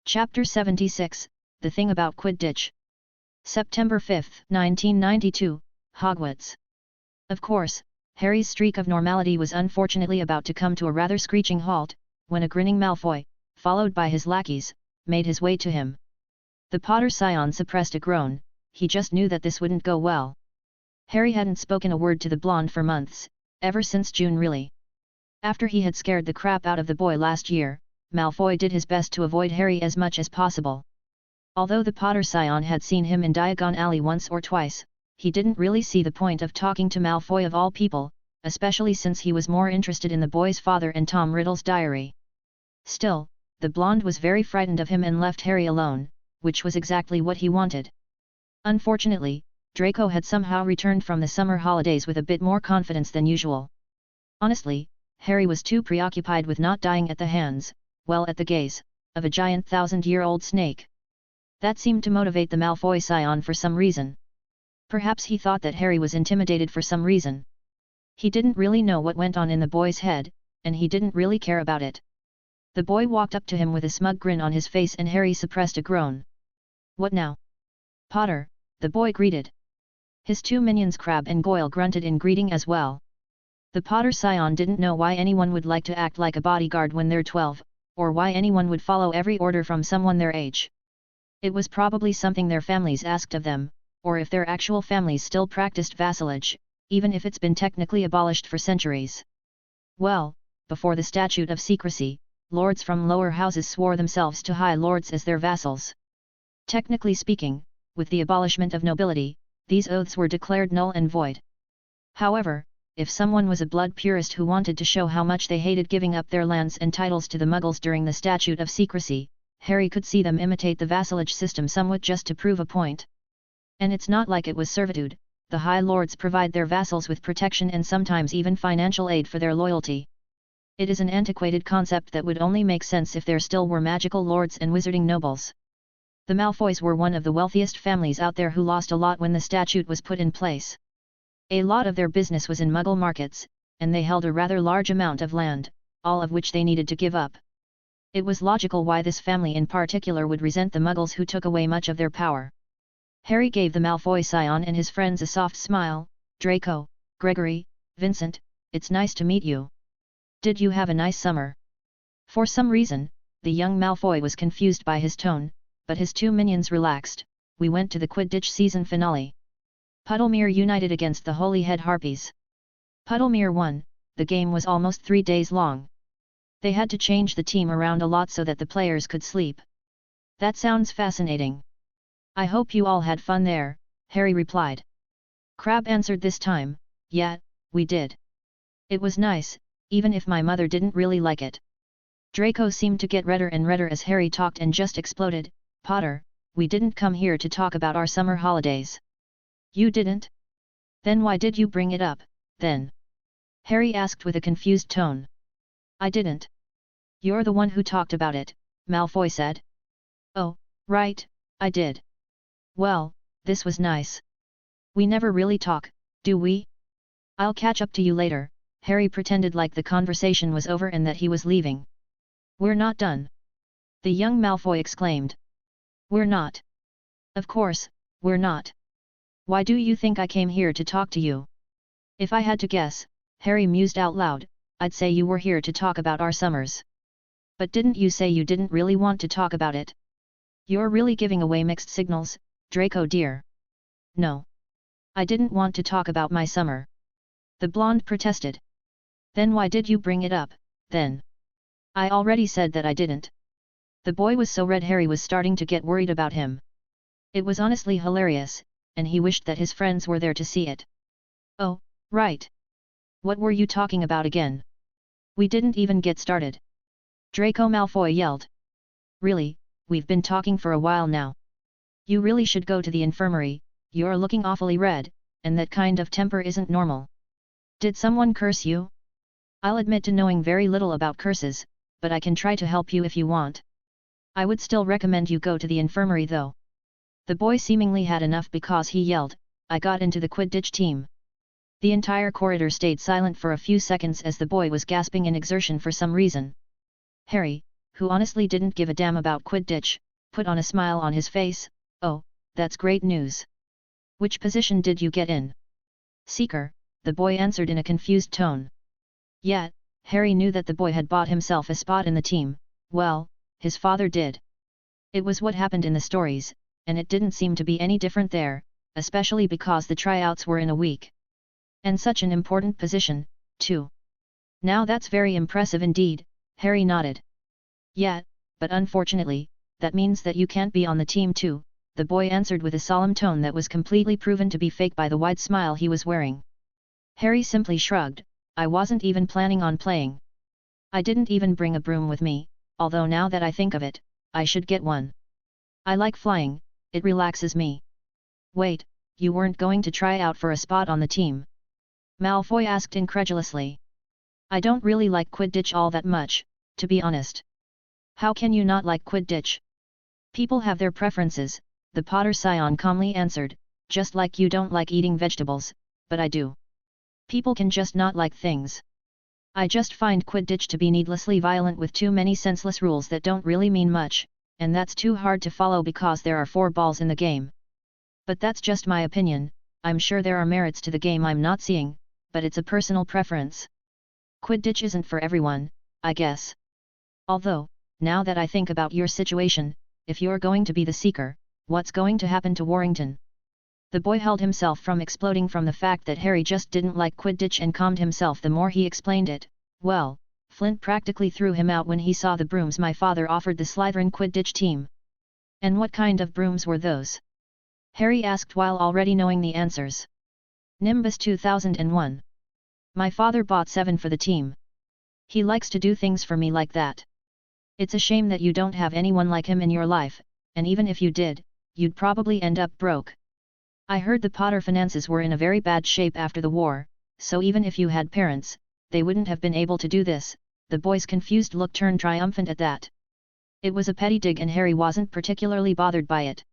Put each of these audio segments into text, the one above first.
Chapter 76, The Thing About Quidditch. September 5, 1992, Hogwarts. Of course, Harry's streak of normality was unfortunately about to come to a rather screeching halt, when a grinning Malfoy, followed by his lackeys, made his way to him. The Potter scion suppressed a groan. He just knew that this wouldn't go well. Harry hadn't spoken a word to the blonde for months, ever since June really. After he had scared the crap out of the boy last year, Malfoy did his best to avoid Harry as much as possible. Although the Potter scion had seen him in Diagon Alley once or twice, he didn't really see the point of talking to Malfoy of all people, especially since he was more interested in the boy's father and Tom Riddle's diary. Still, the blonde was very frightened of him and left Harry alone, which was exactly what he wanted. Unfortunately, Draco had somehow returned from the summer holidays with a bit more confidence than usual. Honestly, Harry was too preoccupied with not dying at the hands, well at the gaze, of a giant 1,000-year-old snake. That seemed to motivate the Malfoy scion for some reason. Perhaps he thought that Harry was intimidated for some reason. He didn't really know what went on in the boy's head, and he didn't really care about it. The boy walked up to him with a smug grin on his face and Harry suppressed a groan. "What now?" "Potter," the boy greeted. His two minions Crabbe and Goyle grunted in greeting as well. The Potter scion didn't know why anyone would like to act like a bodyguard when they're 12, or why anyone would follow every order from someone their age. It was probably something their families asked of them, or if their actual families still practiced vassalage, even if it's been technically abolished for centuries. Well, before the Statute of Secrecy, lords from lower houses swore themselves to high lords as their vassals. Technically speaking, with the abolishment of nobility, these oaths were declared null and void. However, if someone was a blood purist who wanted to show how much they hated giving up their lands and titles to the Muggles during the Statute of Secrecy, Harry could see them imitate the vassalage system somewhat just to prove a point. And it's not like it was servitude. The High Lords provide their vassals with protection and sometimes even financial aid for their loyalty. It is an antiquated concept that would only make sense if there still were magical lords and wizarding nobles. The Malfoys were one of the wealthiest families out there who lost a lot when the statute was put in place. A lot of their business was in Muggle markets, and they held a rather large amount of land, all of which they needed to give up. It was logical why this family in particular would resent the Muggles who took away much of their power. Harry gave the Malfoy scion and his friends a soft smile. "Draco, Gregory, Vincent, it's nice to meet you. Did you have a nice summer?" For some reason, the young Malfoy was confused by his tone, but his two minions relaxed. "We went to the Quidditch season finale. Puddlemere united against the Holyhead Harpies. Puddlemere won. The game was almost 3 days long. They had to change the team around a lot so that the players could sleep." "That sounds fascinating. I hope you all had fun there," Harry replied. Crabbe answered this time, "Yeah, we did. It was nice, even if my mother didn't really like it." Draco seemed to get redder and redder as Harry talked and just exploded. "Potter, we didn't come here to talk about our summer holidays." "You didn't? Then why did you bring it up, then?" Harry asked with a confused tone. "I didn't. You're the one who talked about it," Malfoy said. "Oh, right, I did. Well, this was nice. We never really talk, do we? I'll catch up to you later." Harry pretended like the conversation was over and that he was leaving. "We're not done!" the young Malfoy exclaimed. "We're not. Of course, we're not. Why do you think I came here to talk to you?" "If I had to guess," Harry mused out loud, "I'd say you were here to talk about our summers. But didn't you say you didn't really want to talk about it? You're really giving away mixed signals, Draco dear." "No. I didn't want to talk about my summer," the blonde protested. "Then why did you bring it up, then?" "I already said that I didn't." The boy was so red Harry was starting to get worried about him. It was honestly hilarious, and he wished that his friends were there to see it. "Oh, right. What were you talking about again? We didn't even get started," Draco Malfoy yelled. "Really, we've been talking for a while now. You really should go to the infirmary. You're looking awfully red, and that kind of temper isn't normal. Did someone curse you?" "I'll admit to knowing very little about curses, but I can try to help you if you want. I would still recommend you go to the infirmary though." The boy seemingly had enough because he yelled, "I got into the Quidditch team." The entire corridor stayed silent for a few seconds as the boy was gasping in exertion for some reason. "Harry, who honestly didn't give a damn about Quidditch, put on a smile on his face. "Oh, that's great news. Which position did you get in?" "Seeker," the boy answered in a confused tone. Yet, Harry knew that the boy had bought himself a spot in the team. Well, his father did. It was what happened in the stories, and it didn't seem to be any different there, especially because the tryouts were in a week. And such an important position, too. "Now that's very impressive indeed," Harry nodded. "Yet, but unfortunately, that means that you can't be on the team too," the boy answered with a solemn tone that was completely proven to be fake by the wide smile he was wearing. Harry simply shrugged. "I wasn't even planning on playing. I didn't even bring a broom with me, although now that I think of it, I should get one. I like flying, it relaxes me." "Wait, you weren't going to try out for a spot on the team?" Malfoy asked incredulously. "I don't really like Quidditch all that much, to be honest." "How can you not like Quidditch?" "People have their preferences," the Potter scion calmly answered, "just like you don't like eating vegetables, but I do. People can just not like things. I just find Quidditch to be needlessly violent with too many senseless rules that don't really mean much, and that's too hard to follow because there are 4 balls in the game. But that's just my opinion. I'm sure there are merits to the game I'm not seeing, but it's a personal preference. Quidditch isn't for everyone, I guess. Although, now that I think about your situation, if you're going to be the Seeker, what's going to happen to Warrington?" The boy held himself from exploding from the fact that Harry just didn't like Quidditch and calmed himself the more he explained it. "Well, Flint practically threw him out when he saw the brooms my father offered the Slytherin Quidditch team." "And what kind of brooms were those?" Harry asked while already knowing the answers. "Nimbus 2001. My father bought 7 for the team. He likes to do things for me like that. It's a shame that you don't have anyone like him in your life, and even if you did, you'd probably end up broke. I heard the Potter finances were in a very bad shape after the war, so even if you had parents, they wouldn't have been able to do this." The boy's confused look turned triumphant at that. It was a petty dig and Harry wasn't particularly bothered by it.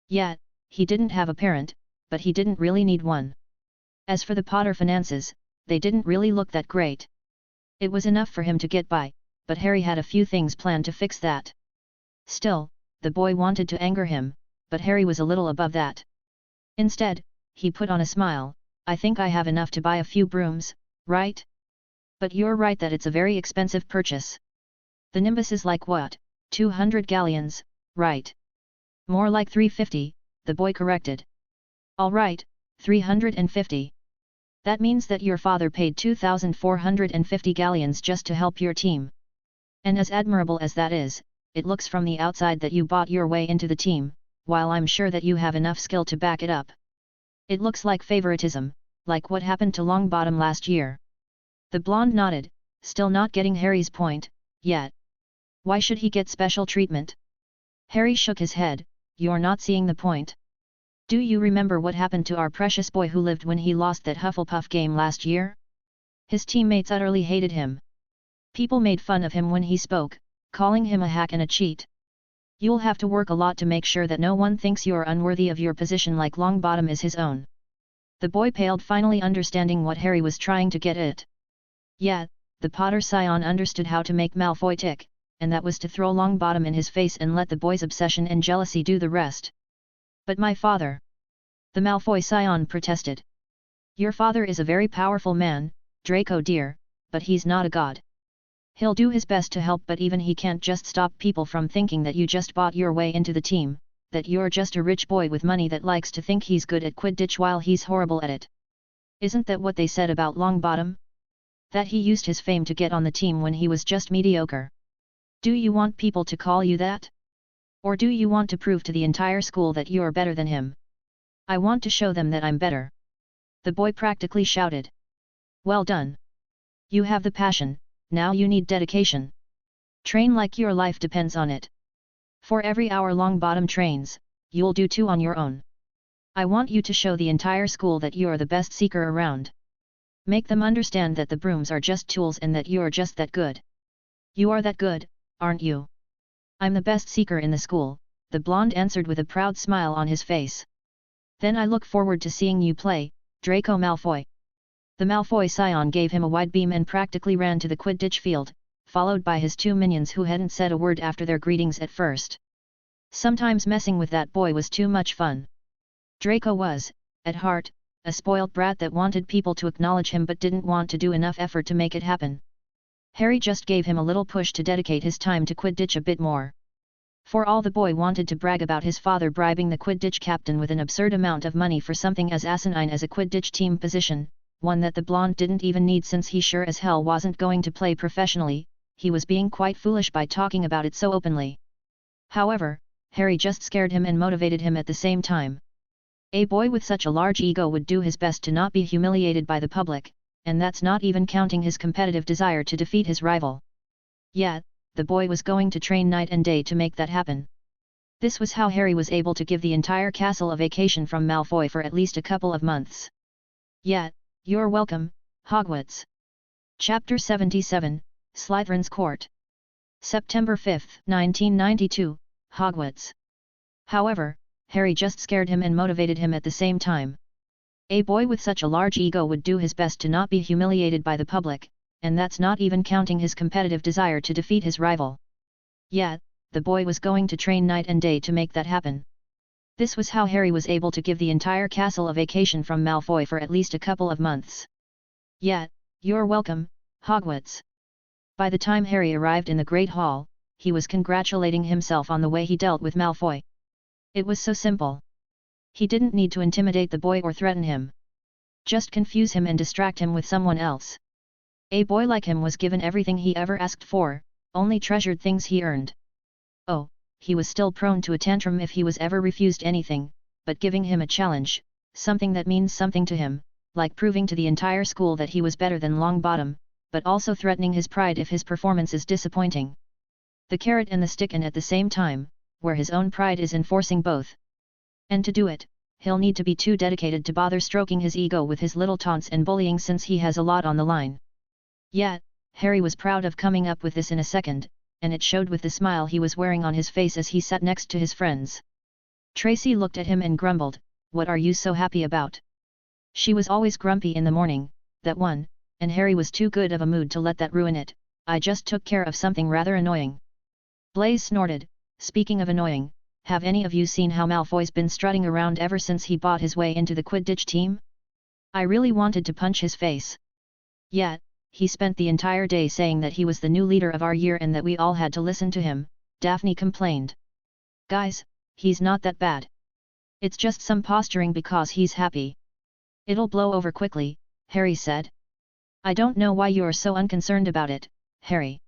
Yet, he didn't have a parent, but he didn't really need one. As for the Potter finances, they didn't really look that great. It was enough for him to get by, but Harry had a few things planned to fix that. Still, the boy wanted to anger him, but Harry was a little above that. Instead, he put on a smile. "I think I have enough to buy a few brooms, right? But you're right that it's a very expensive purchase. The Nimbus is like what, 200 galleons, right?" "More like 350, the boy corrected. "All right, 350. That means that your father paid 2,450 galleons just to help your team. And as admirable as that is, it looks from the outside that you bought your way into the team, while I'm sure that you have enough skill to back it up. It looks like favoritism, like what happened to Longbottom last year." The blonde nodded, still not getting Harry's point, yet. Why should he get special treatment? Harry shook his head. "You're not seeing the point. Do you remember what happened to our precious boy who lived when he lost that Hufflepuff game last year? His teammates utterly hated him. People made fun of him when he spoke, calling him a hack and a cheat. You'll have to work a lot to make sure that no one thinks you're unworthy of your position like Longbottom is his own." The boy paled, finally understanding what Harry was trying to get at. Yet, the Potter scion understood how to make Malfoy tick, and that was to throw Longbottom in his face and let the boy's obsession and jealousy do the rest. "But my father," the Malfoy scion protested. "Your father is a very powerful man, Draco dear, but he's not a god. He'll do his best to help, but even he can't just stop people from thinking that you just bought your way into the team, that you're just a rich boy with money that likes to think he's good at Quidditch while he's horrible at it. Isn't that what they said about Longbottom? That he used his fame to get on the team when he was just mediocre. Do you want people to call you that? Or do you want to prove to the entire school that you're better than him?" "I want to show them that I'm better," the boy practically shouted. "Well done. You have the passion, now you need dedication. Train like your life depends on it. For every hour Longbottom trains, you'll do 2 on your own. I want you to show the entire school that you're the best seeker around. Make them understand that the brooms are just tools and that you're just that good. You are that good, aren't you?" "I'm the best seeker in the school," the blonde answered with a proud smile on his face. "Then I look forward to seeing you play, Draco Malfoy." The Malfoy scion gave him a wide beam and practically ran to the Quidditch field, followed by his two minions who hadn't said a word after their greetings at first. Sometimes messing with that boy was too much fun. Draco was, at heart, a spoilt brat that wanted people to acknowledge him but didn't want to do enough effort to make it happen. Harry just gave him a little push to dedicate his time to Quidditch a bit more. For all the boy wanted to brag about his father bribing the Quidditch captain with an absurd amount of money for something as asinine as a Quidditch team position, one that the blonde didn't even need since he sure as hell wasn't going to play professionally. He was being quite foolish by talking about it so openly. However, Harry just scared him and motivated him at the same time. A boy with such a large ego would do his best to not be humiliated by the public, and that's not even counting his competitive desire to defeat his rival. Yet, the boy was going to train night and day to make that happen. This was how Harry was able to give the entire castle a vacation from Malfoy for at least a couple of months. Yet, you're welcome, Hogwarts. Chapter 77, Slytherin's Court. September 5, 1992, Hogwarts. However, Harry just scared him and motivated him at the same time. A boy with such a large ego would do his best to not be humiliated by the public, and that's not even counting his competitive desire to defeat his rival. Yet, the boy was going to train night and day to make that happen. This was how Harry was able to give the entire castle a vacation from Malfoy for at least a couple of months. Yet, you're welcome, Hogwarts. By the time Harry arrived in the Great Hall, he was congratulating himself on the way he dealt with Malfoy. It was so simple. He didn't need to intimidate the boy or threaten him. Just confuse him and distract him with someone else. A boy like him was given everything he ever asked for, only treasured things he earned. Oh, he was still prone to a tantrum if he was ever refused anything, but giving him a challenge, something that means something to him, like proving to the entire school that he was better than Longbottom, but also threatening his pride if his performance is disappointing. The carrot and the stick, and at the same time, where his own pride is enforcing both. And to do it, he'll need to be too dedicated to bother stroking his ego with his little taunts and bullying since he has a lot on the line. Yet, Harry was proud of coming up with this in a second, and it showed with the smile he was wearing on his face as he sat next to his friends. Tracy looked at him and grumbled, "What are you so happy about?" She was always grumpy in the morning, that one, and Harry was too good of a mood to let that ruin it. "I just took care of something rather annoying." Blaise snorted, "Speaking of annoying, have any of you seen how Malfoy's been strutting around ever since he bought his way into the Quidditch team? I really wanted to punch his face. Yet, he spent the entire day saying that he was the new leader of our year and that we all had to listen to him," Daphne complained. "Guys, he's not that bad. It's just some posturing because he's happy. It'll blow over quickly," Harry said. "I don't know why you're so unconcerned about it, Harry.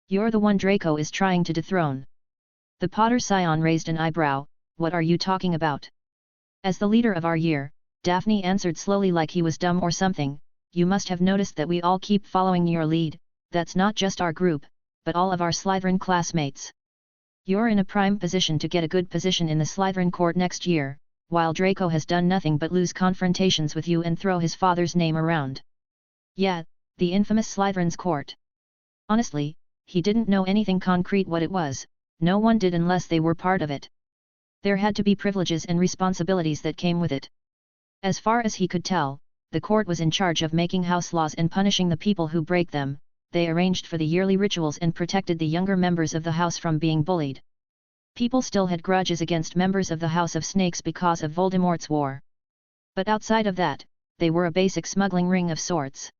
You're the one Draco is trying to dethrone." The Potter Scion raised an eyebrow. "What are you talking about?" "As the leader of our year," Daphne answered slowly like he was dumb or something, "you must have noticed that we all keep following your lead. That's not just our group, but all of our Slytherin classmates. You're in a prime position to get a good position in the Slytherin court next year, while Draco has done nothing but lose confrontations with you and throw his father's name around." Yeah, the infamous Slytherin's court. Honestly, he didn't know anything concrete what it was. No one did unless they were part of it. There had to be privileges and responsibilities that came with it. As far as he could tell, the court was in charge of making house laws and punishing the people who break them. They arranged for the yearly rituals and protected the younger members of the house from being bullied. People still had grudges against members of the House of Snakes because of Voldemort's war. But outside of that, they were a basic smuggling ring of sorts.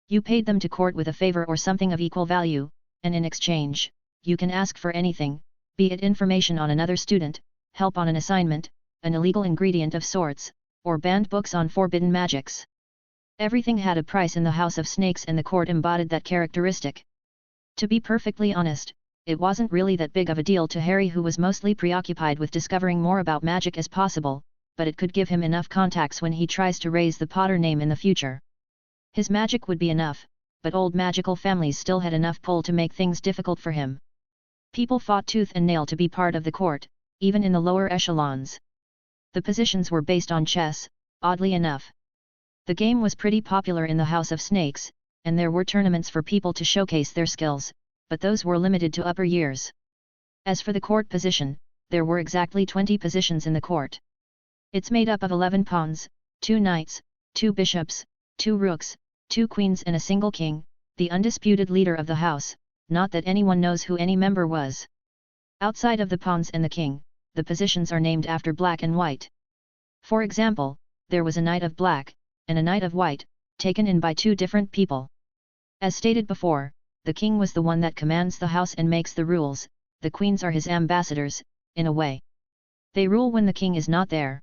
You paid them to court with a favor or something of equal value, and in exchange, you can ask for anything, be it information on another student, help on an assignment, an illegal ingredient of sorts, or banned books on forbidden magics. Everything had a price in the House of Snakes and the court embodied that characteristic. To be perfectly honest, it wasn't really that big of a deal to Harry, who was mostly preoccupied with discovering more about magic as possible, but it could give him enough contacts when he tries to raise the Potter name in the future. His magic would be enough, but old magical families still had enough pull to make things difficult for him. People fought tooth and nail to be part of the court, even in the lower echelons. The positions were based on chess, oddly enough. The game was pretty popular in the House of Snakes, and there were tournaments for people to showcase their skills, but those were limited to upper years. As for the court position, there were exactly 20 positions in the court. It's made up of 11 pawns, 2 knights, 2 bishops, 2 rooks, 2 queens and a single king, the undisputed leader of the house, not that anyone knows who any member was. Outside of the pawns and the king, the positions are named after black and white. For example, there was a knight of black, and a knight of white, taken in by two different people. As stated before, the king was the one that commands the house and makes the rules, the queens are his ambassadors, in a way. They rule when the king is not there.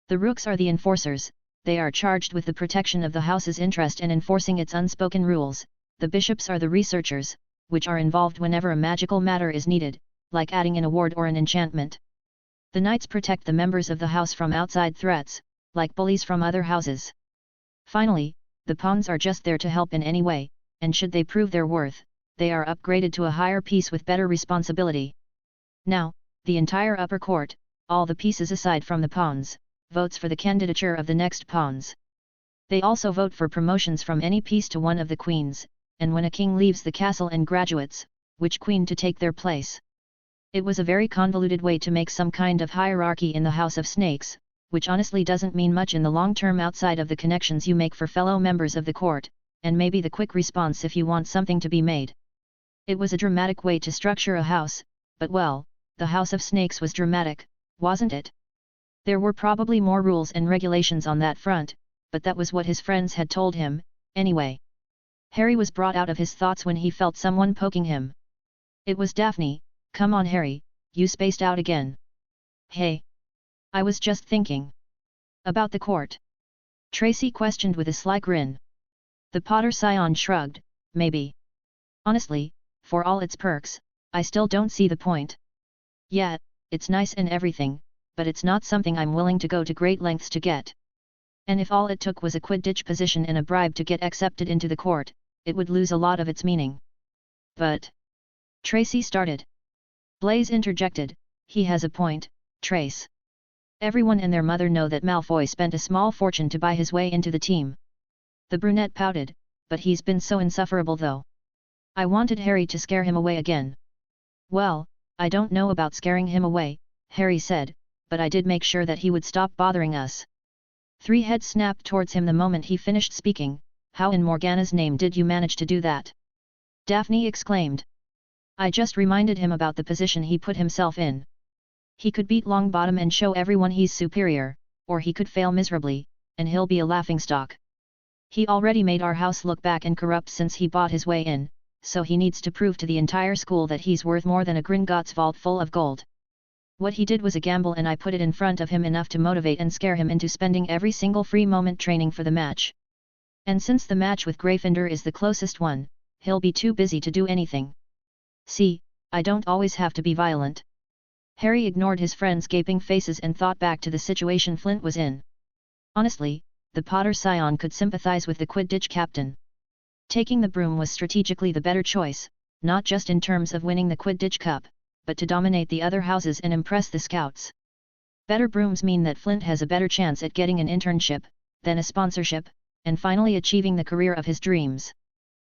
The rooks are the enforcers, they are charged with the protection of the house's interest and enforcing its unspoken rules. The bishops are the researchers, which are involved whenever a magical matter is needed, like adding an award or an enchantment. The knights protect the members of the house from outside threats, like bullies from other houses. Finally, the pawns are just there to help in any way, and should they prove their worth, they are upgraded to a higher piece with better responsibility. Now, the entire upper court, all the pieces aside from the pawns, votes for the candidature of the next pawns. They also vote for promotions from any piece to one of the queens, and when a king leaves the castle and graduates, which queen to take their place. It was a very convoluted way to make some kind of hierarchy in the House of Snakes, which honestly doesn't mean much in the long term outside of the connections you make for fellow members of the court, and maybe the quick response if you want something to be made. It was a dramatic way to structure a house, but well, the House of Snakes was dramatic, wasn't it? There were probably more rules and regulations on that front, but that was what his friends had told him, anyway. Harry was brought out of his thoughts when he felt someone poking him. It was Daphne. Come on Harry, you spaced out again. Hey! I was just thinking. About the court? Tracy questioned with a sly grin. The Potter scion shrugged, maybe. Honestly, for all its perks, I still don't see the point. Yeah, it's nice and everything, but it's not something I'm willing to go to great lengths to get. And if all it took was a Quidditch position and a bribe to get accepted into the court, it would lose a lot of its meaning. But... Tracy started. Blaise interjected, he has a point, Trace. Everyone and their mother know that Malfoy spent a small fortune to buy his way into the team. The brunette pouted, but he's been so insufferable though. I wanted Harry to scare him away again. Well, I don't know about scaring him away, Harry said, but I did make sure that he would stop bothering us. Three heads snapped towards him the moment he finished speaking. How in Morgana's name did you manage to do that? Daphne exclaimed. I just reminded him about the position he put himself in. He could beat Longbottom and show everyone he's superior, or he could fail miserably, and he'll be a laughingstock. He already made our house look back and corrupt since he bought his way in, so he needs to prove to the entire school that he's worth more than a Gringotts vault full of gold. What he did was a gamble and I put it in front of him enough to motivate and scare him into spending every single free moment training for the match. And since the match with Gryffindor is the closest one, he'll be too busy to do anything. See, I don't always have to be violent. Harry ignored his friends' gaping faces and thought back to the situation Flint was in. Honestly, the Potter scion could sympathize with the Quidditch captain. Taking the broom was strategically the better choice, not just in terms of winning the Quidditch Cup, but to dominate the other houses and impress the scouts. Better brooms mean that Flint has a better chance at getting an internship, then a sponsorship, and finally achieving the career of his dreams.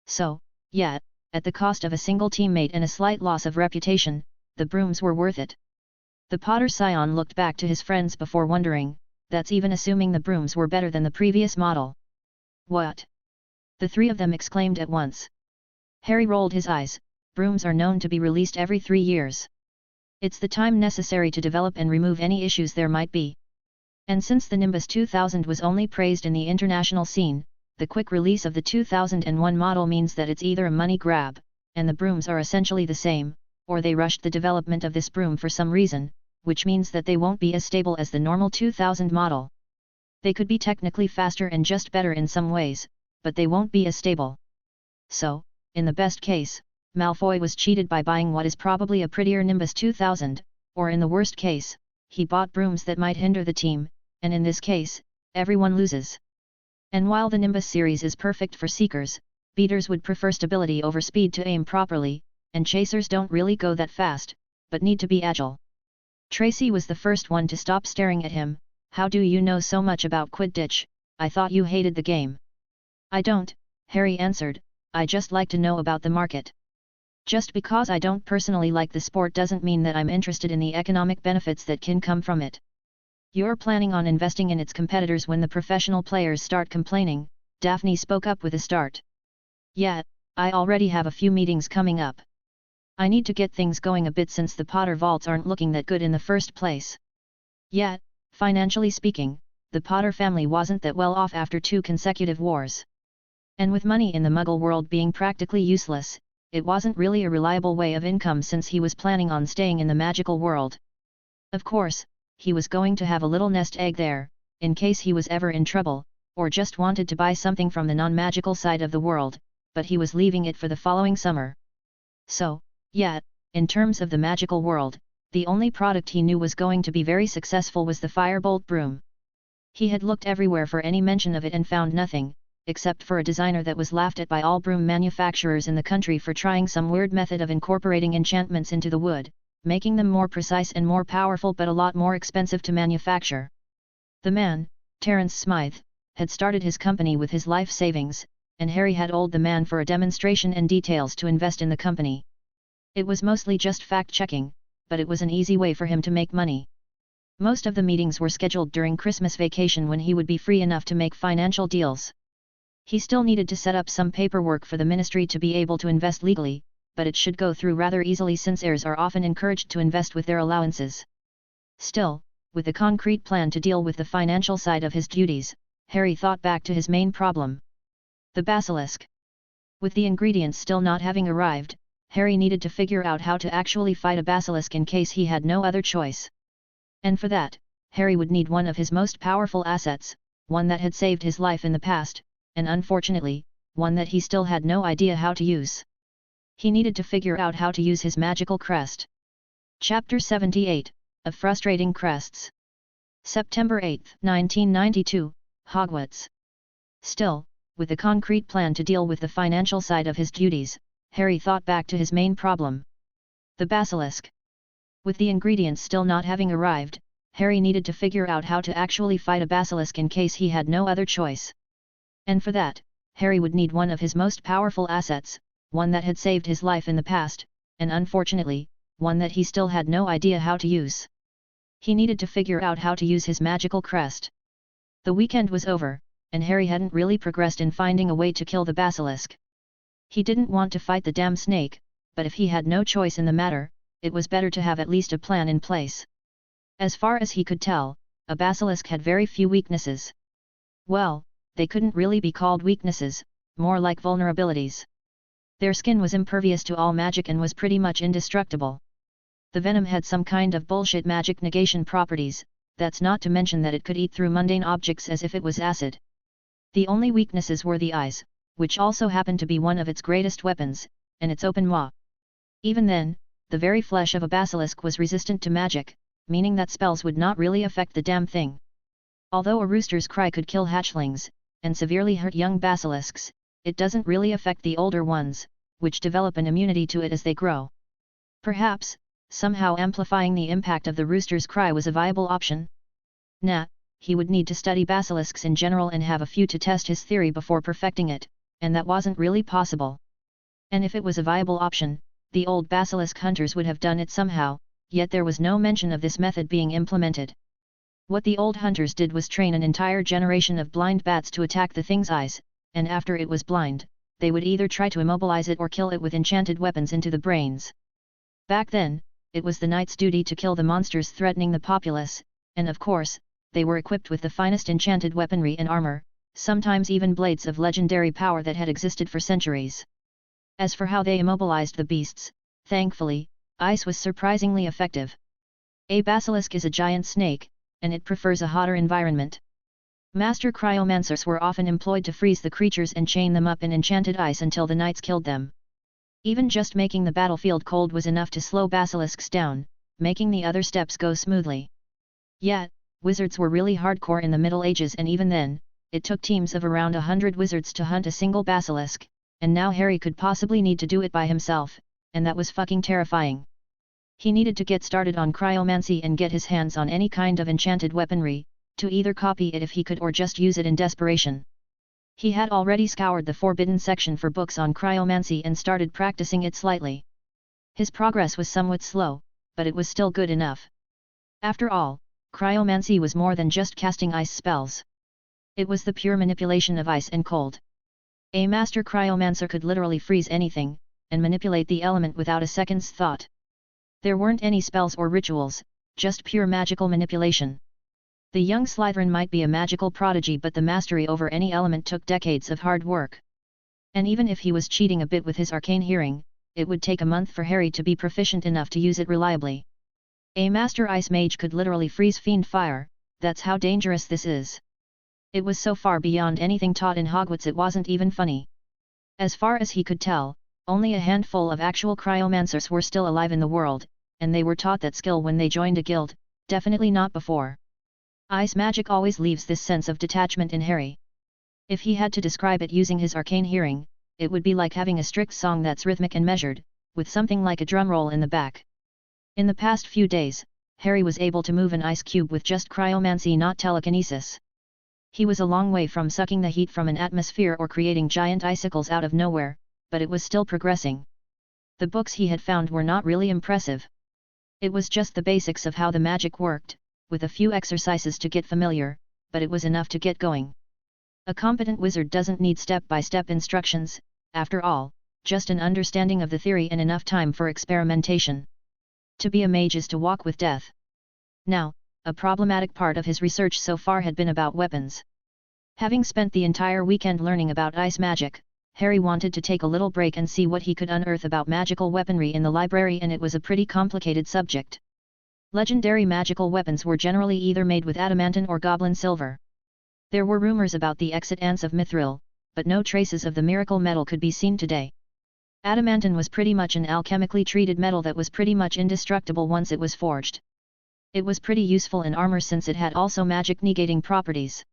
So, yeah, at the cost of a single teammate and a slight loss of reputation, the brooms were worth it. The Potter scion looked back to his friends before wondering, that's even assuming the brooms were better than the previous model. What? The three of them exclaimed at once. Harry rolled his eyes. Brooms are known to be released every 3 years. It's the time necessary to develop and remove any issues there might be. And since the Nimbus 2000 was only praised in the international scene, the quick release of the 2001 model means that it's either a money grab, and the brooms are essentially the same, or they rushed the development of this broom for some reason, which means that they won't be as stable as the normal 2000 model. They could be technically faster and just better in some ways, but they won't be as stable. So, in the best case, Malfoy was cheated by buying what is probably a prettier Nimbus 2000, or in the worst case, he bought brooms that might hinder the team, and in this case, everyone loses. And while the Nimbus series is perfect for seekers, beaters would prefer stability over speed to aim properly, and chasers don't really go that fast, but need to be agile. Tracy was the first one to stop staring at him. How do you know so much about Quidditch? I thought you hated the game. I don't, Harry answered, I just like to know about the market. Just because I don't personally like the sport doesn't mean that I'm interested in the economic benefits that can come from it. You're planning on investing in its competitors when the professional players start complaining, Daphne spoke up with a start. Yeah, I already have a few meetings coming up. I need to get things going a bit since the Potter vaults aren't looking that good in the first place. Yet, financially speaking, the Potter family wasn't that well off after 2 consecutive wars. And with money in the Muggle world being practically useless, it wasn't really a reliable way of income since he was planning on staying in the magical world. Of course, he was going to have a little nest egg there, in case he was ever in trouble, or just wanted to buy something from the non-magical side of the world, but he was leaving it for the following summer. So, yet, in terms of the magical world, the only product he knew was going to be very successful was the Firebolt broom. He had looked everywhere for any mention of it and found nothing, except for a designer that was laughed at by all broom manufacturers in the country for trying some weird method of incorporating enchantments into the wood, making them more precise and more powerful but a lot more expensive to manufacture. The man, Terence Smythe, had started his company with his life savings, and Harry had owed the man for a demonstration and details to invest in the company. It was mostly just fact-checking, but it was an easy way for him to make money. Most of the meetings were scheduled during Christmas vacation when he would be free enough to make financial deals. He still needed to set up some paperwork for the ministry to be able to invest legally, but it should go through rather easily since heirs are often encouraged to invest with their allowances. Still, with a concrete plan to deal with the financial side of his duties, Harry thought back to his main problem. The Basilisk. With the ingredients still not having arrived, Harry needed to figure out how to actually fight a basilisk in case he had no other choice. And for that, Harry would need one of his most powerful assets, one that had saved his life in the past, and unfortunately, one that he still had no idea how to use. He needed to figure out how to use his magical crest. Chapter 78, of Frustrating Crests. September 8, 1992, Hogwarts. Still, with a concrete plan to deal with the financial side of his duties, Harry thought back to his main problem. The Basilisk. With the ingredients still not having arrived, Harry needed to figure out how to actually fight a basilisk in case he had no other choice. And for that, Harry would need one of his most powerful assets, one that had saved his life in the past, and unfortunately, one that he still had no idea how to use. He needed to figure out how to use his magical crest. The weekend was over, and Harry hadn't really progressed in finding a way to kill the basilisk. He didn't want to fight the damn snake, but if he had no choice in the matter, it was better to have at least a plan in place. As far as he could tell, a basilisk had very few weaknesses. Well, they couldn't really be called weaknesses, more like vulnerabilities. Their skin was impervious to all magic and was pretty much indestructible. The venom had some kind of bullshit magic negation properties, that's not to mention that it could eat through mundane objects as if it was acid. The only weaknesses were the eyes, which also happened to be one of its greatest weapons, and its open maw. Even then, the very flesh of a basilisk was resistant to magic, meaning that spells would not really affect the damn thing. Although a rooster's cry could kill hatchlings, and severely hurt young basilisks, it doesn't really affect the older ones, which develop an immunity to it as they grow. Perhaps, somehow amplifying the impact of the rooster's cry was a viable option? Nah, he would need to study basilisks in general and have a few to test his theory before perfecting it, and that wasn't really possible. And if it was a viable option, the old basilisk hunters would have done it somehow, yet there was no mention of this method being implemented. What the old hunters did was train an entire generation of blind bats to attack the thing's eyes, and after it was blind, they would either try to immobilize it or kill it with enchanted weapons into the brains. Back then, it was the knight's duty to kill the monsters threatening the populace, and of course, they were equipped with the finest enchanted weaponry and armor, sometimes even blades of legendary power that had existed for centuries. As for how they immobilized the beasts, thankfully, ice was surprisingly effective. A basilisk is a giant snake, and it prefers a hotter environment. Master cryomancers were often employed to freeze the creatures and chain them up in enchanted ice until the knights killed them. Even just making the battlefield cold was enough to slow basilisks down, making the other steps go smoothly. Yet, wizards were really hardcore in the Middle Ages, and even then, it took teams of around 100 wizards to hunt a single basilisk, and now Harry could possibly need to do it by himself, and that was fucking terrifying. He needed to get started on cryomancy and get his hands on any kind of enchanted weaponry, to either copy it if he could or just use it in desperation. He had already scoured the forbidden section for books on cryomancy and started practicing it slightly. His progress was somewhat slow, but it was still good enough. After all, cryomancy was more than just casting ice spells. It was the pure manipulation of ice and cold. A master cryomancer could literally freeze anything, and manipulate the element without a second's thought. There weren't any spells or rituals, just pure magical manipulation. The young Slytherin might be a magical prodigy, but the mastery over any element took decades of hard work. And even if he was cheating a bit with his arcane hearing, it would take a month for Harry to be proficient enough to use it reliably. A master ice mage could literally freeze fiend fire, that's how dangerous this is. It was so far beyond anything taught in Hogwarts it wasn't even funny. As far as he could tell, only a handful of actual cryomancers were still alive in the world, and they were taught that skill when they joined a guild, definitely not before. Ice magic always leaves this sense of detachment in Harry. If he had to describe it using his arcane hearing, it would be like having a strict song that's rhythmic and measured, with something like a drum roll in the back. In the past few days, Harry was able to move an ice cube with just cryomancy, not telekinesis. He was a long way from sucking the heat from an atmosphere or creating giant icicles out of nowhere, but it was still progressing. The books he had found were not really impressive. It was just the basics of how the magic worked, with a few exercises to get familiar, but it was enough to get going. A competent wizard doesn't need step-by-step instructions, after all, just an understanding of the theory and enough time for experimentation. To be a mage is to walk with death. Now, a problematic part of his research so far had been about weapons. Having spent the entire weekend learning about ice magic, Harry wanted to take a little break and see what he could unearth about magical weaponry in the library, and it was a pretty complicated subject. Legendary magical weapons were generally either made with adamantine or goblin silver. There were rumors about the exit ants of Mithril, but no traces of the miracle metal could be seen today. Adamantine was pretty much an alchemically treated metal that was pretty much indestructible once it was forged. It was pretty useful in armor since it had also magic negating properties.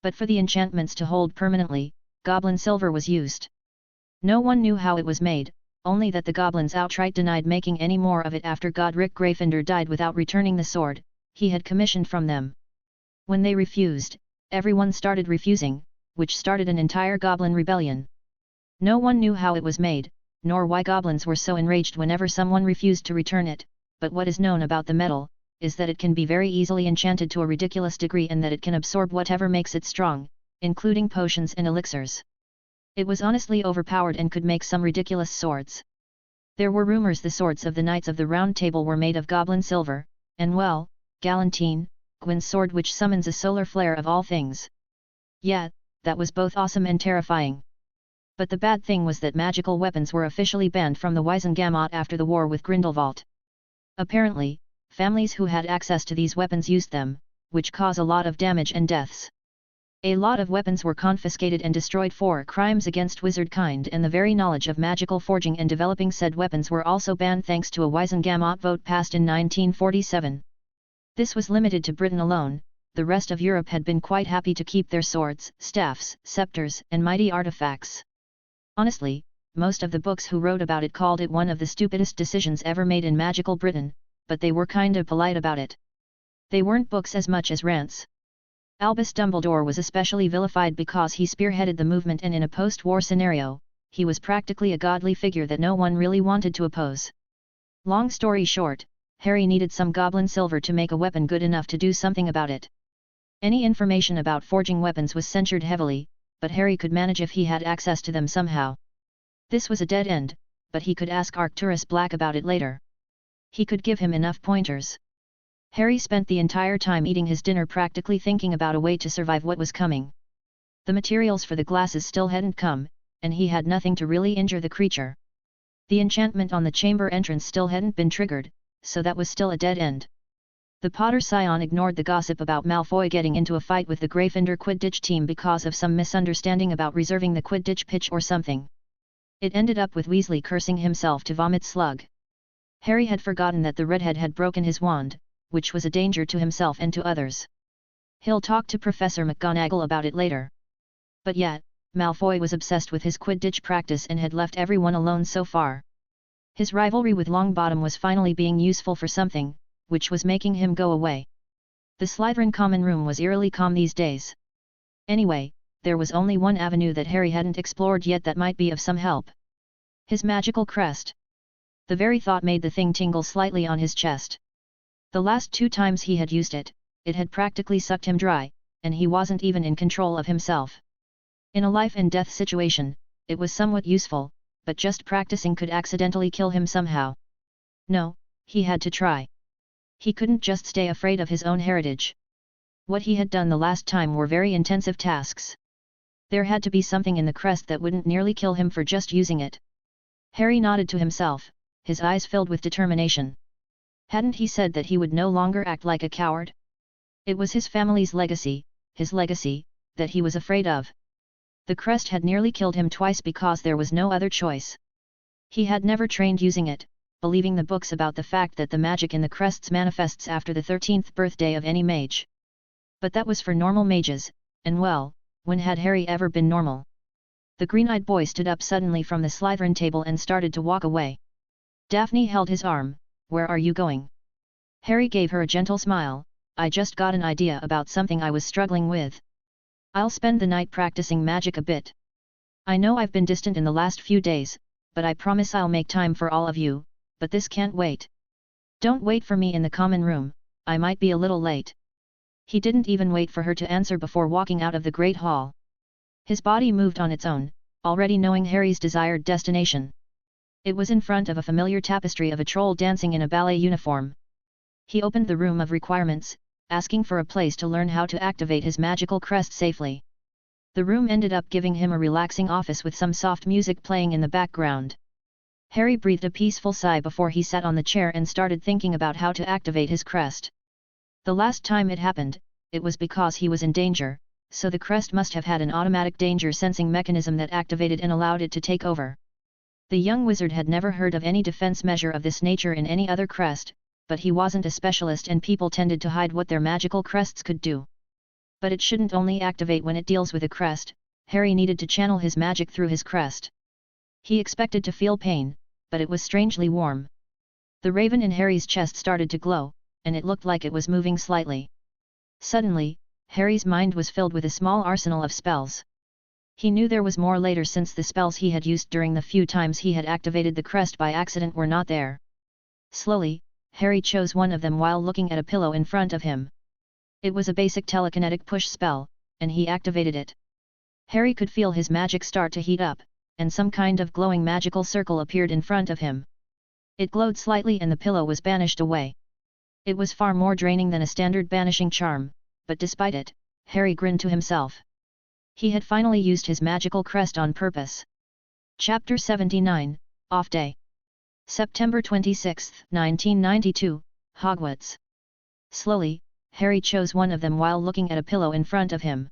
But for the enchantments to hold permanently, goblin silver was used. No one knew how it was made, only that the goblins outright denied making any more of it after Godric Gryffindor died without returning the sword he had commissioned from them. When they refused, everyone started refusing, which started an entire goblin rebellion. No one knew how it was made, nor why goblins were so enraged whenever someone refused to return it, but what is known about the metal is that it can be very easily enchanted to a ridiculous degree and that it can absorb whatever makes it strong, including potions and elixirs. It was honestly overpowered and could make some ridiculous swords. There were rumors the swords of the Knights of the Round Table were made of goblin silver, and well, Galantine, Gwyn's sword which summons a solar flare of all things. Yeah, that was both awesome and terrifying. But the bad thing was that magical weapons were officially banned from the Wisengamot after the war with Grindelwald. Apparently, families who had access to these weapons used them, which caused a lot of damage and deaths. A lot of weapons were confiscated and destroyed for crimes against wizard kind, and the very knowledge of magical forging and developing said weapons were also banned thanks to a Wisengamot vote passed in 1947. This was limited to Britain alone. The rest of Europe had been quite happy to keep their swords, staffs, scepters, and mighty artifacts. Honestly, most of the books who wrote about it called it one of the stupidest decisions ever made in magical Britain, but they were kinda polite about it. They weren't books as much as rants. Albus Dumbledore was especially vilified because he spearheaded the movement, and in a post-war scenario, he was practically a godly figure that no one really wanted to oppose. Long story short, Harry needed some goblin silver to make a weapon good enough to do something about it. Any information about forging weapons was censored heavily, but Harry could manage if he had access to them somehow. This was a dead end, but he could ask Arcturus Black about it later. He could give him enough pointers. Harry spent the entire time eating his dinner practically thinking about a way to survive what was coming. The materials for the glasses still hadn't come, and he had nothing to really injure the creature. The enchantment on the chamber entrance still hadn't been triggered, so that was still a dead end. The Potter Scion ignored the gossip about Malfoy getting into a fight with the Gryffindor Quidditch team because of some misunderstanding about reserving the Quidditch pitch or something. It ended up with Weasley cursing himself to vomit slug. Harry had forgotten that the redhead had broken his wand, which was a danger to himself and to others. He'll talk to Professor McGonagall about it later. But yet, Malfoy was obsessed with his Quidditch practice and had left everyone alone so far. His rivalry with Longbottom was finally being useful for something, which was making him go away. The Slytherin common room was eerily calm these days. Anyway, there was only one avenue that Harry hadn't explored yet that might be of some help. His magical crest. The very thought made the thing tingle slightly on his chest. The last 2 times he had used it, it had practically sucked him dry, and he wasn't even in control of himself. In a life and death situation, it was somewhat useful, but just practicing could accidentally kill him somehow. No, he had to try. He couldn't just stay afraid of his own heritage. What he had done the last time were very intensive tasks. There had to be something in the crest that wouldn't nearly kill him for just using it. Harry nodded to himself, his eyes filled with determination. Hadn't he said that he would no longer act like a coward? It was his family's legacy, that he was afraid of. The crest had nearly killed him twice because there was no other choice. He had never trained using it, believing the books about the fact that the magic in the crests manifests after the 13th birthday of any mage. But that was for normal mages, and well, when had Harry ever been normal? The green-eyed boy stood up suddenly from the Slytherin table and started to walk away. Daphne held his arm. "Where are you going?" Harry gave her a gentle smile. "I just got an idea about something I was struggling with. I'll spend the night practicing magic a bit. I know I've been distant in the last few days, but I promise I'll make time for all of you, but this can't wait. Don't wait for me in the common room, I might be a little late." He didn't even wait for her to answer before walking out of the Great Hall. His body moved on its own, already knowing Harry's desired destination. It was in front of a familiar tapestry of a troll dancing in a ballet uniform. He opened the room of requirements, asking for a place to learn how to activate his magical crest safely. The room ended up giving him a relaxing office with some soft music playing in the background. Harry breathed a peaceful sigh before he sat on the chair and started thinking about how to activate his crest. The last time it happened, it was because he was in danger, so the crest must have had an automatic danger-sensing mechanism that activated and allowed it to take over. The young wizard had never heard of any defense measure of this nature in any other crest, but he wasn't a specialist and people tended to hide what their magical crests could do. But it shouldn't only activate when it deals with a crest. Harry needed to channel his magic through his crest. He expected to feel pain, but it was strangely warm. The raven in Harry's chest started to glow, and it looked like it was moving slightly. Suddenly, Harry's mind was filled with a small arsenal of spells. He knew there was more later since the spells he had used during the few times he had activated the crest by accident were not there. Slowly, Harry chose one of them while looking at a pillow in front of him. It was a basic telekinetic push spell, and he activated it. Harry could feel his magic start to heat up, and some kind of glowing magical circle appeared in front of him. It glowed slightly and the pillow was banished away. It was far more draining than a standard banishing charm, but despite it, Harry grinned to himself. He had finally used his magical crest on purpose. Chapter 79, Off Day. September 26, 1992, Hogwarts. Slowly, Harry chose one of them while looking at a pillow in front of him.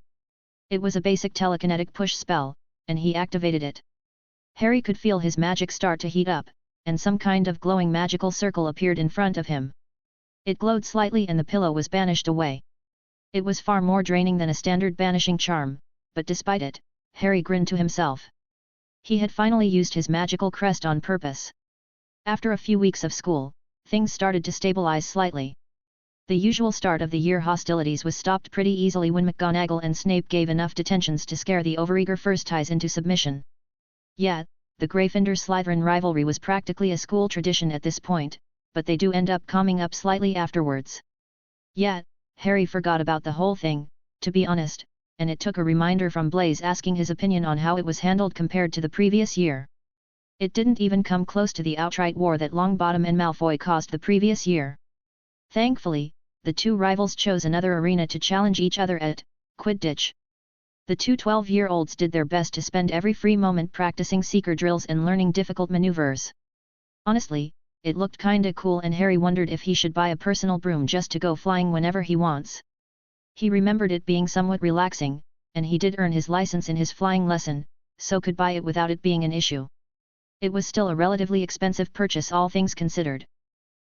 It was a basic telekinetic push spell, and he activated it. Harry could feel his magic start to heat up, and some kind of glowing magical circle appeared in front of him. It glowed slightly and the pillow was banished away. It was far more draining than a standard banishing charm, but despite it, Harry grinned to himself. He had finally used his magical crest on purpose. After a few weeks of school, things started to stabilize slightly. The usual start of the year hostilities was stopped pretty easily when McGonagall and Snape gave enough detentions to scare the overeager Firsties into submission. Yeah, the Gryffindor-Slytherin rivalry was practically a school tradition at this point, but they do end up calming up slightly afterwards. Yet, Harry forgot about the whole thing, to be honest, and it took a reminder from Blaise asking his opinion on how it was handled compared to the previous year. It didn't even come close to the outright war that Longbottom and Malfoy caused the previous year. Thankfully, the two rivals chose another arena to challenge each other at, Quidditch. The two 12-year-olds did their best to spend every free moment practicing seeker drills and learning difficult maneuvers. Honestly, it looked kinda cool and Harry wondered if he should buy a personal broom just to go flying whenever he wants. He remembered it being somewhat relaxing, and he did earn his license in his flying lesson, so could buy it without it being an issue. It was still a relatively expensive purchase all things considered.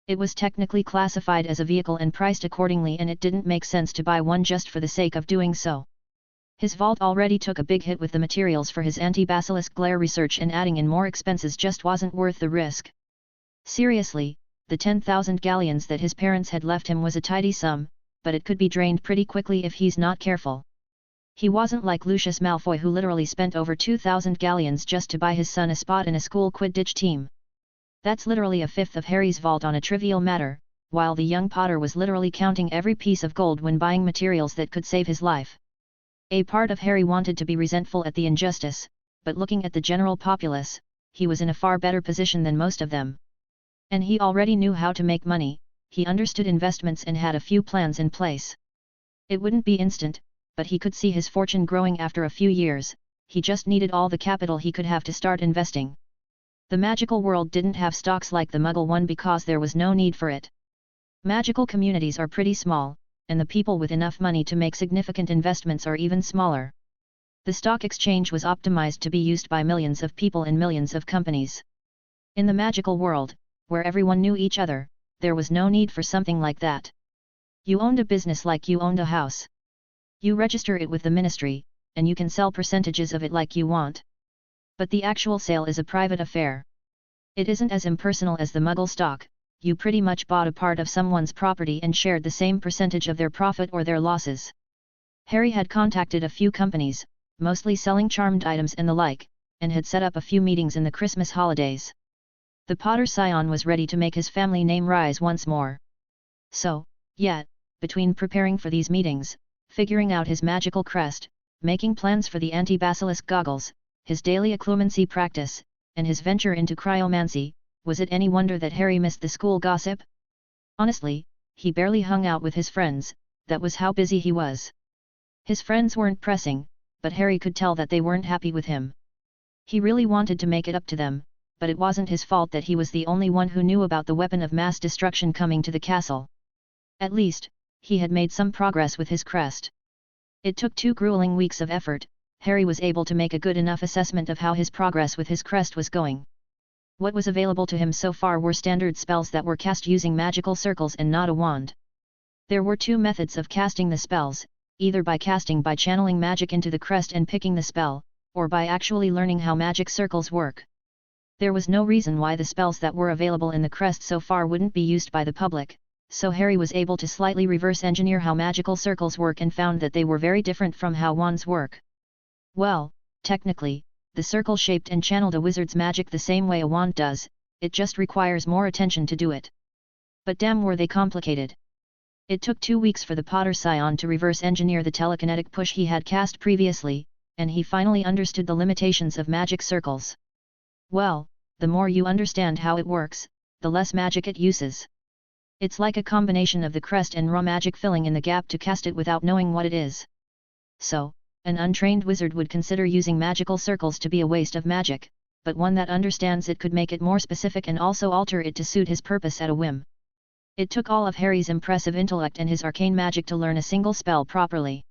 It was technically classified as a vehicle and priced accordingly and it didn't make sense to buy one just for the sake of doing so. His vault already took a big hit with the materials for his anti-basilisk glare research and adding in more expenses just wasn't worth the risk. Seriously, the 10,000 galleons that his parents had left him was a tidy sum, but it could be drained pretty quickly if he's not careful. He wasn't like Lucius Malfoy who literally spent over 2,000 galleons just to buy his son a spot in a school Quidditch team. That's literally a fifth of Harry's vault on a trivial matter, while the young Potter was literally counting every piece of gold when buying materials that could save his life. A part of Harry wanted to be resentful at the injustice, but looking at the general populace, he was in a far better position than most of them. And he already knew how to make money, he understood investments and had a few plans in place. It wouldn't be instant, but he could see his fortune growing after a few years, he just needed all the capital he could have to start investing. The magical world didn't have stocks like the Muggle one because there was no need for it. Magical communities are pretty small, and the people with enough money to make significant investments are even smaller. The stock exchange was optimized to be used by millions of people in millions of companies. In the magical world, where everyone knew each other, there was no need for something like that. You owned a business like you owned a house. You register it with the ministry, and you can sell percentages of it like you want. But the actual sale is a private affair. It isn't as impersonal as the Muggle stock, you pretty much bought a part of someone's property and shared the same percentage of their profit or their losses. Harry had contacted a few companies, mostly selling charmed items and the like, and had set up a few meetings in the Christmas holidays. The Potter scion was ready to make his family name rise once more. So, yet, between preparing for these meetings, figuring out his magical crest, making plans for the anti-basilisk goggles, his daily occlumency practice, and his venture into cryomancy, was it any wonder that Harry missed the school gossip? Honestly, he barely hung out with his friends, that was how busy he was. His friends weren't pressing, but Harry could tell that they weren't happy with him. He really wanted to make it up to them, but it wasn't his fault that he was the only one who knew about the weapon of mass destruction coming to the castle. At least, he had made some progress with his crest. It took 2 grueling weeks of effort, Harry was able to make a good enough assessment of how his progress with his crest was going. What was available to him so far were standard spells that were cast using magical circles and not a wand. There were 2 methods of casting the spells, either by channeling magic into the crest and picking the spell, or by actually learning how magic circles work. There was no reason why the spells that were available in the crest so far wouldn't be used by the public, so Harry was able to slightly reverse engineer how magical circles work and found that they were very different from how wands work. Well, technically, the circle shaped and channeled a wizard's magic the same way a wand does, it just requires more attention to do it. But damn were they complicated. It took 2 weeks for the Potter scion to reverse engineer the telekinetic push he had cast previously, and he finally understood the limitations of magic circles. Well, the more you understand how it works, the less magic it uses. It's like a combination of the crest and raw magic filling in the gap to cast it without knowing what it is. So, an untrained wizard would consider using magical circles to be a waste of magic, but one that understands it could make it more specific and also alter it to suit his purpose at a whim. It took all of Harry's impressive intellect and his arcane magic to learn a single spell properly.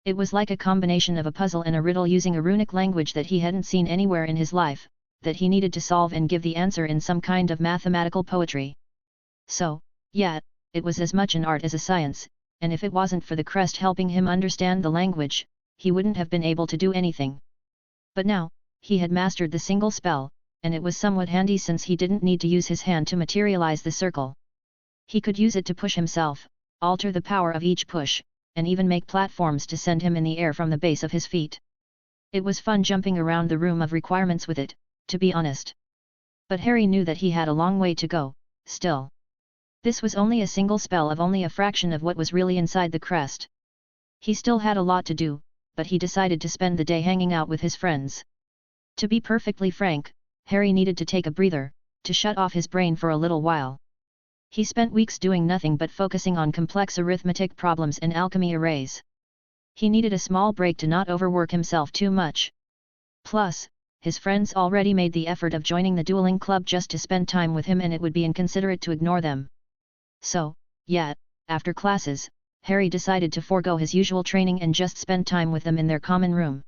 It was like a combination of a puzzle and a riddle using a runic language that he hadn't seen anywhere in his life, that he needed to solve and give the answer in some kind of mathematical poetry. So, yeah, it was as much an art as a science, and if it wasn't for the crest helping him understand the language, he wouldn't have been able to do anything. But now, he had mastered the single spell, and it was somewhat handy since he didn't need to use his hand to materialize the circle. He could use it to push himself, alter the power of each push, and even make platforms to send him in the air from the base of his feet. It was fun jumping around the room of requirements with it, to be honest. But Harry knew that he had a long way to go, still. This was only a single spell of only a fraction of what was really inside the crest. He still had a lot to do, but he decided to spend the day hanging out with his friends. To be perfectly frank, Harry needed to take a breather, to shut off his brain for a little while. He spent weeks doing nothing but focusing on complex arithmetic problems and alchemy arrays. He needed a small break to not overwork himself too much. Plus, his friends already made the effort of joining the Dueling Club just to spend time with him and it would be inconsiderate to ignore them. So, yeah, after classes, Harry decided to forego his usual training and just spend time with them in their common room.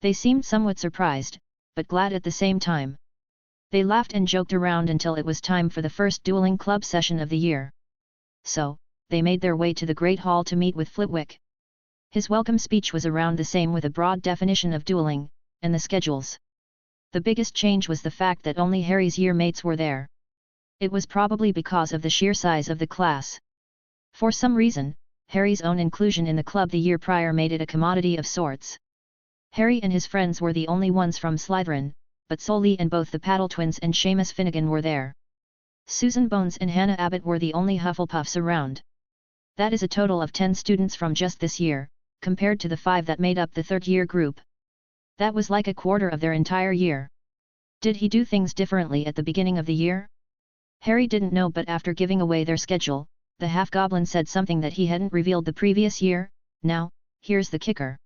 They seemed somewhat surprised, but glad at the same time. They laughed and joked around until it was time for the first Dueling Club session of the year. So, they made their way to the Great Hall to meet with Flitwick. His welcome speech was around the same with a broad definition of dueling, and the schedules. The biggest change was the fact that only Harry's year mates were there. It was probably because of the sheer size of the class. For some reason, Harry's own inclusion in the club the year prior made it a commodity of sorts. Harry and his friends were the only ones from Slytherin, but Solly and both the Paddle twins and Seamus Finnegan were there. Susan Bones and Hannah Abbott were the only Hufflepuffs around. That is a total of 10 students from just this year, compared to the 5 that made up the third-year group. That was like a quarter of their entire year. Did he do things differently at the beginning of the year? Harry didn't know, but after giving away their schedule, the half-goblin said something that he hadn't revealed the previous year. Now, here's the kicker.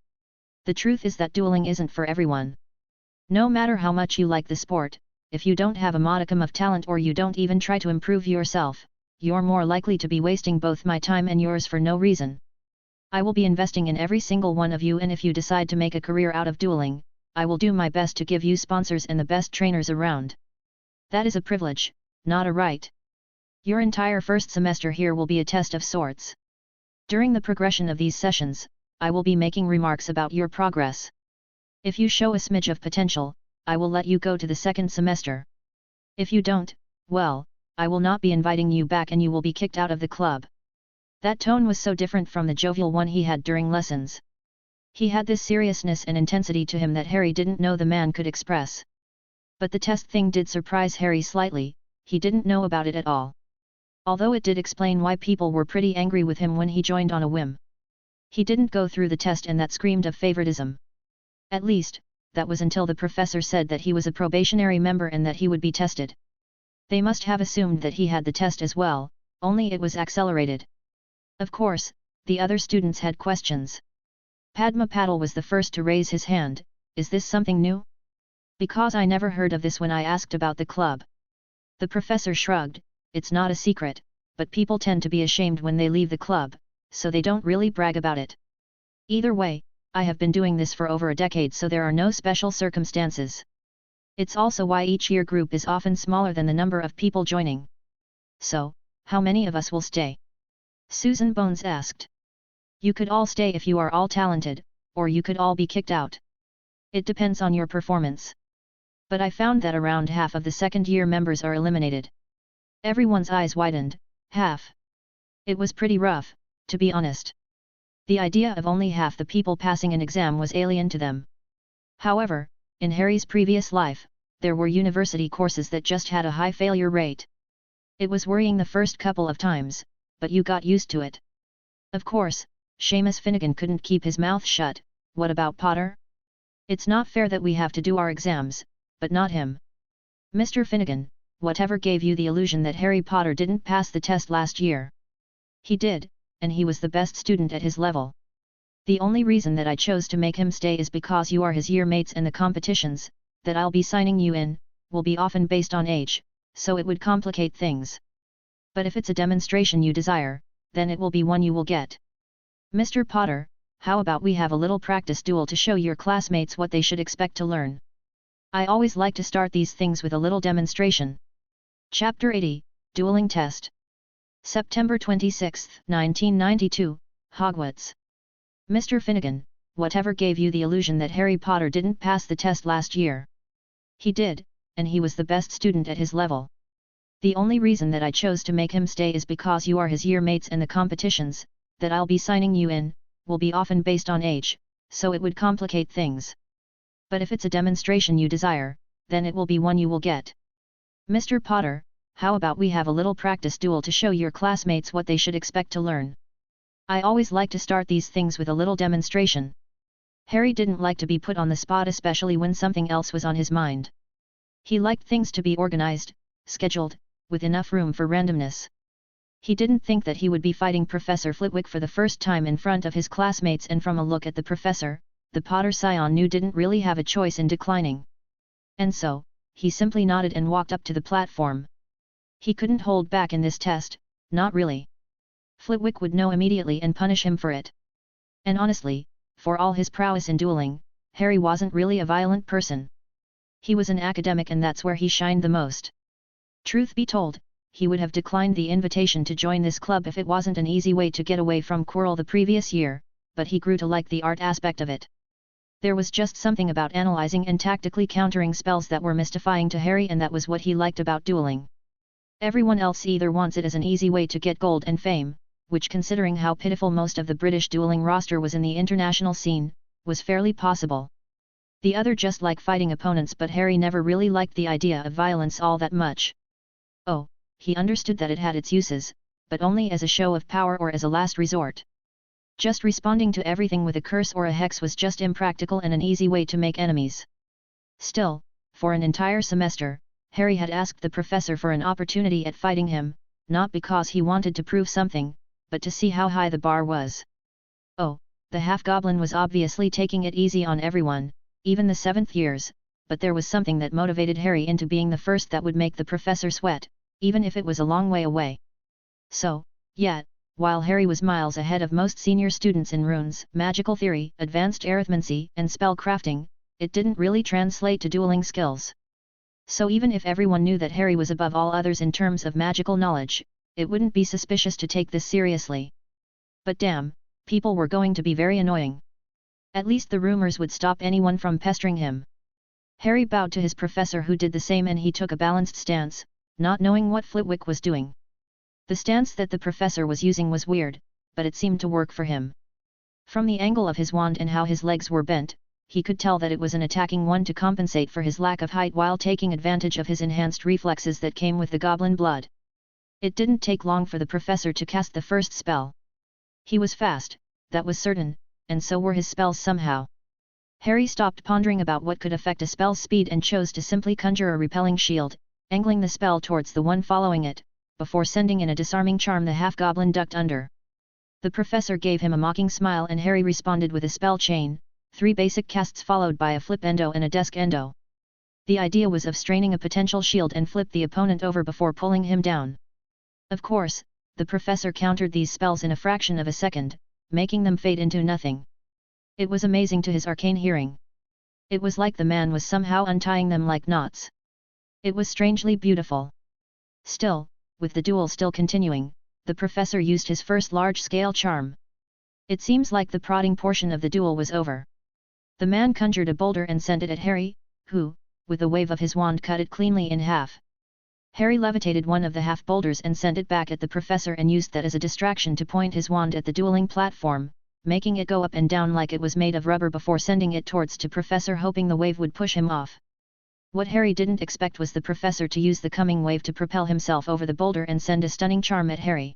The truth is that dueling isn't for everyone. No matter how much you like the sport, if you don't have a modicum of talent or you don't even try to improve yourself, you're more likely to be wasting both my time and yours for no reason. I will be investing in every single one of you, and if you decide to make a career out of dueling, I will do my best to give you sponsors and the best trainers around. That is a privilege, not a right. Your entire first semester here will be a test of sorts. During the progression of these sessions, I will be making remarks about your progress. If you show a smidge of potential, I will let you go to the second semester. If you don't, well, I will not be inviting you back and you will be kicked out of the club. That tone was so different from the jovial one he had during lessons. He had this seriousness and intensity to him that Harry didn't know the man could express. But the test thing did surprise Harry slightly. He didn't know about it at all. Although it did explain why people were pretty angry with him when he joined on a whim. He didn't go through the test, and that screamed of favoritism. At least, that was until the professor said that he was a probationary member and that he would be tested. They must have assumed that he had the test as well, only it was accelerated. Of course, the other students had questions. Padma Patil was the first to raise his hand. Is this something new? Because I never heard of this when I asked about the club. The professor shrugged. It's not a secret, but people tend to be ashamed when they leave the club, so they don't really brag about it. Either way, I have been doing this for over a decade, so there are no special circumstances. It's also why each year group is often smaller than the number of people joining. So, how many of us will stay? Susan Bones asked. You could all stay if you are all talented, or you could all be kicked out. It depends on your performance. But I found that around half of the second-year members are eliminated. Everyone's eyes widened. Half. It was pretty rough, to be honest. The idea of only half the people passing an exam was alien to them. However, in Harry's previous life, there were university courses that just had a high failure rate. It was worrying the first couple of times, but you got used to it. Of course, Seamus Finnegan couldn't keep his mouth shut. What about Potter? It's not fair that we have to do our exams, but not him. Mr. Finnegan, whatever gave you the illusion that Harry Potter didn't pass the test last year? He did, and he was the best student at his level. The only reason that I chose to make him stay is because you are his year mates, and the competitions that I'll be signing you in will be often based on age, so it would complicate things. But if it's a demonstration you desire, then it will be one you will get. Mr. Potter, how about we have a little practice duel to show your classmates what they should expect to learn? I always like to start these things with a little demonstration. Chapter 80, Dueling Test. September 26, 1992, Hogwarts. Mr. Finnegan, whatever gave you the illusion that Harry Potter didn't pass the test last year? He did, and he was the best student at his level. The only reason that I chose to make him stay is because you are his year mates, and the competitions that I'll be signing you in will be often based on age, so it would complicate things. But if it's a demonstration you desire, then it will be one you will get. Mr. Potter, how about we have a little practice duel to show your classmates what they should expect to learn? I always like to start these things with a little demonstration. Harry didn't like to be put on the spot, especially when something else was on his mind. He liked things to be organized, scheduled, with enough room for randomness. He didn't think that he would be fighting Professor Flitwick for the first time in front of his classmates, and from a look at the professor, the Potter scion knew didn't really have a choice in declining. And so, he simply nodded and walked up to the platform. He couldn't hold back in this test, not really. Flitwick would know immediately and punish him for it. And honestly, for all his prowess in dueling, Harry wasn't really a violent person. He was an academic, and that's where he shined the most. Truth be told, he would have declined the invitation to join this club if it wasn't an easy way to get away from Quirrell the previous year, but he grew to like the art aspect of it. There was just something about analyzing and tactically countering spells that were mystifying to Harry, and that was what he liked about dueling. Everyone else either wants it as an easy way to get gold and fame, which, considering how pitiful most of the British dueling roster was in the international scene, was fairly possible. The other just like fighting opponents, but Harry never really liked the idea of violence all that much. Oh, he understood that it had its uses, but only as a show of power or as a last resort. Just responding to everything with a curse or a hex was just impractical and an easy way to make enemies. Still, for an entire semester, Harry had asked the professor for an opportunity at fighting him, not because he wanted to prove something, but to see how high the bar was. Oh, the half-goblin was obviously taking it easy on everyone, even the 7th years, but there was something that motivated Harry into being the first that would make the professor sweat, even if it was a long way away. So, yet, while Harry was miles ahead of most senior students in runes, magical theory, advanced arithmancy, and spell crafting, it didn't really translate to dueling skills. So even if everyone knew that Harry was above all others in terms of magical knowledge, it wouldn't be suspicious to take this seriously. But damn, people were going to be very annoying. At least the rumors would stop anyone from pestering him. Harry bowed to his professor, who did the same, and he took a balanced stance, not knowing what Flitwick was doing. The stance that the professor was using was weird, but it seemed to work for him. From the angle of his wand and how his legs were bent, he could tell that it was an attacking one to compensate for his lack of height while taking advantage of his enhanced reflexes that came with the goblin blood. It didn't take long for the professor to cast the first spell. He was fast, that was certain, and so were his spells somehow. Harry stopped pondering about what could affect a spell's speed and chose to simply conjure a repelling shield, angling the spell towards the one following it, before sending in a disarming charm. The half-goblin ducked under. The professor gave him a mocking smile and Harry responded with a spell chain, 3 basic casts followed by a flip endo and a desk endo. The idea was of straining a potential shield and flip the opponent over before pulling him down. Of course, the professor countered these spells in a fraction of a second, making them fade into nothing. It was amazing to his arcane hearing. It was like the man was somehow untying them like knots. It was strangely beautiful. Still, with the duel still continuing, the professor used his first large-scale charm. It seems like the prodding portion of the duel was over. The man conjured a boulder and sent it at Harry, who, with a wave of his wand, cut it cleanly in half. Harry levitated one of the half-boulders and sent it back at the professor and used that as a distraction to point his wand at the dueling platform, making it go up and down like it was made of rubber before sending it towards the professor, hoping the wave would push him off. What Harry didn't expect was the professor to use the coming wave to propel himself over the boulder and send a stunning charm at Harry.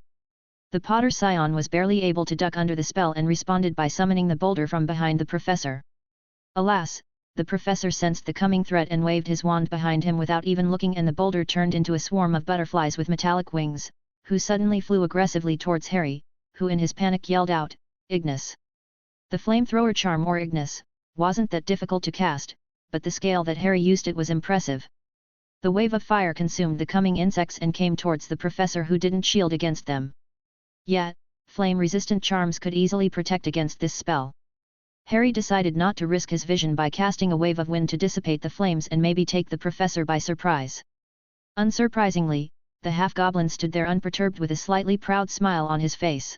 The Potter Scion was barely able to duck under the spell and responded by summoning the boulder from behind the professor. Alas, the professor sensed the coming threat and waved his wand behind him without even looking, and the boulder turned into a swarm of butterflies with metallic wings, who suddenly flew aggressively towards Harry, who in his panic yelled out, "Ignis!" The flamethrower charm, or Ignis, wasn't that difficult to cast, but the scale that Harry used it was impressive. The wave of fire consumed the coming insects and came towards the professor, who didn't shield against them. Yet, flame-resistant charms could easily protect against this spell. Harry decided not to risk his vision by casting a wave of wind to dissipate the flames and maybe take the professor by surprise. Unsurprisingly, the half-goblin stood there unperturbed with a slightly proud smile on his face.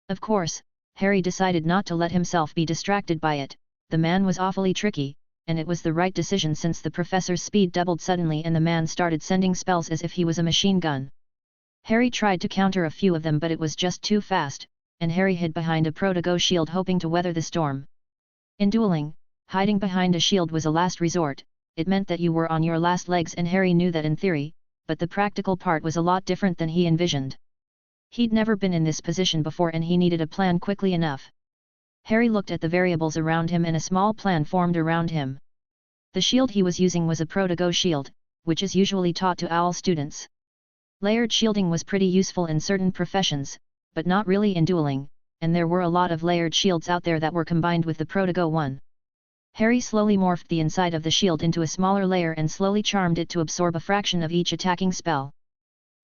Of course, Harry decided not to let himself be distracted by it. The man was awfully tricky, and it was the right decision since the professor's speed doubled suddenly and the man started sending spells as if he was a machine gun. Harry tried to counter a few of them, but it was just too fast, and Harry hid behind a protego shield hoping to weather the storm. In dueling, hiding behind a shield was a last resort. It meant that you were on your last legs, and Harry knew that in theory, but the practical part was a lot different than he envisioned. He'd never been in this position before and he needed a plan quickly enough. Harry looked at the variables around him and a small plan formed around him. The shield he was using was a protego shield, which is usually taught to OWL students. Layered shielding was pretty useful in certain professions, but not really in dueling, and there were a lot of layered shields out there that were combined with the protego one. Harry slowly morphed the inside of the shield into a smaller layer and slowly charmed it to absorb a fraction of each attacking spell.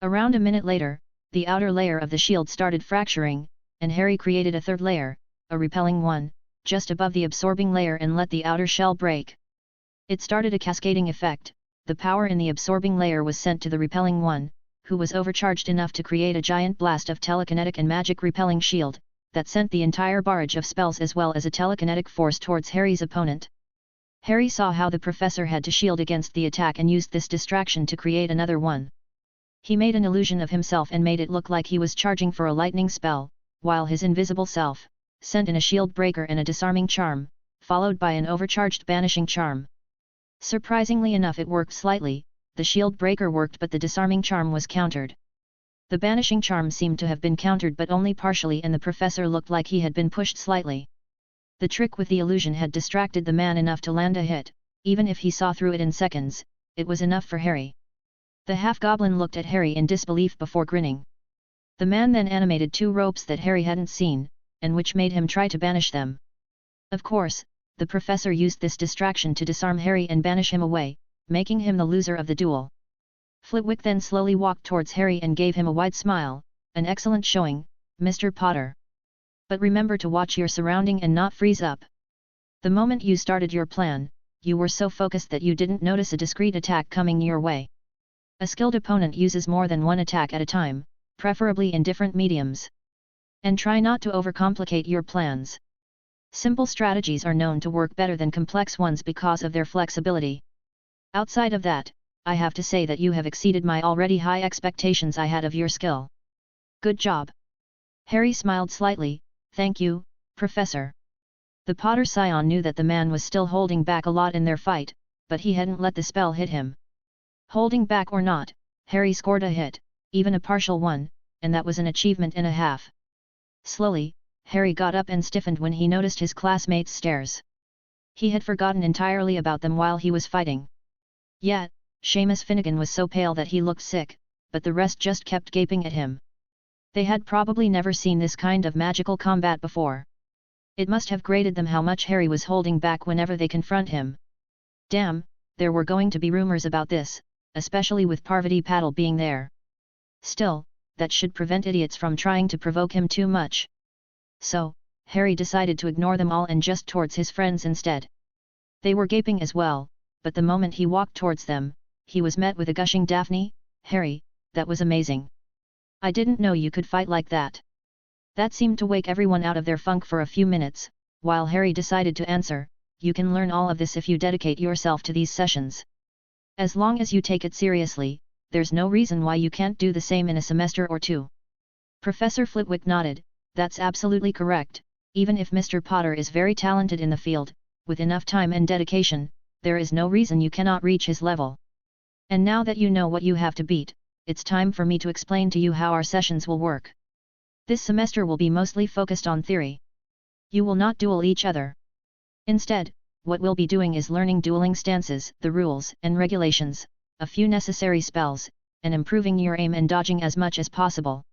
Around a minute later, the outer layer of the shield started fracturing, and Harry created a third layer, a repelling one, just above the absorbing layer and let the outer shell break. It started a cascading effect. The power in the absorbing layer was sent to the repelling one, who was overcharged enough to create a giant blast of telekinetic and magic repelling shield, that sent the entire barrage of spells as well as a telekinetic force towards Harry's opponent. Harry saw how the professor had to shield against the attack and used this distraction to create another one. He made an illusion of himself and made it look like he was charging for a lightning spell, while his invisible self sent in a shield breaker and a disarming charm, followed by an overcharged banishing charm. Surprisingly enough, it worked slightly. The shield breaker worked, but the disarming charm was countered. The banishing charm seemed to have been countered but only partially, and the professor looked like he had been pushed slightly. The trick with the illusion had distracted the man enough to land a hit. Even if he saw through it in seconds, it was enough for Harry. The half-goblin looked at Harry in disbelief before grinning. The man then animated 2 ropes that Harry hadn't seen, and which made him try to banish them. Of course, the professor used this distraction to disarm Harry and banish him away, making him the loser of the duel. Flitwick then slowly walked towards Harry and gave him a wide smile. An excellent showing, Mr. Potter. But remember to watch your surrounding and not freeze up. The moment you started your plan, you were so focused that you didn't notice a discreet attack coming your way. A skilled opponent uses more than one attack at a time, preferably in different mediums. And try not to overcomplicate your plans. Simple strategies are known to work better than complex ones because of their flexibility. Outside of that, I have to say that you have exceeded my already high expectations I had of your skill. Good job. Harry smiled slightly. Thank you, Professor. The Potter scion knew that the man was still holding back a lot in their fight, but he hadn't let the spell hit him. Holding back or not, Harry scored a hit, even a partial one, and that was an achievement and a half. Slowly, Harry got up and stiffened when he noticed his classmates' stares. He had forgotten entirely about them while he was fighting. Yet, Seamus Finnegan was so pale that he looked sick, but the rest just kept gaping at him. They had probably never seen this kind of magical combat before. It must have grated them how much Harry was holding back whenever they confront him. Damn, there were going to be rumors about this, especially with Parvati Patil being there. Still, that should prevent idiots from trying to provoke him too much. So, Harry decided to ignore them all and just towards his friends instead. They were gaping as well, but the moment he walked towards them, he was met with a gushing "Daphne, Harry, that was amazing. I didn't know you could fight like that." That seemed to wake everyone out of their funk for a few minutes, while Harry decided to answer, "You can learn all of this if you dedicate yourself to these sessions. As long as you take it seriously, there's no reason why you can't do the same in a semester or 2. Professor Flitwick nodded. That's absolutely correct. Even if Mr. Potter is very talented in the field, with enough time and dedication, there is no reason you cannot reach his level. And now that you know what you have to beat, it's time for me to explain to you how our sessions will work. This semester will be mostly focused on theory. You will not duel each other. Instead, what we'll be doing is learning dueling stances, the rules and regulations, a few necessary spells, and improving your aim and dodging as much as possible.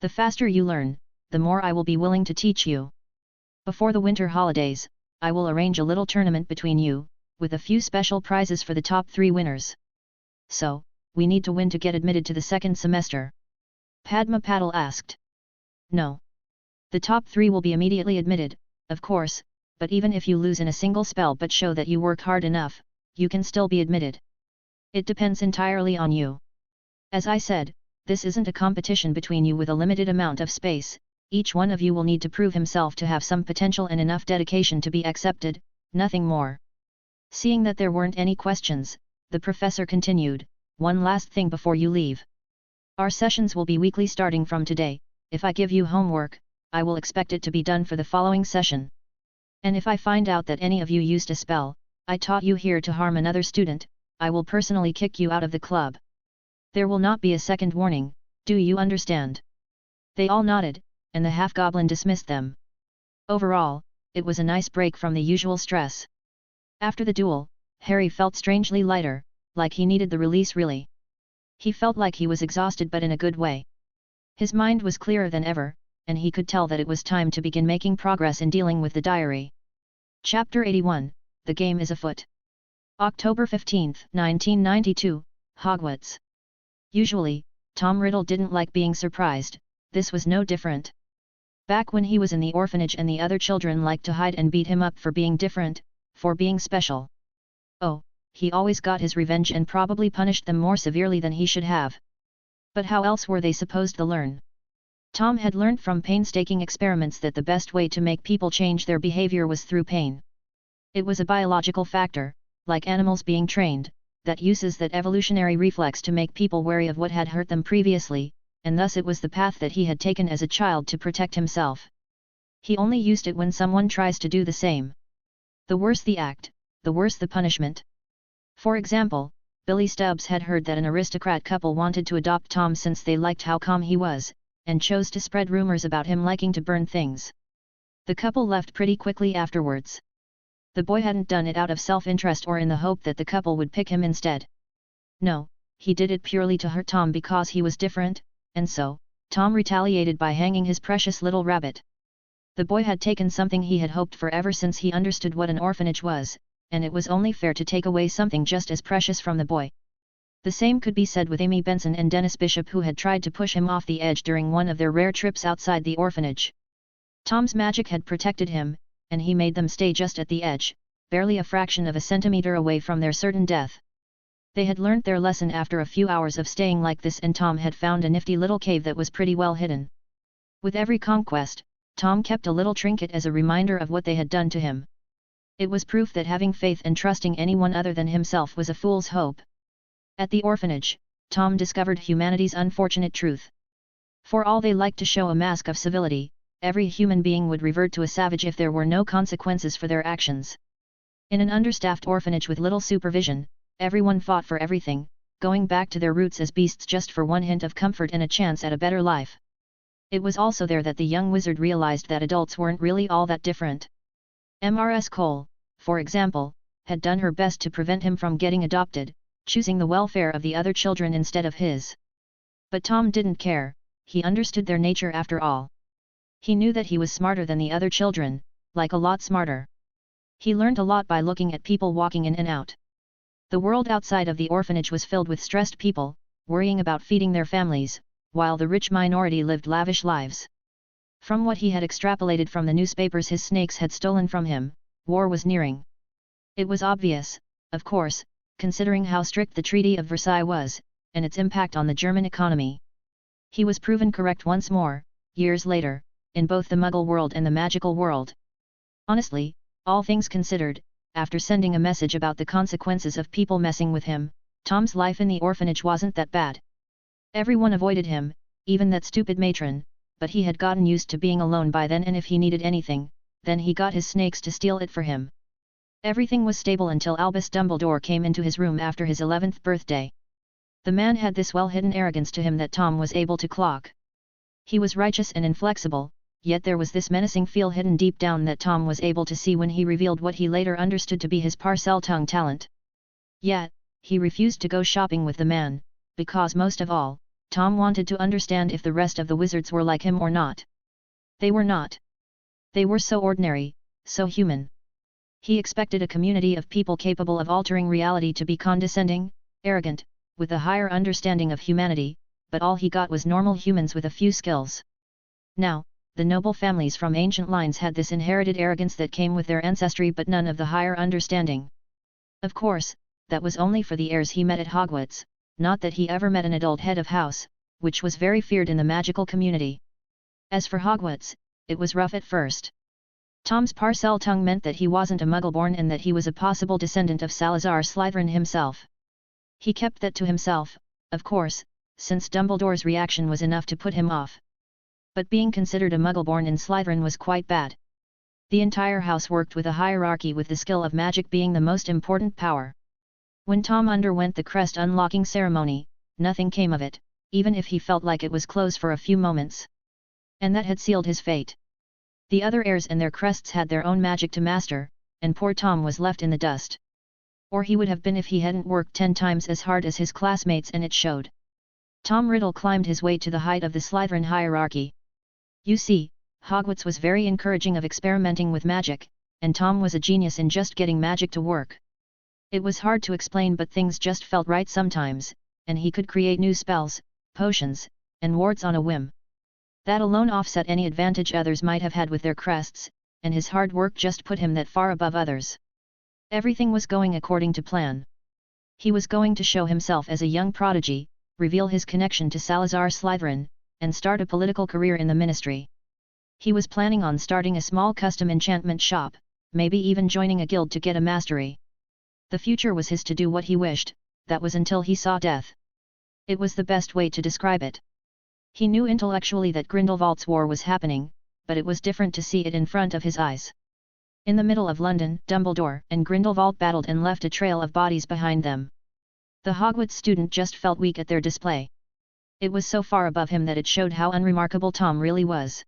The faster you learn, the more I will be willing to teach you. Before the winter holidays, I will arrange a little tournament between you, with a few special prizes for the top 3 winners. So, we need to win to get admitted to the second semester?" Padma Patil asked. "No. The top 3 will be immediately admitted, of course, but even if you lose in a single spell but show that you work hard enough, you can still be admitted. It depends entirely on you. As I said, this isn't a competition between you with a limited amount of space. Each one of you will need to prove himself to have some potential and enough dedication to be accepted, nothing more." Seeing that there weren't any questions, the professor continued, "One last thing before you leave. Our sessions will be weekly starting from today. If I give you homework, I will expect it to be done for the following session. And if I find out that any of you used a spell I taught you here to harm another student, I will personally kick you out of the club. There will not be a second warning, do you understand?" They all nodded, and the half-goblin dismissed them. Overall, it was a nice break from the usual stress. After the duel, Harry felt strangely lighter, like he needed the release really. He felt like he was exhausted but in a good way. His mind was clearer than ever, and he could tell that it was time to begin making progress in dealing with the diary. Chapter 81, The Game is Afoot. October 15, 1992, Hogwarts. Usually, Tom Riddle didn't like being surprised. This was no different. Back when he was in the orphanage and the other children liked to hide and beat him up for being different, for being special. Oh, he always got his revenge and probably punished them more severely than he should have. But how else were they supposed to learn? Tom had learned from painstaking experiments that the best way to make people change their behavior was through pain. It was a biological factor, like animals being trained, that uses that evolutionary reflex to make people wary of what had hurt them previously, and thus it was the path that he had taken as a child to protect himself. He only used it when someone tries to do the same. The worse the act, the worse the punishment. For example, Billy Stubbs had heard that an aristocrat couple wanted to adopt Tom since they liked how calm he was, and chose to spread rumors about him liking to burn things. The couple left pretty quickly afterwards. The boy hadn't done it out of self-interest or in the hope that the couple would pick him instead. No, he did it purely to hurt Tom because he was different, and so, Tom retaliated by hanging his precious little rabbit. The boy had taken something he had hoped for ever since he understood what an orphanage was, and it was only fair to take away something just as precious from the boy. The same could be said with Amy Benson and Dennis Bishop, who had tried to push him off the edge during one of their rare trips outside the orphanage. Tom's magic had protected him, and he made them stay just at the edge, barely a fraction of a centimeter away from their certain death. They had learnt their lesson after a few hours of staying like this, and Tom had found a nifty little cave that was pretty well hidden. With every conquest, Tom kept a little trinket as a reminder of what they had done to him. It was proof that having faith and trusting anyone other than himself was a fool's hope. At the orphanage, Tom discovered humanity's unfortunate truth. For all they liked to show a mask of civility, every human being would revert to a savage if there were no consequences for their actions. In an understaffed orphanage with little supervision, everyone fought for everything, going back to their roots as beasts just for one hint of comfort and a chance at a better life. It was also there that the young wizard realized that adults weren't really all that different. Mrs. Cole, for example, had done her best to prevent him from getting adopted, choosing the welfare of the other children instead of his. But Tom didn't care, he understood their nature after all. He knew that he was smarter than the other children, like a lot smarter. He learned a lot by looking at people walking in and out. The world outside of the orphanage was filled with stressed people, worrying about feeding their families, while the rich minority lived lavish lives. From what he had extrapolated from the newspapers his snakes had stolen from him, war was nearing. It was obvious, of course, considering how strict the Treaty of Versailles was, and its impact on the German economy. He was proven correct once more, years later, in both the Muggle world and the magical world. Honestly, all things considered, after sending a message about the consequences of people messing with him, Tom's life in the orphanage wasn't that bad. Everyone avoided him, even that stupid matron, but he had gotten used to being alone by then, and if he needed anything, then he got his snakes to steal it for him. Everything was stable until Albus Dumbledore came into his room after his 11th birthday. The man had this well-hidden arrogance to him that Tom was able to clock. He was righteous and inflexible, yet there was this menacing feel hidden deep down that Tom was able to see when he revealed what he later understood to be his Parseltongue talent. Yet, he refused to go shopping with the man, because most of all, Tom wanted to understand if the rest of the wizards were like him or not. They were not. They were so ordinary, so human. He expected a community of people capable of altering reality to be condescending, arrogant, with a higher understanding of humanity, but all he got was normal humans with a few skills. Now, the noble families from ancient lines had this inherited arrogance that came with their ancestry, but none of the higher understanding. Of course, that was only for the heirs he met at Hogwarts, not that he ever met an adult head of house, which was very feared in the magical community. As for Hogwarts, it was rough at first. Tom's Parseltongue meant that he wasn't a Muggle-born and that he was a possible descendant of Salazar Slytherin himself. He kept that to himself, of course, since Dumbledore's reaction was enough to put him off. But being considered a Muggle-born in Slytherin was quite bad. The entire house worked with a hierarchy, with the skill of magic being the most important power. When Tom underwent the crest unlocking ceremony, nothing came of it, even if he felt like it was close for a few moments. And that had sealed his fate. The other heirs and their crests had their own magic to master, and poor Tom was left in the dust. Or he would have been if he hadn't worked 10 times as hard as his classmates, and it showed. Tom Riddle climbed his way to the height of the Slytherin hierarchy. You see, Hogwarts was very encouraging of experimenting with magic, and Tom was a genius in just getting magic to work. It was hard to explain, but things just felt right sometimes, and he could create new spells, potions, and wards on a whim. That alone offset any advantage others might have had with their crests, and his hard work just put him that far above others. Everything was going according to plan. He was going to show himself as a young prodigy, reveal his connection to Salazar Slytherin, and start a political career in the ministry. He was planning on starting a small custom enchantment shop, maybe even joining a guild to get a mastery. The future was his to do what he wished, that was until he saw death. It was the best way to describe it. He knew intellectually that Grindelwald's war was happening, but it was different to see it in front of his eyes. In the middle of London, Dumbledore and Grindelwald battled and left a trail of bodies behind them. The Hogwarts student just felt weak at their display. It was so far above him that it showed how unremarkable Tom really was.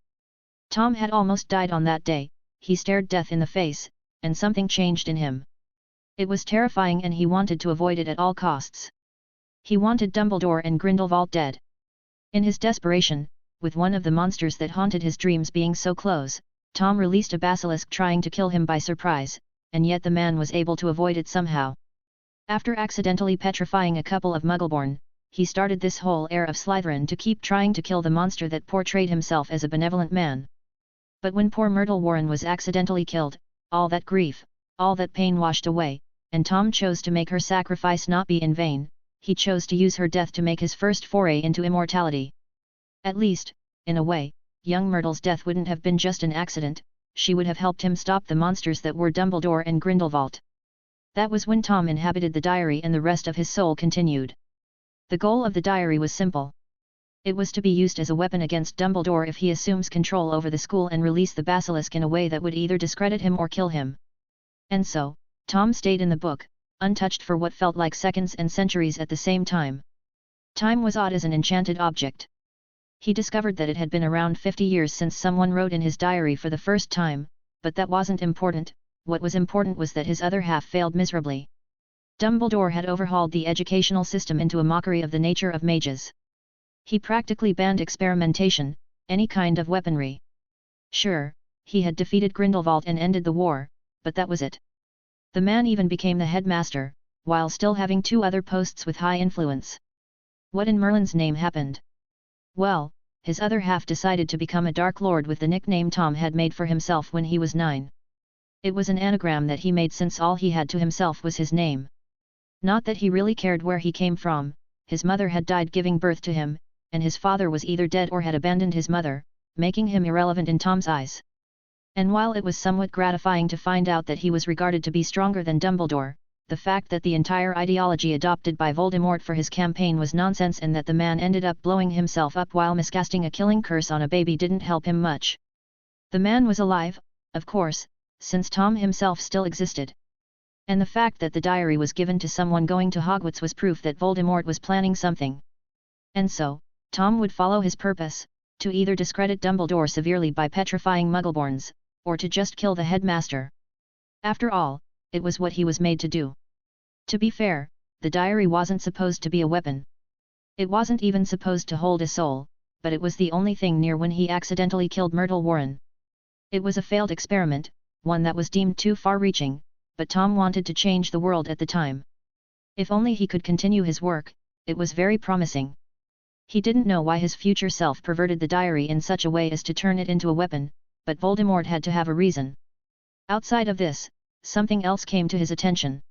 Tom had almost died on that day. He stared death in the face, and something changed in him. It was terrifying and he wanted to avoid it at all costs. He wanted Dumbledore and Grindelwald dead. In his desperation, with one of the monsters that haunted his dreams being so close, Tom released a basilisk trying to kill him by surprise, and yet the man was able to avoid it somehow. After accidentally petrifying a couple of Muggleborn, he started this whole Heir of Slytherin to keep trying to kill the monster that portrayed himself as a benevolent man. But when poor Myrtle Warren was accidentally killed, all that grief, all that pain washed away, and Tom chose to make her sacrifice not be in vain. He chose to use her death to make his first foray into immortality. At least, in a way, young Myrtle's death wouldn't have been just an accident, she would have helped him stop the monsters that were Dumbledore and Grindelwald. That was when Tom inhabited the diary and the rest of his soul continued. The goal of the diary was simple. It was to be used as a weapon against Dumbledore if he assumes control over the school and release the basilisk in a way that would either discredit him or kill him. And so, Tom stayed in the book, untouched for what felt like seconds and centuries at the same time. Time was odd as an enchanted object. He discovered that it had been around 50 years since someone wrote in his diary for the first time, but that wasn't important. What was important was that his other half failed miserably. Dumbledore had overhauled the educational system into a mockery of the nature of mages. He practically banned experimentation, any kind of weaponry. Sure, he had defeated Grindelwald and ended the war, but that was it. The man even became the headmaster, while still having 2 other posts with high influence. What in Merlin's name happened? Well, his other half decided to become a Dark Lord with the nickname Tom had made for himself when he was 9. It was an anagram that he made since all he had to himself was his name. Not that he really cared where he came from, his mother had died giving birth to him, and his father was either dead or had abandoned his mother, making him irrelevant in Tom's eyes. And while it was somewhat gratifying to find out that he was regarded to be stronger than Dumbledore, the fact that the entire ideology adopted by Voldemort for his campaign was nonsense and that the man ended up blowing himself up while miscasting a killing curse on a baby didn't help him much. The man was alive, of course, since Tom himself still existed. And the fact that the diary was given to someone going to Hogwarts was proof that Voldemort was planning something. And so, Tom would follow his purpose, to either discredit Dumbledore severely by petrifying Muggleborns, or to just kill the headmaster. After all, it was what he was made to do. To be fair, the diary wasn't supposed to be a weapon. It wasn't even supposed to hold a soul, but it was the only thing near when he accidentally killed Myrtle Warren. It was a failed experiment, one that was deemed too far-reaching, but Tom wanted to change the world at the time. If only he could continue his work, it was very promising. He didn't know why his future self perverted the diary in such a way as to turn it into a weapon, but Voldemort had to have a reason. Outside of this, something else came to his attention.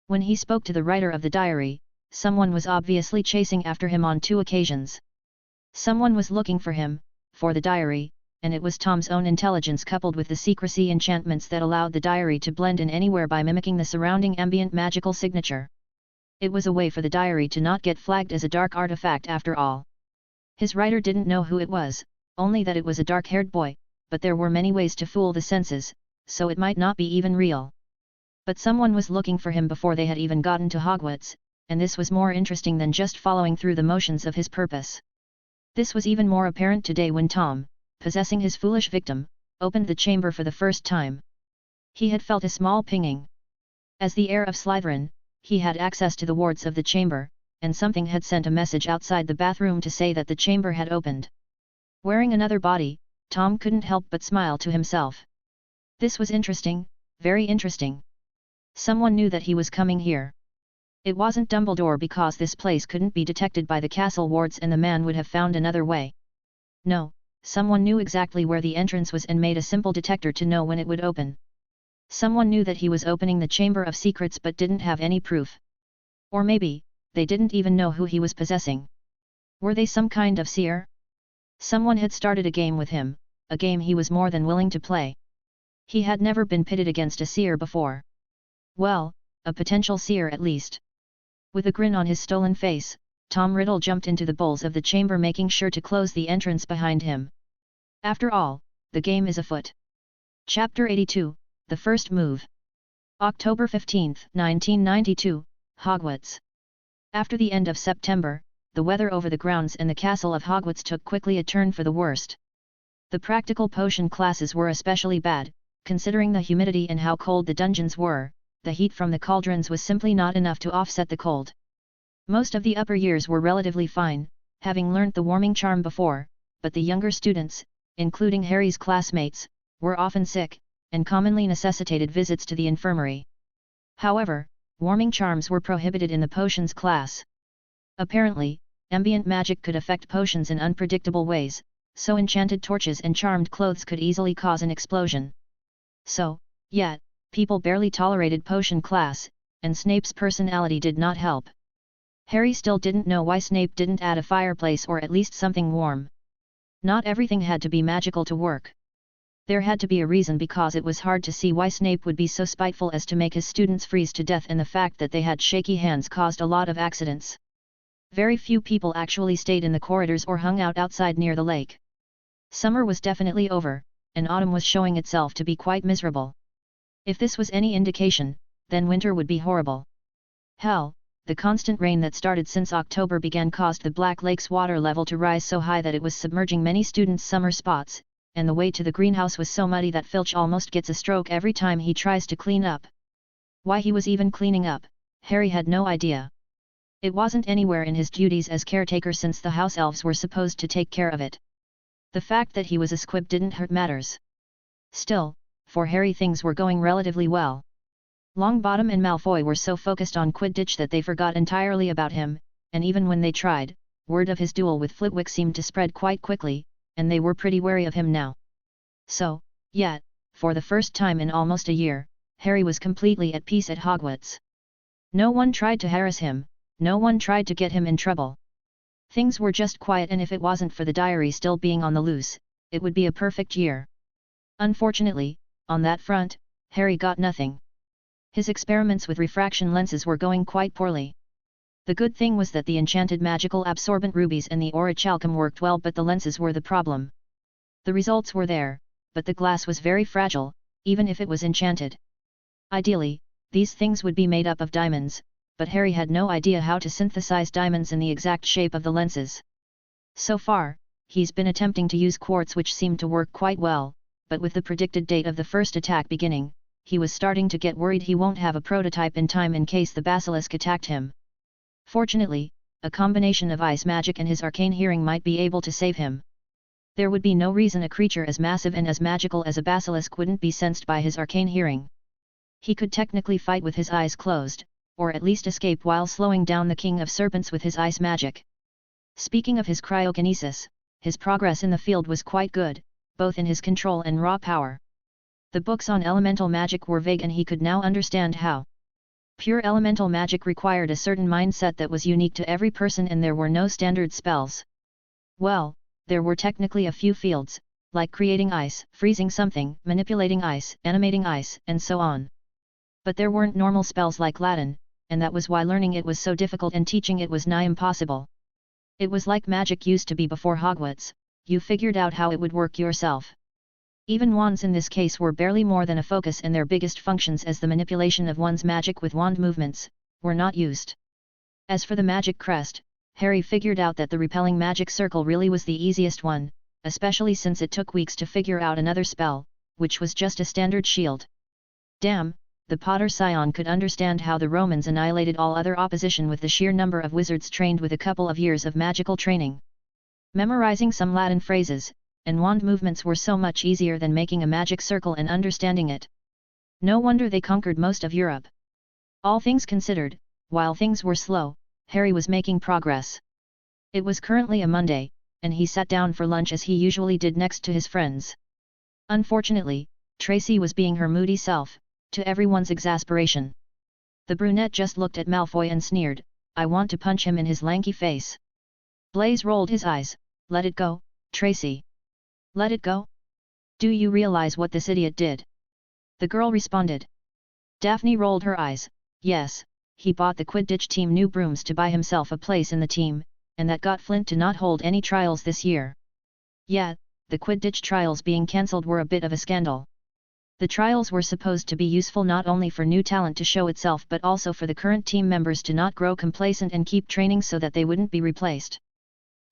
When he spoke to the writer of the diary, someone was obviously chasing after him on 2 occasions. Someone was looking for him, for the diary, and it was Tom's own intelligence coupled with the secrecy enchantments that allowed the diary to blend in anywhere by mimicking the surrounding ambient magical signature. It was a way for the diary to not get flagged as a dark artifact after all. His writer didn't know who it was, only that it was a dark-haired boy, but there were many ways to fool the senses, so it might not be even real. But someone was looking for him before they had even gotten to Hogwarts, and this was more interesting than just following through the motions of his purpose. This was even more apparent today when Tom, possessing his foolish victim, opened the chamber for the first time. He had felt a small pinging. As the heir of Slytherin, he had access to the wards of the chamber, and something had sent a message outside the bathroom to say that the chamber had opened. Wearing another body, Tom couldn't help but smile to himself. This was interesting, very interesting. Someone knew that he was coming here. It wasn't Dumbledore because this place couldn't be detected by the castle wards and the man would have found another way. No, someone knew exactly where the entrance was and made a simple detector to know when it would open. Someone knew that he was opening the Chamber of Secrets but didn't have any proof. Or maybe, they didn't even know who he was possessing. Were they some kind of seer? Someone had started a game with him, a game he was more than willing to play. He had never been pitted against a seer before. Well, a potential seer at least. With a grin on his stolen face, Tom Riddle jumped into the bowls of the chamber making sure to close the entrance behind him. After all, the game is afoot. Chapter 82, The First Move. October 15, 1992, Hogwarts. After the end of September, the weather over the grounds and the castle of Hogwarts took quickly a turn for the worst. The practical potion classes were especially bad, considering the humidity and how cold the dungeons were. The heat from the cauldrons was simply not enough to offset the cold. Most of the upper years were relatively fine, having learnt the warming charm before, but the younger students, including Harry's classmates, were often sick, and commonly necessitated visits to the infirmary. However, warming charms were prohibited in the potions class. Apparently, ambient magic could affect potions in unpredictable ways, so enchanted torches and charmed clothes could easily cause an explosion. So, yet, people barely tolerated potion class, and Snape's personality did not help. Harry still didn't know why Snape didn't add a fireplace or at least something warm. Not everything had to be magical to work. There had to be a reason, because it was hard to see why Snape would be so spiteful as to make his students freeze to death, and the fact that they had shaky hands caused a lot of accidents. Very few people actually stayed in the corridors or hung out outside near the lake. Summer was definitely over, and autumn was showing itself to be quite miserable. If this was any indication, then winter would be horrible. Hell, the constant rain that started since October began caused the Black Lake's water level to rise so high that it was submerging many students' summer spots, and the way to the greenhouse was so muddy that Filch almost gets a stroke every time he tries to clean up. Why he was even cleaning up, Harry had no idea. It wasn't anywhere in his duties as caretaker, since the house elves were supposed to take care of it. The fact that he was a squib didn't hurt matters. Still, for Harry things were going relatively well. Longbottom and Malfoy were so focused on Quidditch that they forgot entirely about him, and even when they tried, word of his duel with Flitwick seemed to spread quite quickly, and they were pretty wary of him now. So, yet, for the first time in almost a year, Harry was completely at peace at Hogwarts. No one tried to harass him, no one tried to get him in trouble. Things were just quiet, and if it wasn't for the diary still being on the loose, it would be a perfect year. Unfortunately, on that front, Harry got nothing. His experiments with refraction lenses were going quite poorly. The good thing was that the enchanted magical absorbent rubies and the orichalcum worked well, but the lenses were the problem. The results were there, but the glass was very fragile, even if it was enchanted. Ideally, these things would be made up of diamonds, but Harry had no idea how to synthesize diamonds in the exact shape of the lenses. So far, he's been attempting to use quartz, which seemed to work quite well, but with the predicted date of the first attack beginning, he was starting to get worried he won't have a prototype in time in case the Basilisk attacked him. Fortunately, a combination of ice magic and his arcane hearing might be able to save him. There would be no reason a creature as massive and as magical as a Basilisk wouldn't be sensed by his arcane hearing. He could technically fight with his eyes closed, or at least escape while slowing down the King of Serpents with his ice magic. Speaking of his cryokinesis, his progress in the field was quite good, both in his control and raw power. The books on elemental magic were vague, and he could now understand how. Pure elemental magic required a certain mindset that was unique to every person, and there were no standard spells. Well, there were technically a few fields, like creating ice, freezing something, manipulating ice, animating ice, and so on. But there weren't normal spells like Latin, and that was why learning it was so difficult and teaching it was nigh impossible. It was like magic used to be before Hogwarts, you figured out how it would work yourself. Even wands in this case were barely more than a focus, and their biggest functions as the manipulation of one's magic with wand movements, were not used. As for the magic crest, Harry figured out that the repelling magic circle really was the easiest one, especially since it took weeks to figure out another spell, which was just a standard shield. Damn, the Potter Scion could understand how the Romans annihilated all other opposition with the sheer number of wizards trained with a couple of years of magical training. Memorizing some Latin phrases, and wand movements were so much easier than making a magic circle and understanding it. No wonder they conquered most of Europe. All things considered, while things were slow, Harry was making progress. It was currently a Monday, and he sat down for lunch as he usually did next to his friends. Unfortunately, Tracy was being her moody self, to everyone's exasperation. The brunette just looked at Malfoy and sneered, "I want to punch him in his lanky face." Blaise rolled his eyes, "Let it go, Tracy. Let it go? Do you realize what this idiot did?" The girl responded. Daphne rolled her eyes, "Yes, he bought the Quidditch team new brooms to buy himself a place in the team, and that got Flint to not hold any trials this year. Yeah, the Quidditch trials being cancelled were a bit of a scandal. The trials were supposed to be useful not only for new talent to show itself but also for the current team members to not grow complacent and keep training so that they wouldn't be replaced.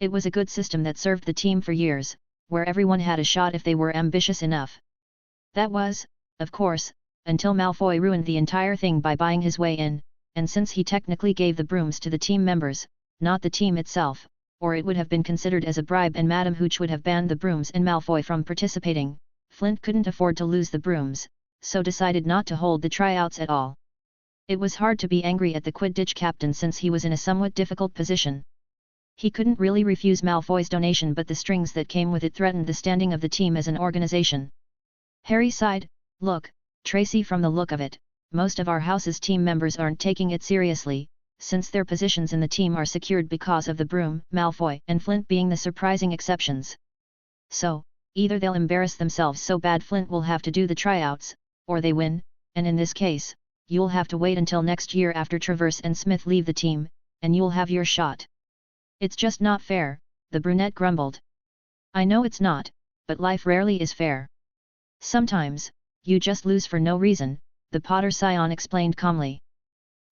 It was a good system that served the team for years, where everyone had a shot if they were ambitious enough. That was, of course, until Malfoy ruined the entire thing by buying his way in, and since he technically gave the brooms to the team members, not the team itself, or it would have been considered as a bribe and Madame Hooch would have banned the brooms and Malfoy from participating, Flint couldn't afford to lose the brooms, so decided not to hold the tryouts at all. It was hard to be angry at the Quidditch captain since he was in a somewhat difficult position. He couldn't really refuse Malfoy's donation, but the strings that came with it threatened the standing of the team as an organization. Harry sighed. Look, Tracy, from the look of it, most of our house's team members aren't taking it seriously, since their positions in the team are secured because of the broom, Malfoy and Flint being the surprising exceptions. So, either they'll embarrass themselves so bad Flint will have to do the tryouts, or they win, and in this case, you'll have to wait until next year after Travers and Smith leave the team, and you'll have your shot. It's just not fair, the brunette grumbled. I know it's not, but life rarely is fair. Sometimes, you just lose for no reason, the Potter Scion explained calmly.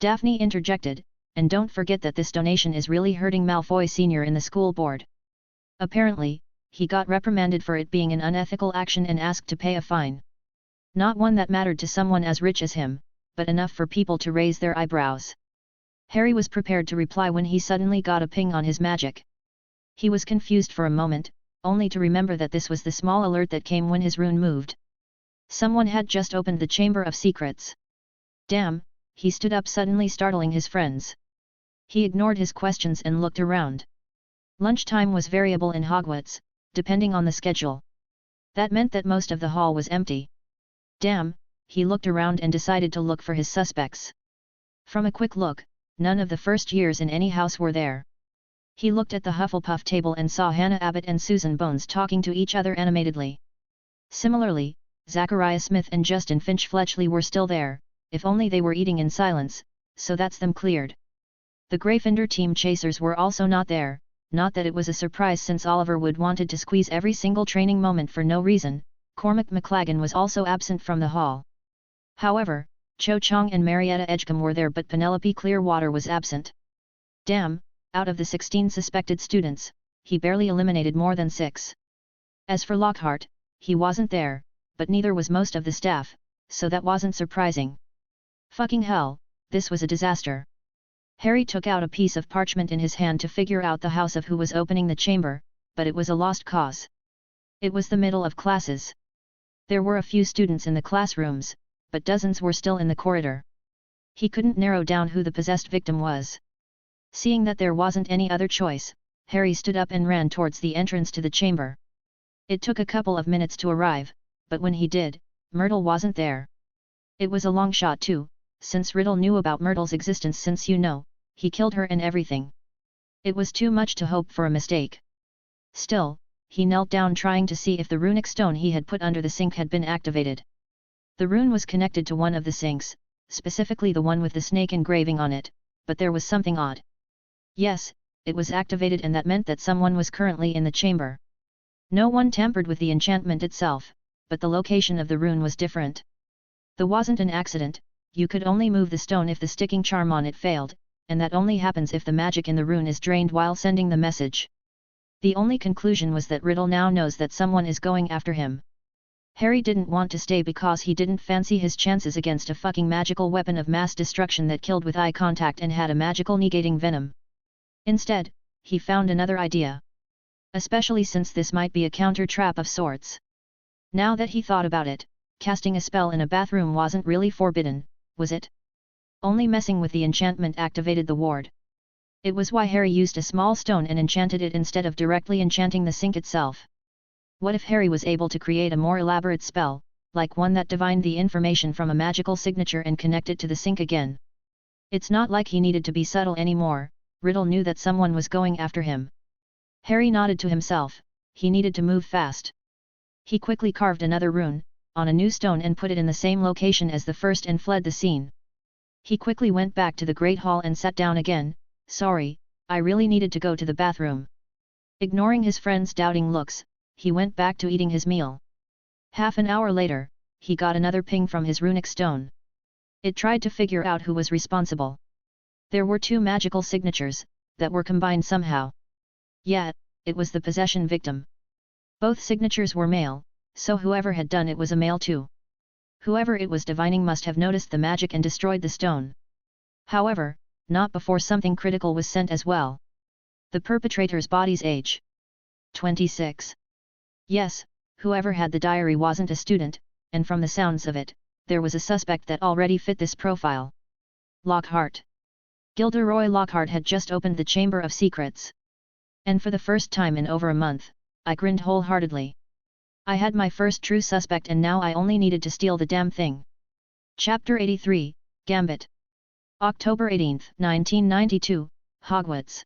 Daphne interjected, and don't forget that this donation is really hurting Malfoy Sr. in the school board. Apparently, he got reprimanded for it being an unethical action and asked to pay a fine. Not one that mattered to someone as rich as him, but enough for people to raise their eyebrows. Harry was prepared to reply when he suddenly got a ping on his magic. He was confused for a moment, only to remember that this was the small alert that came when his rune moved. Someone had just opened the Chamber of Secrets. Damn, he stood up suddenly, startling his friends. He ignored his questions and looked around. Lunchtime was variable in Hogwarts, depending on the schedule. That meant that most of the hall was empty. Damn, he looked around and decided to look for his suspects. From a quick look, none of the first years in any house were there. He looked at the Hufflepuff table and saw Hannah Abbott and Susan Bones talking to each other animatedly. Similarly, Zachariah Smith and Justin Finch Fletchley were still there, if only they were eating in silence, so that's them cleared. The Gryffindor team chasers were also not there, not that it was a surprise since Oliver Wood wanted to squeeze every single training moment for no reason. Cormac McLaggen was also absent from the hall. However, Cho Chang and Marietta Edgecombe were there, but Penelope Clearwater was absent. Damn, out of the 16 suspected students, he barely eliminated more than 6. As for Lockhart, he wasn't there, but neither was most of the staff, so that wasn't surprising. Fucking hell, this was a disaster. Harry took out a piece of parchment in his hand to figure out the house of who was opening the chamber, but it was a lost cause. It was the middle of classes. There were a few students in the classrooms, but dozens were still in the corridor. He couldn't narrow down who the possessed victim was. Seeing that there wasn't any other choice, Harry stood up and ran towards the entrance to the chamber. It took a couple of minutes to arrive, but when he did, Myrtle wasn't there. It was a long shot too, since Riddle knew about Myrtle's existence since he killed her and everything. It was too much to hope for a mistake. Still, he knelt down trying to see if the runic stone he had put under the sink had been activated. The rune was connected to one of the sinks, specifically the one with the snake engraving on it, but there was something odd. Yes, it was activated, and that meant that someone was currently in the chamber. No one tampered with the enchantment itself, but the location of the rune was different. There wasn't an accident. You could only move the stone if the sticking charm on it failed, and that only happens if the magic in the rune is drained while sending the message. The only conclusion was that Riddle now knows that someone is going after him. Harry didn't want to stay because he didn't fancy his chances against a fucking magical weapon of mass destruction that killed with eye contact and had a magical negating venom. Instead, he found another idea. Especially since this might be a counter trap of sorts. Now that he thought about it, casting a spell in a bathroom wasn't really forbidden, was it? Only messing with the enchantment activated the ward. It was why Harry used a small stone and enchanted it instead of directly enchanting the sink itself. What if Harry was able to create a more elaborate spell, like one that divined the information from a magical signature and connect it to the sink again? It's not like he needed to be subtle anymore. Riddle knew that someone was going after him. Harry nodded to himself. He needed to move fast. He quickly carved another rune on a new stone and put it in the same location as the first and fled the scene. He quickly went back to the Great Hall and sat down again. Sorry, I really needed to go to the bathroom. Ignoring his friend's doubting looks, he went back to eating his meal. Half an hour later, he got another ping from his runic stone. It tried to figure out who was responsible. There were two magical signatures, that were combined somehow. Yet, it was the possession victim. Both signatures were male, so whoever had done it was a male too. Whoever it was divining must have noticed the magic and destroyed the stone. However, not before something critical was sent as well. The perpetrator's body's age. 26. Yes, whoever had the diary wasn't a student, and from the sounds of it, there was a suspect that already fit this profile. Lockhart. Gilderoy Lockhart had just opened the Chamber of Secrets. And for the first time in over a month, I grinned wholeheartedly. I had my first true suspect and now I only needed to steal the damn thing. Chapter 83, Gambit. October 18, 1992, Hogwarts.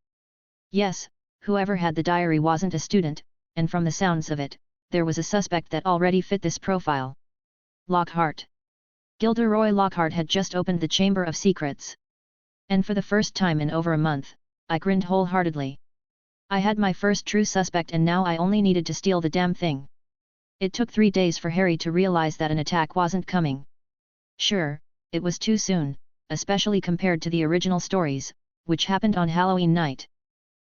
Yes, whoever had the diary wasn't a student, and from the sounds of it, there was a suspect that already fit this profile. Lockhart. Gilderoy Lockhart had just opened the Chamber of Secrets. And for the first time in over a month, I grinned wholeheartedly. I had my first true suspect and now I only needed to steal the damn thing. It took 3 days for Harry to realize that an attack wasn't coming. Sure, it was too soon, especially compared to the original stories, which happened on Halloween night.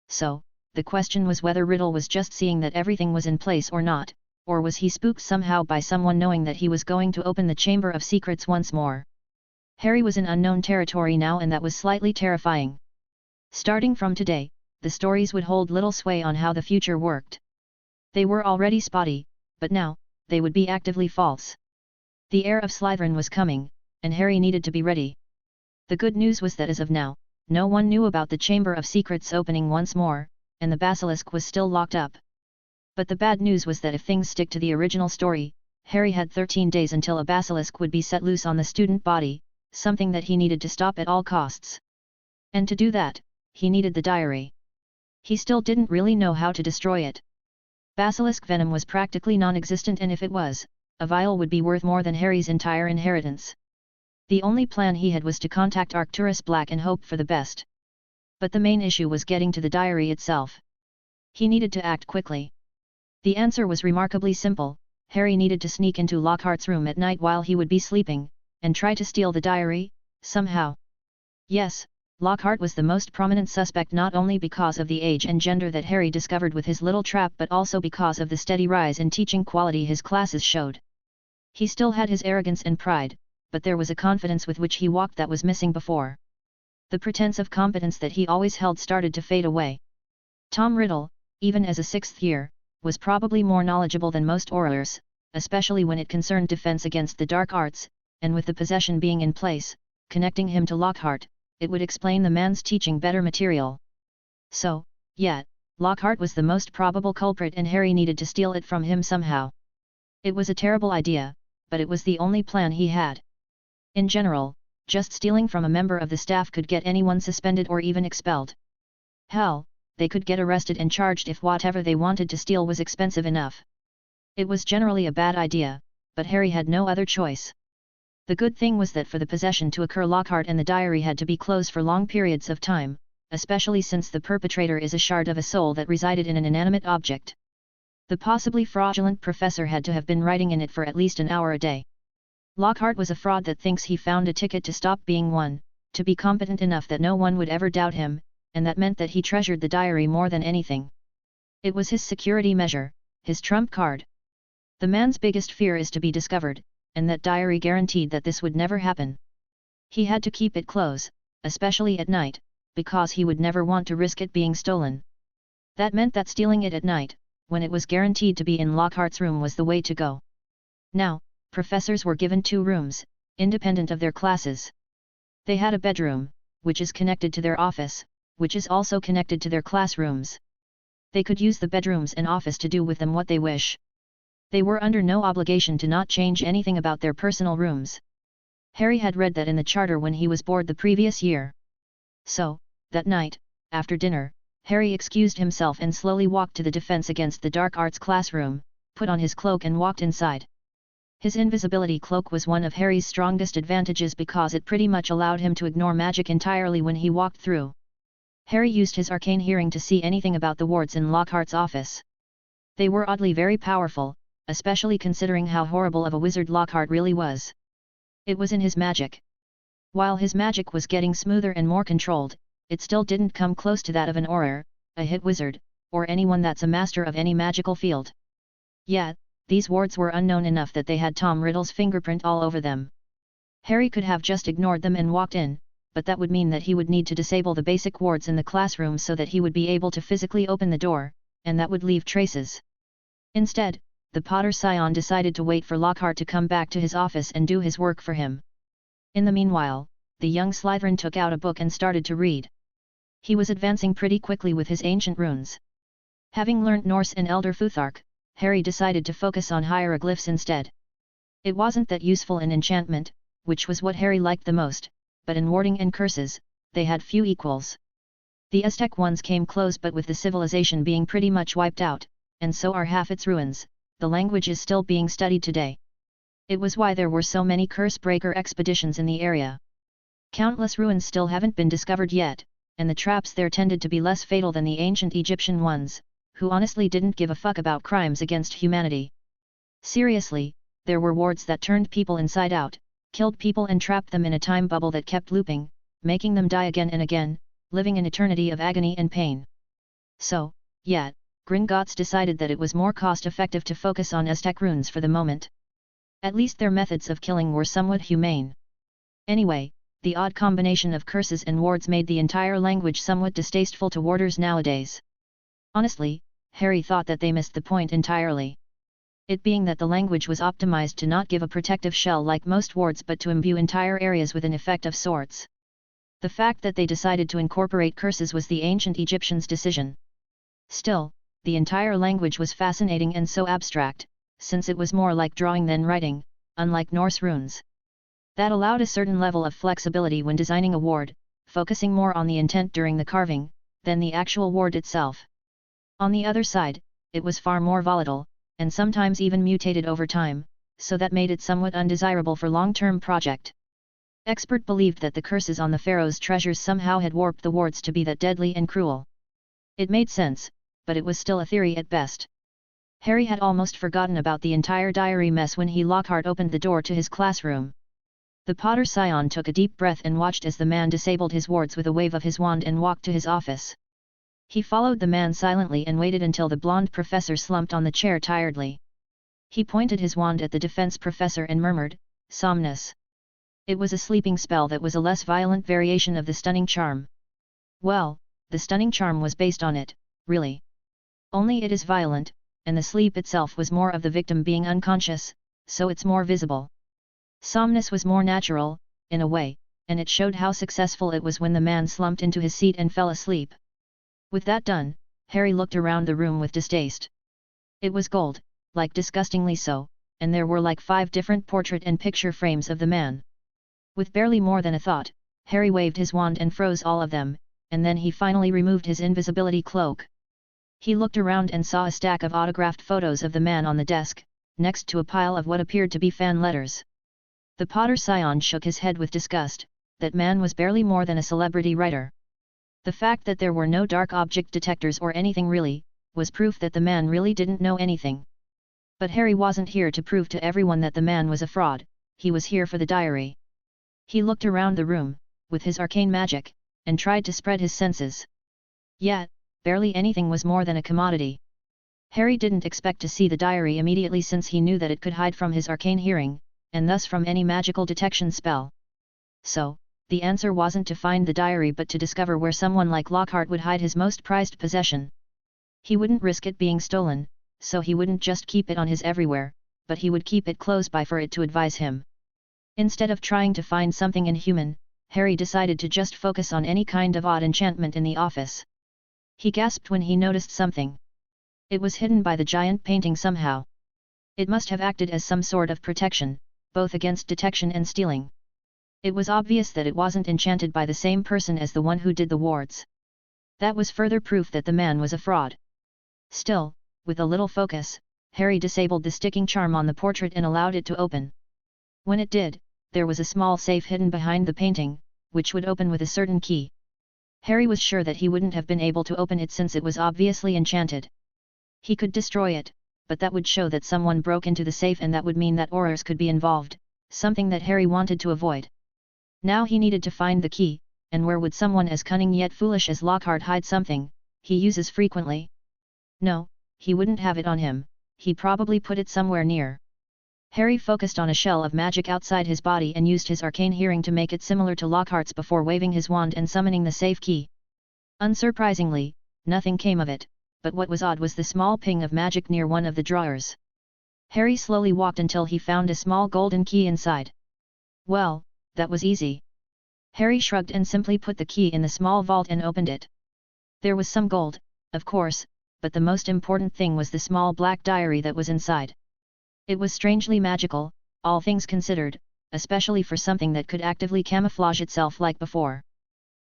So, the question was whether Riddle was just seeing that everything was in place or not, or was he spooked somehow by someone knowing that he was going to open the Chamber of Secrets once more. Harry was in unknown territory now and that was slightly terrifying. Starting from today, the stories would hold little sway on how the future worked. They were already spotty, but now, they would be actively false. The Heir of Slytherin was coming, and Harry needed to be ready. The good news was that as of now, no one knew about the Chamber of Secrets opening once more, and the Basilisk was still locked up. But the bad news was that if things stick to the original story, Harry had 13 days until a Basilisk would be set loose on the student body, something that he needed to stop at all costs. And to do that, he needed the diary. He still didn't really know how to destroy it. Basilisk venom was practically non-existent and if it was, a vial would be worth more than Harry's entire inheritance. The only plan he had was to contact Arcturus Black and hope for the best. But the main issue was getting to the diary itself. He needed to act quickly. The answer was remarkably simple. Harry needed to sneak into Lockhart's room at night while he would be sleeping, and try to steal the diary, somehow. Yes, Lockhart was the most prominent suspect not only because of the age and gender that Harry discovered with his little trap but also because of the steady rise in teaching quality his classes showed. He still had his arrogance and pride, but there was a confidence with which he walked that was missing before. The pretense of competence that he always held started to fade away. Tom Riddle, even as a 6th year, was probably more knowledgeable than most Aurors, especially when it concerned defense against the dark arts, and with the possession being in place, connecting him to Lockhart, it would explain the man's teaching better material. So, yet, Lockhart was the most probable culprit and Harry needed to steal it from him somehow. It was a terrible idea, but it was the only plan he had. In general, just stealing from a member of the staff could get anyone suspended or even expelled. Hell, they could get arrested and charged if whatever they wanted to steal was expensive enough. It was generally a bad idea, but Harry had no other choice. The good thing was that for the possession to occur Lockhart and the diary had to be closed for long periods of time, especially since the perpetrator is a shard of a soul that resided in an inanimate object. The possibly fraudulent professor had to have been writing in it for at least an hour a day. Lockhart was a fraud that thinks he found a ticket to stop being one, to be competent enough that no one would ever doubt him, and that meant that he treasured the diary more than anything. It was his security measure, his trump card. The man's biggest fear is to be discovered, and that diary guaranteed that this would never happen. He had to keep it close, especially at night, because he would never want to risk it being stolen. That meant that stealing it at night, when it was guaranteed to be in Lockhart's room was the way to go. Now, professors were given 2 rooms, independent of their classes. They had a bedroom, which is connected to their office, which is also connected to their classrooms. They could use the bedrooms and office to do with them what they wish. They were under no obligation to not change anything about their personal rooms. Harry had read that in the charter when he was bored the previous year. So, that night, after dinner, Harry excused himself and slowly walked to the Defense Against the Dark Arts classroom, put on his cloak and walked inside. His invisibility cloak was one of Harry's strongest advantages because it pretty much allowed him to ignore magic entirely when he walked through. Harry used his arcane hearing to see anything about the wards in Lockhart's office. They were oddly very powerful, especially considering how horrible of a wizard Lockhart really was. It was in his magic. While his magic was getting smoother and more controlled, it still didn't come close to that of an Auror, a hit wizard, or anyone that's a master of any magical field. Yet, these wards were unknown enough that they had Tom Riddle's fingerprint all over them. Harry could have just ignored them and walked in, but that would mean that he would need to disable the basic wards in the classroom so that he would be able to physically open the door, and that would leave traces. Instead, the Potter Scion decided to wait for Lockhart to come back to his office and do his work for him. In the meanwhile, the young Slytherin took out a book and started to read. He was advancing pretty quickly with his ancient runes. Having learnt Norse and Elder Futhark, Harry decided to focus on hieroglyphs instead. It wasn't that useful in enchantment, which was what Harry liked the most, but in warding and curses, they had few equals. The Aztec ones came close, but with the civilization being pretty much wiped out, and so are half its ruins, the language is still being studied today. It was why there were so many curse breaker expeditions in the area. Countless ruins still haven't been discovered yet, and the traps there tended to be less fatal than the ancient Egyptian ones, who honestly didn't give a fuck about crimes against humanity. Seriously, there were wards that turned people inside out, killed people and trapped them in a time bubble that kept looping, making them die again and again, living an eternity of agony and pain. So, yeah, Gringotts decided that it was more cost-effective to focus on Aztec runes for the moment. At least their methods of killing were somewhat humane. Anyway, the odd combination of curses and wards made the entire language somewhat distasteful to warders nowadays. Honestly, Harry thought that they missed the point entirely. It being that the language was optimized to not give a protective shell like most wards but to imbue entire areas with an effect of sorts. The fact that they decided to incorporate curses was the ancient Egyptians' decision. Still, the entire language was fascinating and so abstract, since it was more like drawing than writing, unlike Norse runes. That allowed a certain level of flexibility when designing a ward, focusing more on the intent during the carving, than the actual ward itself. On the other side, it was far more volatile, and sometimes even mutated over time, so that made it somewhat undesirable for long-term project. Expert believed that the curses on the pharaoh's treasures somehow had warped the wards to be that deadly and cruel. It made sense, but it was still a theory at best. Harry had almost forgotten about the entire diary mess when Lockhart opened the door to his classroom. The Potter Scion took a deep breath and watched as the man disabled his wards with a wave of his wand and walked to his office. He followed the man silently and waited until the blonde professor slumped on the chair tiredly. He pointed his wand at the defense professor and murmured, "Somnus." It was a sleeping spell that was a less violent variation of the stunning charm. Well, the stunning charm was based on it, really. Only it is violent, and the sleep itself was more of the victim being unconscious, so it's more visible. Somnus was more natural, in a way, and it showed how successful it was when the man slumped into his seat and fell asleep. With that done, Harry looked around the room with distaste. It was gold, like disgustingly so, and there were like 5 different portrait and picture frames of the man. With barely more than a thought, Harry waved his wand and froze all of them, and then he finally removed his invisibility cloak. He looked around and saw a stack of autographed photos of the man on the desk, next to a pile of what appeared to be fan letters. The Potter Scion shook his head with disgust. That man was barely more than a celebrity writer. The fact that there were no dark object detectors or anything really, was proof that the man really didn't know anything. But Harry wasn't here to prove to everyone that the man was a fraud, he was here for the diary. He looked around the room, with his arcane magic, and tried to spread his senses. Yet, barely anything was more than a commodity. Harry didn't expect to see the diary immediately since he knew that it could hide from his arcane hearing, and thus from any magical detection spell. So, the answer wasn't to find the diary but to discover where someone like Lockhart would hide his most prized possession. He wouldn't risk it being stolen, so he wouldn't just keep it on his everywhere, but he would keep it close by for it to advise him. Instead of trying to find something inhuman, Harry decided to just focus on any kind of odd enchantment in the office. He gasped when he noticed something. It was hidden by the giant painting somehow. It must have acted as some sort of protection, both against detection and stealing. It was obvious that it wasn't enchanted by the same person as the one who did the wards. That was further proof that the man was a fraud. Still, with a little focus, Harry disabled the sticking charm on the portrait and allowed it to open. When it did, there was a small safe hidden behind the painting, which would open with a certain key. Harry was sure that he wouldn't have been able to open it since it was obviously enchanted. He could destroy it, but that would show that someone broke into the safe, and that would mean that Aurors could be involved, something that Harry wanted to avoid. Now he needed to find the key, and where would someone as cunning yet foolish as Lockhart hide something he uses frequently? No, he wouldn't have it on him, he probably put it somewhere near. Harry focused on a shell of magic outside his body and used his arcane hearing to make it similar to Lockhart's before waving his wand and summoning the safe key. Unsurprisingly, nothing came of it, but what was odd was the small ping of magic near one of the drawers. Harry slowly walked until he found a small golden key inside. Well, that was easy. Harry shrugged and simply put the key in the small vault and opened it. There was some gold, of course, but the most important thing was the small black diary that was inside. It was strangely magical, all things considered, especially for something that could actively camouflage itself like before.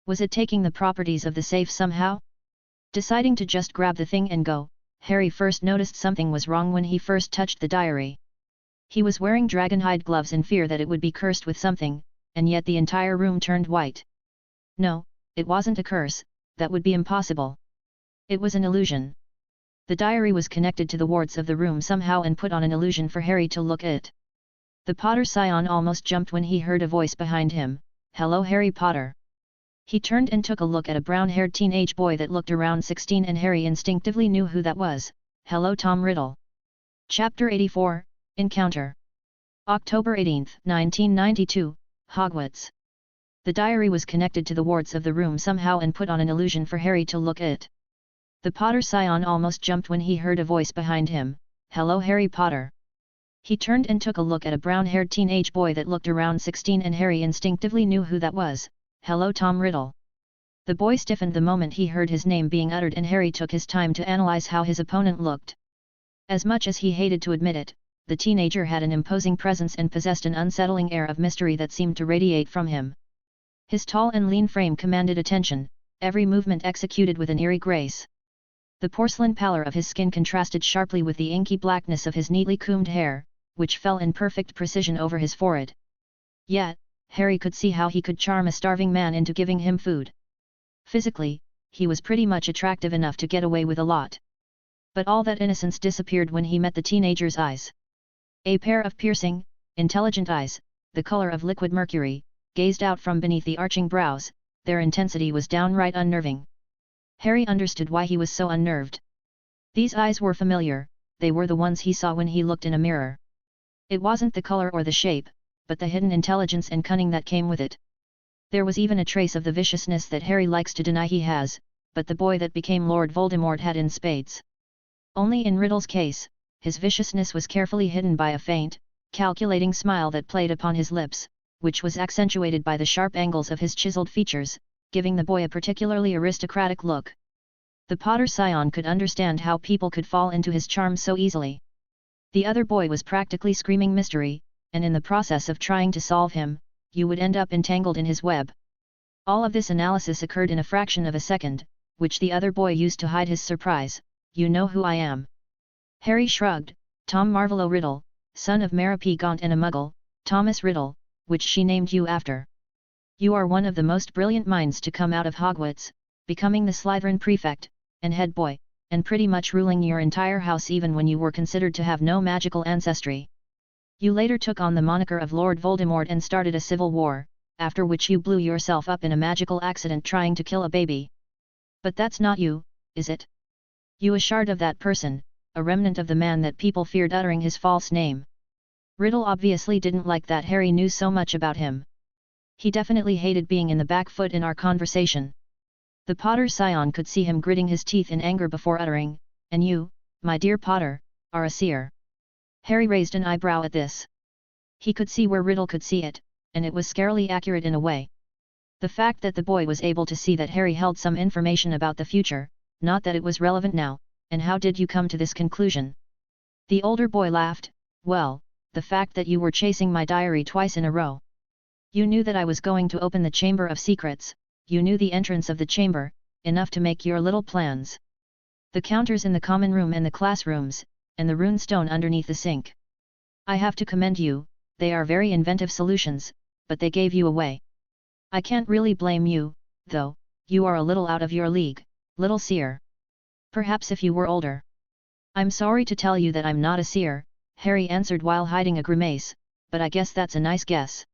Was it taking the properties of the safe somehow? Deciding to just grab the thing and go, Harry first noticed something was wrong when he first touched the diary. He was wearing dragonhide gloves in fear that it would be cursed with something, and yet the entire room turned white. No, it wasn't a curse, that would be impossible. It was an illusion. The diary was connected to the wards of the room somehow and put on an illusion for Harry to look at. The Potter scion almost jumped when he heard a voice behind him, "Hello, Harry Potter." He turned and took a look at a brown-haired teenage boy that looked around 16, and Harry instinctively knew who that was. "Hello, Tom Riddle." Chapter 84, Encounter. October 18, 1992, Hogwarts. The diary was connected to the wards of the room somehow and put on an illusion for Harry to look at. The Potter scion almost jumped when he heard a voice behind him, "Hello, Harry Potter." He turned and took a look at a brown-haired teenage boy that looked around 16, and Harry instinctively knew who that was. "Hello, Tom Riddle." The boy stiffened the moment he heard his name being uttered, and Harry took his time to analyze how his opponent looked. As much as he hated to admit it, the teenager had an imposing presence and possessed an unsettling air of mystery that seemed to radiate from him. His tall and lean frame commanded attention, every movement executed with an eerie grace. The porcelain pallor of his skin contrasted sharply with the inky blackness of his neatly combed hair, which fell in perfect precision over his forehead. Yet, Harry could see how he could charm a starving man into giving him food. Physically, he was pretty much attractive enough to get away with a lot. But all that innocence disappeared when he met the teenager's eyes. A pair of piercing, intelligent eyes, the color of liquid mercury, gazed out from beneath the arching brows. Their intensity was downright unnerving. Harry understood why he was so unnerved. These eyes were familiar, they were the ones he saw when he looked in a mirror. It wasn't the color or the shape, but the hidden intelligence and cunning that came with it. There was even a trace of the viciousness that Harry likes to deny he has, but the boy that became Lord Voldemort had in spades. Only in Riddle's case, his viciousness was carefully hidden by a faint, calculating smile that played upon his lips, which was accentuated by the sharp angles of his chiseled features, giving the boy a particularly aristocratic look. The Potter scion could understand how people could fall into his charm so easily. The other boy was practically screaming mystery, and in the process of trying to solve him, you would end up entangled in his web. All of this analysis occurred in a fraction of a second, which the other boy used to hide his surprise. "You know who I am?" Harry shrugged. "Tom Marvolo Riddle, son of Mara P. Gaunt and a Muggle, Thomas Riddle, which she named you after. You are one of the most brilliant minds to come out of Hogwarts, becoming the Slytherin prefect, and head boy, and pretty much ruling your entire house even when you were considered to have no magical ancestry. You later took on the moniker of Lord Voldemort and started a civil war, after which you blew yourself up in a magical accident trying to kill a baby. But that's not you, is it? You a shard of that person, a remnant of the man that people feared uttering his false name." Riddle obviously didn't like that Harry knew so much about him. He definitely hated being in the back foot in our conversation. The Potter scion could see him gritting his teeth in anger before uttering, "And you, my dear Potter, are a seer." Harry raised an eyebrow at this. He could see where Riddle could see it, and it was scarily accurate in a way. The fact that the boy was able to see that Harry held some information about the future, not that it was relevant now. "And how did you come to this conclusion?" The older boy laughed. "Well, the fact that you were chasing my diary twice in a row. You knew that I was going to open the Chamber of Secrets, you knew the entrance of the chamber, enough to make your little plans. The counters in the common room and the classrooms, and the runestone underneath the sink. I have to commend you, they are very inventive solutions, but they gave you away. I can't really blame you, though, you are a little out of your league, little seer. Perhaps if you were older." I'm sorry to tell you that I'm not a seer, Harry answered while hiding a grimace, but I guess that's a nice guess.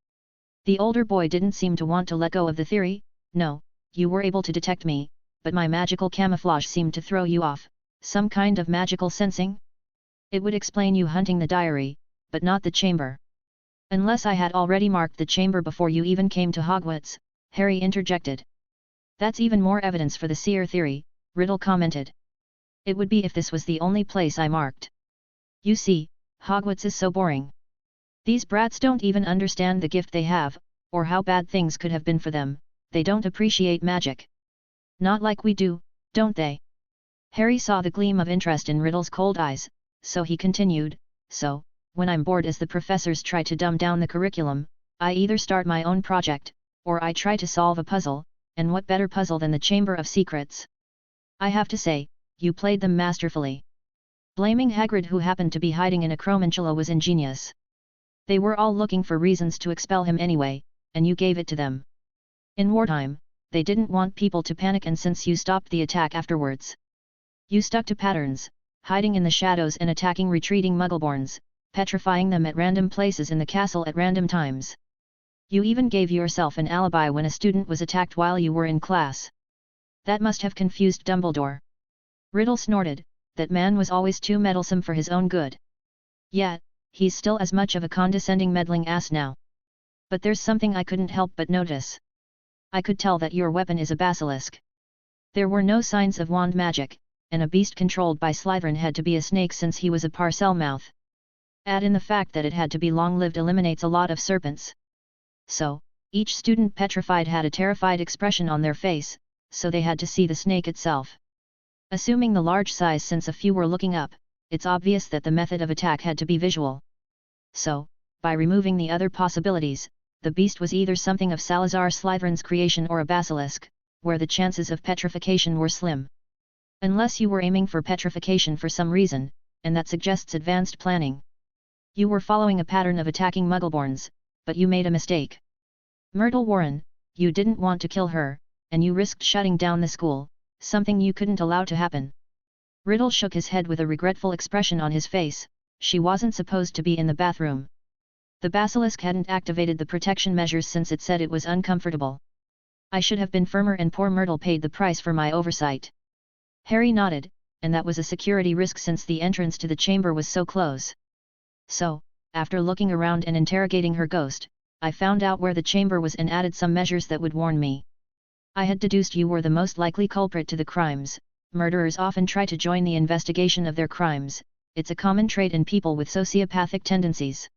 The older boy didn't seem to want to let go of the theory. No, you were able to detect me, but my magical camouflage seemed to throw you off. Some kind of magical sensing? It would explain you hunting the diary, but not the chamber. Unless I had already marked the chamber before you even came to Hogwarts, Harry interjected. That's even more evidence for the seer theory, Riddle commented. It would be if this was the only place I marked. You see, Hogwarts is so boring. These brats don't even understand the gift they have, or how bad things could have been for them. They don't appreciate magic. Not like we do, don't they? Harry saw the gleam of interest in Riddle's cold eyes, so he continued, so, when I'm bored as the professors try to dumb down the curriculum, I either start my own project, or I try to solve a puzzle, and what better puzzle than the Chamber of Secrets? I have to say, you played them masterfully. Blaming Hagrid, who happened to be hiding in a chromancula, was ingenious. They were all looking for reasons to expel him anyway, and you gave it to them. In wartime, they didn't want people to panic, and since you stopped the attack afterwards, you stuck to patterns, hiding in the shadows and attacking retreating Muggleborns, petrifying them at random places in the castle at random times. You even gave yourself an alibi when a student was attacked while you were in class. That must have confused Dumbledore. Riddle snorted. That man was always too meddlesome for his own good. Yet, he's still as much of a condescending meddling ass now. But there's something I couldn't help but notice. I could tell that your weapon is a basilisk. There were no signs of wand magic, and a beast controlled by Slytherin had to be a snake since he was a Parselmouth. Add in the fact that it had to be long-lived eliminates a lot of serpents. So, each student petrified had a terrified expression on their face, so they had to see the snake itself. Assuming the large size, since a few were looking up, it's obvious that the method of attack had to be visual. So, by removing the other possibilities, the beast was either something of Salazar Slytherin's creation or a basilisk, where the chances of petrification were slim. Unless you were aiming for petrification for some reason, and that suggests advanced planning. You were following a pattern of attacking Muggleborns, but you made a mistake. Myrtle Warren, you didn't want to kill her, and you risked shutting down the school, something you couldn't allow to happen. Riddle shook his head with a regretful expression on his face. She wasn't supposed to be in the bathroom. The basilisk hadn't activated the protection measures since it said it was uncomfortable. I should have been firmer, and poor Myrtle paid the price for my oversight. Harry nodded, and that was a security risk since the entrance to the chamber was so close. So, after looking around and interrogating her ghost, I found out where the chamber was and added some measures that would warn me. I had deduced you were the most likely culprit to the crimes. Murderers often try to join the investigation of their crimes. It's a common trait in people with sociopathic tendencies.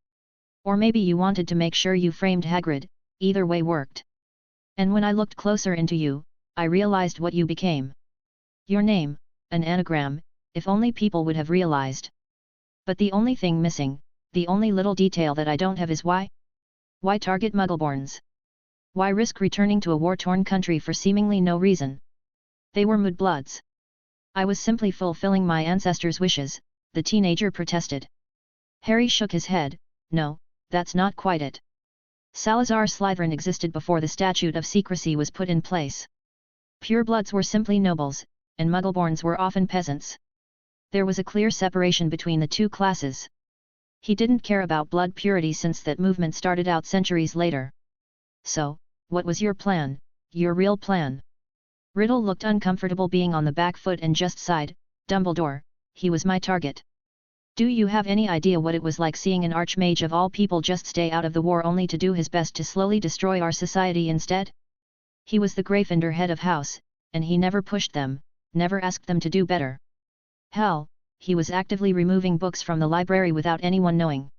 Or maybe you wanted to make sure you framed Hagrid. Either way worked. And when I looked closer into you, I realized what you became. Your name, an anagram, if only people would have realized. But the only thing missing, the only little detail that I don't have is why? Why target Muggleborns? Why risk returning to a war-torn country for seemingly no reason? They were mudbloods. I was simply fulfilling my ancestors' wishes, the teenager protested. Harry shook his head. No, that's not quite it. Salazar Slytherin existed before the Statute of Secrecy was put in place. Purebloods were simply nobles, and Muggleborns were often peasants. There was a clear separation between the two classes. He didn't care about blood purity since that movement started out centuries later. So, what was your plan, your real plan? Riddle looked uncomfortable being on the back foot and just sighed. Dumbledore, he was my target. Do you have any idea what it was like seeing an archmage of all people just stay out of the war only to do his best to slowly destroy our society instead? He was the Gryffindor head of house, and he never pushed them, never asked them to do better. Hell, he was actively removing books from the library without anyone knowing.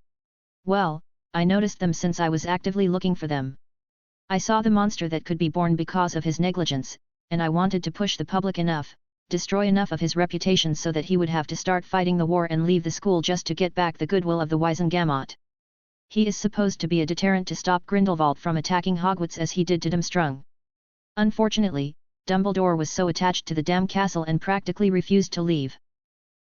Well, I noticed them since I was actively looking for them. I saw the monster that could be born because of his negligence, and I wanted to push the public enough, destroy enough of his reputation so that he would have to start fighting the war and leave the school just to get back the goodwill of the Wisengamot. He is supposed to be a deterrent to stop Grindelwald from attacking Hogwarts as he did to Durmstrang. Unfortunately, Dumbledore was so attached to the damn castle and practically refused to leave.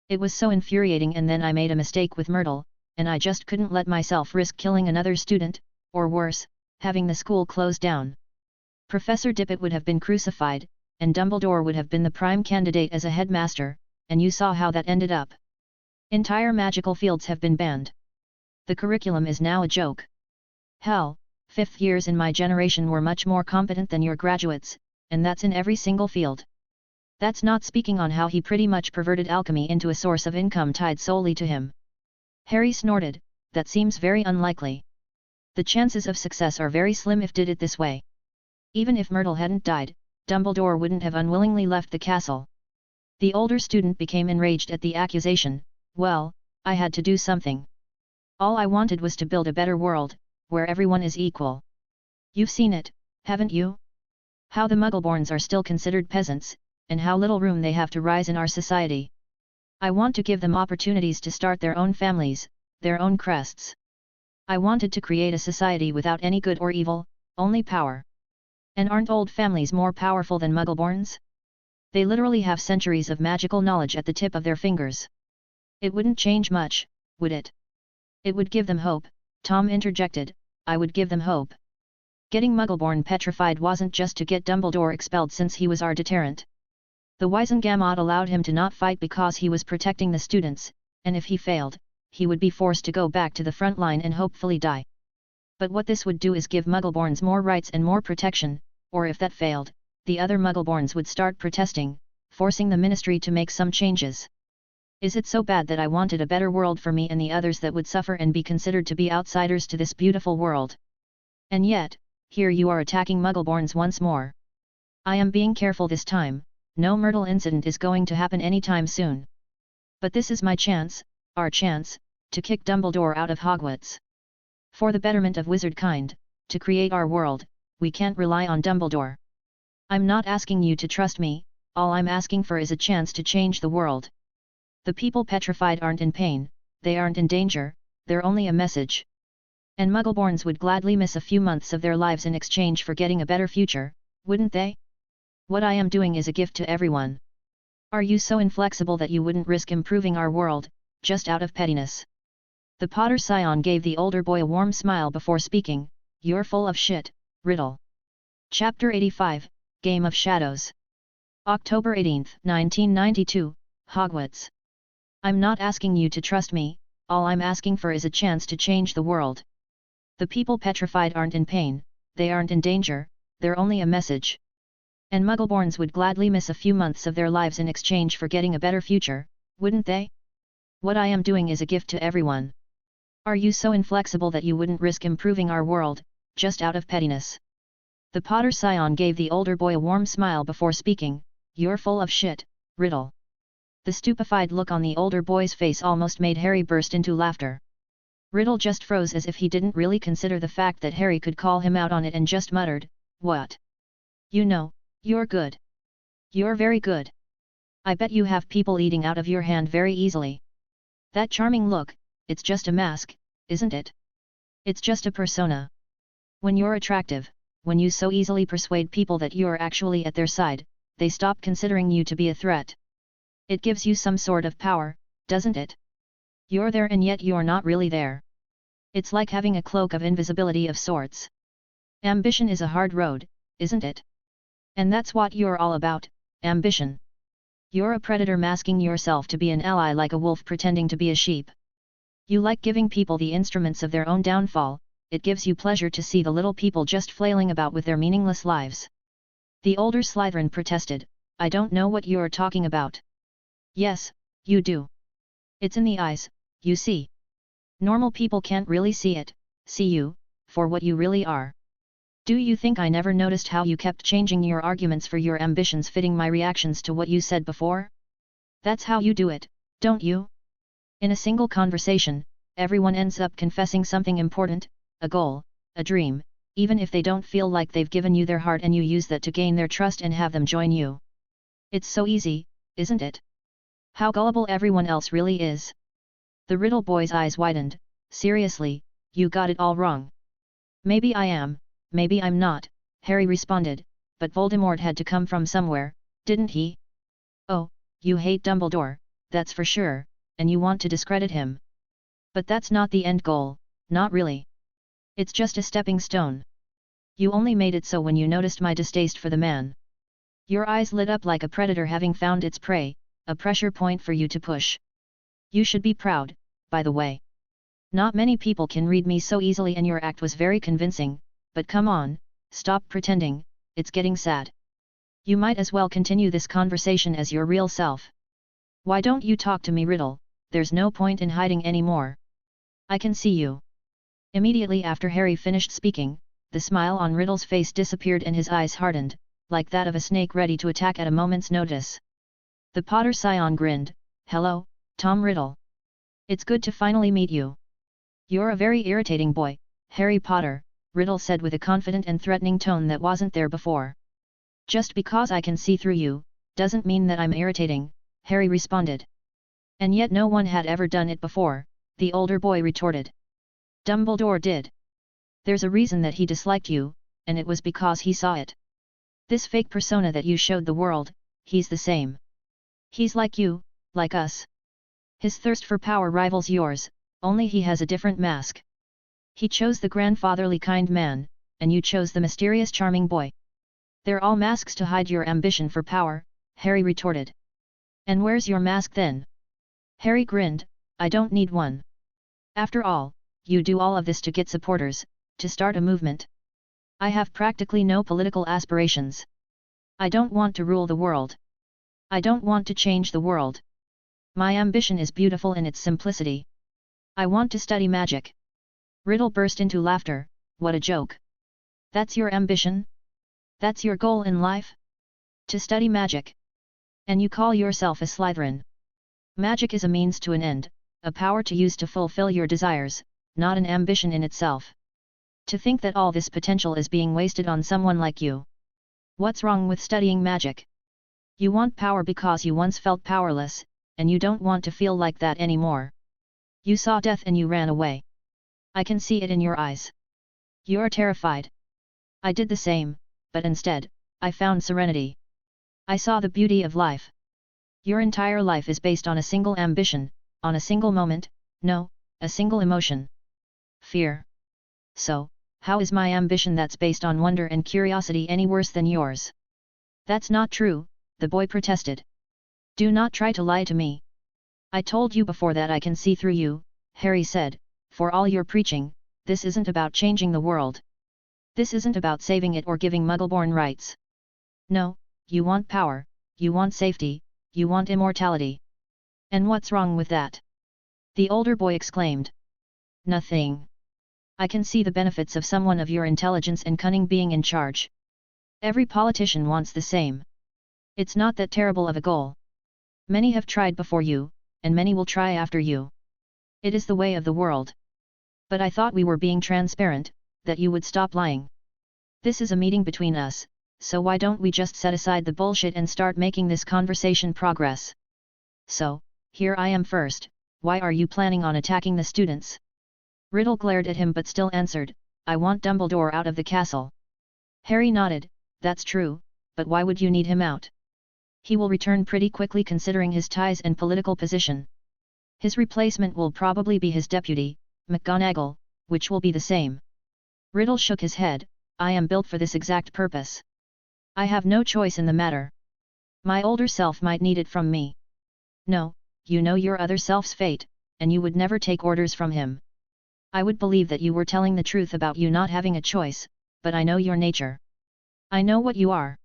It was so infuriating, and then I made a mistake with Myrtle, and I just couldn't let myself risk killing another student, or worse, having the school closed down. Professor Dippet would have been crucified, and Dumbledore would have been the prime candidate as a headmaster, and you saw how that ended up. Entire magical fields have been banned. The curriculum is now a joke. Hell, fifth years in my generation were much more competent than your graduates, and that's in every single field. That's not speaking on how he pretty much perverted alchemy into a source of income tied solely to him. Harry snorted, that seems very unlikely. The chances of success are very slim if did it this way. Even if Myrtle hadn't died, Dumbledore wouldn't have unwillingly left the castle. The older student became enraged at the accusation. Well, I had to do something. All I wanted was to build a better world, where everyone is equal. You've seen it, haven't you? How the Muggleborns are still considered peasants, and how little room they have to rise in our society. I want to give them opportunities to start their own families, their own crests. I wanted to create a society without any good or evil, only power. And aren't old families more powerful than Muggleborns? They literally have centuries of magical knowledge at the tip of their fingers. It wouldn't change much, would it? It would give them hope, Tom interjected. I would give them hope. Getting Muggleborn petrified wasn't just to get Dumbledore expelled since he was our deterrent. The Wizengamot allowed him to not fight because he was protecting the students, and if he failed, he would be forced to go back to the front line and hopefully die. But what this would do is give Muggleborns more rights and more protection, or if that failed, the other Muggleborns would start protesting, forcing the Ministry to make some changes. Is it so bad that I wanted a better world for me and the others that would suffer and be considered to be outsiders to this beautiful world? And yet, here you are attacking Muggleborns once more. I am being careful this time. No Myrtle incident is going to happen anytime soon. But this is my chance, our chance, to kick Dumbledore out of Hogwarts. For the betterment of wizard kind, to create our world, we can't rely on Dumbledore. I'm not asking you to trust me, all I'm asking for is a chance to change the world. The people petrified aren't in pain, they aren't in danger, they're only a message. And Muggleborns would gladly miss a few months of their lives in exchange for getting a better future, wouldn't they? What I am doing is a gift to everyone. Are you so inflexible that you wouldn't risk improving our world, just out of pettiness? The Potter Scion gave the older boy a warm smile before speaking. You're full of shit, Riddle. Chapter 85, Game of Shadows. October 18, 1992, Hogwarts. I'm not asking you to trust me, all I'm asking for is a chance to change the world. The people petrified aren't in pain, they aren't in danger, they're only a message. And Muggleborns would gladly miss a few months of their lives in exchange for getting a better future, wouldn't they? What I am doing is a gift to everyone. Are you so inflexible that you wouldn't risk improving our world, just out of pettiness? The Potter Scion gave the older boy a warm smile before speaking. You're full of shit, Riddle. The stupefied look on the older boy's face almost made Harry burst into laughter. Riddle just froze as if he didn't really consider the fact that Harry could call him out on it and just muttered, "What? You know, you're good. You're very good. I bet you have people eating out of your hand very easily. That charming look, it's just a mask, isn't it? It's just a persona. When you're attractive, when you so easily persuade people that you're actually at their side, they stop considering you to be a threat. It gives you some sort of power, doesn't it? You're there and yet you're not really there. It's like having a cloak of invisibility of sorts. Ambition is a hard road, isn't it? And that's what you're all about, ambition. You're a predator masking yourself to be an ally like a wolf pretending to be a sheep. You like giving people the instruments of their own downfall, it gives you pleasure to see the little people just flailing about with their meaningless lives. The older Slytherin protested, I don't know what you're talking about. Yes, you do. It's in the eyes, you see. Normal people can't really see it, see you, for what you really are. Do you think I never noticed how you kept changing your arguments for your ambitions fitting my reactions to what you said before? That's how you do it, don't you? In a single conversation, everyone ends up confessing something important, a goal, a dream, even if they don't feel like they've given you their heart and you use that to gain their trust and have them join you. It's so easy, isn't it? How gullible everyone else really is. The Riddle boy's eyes widened. Seriously, you got it all wrong. Maybe I am, maybe I'm not, Harry responded, but Voldemort had to come from somewhere, didn't he? Oh, you hate Dumbledore, that's for sure, and you want to discredit him. But that's not the end goal, not really. It's just a stepping stone. You only made it so when you noticed my distaste for the man. Your eyes lit up like a predator having found its prey, a pressure point for you to push. You should be proud, by the way. Not many people can read me so easily and your act was very convincing, but come on, stop pretending, it's getting sad. You might as well continue this conversation as your real self. Why don't you talk to me, Riddle? There's no point in hiding anymore. I can see you. Immediately after Harry finished speaking, the smile on Riddle's face disappeared and his eyes hardened, like that of a snake ready to attack at a moment's notice. The Potter Scion grinned. Hello, Tom Riddle. It's good to finally meet you. You're a very irritating boy, Harry Potter, Riddle said with a confident and threatening tone that wasn't there before. Just because I can see through you, doesn't mean that I'm irritating, Harry responded. And yet no one had ever done it before, the older boy retorted. Dumbledore did. There's a reason that he disliked you, and it was because he saw it. This fake persona that you showed the world, he's the same. He's like you, like us. His thirst for power rivals yours, only he has a different mask. He chose the grandfatherly kind man, and you chose the mysterious charming boy. They're all masks to hide your ambition for power, Harry retorted. And where's your mask then? Harry grinned. I don't need one. After all, you do all of this to get supporters, to start a movement. I have practically no political aspirations. I don't want to rule the world. I don't want to change the world. My ambition is beautiful in its simplicity. I want to study magic. Riddle burst into laughter. What a joke. That's your ambition? That's your goal in life? To study magic. And you call yourself a Slytherin. Magic is a means to an end, a power to use to fulfill your desires, not an ambition in itself. To think that all this potential is being wasted on someone like you. What's wrong with studying magic? You want power because you once felt powerless, and you don't want to feel like that anymore. You saw death and you ran away. I can see it in your eyes. You're terrified. I did the same, but instead, I found serenity. I saw the beauty of life. Your entire life is based on a single ambition, on a single moment, no, a single emotion. Fear. So, how is my ambition that's based on wonder and curiosity any worse than yours? That's not true, the boy protested. Do not try to lie to me. I told you before that I can see through you, Harry said, for all your preaching, this isn't about changing the world. This isn't about saving it or giving Muggleborn rights. No, you want power, you want safety, you want immortality. And what's wrong with that? The older boy exclaimed. Nothing. I can see the benefits of someone of your intelligence and cunning being in charge. Every politician wants the same. It's not that terrible of a goal. Many have tried before you, and many will try after you. It is the way of the world. But I thought we were being transparent, that you would stop lying. This is a meeting between us, so why don't we just set aside the bullshit and start making this conversation progress? So, here I am first, why are you planning on attacking the students? Riddle glared at him but still answered, I want Dumbledore out of the castle. Harry nodded, that's true, but why would you need him out? He will return pretty quickly considering his ties and political position. His replacement will probably be his deputy, McGonagall, which will be the same. Riddle shook his head, I am built for this exact purpose. I have no choice in the matter. My older self might need it from me. No, you know your other self's fate, and you would never take orders from him. I would believe that you were telling the truth about you not having a choice, but I know your nature. I know what you are.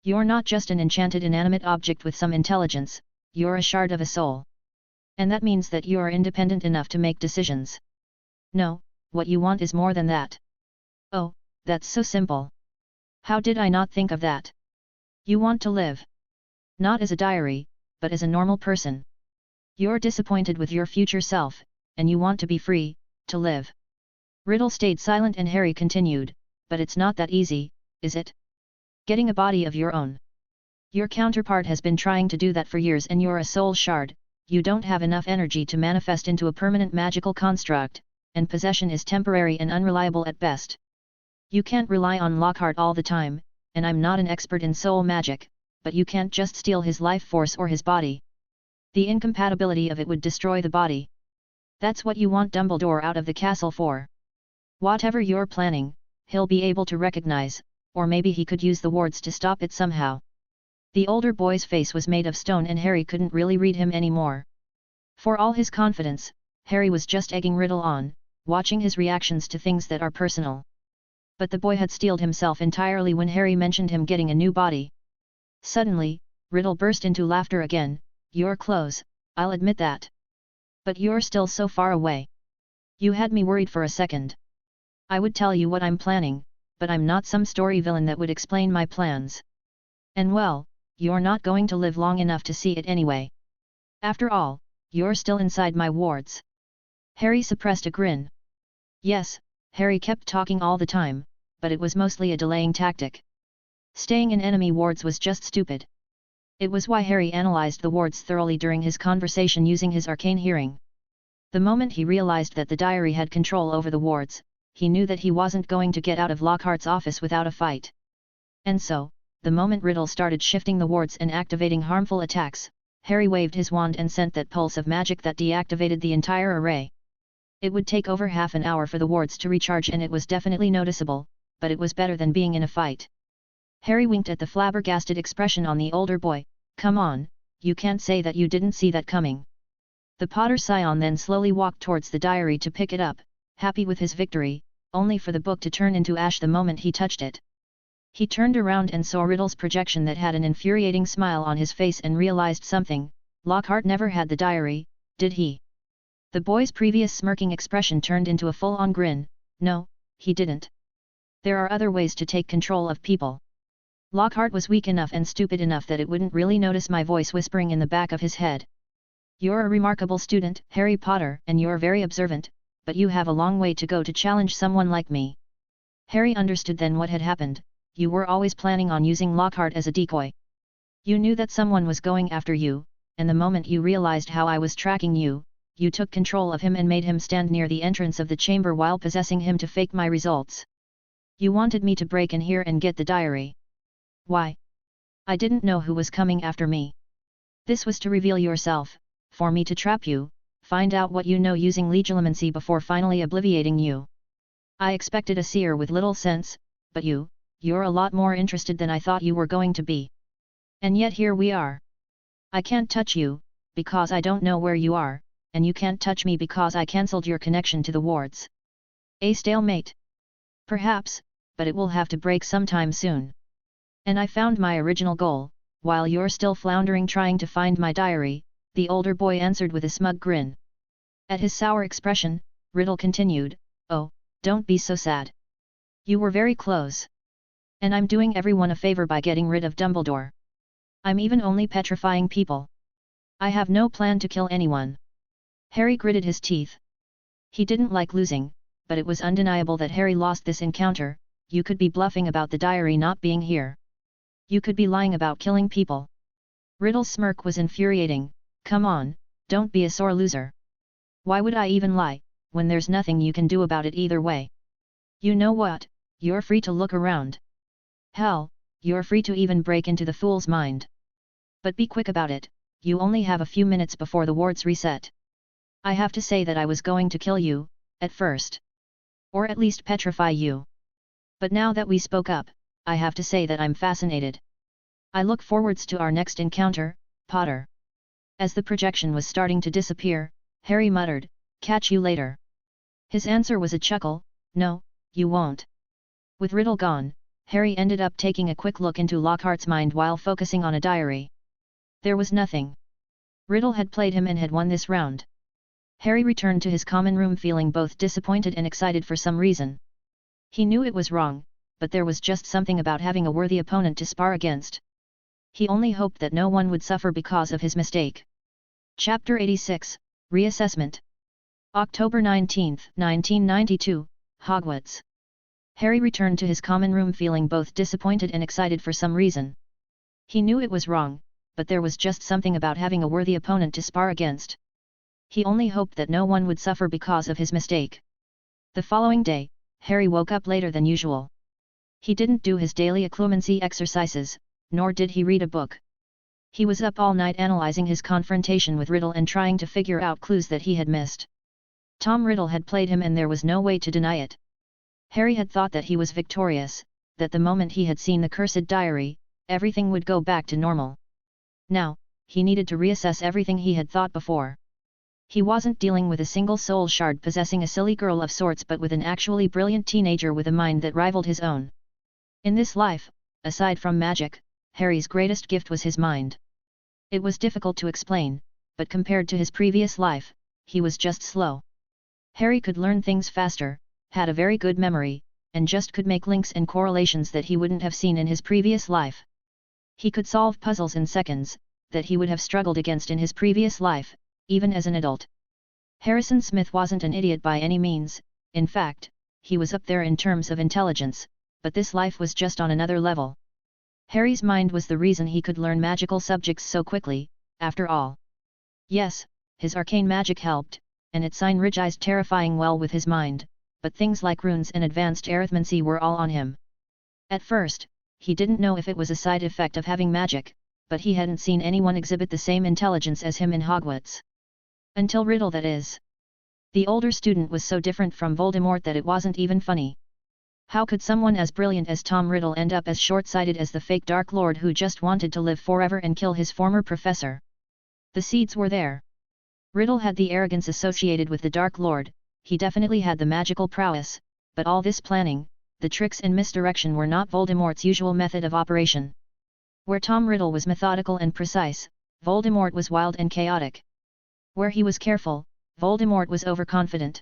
You're not just an enchanted inanimate object with some intelligence, you're a shard of a soul. And that means that you are independent enough to make decisions. No, what you want is more than that. Oh, that's so simple. How did I not think of that? You want to live. Not as a diary, but as a normal person. You're disappointed with your future self, and you want to be free, to live. Riddle stayed silent and Harry continued, but it's not that easy, is it? Getting a body of your own. Your counterpart has been trying to do that for years and you're a soul shard, you don't have enough energy to manifest into a permanent magical construct, and possession is temporary and unreliable at best. You can't rely on Lockhart all the time, and I'm not an expert in soul magic, but you can't just steal his life force or his body. The incompatibility of it would destroy the body. That's what you want Dumbledore out of the castle for. Whatever you're planning, he'll be able to recognize, or maybe he could use the wards to stop it somehow. The older boy's face was made of stone and Harry couldn't really read him anymore. For all his confidence, Harry was just egging Riddle on, watching his reactions to things that are personal. But the boy had steeled himself entirely when Harry mentioned him getting a new body. Suddenly, Riddle burst into laughter again. "You're close, I'll admit that. But you're still so far away. You had me worried for a second. I would tell you what I'm planning, but I'm not some story villain that would explain my plans. And well, you're not going to live long enough to see it anyway. After all, you're still inside my wards." Harry suppressed a grin. Yes, Harry kept talking all the time, but it was mostly a delaying tactic. Staying in enemy wards was just stupid. It was why Harry analyzed the wards thoroughly during his conversation using his arcane hearing. The moment he realized that the diary had control over the wards, he knew that he wasn't going to get out of Lockhart's office without a fight. And so, the moment Riddle started shifting the wards and activating harmful attacks, Harry waved his wand and sent that pulse of magic that deactivated the entire array. It would take over half an hour for the wards to recharge and it was definitely noticeable, but it was better than being in a fight. Harry winked at the flabbergasted expression on the older boy. "Come on, you can't say that you didn't see that coming." The Potter Scion then slowly walked towards the diary to pick it up, happy with his victory, only for the book to turn into ash the moment he touched it. He turned around and saw Riddle's projection that had an infuriating smile on his face and realized something. Lockhart never had the diary, did he? The boy's previous smirking expression turned into a full-on grin. No, he didn't. There are other ways to take control of people. Lockhart was weak enough and stupid enough that it wouldn't really notice my voice whispering in the back of his head. "You're a remarkable student, Harry Potter, and you're very observant, but you have a long way to go to challenge someone like me." Harry understood then what had happened. You were always planning on using Lockhart as a decoy. You knew that someone was going after you, and the moment you realized how I was tracking you, you took control of him and made him stand near the entrance of the chamber while possessing him to fake my results. You wanted me to break in here and get the diary. Why? I didn't know who was coming after me. This was to reveal yourself, for me to trap you, find out what you know using legilimency before finally obliviating you. I expected a seer with little sense, but you're a lot more interested than I thought you were going to be. And yet here we are. I can't touch you, because I don't know where you are, and you can't touch me because I cancelled your connection to the wards. A stalemate? Perhaps, but it will have to break sometime soon. And I found my original goal, while you're still floundering trying to find my diary, the older boy answered with a smug grin. At his sour expression, Riddle continued, "Oh, don't be so sad. You were very close. And I'm doing everyone a favor by getting rid of Dumbledore. I'm even only petrifying people. I have no plan to kill anyone." Harry gritted his teeth. He didn't like losing, but it was undeniable that Harry lost this encounter. You could be bluffing about the diary not being here. You could be lying about killing people. Riddle's smirk was infuriating. "Come on, don't be a sore loser. Why would I even lie, when there's nothing you can do about it either way? You know what, you're free to look around. Hell, you're free to even break into the fool's mind. But be quick about it, you only have a few minutes before the wards reset. I have to say that I was going to kill you, at first. Or at least petrify you. But now that we spoke up, I have to say that I'm fascinated. I look forwards to our next encounter, Potter." As the projection was starting to disappear, Harry muttered, "Catch you later." His answer was a chuckle. "No, you won't." With Riddle gone, Harry ended up taking a quick look into Lockhart's mind while focusing on a diary. There was nothing. Riddle had played him and had won this round. Harry returned to his common room feeling both disappointed and excited for some reason. He knew it was wrong, but there was just something about having a worthy opponent to spar against. He only hoped that no one would suffer because of his mistake. Chapter 86, Reassessment. October 19, 1992, Hogwarts. Harry returned to his common room feeling both disappointed and excited for some reason. He knew it was wrong, but there was just something about having a worthy opponent to spar against. He only hoped that no one would suffer because of his mistake. The following day, Harry woke up later than usual. He didn't do his daily occlumency exercises, nor did he read a book. He was up all night analyzing his confrontation with Riddle and trying to figure out clues that he had missed. Tom Riddle had played him and there was no way to deny it. Harry had thought that he was victorious, that the moment he had seen the cursed diary, everything would go back to normal. Now, he needed to reassess everything he had thought before. He wasn't dealing with a single soul shard possessing a silly girl of sorts but with an actually brilliant teenager with a mind that rivaled his own. In this life, aside from magic, Harry's greatest gift was his mind. It was difficult to explain, but compared to his previous life, he was just slow. Harry could learn things faster, had a very good memory, and just could make links and correlations that he wouldn't have seen in his previous life. He could solve puzzles in seconds, that he would have struggled against in his previous life, even as an adult. Harrison Smith wasn't an idiot by any means, in fact, he was up there in terms of intelligence, but this life was just on another level. Harry's mind was the reason he could learn magical subjects so quickly, after all. Yes, his arcane magic helped, and it synergized terrifying well with his mind, but things like runes and advanced arithmancy were all on him. At first, he didn't know if it was a side effect of having magic, but he hadn't seen anyone exhibit the same intelligence as him in Hogwarts. Until Riddle, that is. The older student was so different from Voldemort that it wasn't even funny. How could someone as brilliant as Tom Riddle end up as short-sighted as the fake Dark Lord who just wanted to live forever and kill his former professor? The seeds were there. Riddle had the arrogance associated with the Dark Lord, he definitely had the magical prowess, but all this planning, the tricks and misdirection were not Voldemort's usual method of operation. Where Tom Riddle was methodical and precise, Voldemort was wild and chaotic. Where he was careful, Voldemort was overconfident.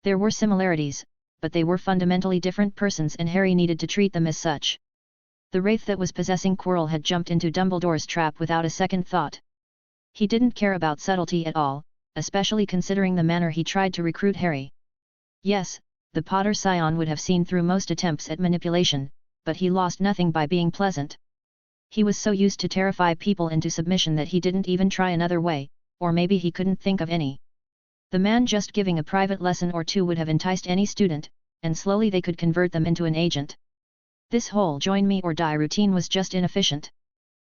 There were similarities, but they were fundamentally different persons and Harry needed to treat them as such. The wraith that was possessing Quirrell had jumped into Dumbledore's trap without a second thought. He didn't care about subtlety at all, especially considering the manner he tried to recruit Harry. Yes, the Potter Scion would have seen through most attempts at manipulation, but he lost nothing by being pleasant. He was so used to terrify people into submission that he didn't even try another way, or maybe he couldn't think of any. The man just giving a private lesson or two would have enticed any student, and slowly they could convert them into an agent. This whole join me or die routine was just inefficient.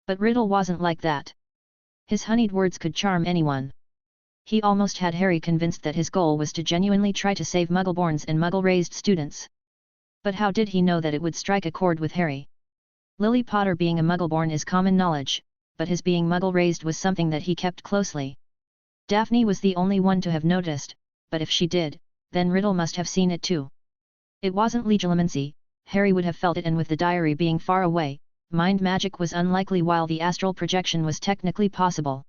But Riddle wasn't like that. His honeyed words could charm anyone. He almost had Harry convinced that his goal was to genuinely try to save Muggleborns and Muggle-raised students. But how did he know that it would strike a chord with Harry? Lily Potter being a Muggleborn is common knowledge, but his being Muggle-raised was something that he kept closely. Daphne was the only one to have noticed, but if she did, then Riddle must have seen it too. It wasn't legilimency, Harry would have felt it, and with the diary being far away, mind magic was unlikely while the astral projection was technically possible.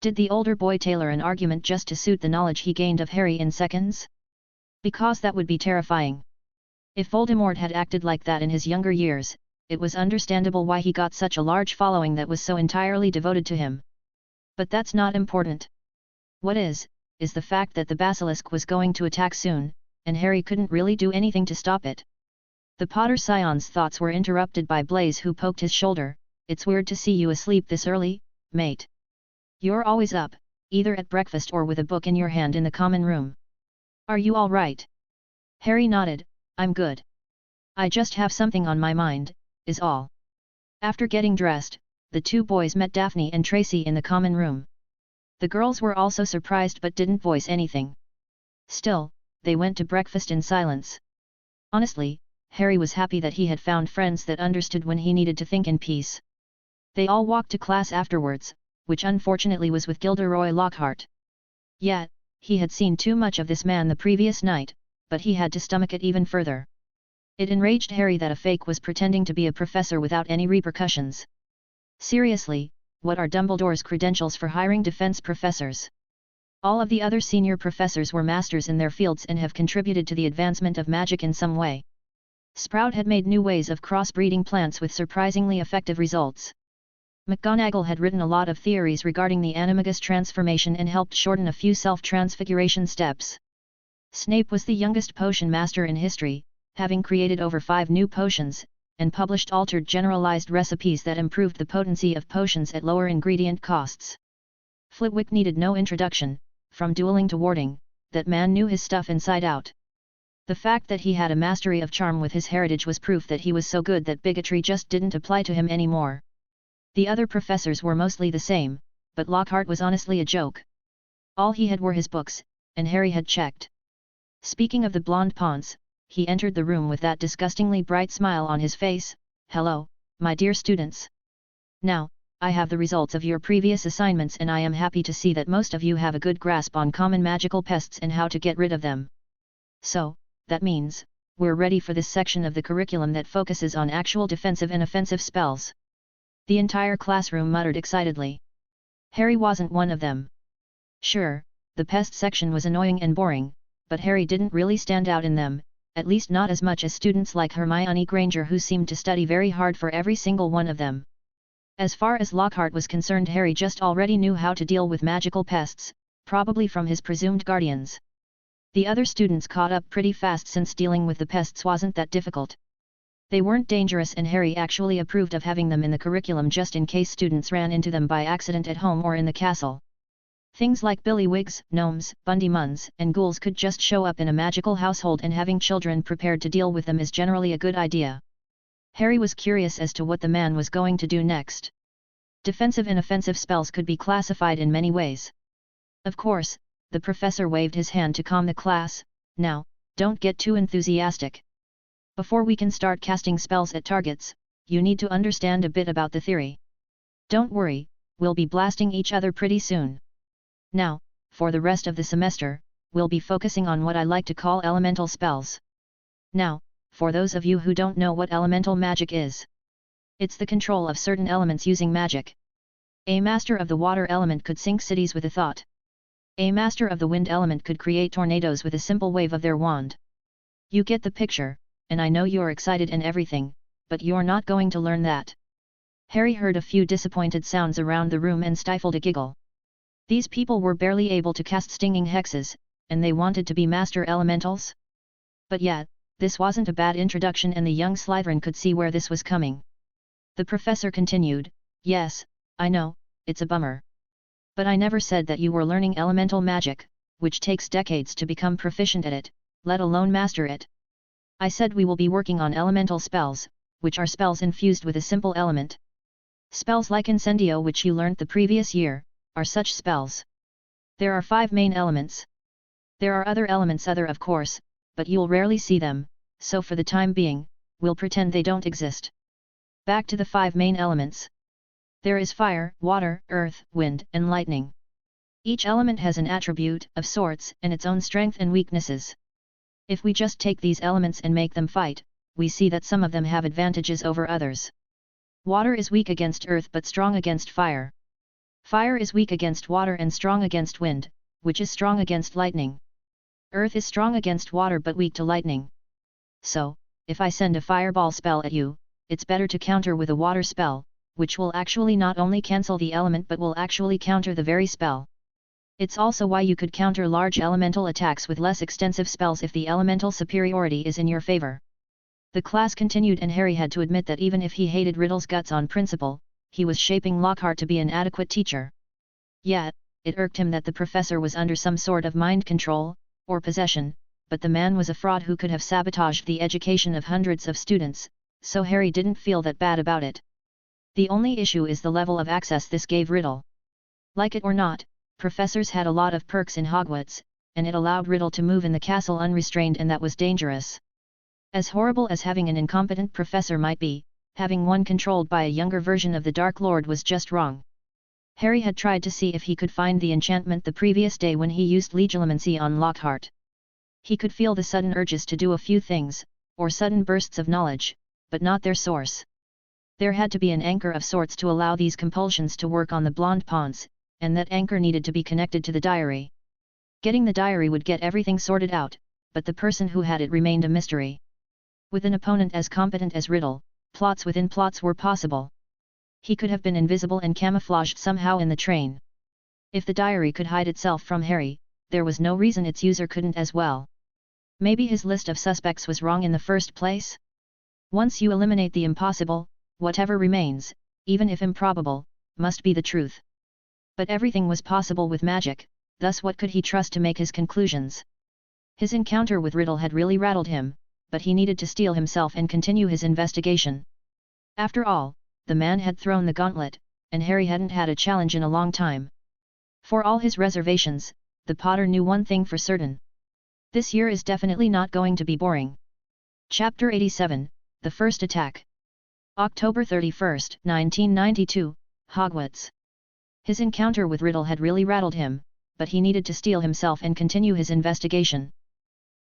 Did the older boy tailor an argument just to suit the knowledge he gained of Harry in seconds? Because that would be terrifying. If Voldemort had acted like that in his younger years, it was understandable why he got such a large following that was so entirely devoted to him. But that's not important. What is the fact that the Basilisk was going to attack soon, and Harry couldn't really do anything to stop it. The Potter Scion's thoughts were interrupted by Blaise, who poked his shoulder. "It's weird to see you asleep this early, mate. You're always up, either at breakfast or with a book in your hand in the common room. Are you all right?" Harry nodded. "I'm good. I just have something on my mind, is all." After getting dressed, the two boys met Daphne and Tracy in the common room. The girls were also surprised but didn't voice anything. Still, they went to breakfast in silence. Honestly, Harry was happy that he had found friends that understood when he needed to think in peace. They all walked to class afterwards, which unfortunately was with Gilderoy Lockhart. Yet, he had seen too much of this man the previous night, but he had to stomach it even further. It enraged Harry that a fake was pretending to be a professor without any repercussions. Seriously, what are Dumbledore's credentials for hiring defense professors? All of the other senior professors were masters in their fields and have contributed to the advancement of magic in some way. Sprout had made new ways of crossbreeding plants with surprisingly effective results. McGonagall had written a lot of theories regarding the animagus transformation and helped shorten a few self-transfiguration steps. Snape was the youngest potion master in history, having created over 5 new potions, and published altered generalized recipes that improved the potency of potions at lower ingredient costs. Flitwick needed no introduction. From dueling to warding, that man knew his stuff inside out. The fact that he had a mastery of charm with his heritage was proof that he was so good that bigotry just didn't apply to him anymore. The other professors were mostly the same, but Lockhart was honestly a joke. All he had were his books, and Harry had checked. Speaking of the blonde Ponce, he entered the room with that disgustingly bright smile on his face. "Hello, my dear students. Now, I have the results of your previous assignments and I am happy to see that most of you have a good grasp on common magical pests and how to get rid of them. So, that means, we're ready for this section of the curriculum that focuses on actual defensive and offensive spells. The entire classroom muttered excitedly. Harry wasn't one of them. Sure, the pest section was annoying and boring, but Harry didn't really stand out in them, at least not as much as students like Hermione Granger who seemed to study very hard for every single one of them. As far as Lockhart was concerned, Harry just already knew how to deal with magical pests, probably from his presumed guardians. The other students caught up pretty fast since dealing with the pests wasn't that difficult. They weren't dangerous and Harry actually approved of having them in the curriculum just in case students ran into them by accident at home or in the castle. Things like billywigs, gnomes, bundymuns, and ghouls could just show up in a magical household and having children prepared to deal with them is generally a good idea. Harry was curious as to what the man was going to do next. Defensive and offensive spells could be classified in many ways. Of course, the professor waved his hand to calm the class. Now, don't get too enthusiastic. Before we can start casting spells at targets, you need to understand a bit about the theory. Don't worry, we'll be blasting each other pretty soon. Now, for the rest of the semester, we'll be focusing on what I like to call elemental spells. Now, for those of you who don't know what elemental magic is. It's the control of certain elements using magic. A master of the water element could sink cities with a thought. A master of the wind element could create tornadoes with a simple wave of their wand. You get the picture, and I know you're excited and everything, but you're not going to learn that. Harry heard a few disappointed sounds around the room and stifled a giggle. These people were barely able to cast stinging hexes, and they wanted to be master elementals? But yet, this wasn't a bad introduction and the young Slytherin could see where this was coming. The professor continued, yes, I know, it's a bummer. But I never said that you were learning elemental magic, which takes decades to become proficient at it, let alone master it. I said we will be working on elemental spells, which are spells infused with a simple element. Spells like Incendio, which you learnt the previous year, are such spells. There are 5 main elements. There are other elements of course, but you'll rarely see them, so for the time being, we'll pretend they don't exist. Back to the 5 main elements. There is fire, water, earth, wind, and lightning. Each element has an attribute, of sorts, and its own strength and weaknesses. If we just take these elements and make them fight, we see that some of them have advantages over others. Water is weak against earth but strong against fire. Fire is weak against water and strong against wind, which is strong against lightning. Earth is strong against water but weak to lightning. So, if I send a fireball spell at you, it's better to counter with a water spell, which will actually not only cancel the element but will actually counter the very spell. It's also why you could counter large elemental attacks with less extensive spells if the elemental superiority is in your favor. The class continued and Harry had to admit that even if he hated Riddle's guts on principle, he was shaping Lockhart to be an adequate teacher. Yet, it irked him that the professor was under some sort of mind control, or possession, but the man was a fraud who could have sabotaged the education of hundreds of students, so Harry didn't feel that bad about it. The only issue is the level of access this gave Riddle. Like it or not, professors had a lot of perks in Hogwarts, and it allowed Riddle to move in the castle unrestrained, and that was dangerous. As horrible as having an incompetent professor might be, having one controlled by a younger version of the Dark Lord was just wrong. Harry had tried to see if he could find the enchantment the previous day when he used legilimency on Lockhart. He could feel the sudden urges to do a few things, or sudden bursts of knowledge, but not their source. There had to be an anchor of sorts to allow these compulsions to work on the blonde pawns, and that anchor needed to be connected to the diary. Getting the diary would get everything sorted out, but the person who had it remained a mystery. With an opponent as competent as Riddle, plots within plots were possible. He could have been invisible and camouflaged somehow in the train. If the diary could hide itself from Harry, there was no reason its user couldn't as well. Maybe his list of suspects was wrong in the first place? Once you eliminate the impossible, whatever remains, even if improbable, must be the truth. But everything was possible with magic, thus what could he trust to make his conclusions? His encounter with Riddle had really rattled him, but he needed to steel himself and continue his investigation. After all, the man had thrown the gauntlet, and Harry hadn't had a challenge in a long time. For all his reservations, the Potter knew one thing for certain. This year is definitely not going to be boring. Chapter 87, The First Attack. October 31, 1992, Hogwarts. His encounter with Riddle had really rattled him, but he needed to steel himself and continue his investigation.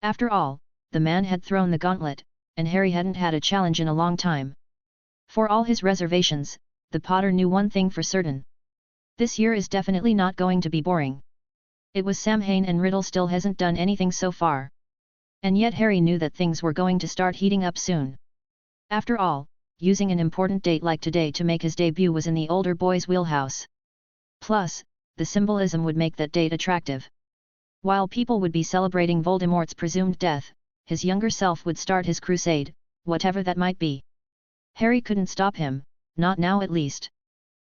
After all, the man had thrown the gauntlet, and Harry hadn't had a challenge in a long time. For all his reservations, the Potter knew one thing for certain. This year is definitely not going to be boring. It was Samhain and Riddle still hasn't done anything so far. And yet Harry knew that things were going to start heating up soon. After all, using an important date like today to make his debut was in the older boy's wheelhouse. Plus, the symbolism would make that date attractive. While people would be celebrating Voldemort's presumed death, his younger self would start his crusade, whatever that might be. Harry couldn't stop him, not now at least.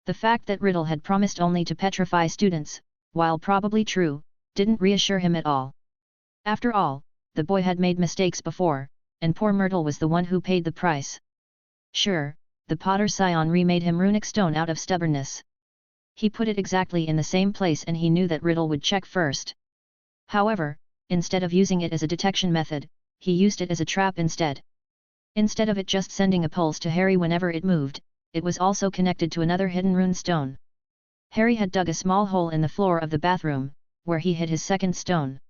The fact that Riddle had promised only to petrify students, while probably true, didn't reassure him at all. After all, the boy had made mistakes before, and poor Myrtle was the one who paid the price. Sure, the Potter Scion remade him runic stone out of stubbornness. He put it exactly in the same place and he knew that Riddle would check first. However, instead of using it as a detection method, he used it as a trap instead. Instead of it just sending a pulse to Harry whenever it moved, it was also connected to another hidden rune stone. Harry had dug a small hole in the floor of the bathroom, where he hid his second stone.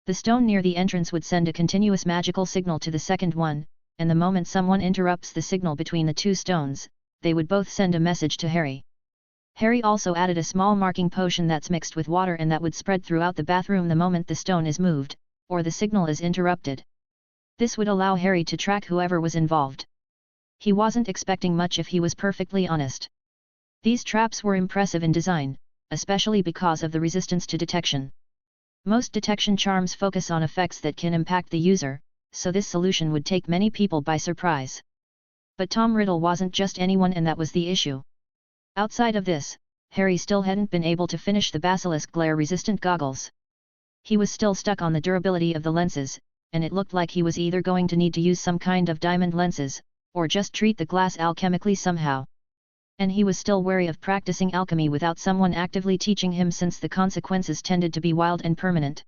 The stone near the entrance would send a continuous magical signal to the second one, and the moment someone interrupts the signal between the two stones, they would both send a message to Harry. Harry also added a small marking potion that's mixed with water and that would spread throughout the bathroom the moment the stone is moved, or the signal is interrupted. This would allow Harry to track whoever was involved. He wasn't expecting much if he was perfectly honest. These traps were impressive in design, especially because of the resistance to detection. Most detection charms focus on effects that can impact the user, so this solution would take many people by surprise. But Tom Riddle wasn't just anyone, and that was the issue. Outside of this, Harry still hadn't been able to finish the Basilisk glare-resistant goggles. He was still stuck on the durability of the lenses, and it looked like he was either going to need to use some kind of diamond lenses, or just treat the glass alchemically somehow. And he was still wary of practicing alchemy without someone actively teaching him, since the consequences tended to be wild and permanent.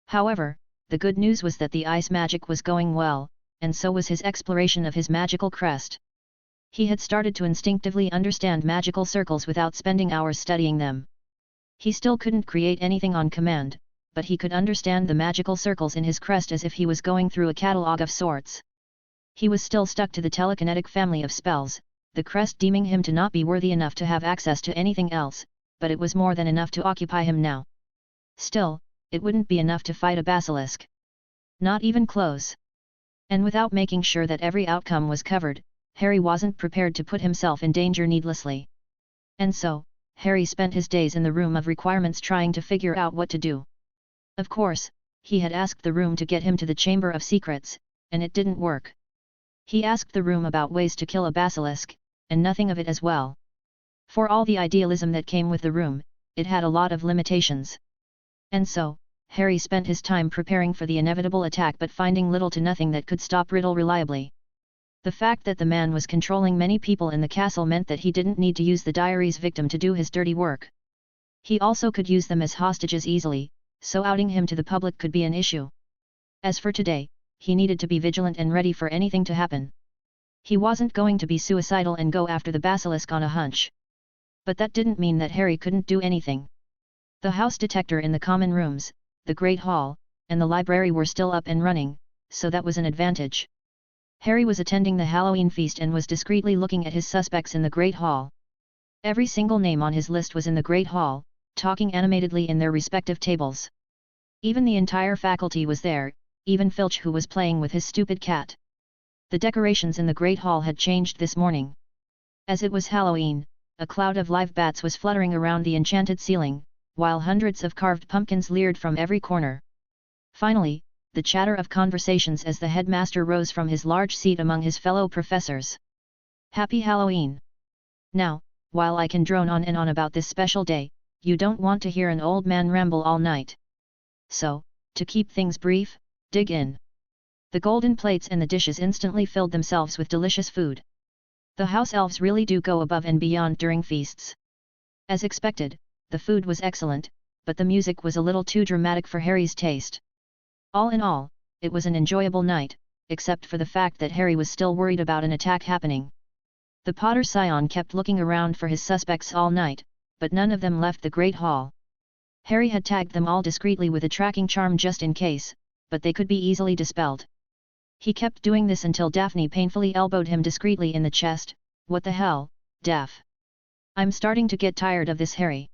However, the good news was that the ice magic was going well, and so was his exploration of his magical crest. He had started to instinctively understand magical circles without spending hours studying them. He still couldn't create anything on command, but he could understand the magical circles in his crest as if he was going through a catalogue of sorts. He was still stuck to the telekinetic family of spells, the crest deeming him to not be worthy enough to have access to anything else, but it was more than enough to occupy him now. Still, it wouldn't be enough to fight a basilisk. Not even close. And without making sure that every outcome was covered, Harry wasn't prepared to put himself in danger needlessly. And so, Harry spent his days in the room of requirements trying to figure out what to do. Of course, he had asked the room to get him to the Chamber of Secrets, and it didn't work. He asked the room about ways to kill a basilisk, and nothing of it as well. For all the idealism that came with the room, it had a lot of limitations. And so, Harry spent his time preparing for the inevitable attack but finding little to nothing that could stop Riddle reliably. The fact that the man was controlling many people in the castle meant that he didn't need to use the diary's victim to do his dirty work. He also could use them as hostages easily, so outing him to the public could be an issue. As for today, he needed to be vigilant and ready for anything to happen. He wasn't going to be suicidal and go after the basilisk on a hunch. But that didn't mean that Harry couldn't do anything. The house detector in the common rooms, the Great Hall, and the library were still up and running, so that was an advantage. Harry was attending the Halloween feast and was discreetly looking at his suspects in the Great Hall. Every single name on his list was in the Great Hall, talking animatedly in their respective tables. Even the entire faculty was there, even Filch, who was playing with his stupid cat. The decorations in the Great Hall had changed this morning. As it was Halloween, a cloud of live bats was fluttering around the enchanted ceiling, while hundreds of carved pumpkins leered from every corner. Finally, the chatter of conversations as the headmaster rose from his large seat among his fellow professors. Happy Halloween! Now, while I can drone on and on about this special day, you don't want to hear an old man ramble all night. So, to keep things brief, dig in. The golden plates and the dishes instantly filled themselves with delicious food. The house elves really do go above and beyond during feasts. As expected, the food was excellent, but the music was a little too dramatic for Harry's taste. All in all, it was an enjoyable night, except for the fact that Harry was still worried about an attack happening. The Potter Scion kept looking around for his suspects all night, but none of them left the Great Hall. Harry had tagged them all discreetly with a tracking charm just in case, but they could be easily dispelled. He kept doing this until Daphne painfully elbowed him discreetly in the chest. "What the hell, Daph? I'm starting to get tired of this, Harry.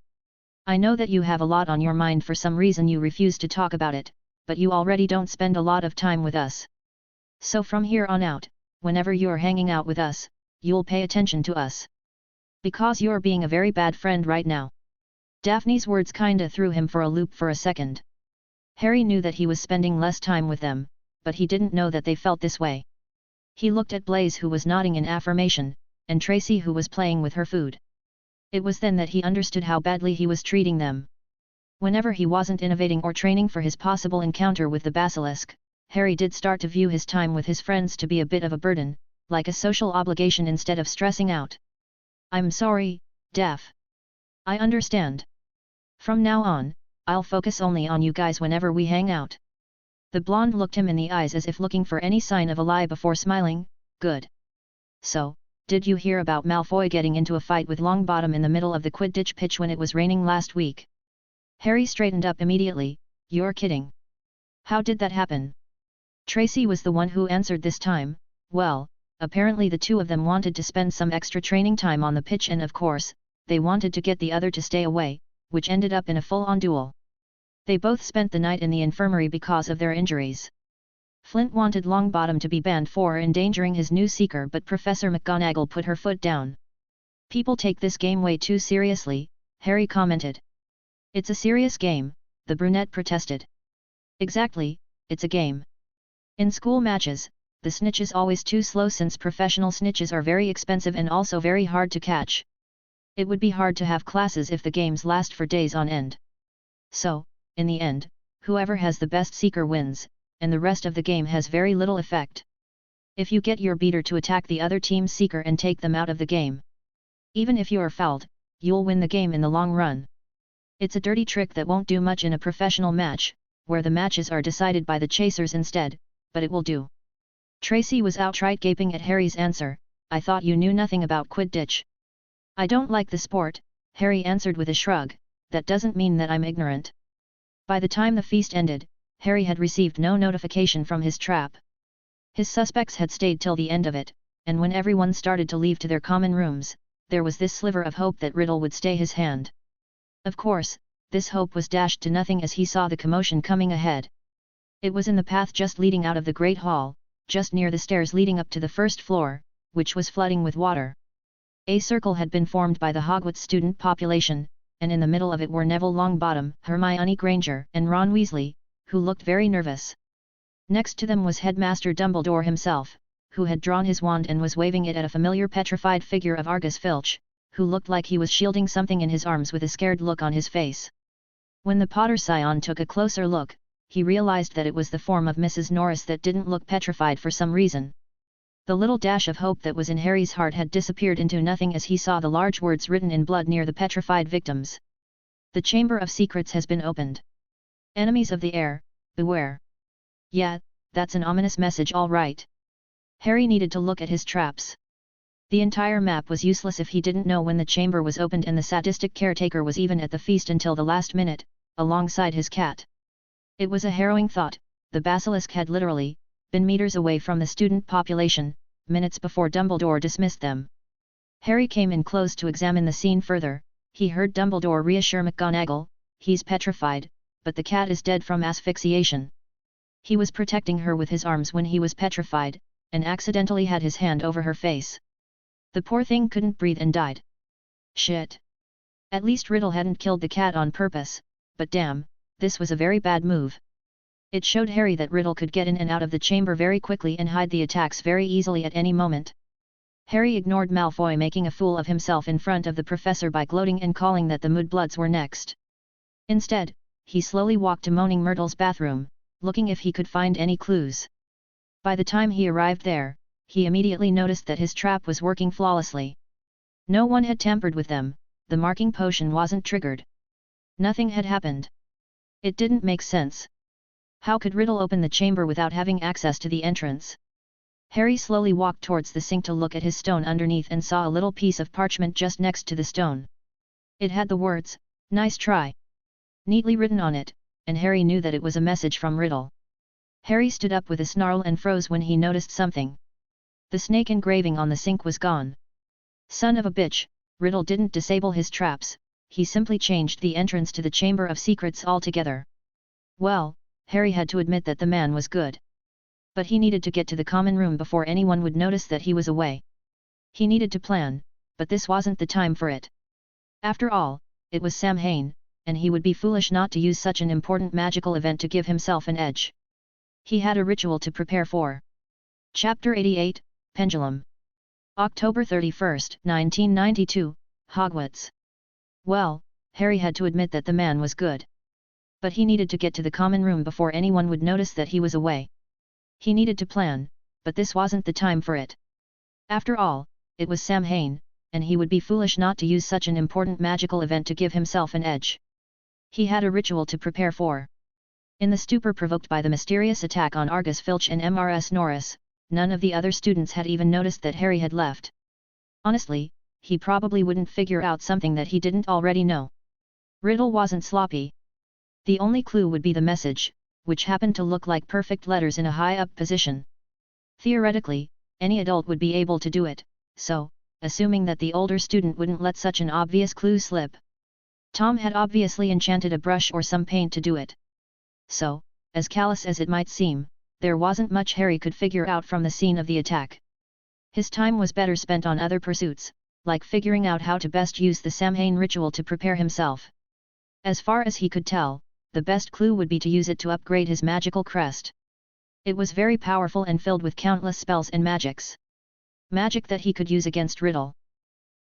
I know that you have a lot on your mind. For some reason you refuse to talk about it, but you already don't spend a lot of time with us. So from here on out, whenever you're hanging out with us, you'll pay attention to us. Because you're being a very bad friend right now." Daphne's words kinda threw him for a loop for a second. Harry knew that he was spending less time with them, but he didn't know that they felt this way. He looked at Blaise, who was nodding in affirmation, and Tracy, who was playing with her food. It was then that he understood how badly he was treating them. Whenever he wasn't innovating or training for his possible encounter with the Basilisk, Harry did start to view his time with his friends to be a bit of a burden, like a social obligation instead of stressing out. "I'm sorry, Daph. I understand. From now on, I'll focus only on you guys whenever we hang out." The blonde looked him in the eyes as if looking for any sign of a lie before smiling. "Good. So, did you hear about Malfoy getting into a fight with Longbottom in the middle of the Quidditch pitch when it was raining last week?" Harry straightened up immediately. "You're kidding. How did that happen?" Tracy was the one who answered this time. "Well, apparently the two of them wanted to spend some extra training time on the pitch, and of course, they wanted to get the other to stay away, which ended up in a full-on duel. They both spent the night in the infirmary because of their injuries. Flint wanted Longbottom to be banned for endangering his new seeker, but Professor McGonagall put her foot down." "People take this game way too seriously," Harry commented. "It's a serious game," the brunette protested. "Exactly, it's a game. In school matches, the snitch is always too slow since professional snitches are very expensive and also very hard to catch. It would be hard to have classes if the games last for days on end. So, in the end, whoever has the best seeker wins, and the rest of the game has very little effect. If you get your beater to attack the other team's seeker and take them out of the game, even if you're fouled, you'll win the game in the long run. It's a dirty trick that won't do much in a professional match, where the matches are decided by the chasers instead, but it will do." Tracy was outright gaping at Harry's answer. "I thought you knew nothing about Quidditch." "I don't like the sport," Harry answered with a shrug. "That doesn't mean that I'm ignorant." By the time the feast ended, Harry had received no notification from his trap. His suspects had stayed till the end of it, and when everyone started to leave to their common rooms, there was this sliver of hope that Riddle would stay his hand. Of course, this hope was dashed to nothing as he saw the commotion coming ahead. It was in the path just leading out of the Great Hall, just near the stairs leading up to the first floor, which was flooding with water. A circle had been formed by the Hogwarts student population, and in the middle of it were Neville Longbottom, Hermione Granger, and Ron Weasley, who looked very nervous. Next to them was Headmaster Dumbledore himself, who had drawn his wand and was waving it at a familiar petrified figure of Argus Filch, who looked like he was shielding something in his arms with a scared look on his face. When the Potter Scion took a closer look, he realized that it was the form of Mrs. Norris that didn't look petrified for some reason. The little dash of hope that was in Harry's heart had disappeared into nothing as he saw the large words written in blood near the petrified victims. "The Chamber of Secrets has been opened. Enemies of the heir, beware." Yeah, that's an ominous message all right. Harry needed to look at his traps. The entire map was useless if he didn't know when the chamber was opened, and the sadistic caretaker was even at the feast until the last minute, alongside his cat. It was a harrowing thought. The Basilisk had literally been meters away from the student population, minutes before Dumbledore dismissed them. Harry came in close to examine the scene further. He heard Dumbledore reassure McGonagall, "He's petrified, but the cat is dead from asphyxiation. He was protecting her with his arms when he was petrified, and accidentally had his hand over her face. The poor thing couldn't breathe and died." Shit. At least Riddle hadn't killed the cat on purpose, but damn, this was a very bad move. It showed Harry that Riddle could get in and out of the chamber very quickly and hide the attacks very easily at any moment. Harry ignored Malfoy making a fool of himself in front of the professor by gloating and calling that the Mudbloods were next. Instead, he slowly walked to Moaning Myrtle's bathroom, looking if he could find any clues. By the time he arrived there, he immediately noticed that his trap was working flawlessly. No one had tampered with them, the marking potion wasn't triggered. Nothing had happened. It didn't make sense. How could Riddle open the chamber without having access to the entrance? Harry slowly walked towards the sink to look at his stone underneath and saw a little piece of parchment just next to the stone. It had the words, "Nice try," neatly written on it, and Harry knew that it was a message from Riddle. Harry stood up with a snarl and froze when he noticed something. The snake engraving on the sink was gone. Son of a bitch, Riddle didn't disable his traps, he simply changed the entrance to the Chamber of Secrets altogether. Well, Harry had to admit that the man was good. But he needed to get to the common room before anyone would notice that he was away. He needed to plan, but this wasn't the time for it. After all, it was Samhain, and he would be foolish not to use such an important magical event to give himself an edge. He had a ritual to prepare for. Chapter 88, Pendulum. October 31, 1992, Hogwarts. Well, Harry had to admit that the man was good. But he needed to get to the common room before anyone would notice that he was away. He needed to plan, but this wasn't the time for it. After all, it was Samhain, and he would be foolish not to use such an important magical event to give himself an edge. He had a ritual to prepare for. In the stupor provoked by the mysterious attack on Argus Filch and Mrs. Norris, none of the other students had even noticed that Harry had left. Honestly, he probably wouldn't figure out something that he didn't already know. Riddle wasn't sloppy. The only clue would be the message, which happened to look like perfect letters in a high-up position. Theoretically, any adult would be able to do it, so, assuming that the older student wouldn't let such an obvious clue slip. Tom had obviously enchanted a brush or some paint to do it. So, as callous as it might seem, there wasn't much Harry could figure out from the scene of the attack. His time was better spent on other pursuits, like figuring out how to best use the Samhain ritual to prepare himself. As far as he could tell, the best clue would be to use it to upgrade his magical crest. It was very powerful and filled with countless spells and magics. Magic that he could use against Riddle.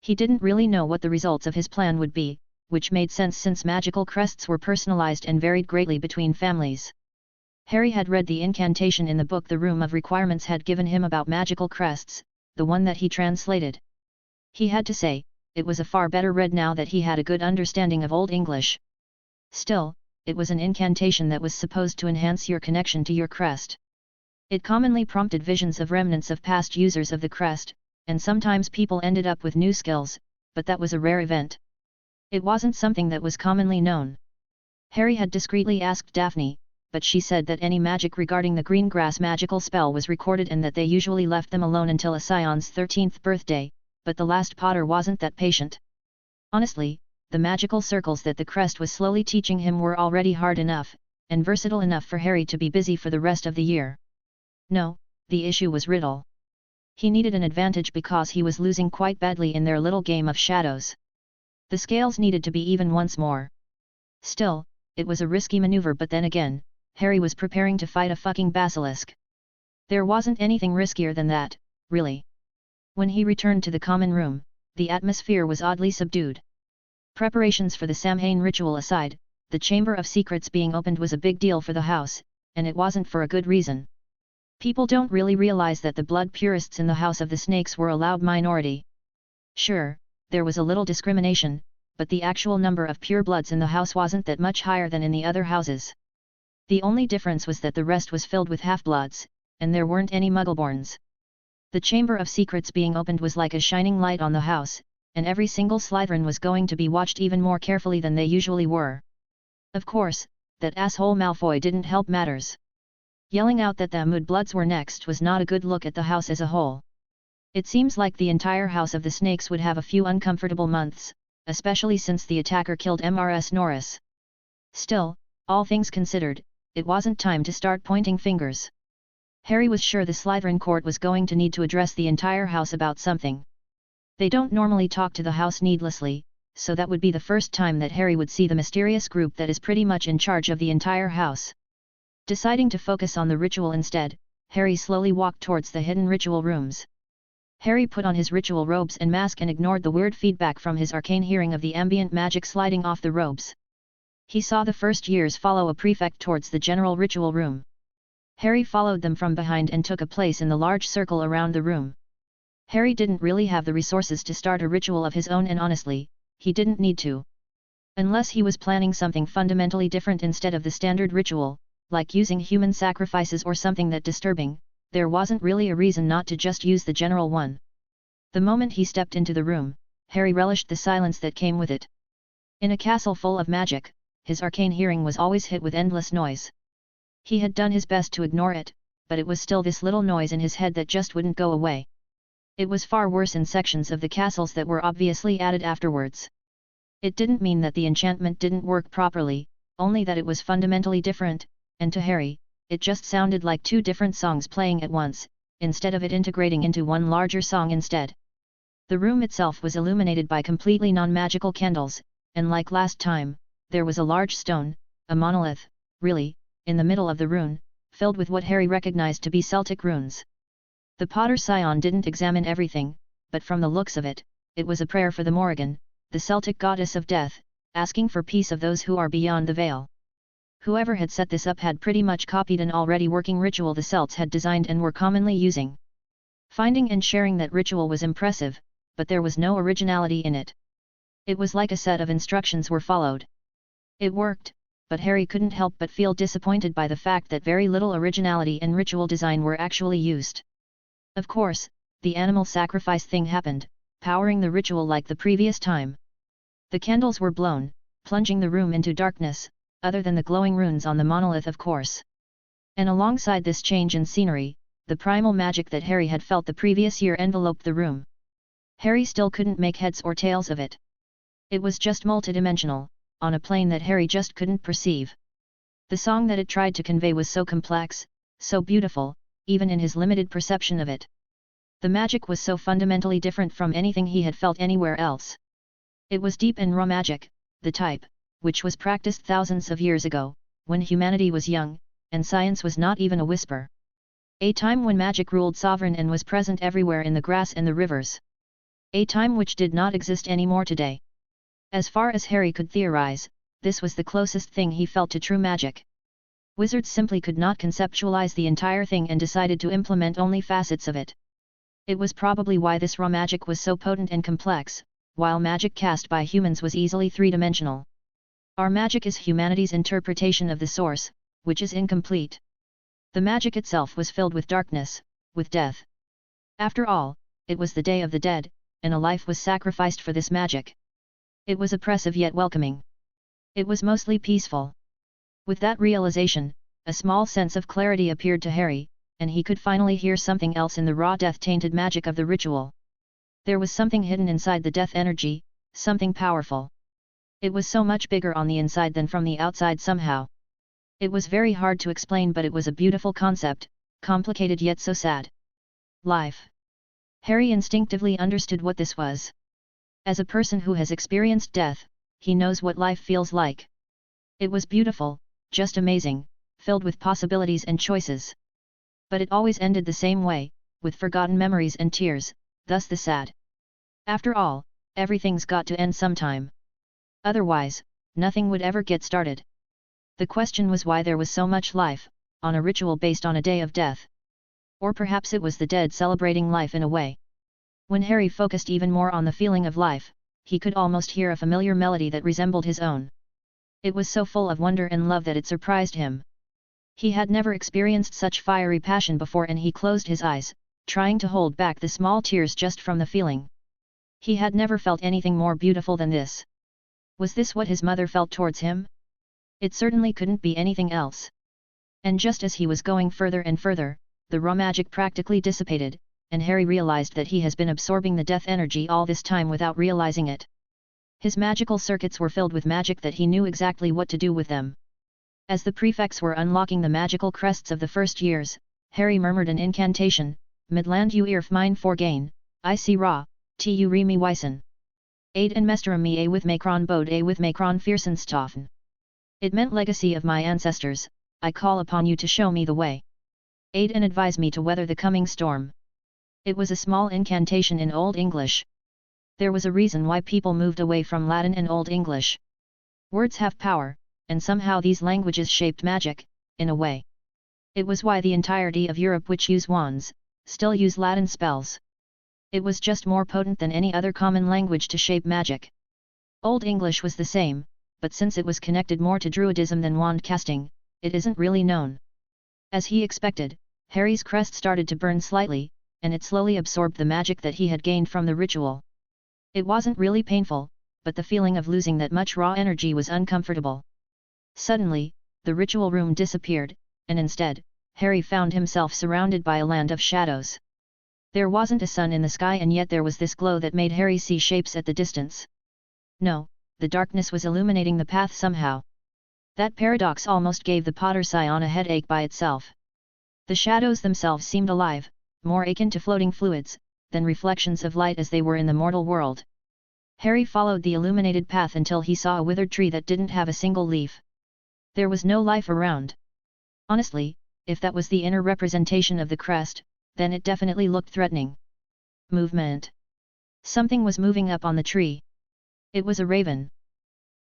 He didn't really know what the results of his plan would be, which made sense since magical crests were personalized and varied greatly between families. Harry had read the incantation in the book the Room of Requirements had given him about magical crests, the one that he translated. He had to say, it was a far better read now that he had a good understanding of Old English. Still, it was an incantation that was supposed to enhance your connection to your crest. It commonly prompted visions of remnants of past users of the crest, and sometimes people ended up with new skills, but that was a rare event. It wasn't something that was commonly known. Harry had discreetly asked Daphne, but she said that any magic regarding the green grass magical spell was recorded and that they usually left them alone until a scion's 13th birthday, but the last Potter wasn't that patient. Honestly, the magical circles that the crest was slowly teaching him were already hard enough, and versatile enough for Harry to be busy for the rest of the year. No, the issue was Riddle. He needed an advantage because he was losing quite badly in their little game of shadows. The scales needed to be even once more. Still, it was a risky maneuver, but then again, Harry was preparing to fight a fucking basilisk. There wasn't anything riskier than that, really. When he returned to the common room, the atmosphere was oddly subdued. Preparations for the Samhain ritual aside, the Chamber of Secrets being opened was a big deal for the house, and it wasn't for a good reason. People don't really realize that the blood purists in the House of the Snakes were a loud minority. Sure, there was a little discrimination, but the actual number of purebloods in the house wasn't that much higher than in the other houses. The only difference was that the rest was filled with half-bloods, and there weren't any muggleborns. The Chamber of Secrets being opened was like a shining light on the house, and every single Slytherin was going to be watched even more carefully than they usually were. Of course, that asshole Malfoy didn't help matters. Yelling out that the Mudbloods were next was not a good look at the house as a whole. It seems like the entire House of the Snakes would have a few uncomfortable months, especially since the attacker killed Mrs. Norris. Still, all things considered, it wasn't time to start pointing fingers. Harry was sure the Slytherin court was going to need to address the entire house about something. They don't normally talk to the house needlessly, so that would be the first time that Harry would see the mysterious group that is pretty much in charge of the entire house. Deciding to focus on the ritual instead, Harry slowly walked towards the hidden ritual rooms. Harry put on his ritual robes and mask and ignored the weird feedback from his arcane hearing of the ambient magic sliding off the robes. He saw the first years follow a prefect towards the general ritual room. Harry followed them from behind and took a place in the large circle around the room. Harry didn't really have the resources to start a ritual of his own, and honestly, he didn't need to. Unless he was planning something fundamentally different instead of the standard ritual, like using human sacrifices or something that disturbing, there wasn't really a reason not to just use the general one. The moment he stepped into the room, Harry relished the silence that came with it. In a castle full of magic, his arcane hearing was always hit with endless noise. He had done his best to ignore it, but it was still this little noise in his head that just wouldn't go away. It was far worse in sections of the castles that were obviously added afterwards. It didn't mean that the enchantment didn't work properly, only that it was fundamentally different, and to Harry, it just sounded like two different songs playing at once, instead of it integrating into one larger song instead. The room itself was illuminated by completely non-magical candles, and like last time, there was a large stone, a monolith, really, in the middle of the room, filled with what Harry recognized to be Celtic runes. The Potter Scion didn't examine everything, but from the looks of it, it was a prayer for the Morrigan, the Celtic goddess of death, asking for peace of those who are beyond the veil. Whoever had set this up had pretty much copied an already working ritual the Celts had designed and were commonly using. Finding and sharing that ritual was impressive, but there was no originality in it. It was like a set of instructions were followed. It worked, but Harry couldn't help but feel disappointed by the fact that very little originality and ritual design were actually used. Of course, the animal sacrifice thing happened, powering the ritual like the previous time. The candles were blown, plunging the room into darkness, other than the glowing runes on the monolith of course. And alongside this change in scenery, the primal magic that Harry had felt the previous year enveloped the room. Harry still couldn't make heads or tails of it. It was just multidimensional, on a plane that Harry just couldn't perceive. The song that it tried to convey was so complex, so beautiful, even in his limited perception of it. The magic was so fundamentally different from anything he had felt anywhere else. It was deep and raw magic, the type, which was practiced thousands of years ago, when humanity was young, and science was not even a whisper. A time when magic ruled sovereign and was present everywhere in the grass and the rivers. A time which did not exist anymore today. As far as Harry could theorize, this was the closest thing he felt to true magic. Wizards simply could not conceptualize the entire thing and decided to implement only facets of it. It was probably why this raw magic was so potent and complex, while magic cast by humans was easily three-dimensional. Our magic is humanity's interpretation of the source, which is incomplete. The magic itself was filled with darkness, with death. After all, it was the Day of the Dead, and a life was sacrificed for this magic. It was oppressive yet welcoming. It was mostly peaceful. With that realization, a small sense of clarity appeared to Harry, and he could finally hear something else in the raw death-tainted magic of the ritual. There was something hidden inside the death energy, something powerful. It was so much bigger on the inside than from the outside somehow. It was very hard to explain, but it was a beautiful concept, complicated yet so sad. Life. Harry instinctively understood what this was. As a person who has experienced death, he knows what life feels like. It was beautiful, just amazing, filled with possibilities and choices. But it always ended the same way, with forgotten memories and tears, thus the sad. After all, everything's got to end sometime. Otherwise, nothing would ever get started. The question was why there was so much life, on a ritual based on a day of death. Or perhaps it was the dead celebrating life in a way. When Harry focused even more on the feeling of life, he could almost hear a familiar melody that resembled his own. It was so full of wonder and love that it surprised him. He had never experienced such fiery passion before, and he closed his eyes, trying to hold back the small tears just from the feeling. He had never felt anything more beautiful than this. Was this what his mother felt towards him? It certainly couldn't be anything else. And just as he was going further and further, the raw magic practically dissipated, and Harry realized that he has been absorbing the death energy all this time without realizing it. His magical circuits were filled with magic that he knew exactly what to do with them. As the prefects were unlocking the magical crests of the first years, Harry murmured an incantation, Midland u earf mine forgain, I see ra, tu re me wysen. Aid and mesterum me a with macron bode a with macron fearsenstoffen. It meant legacy of my ancestors, I call upon you to show me the way. Aid and advise me to weather the coming storm. It was a small incantation in Old English. There was a reason why people moved away from Latin and Old English. Words have power, and somehow these languages shaped magic, in a way. It was why the entirety of Europe which use wands, still use Latin spells. It was just more potent than any other common language to shape magic. Old English was the same, but since it was connected more to Druidism than wand casting, it isn't really known. As he expected, Harry's crest started to burn slightly, and it slowly absorbed the magic that he had gained from the ritual. It wasn't really painful, but the feeling of losing that much raw energy was uncomfortable. Suddenly, the ritual room disappeared, and instead, Harry found himself surrounded by a land of shadows. There wasn't a sun in the sky, and yet there was this glow that made Harry see shapes at the distance. No, the darkness was illuminating the path somehow. That paradox almost gave the Potter Scion a headache by itself. The shadows themselves seemed alive, more akin to floating fluids, than reflections of light as they were in the mortal world. Harry followed the illuminated path until he saw a withered tree that didn't have a single leaf. There was no life around. Honestly, if that was the inner representation of the crest, then it definitely looked threatening. Movement. Something was moving up on the tree. It was a raven.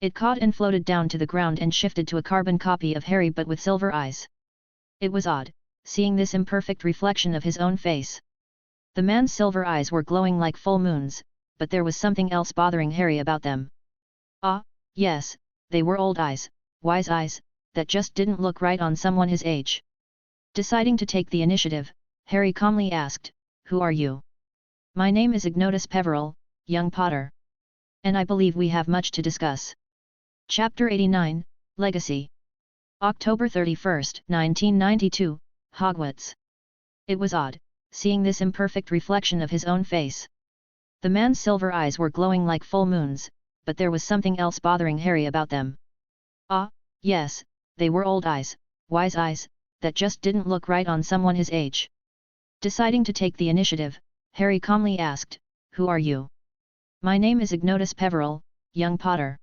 It caught and floated down to the ground and shifted to a carbon copy of Harry but with silver eyes. It was odd, seeing this imperfect reflection of his own face. The man's silver eyes were glowing like full moons, but there was something else bothering Harry about them. Ah, yes, they were old eyes, wise eyes, that just didn't look right on someone his age. Deciding to take the initiative, Harry calmly asked, "Who are you?" "My name is Ignotus Peverell, young Potter. And I believe we have much to discuss." Chapter 89, Legacy. October 31, 1992, Hogwarts. It was odd, seeing this imperfect reflection of his own face. The man's silver eyes were glowing like full moons, but there was something else bothering Harry about them. Ah, yes, they were old eyes, wise eyes, that just didn't look right on someone his age. Deciding to take the initiative, Harry calmly asked, "Who are you?" "My name is Ignotus Peverell, young Potter.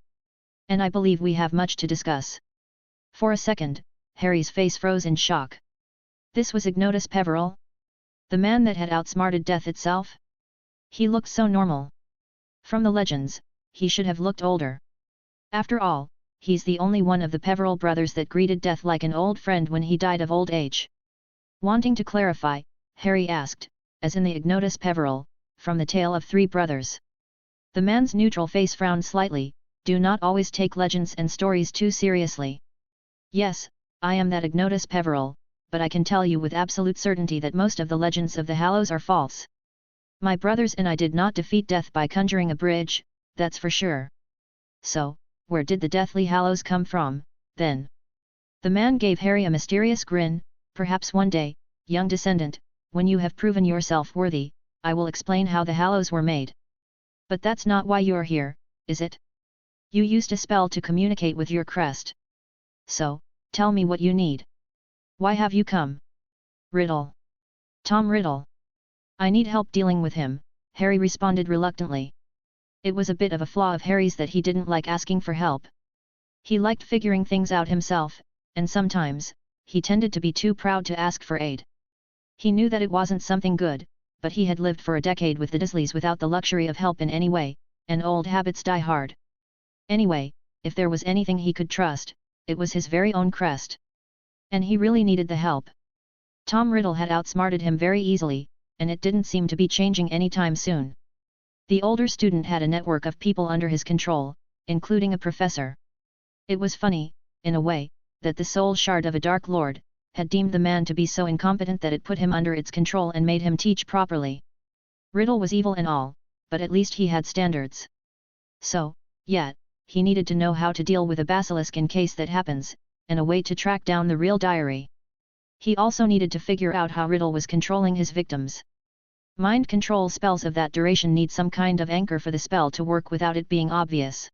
And I believe we have much to discuss." For a second, Harry's face froze in shock. This was Ignotus Peverell? The man that had outsmarted death itself? He looked so normal. From the legends, he should have looked older. After all, he's the only one of the Peverell brothers that greeted death like an old friend when he died of old age. Wanting to clarify, Harry asked, "As in the Ignotus Peverell, from the Tale of Three Brothers?" The man's neutral face frowned slightly. "Do not always take legends and stories too seriously." "Yes, I am that Ignotus Peverell, but I can tell you with absolute certainty that most of the legends of the Hallows are false. My brothers and I did not defeat death by conjuring a bridge, that's for sure." "So, where did the Deathly Hallows come from, then?" The man gave Harry a mysterious grin. "Perhaps one day, young descendant, when you have proven yourself worthy, I will explain how the Hallows were made. But that's not why you're here, is it? You used a spell to communicate with your crest. So, tell me what you need. Why have you come?" "Riddle. Tom Riddle. I need help dealing with him," Harry responded reluctantly. It was a bit of a flaw of Harry's that he didn't like asking for help. He liked figuring things out himself, and sometimes, he tended to be too proud to ask for aid. He knew that it wasn't something good, but he had lived for a decade with the Dursleys without the luxury of help in any way, and old habits die hard. Anyway, if there was anything he could trust, it was his very own crest. And he really needed the help. Tom Riddle had outsmarted him very easily, and it didn't seem to be changing anytime soon. The older student had a network of people under his control, including a professor. It was funny, in a way, that the soul shard of a Dark Lord had deemed the man to be so incompetent that it put him under its control and made him teach properly. Riddle was evil and all, but at least he had standards. So, yet, he needed to know how to deal with a basilisk in case that happens, and a way to track down the real diary. He also needed to figure out how Riddle was controlling his victims. Mind control spells of that duration need some kind of anchor for the spell to work without it being obvious.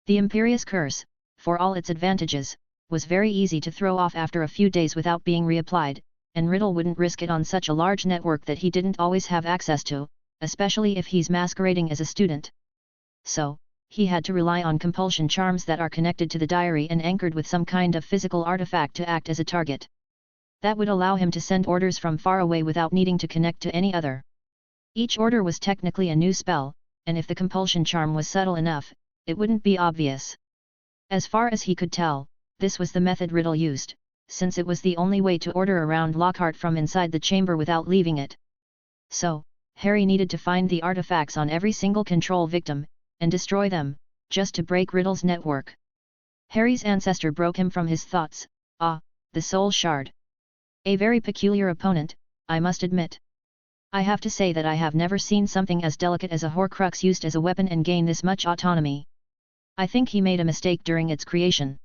The Imperious Curse, for all its advantages, was very easy to throw off after a few days without being reapplied, and Riddle wouldn't risk it on such a large network that he didn't always have access to, especially if he's masquerading as a student. So, he had to rely on compulsion charms that are connected to the diary and anchored with some kind of physical artifact to act as a target. That would allow him to send orders from far away without needing to connect to any other. Each order was technically a new spell, and if the compulsion charm was subtle enough, it wouldn't be obvious. As far as he could tell, this was the method Riddle used, since it was the only way to order around Lockhart from inside the chamber without leaving it. So, Harry needed to find the artifacts on every single control victim, and destroy them, just to break Riddle's network. Harry's ancestor broke him from his thoughts. Ah, the soul shard. A very peculiar opponent, I must admit. I have to say that I have never seen something as delicate as a Horcrux used as a weapon and gain this much autonomy. I think he made a mistake during its creation.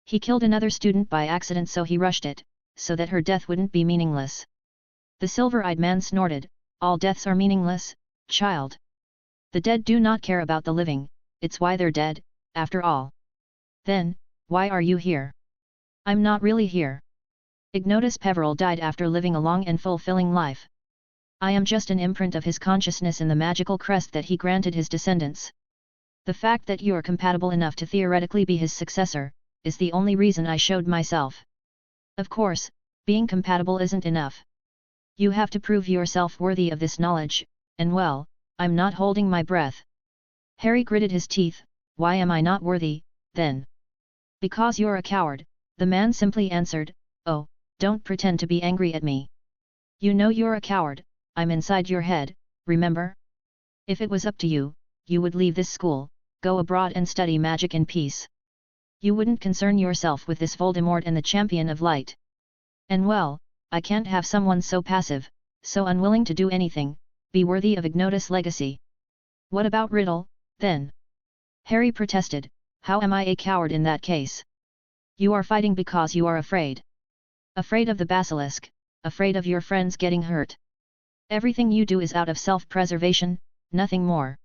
He killed another student by accident, so he rushed it, so that her death wouldn't be meaningless. The silver-eyed man snorted, all deaths are meaningless, child. The dead do not care about the living, it's why they're dead, after all. Then, why are you here? I'm not really here. Ignotus Peverell died after living a long and fulfilling life. I am just an imprint of his consciousness in the magical crest that he granted his descendants. The fact that you're compatible enough to theoretically be his successor, is the only reason I showed myself. Of course, being compatible isn't enough. You have to prove yourself worthy of this knowledge, and well, I'm not holding my breath. Harry gritted his teeth. Why am I not worthy, then? Because you're a coward, the man simply answered. Oh, don't pretend to be angry at me. You know you're a coward, I'm inside your head, remember? If it was up to you, you would leave this school, go abroad and study magic in peace. You wouldn't concern yourself with this Voldemort and the Champion of Light. And well, I can't have someone so passive, so unwilling to do anything, be worthy of Ignotus' legacy. What about Riddle, then? Harry protested. How am I a coward in that case? You are fighting because you are afraid. Afraid of the Basilisk, afraid of your friends getting hurt. Everything you do is out of self-preservation, nothing more.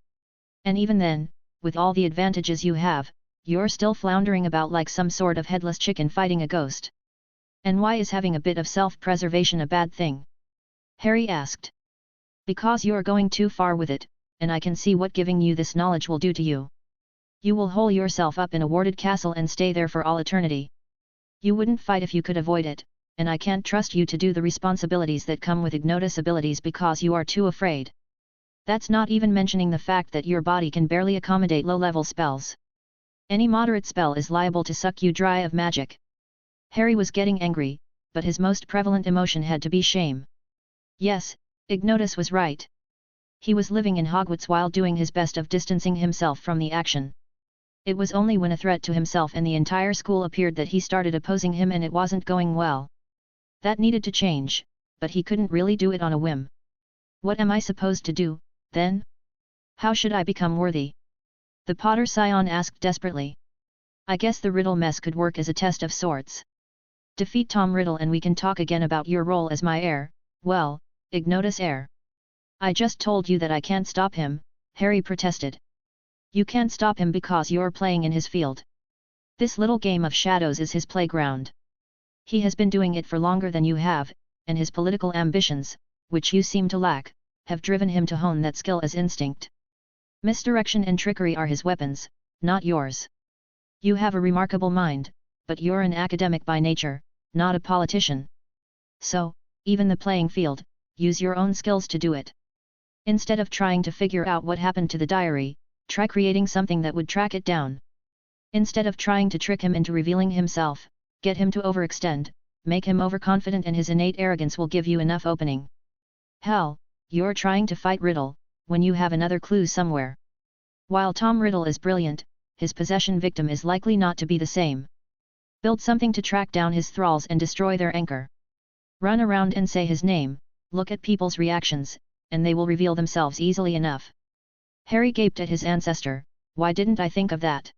And even then, with all the advantages you have, you're still floundering about like some sort of headless chicken fighting a ghost. And why is having a bit of self-preservation a bad thing? Harry asked. Because you're going too far with it, and I can see what giving you this knowledge will do to you. You will hole yourself up in a warded castle and stay there for all eternity. You wouldn't fight if you could avoid it, and I can't trust you to do the responsibilities that come with Ignotus abilities because you are too afraid. That's not even mentioning the fact that your body can barely accommodate low-level spells. Any moderate spell is liable to suck you dry of magic. Harry was getting angry, but his most prevalent emotion had to be shame. Yes, Ignotus was right. He was living in Hogwarts while doing his best of distancing himself from the action. It was only when a threat to himself and the entire school appeared that he started opposing him, and it wasn't going well. That needed to change, but he couldn't really do it on a whim. What am I supposed to do, then? How should I become worthy? The Potter Scion asked desperately. I guess the Riddle mess could work as a test of sorts. Defeat Tom Riddle and we can talk again about your role as my heir, well, Ignotus heir. I just told you that I can't stop him, Harry protested. You can't stop him because you're playing in his field. This little game of shadows is his playground. He has been doing it for longer than you have, and his political ambitions, which you seem to lack, have driven him to hone that skill as instinct. Misdirection and trickery are his weapons, not yours. You have a remarkable mind, but you're an academic by nature, not a politician. So, even the playing field, use your own skills to do it. Instead of trying to figure out what happened to the diary, try creating something that would track it down. Instead of trying to trick him into revealing himself, get him to overextend, make him overconfident, and his innate arrogance will give you enough opening. Hell, you're trying to fight Riddle, when you have another clue somewhere. While Tom Riddle is brilliant, his possession victim is likely not to be the same. Build something to track down his thralls and destroy their anchor. Run around and say his name, look at people's reactions, and they will reveal themselves easily enough. Harry gaped at his ancestor. Why didn't I think of that?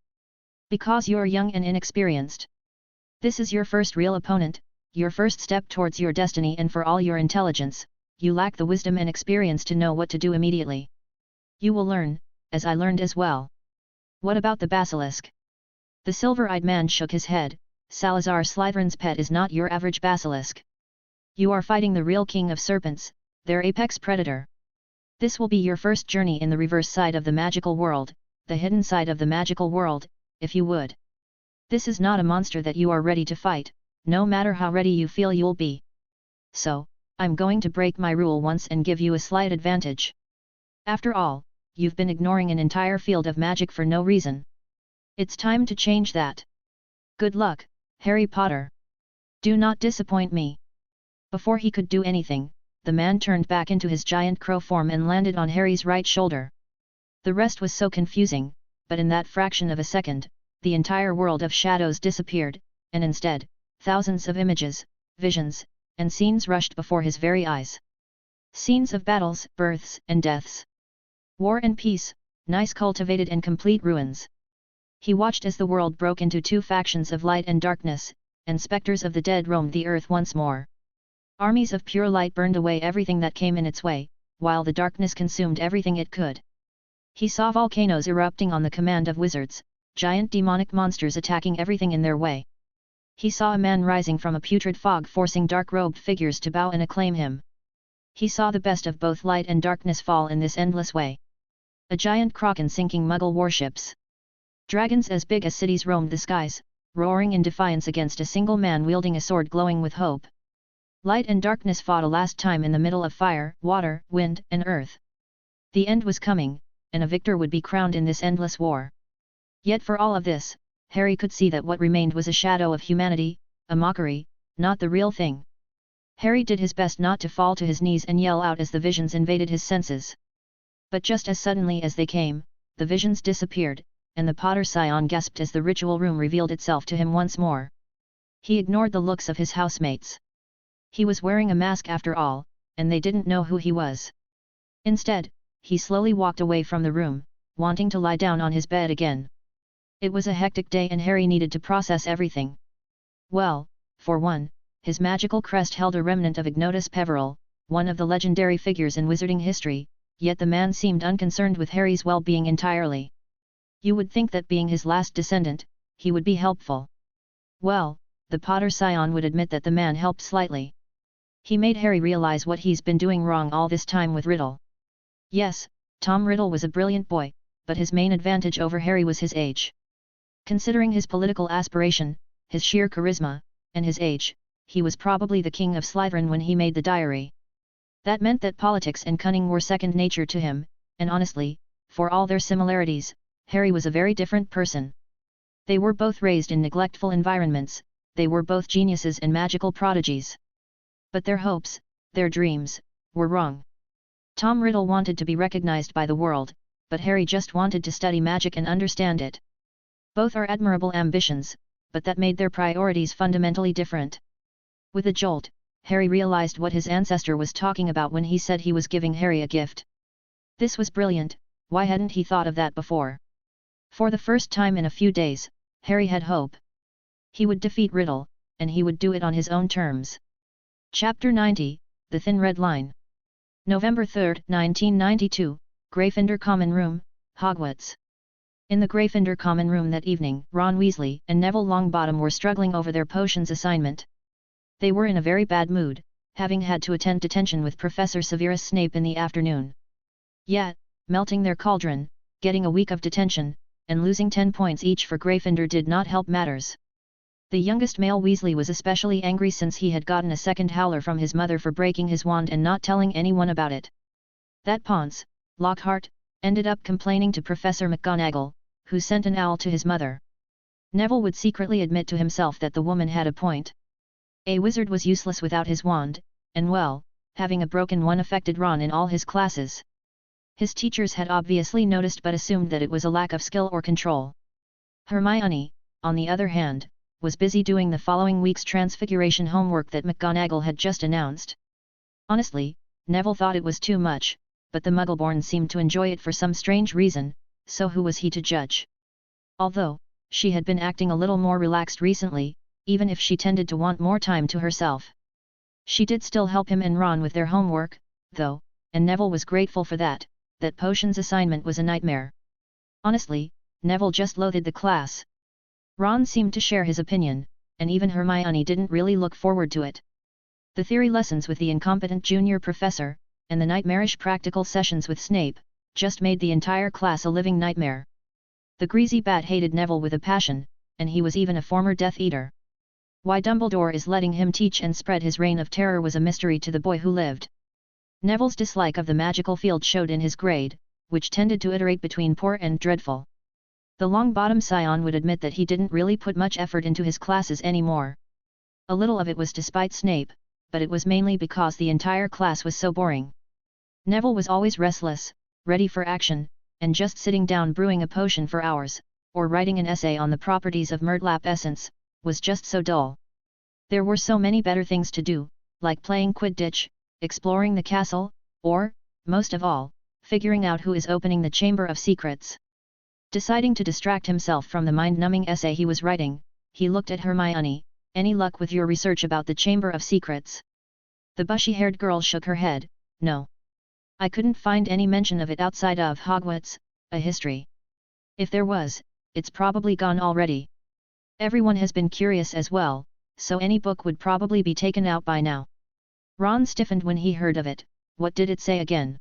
Because you're young and inexperienced. This is your first real opponent, your first step towards your destiny, and for all your intelligence, you lack the wisdom and experience to know what to do immediately. You will learn, as I learned as well. What about the Basilisk? The silver-eyed man shook his head. Salazar Slytherin's pet is not your average basilisk. You are fighting the real king of serpents, their apex predator. This will be your first journey in the reverse side of the magical world, the hidden side of the magical world, if you would. This is not a monster that you are ready to fight, no matter how ready you feel you'll be. So, I'm going to break my rule once and give you a slight advantage. After all, you've been ignoring an entire field of magic for no reason. It's time to change that. Good luck, Harry Potter. Do not disappoint me. Before he could do anything, the man turned back into his giant crow form and landed on Harry's right shoulder. The rest was so confusing, but in that fraction of a second, the entire world of shadows disappeared, and instead, thousands of images, visions, and scenes rushed before his very eyes. Scenes of battles, births, and deaths. War and peace, nice cultivated and complete ruins. He watched as the world broke into two factions of light and darkness, and specters of the dead roamed the earth once more. Armies of pure light burned away everything that came in its way, while the darkness consumed everything it could. He saw volcanoes erupting on the command of wizards, giant demonic monsters attacking everything in their way. He saw a man rising from a putrid fog forcing dark-robed figures to bow and acclaim him. He saw the best of both light and darkness fall in this endless way. A giant kraken sinking Muggle warships. Dragons as big as cities roamed the skies, roaring in defiance against a single man wielding a sword glowing with hope. Light and darkness fought a last time in the middle of fire, water, wind, and earth. The end was coming, and a victor would be crowned in this endless war. Yet for all of this, Harry could see that what remained was a shadow of humanity, a mockery, not the real thing. Harry did his best not to fall to his knees and yell out as the visions invaded his senses. But just as suddenly as they came, the visions disappeared, and the Potter Scion gasped as the ritual room revealed itself to him once more. He ignored the looks of his housemates. He was wearing a mask after all, and they didn't know who he was. Instead, he slowly walked away from the room, wanting to lie down on his bed again. It was a hectic day and Harry needed to process everything. Well, for one, his magical crest held a remnant of Ignotus Peverell, one of the legendary figures in wizarding history, yet the man seemed unconcerned with Harry's well-being entirely. You would think that being his last descendant, he would be helpful. Well, the Potter Scion would admit that the man helped slightly. He made Harry realize what he's been doing wrong all this time with Riddle. Yes, Tom Riddle was a brilliant boy, but his main advantage over Harry was his age. Considering his political aspiration, his sheer charisma, and his age, he was probably the king of Slytherin when he made the diary. That meant that politics and cunning were second nature to him, and honestly, for all their similarities, Harry was a very different person. They were both raised in neglectful environments, they were both geniuses and magical prodigies. But their hopes, their dreams, were wrong. Tom Riddle wanted to be recognized by the world, but Harry just wanted to study magic and understand it. Both are admirable ambitions, but that made their priorities fundamentally different. With a jolt, Harry realized what his ancestor was talking about when he said he was giving Harry a gift. This was brilliant, why hadn't he thought of that before? For the first time in a few days, Harry had hope. He would defeat Riddle, and he would do it on his own terms. Chapter 90, The Thin Red Line. November 3, 1992, Gryffindor Common Room, Hogwarts. In the Gryffindor Common Room that evening, Ron Weasley and Neville Longbottom were struggling over their potions assignment. They were in a very bad mood, having had to attend detention with Professor Severus Snape in the afternoon. Yet, melting their cauldron, getting a week of detention, and losing 10 points each for Gryffindor did not help matters. The youngest male Weasley was especially angry since he had gotten a second howler from his mother for breaking his wand and not telling anyone about it. That Ponce, Lockhart, ended up complaining to Professor McGonagall, who sent an owl to his mother. Neville would secretly admit to himself that the woman had a point. A wizard was useless without his wand, and well, having a broken one affected Ron in all his classes. His teachers had obviously noticed but assumed that it was a lack of skill or control. Hermione, on the other hand, was busy doing the following week's Transfiguration homework that McGonagall had just announced. Honestly, Neville thought it was too much, but the Muggleborn seemed to enjoy it for some strange reason, so who was he to judge? Although, she had been acting a little more relaxed recently, even if she tended to want more time to herself. She did still help him and Ron with their homework, though, and Neville was grateful for that potions assignment was a nightmare. Honestly, Neville just loathed the class. Ron seemed to share his opinion, and even Hermione didn't really look forward to it. The theory lessons with the incompetent junior professor, and the nightmarish practical sessions with Snape, just made the entire class a living nightmare. The greasy bat hated Neville with a passion, and he was even a former Death Eater. Why Dumbledore is letting him teach and spread his reign of terror was a mystery to the boy who lived. Neville's dislike of the magical field showed in his grade, which tended to iterate between poor and dreadful. The Longbottom Scion would admit that he didn't really put much effort into his classes anymore. A little of it was despite Snape, but it was mainly because the entire class was so boring. Neville was always restless, ready for action, and just sitting down brewing a potion for hours, or writing an essay on the properties of Murtlap essence, was just so dull. There were so many better things to do, like playing Quidditch, exploring the castle, or, most of all, figuring out who is opening the Chamber of Secrets. Deciding to distract himself from the mind-numbing essay he was writing, he looked at Hermione. Any luck with your research about the Chamber of Secrets? The bushy-haired girl shook her head. No. I couldn't find any mention of it outside of Hogwarts, a history. If there was, it's probably gone already. Everyone has been curious as well, so any book would probably be taken out by now. Ron stiffened when he heard of it. What did it say again?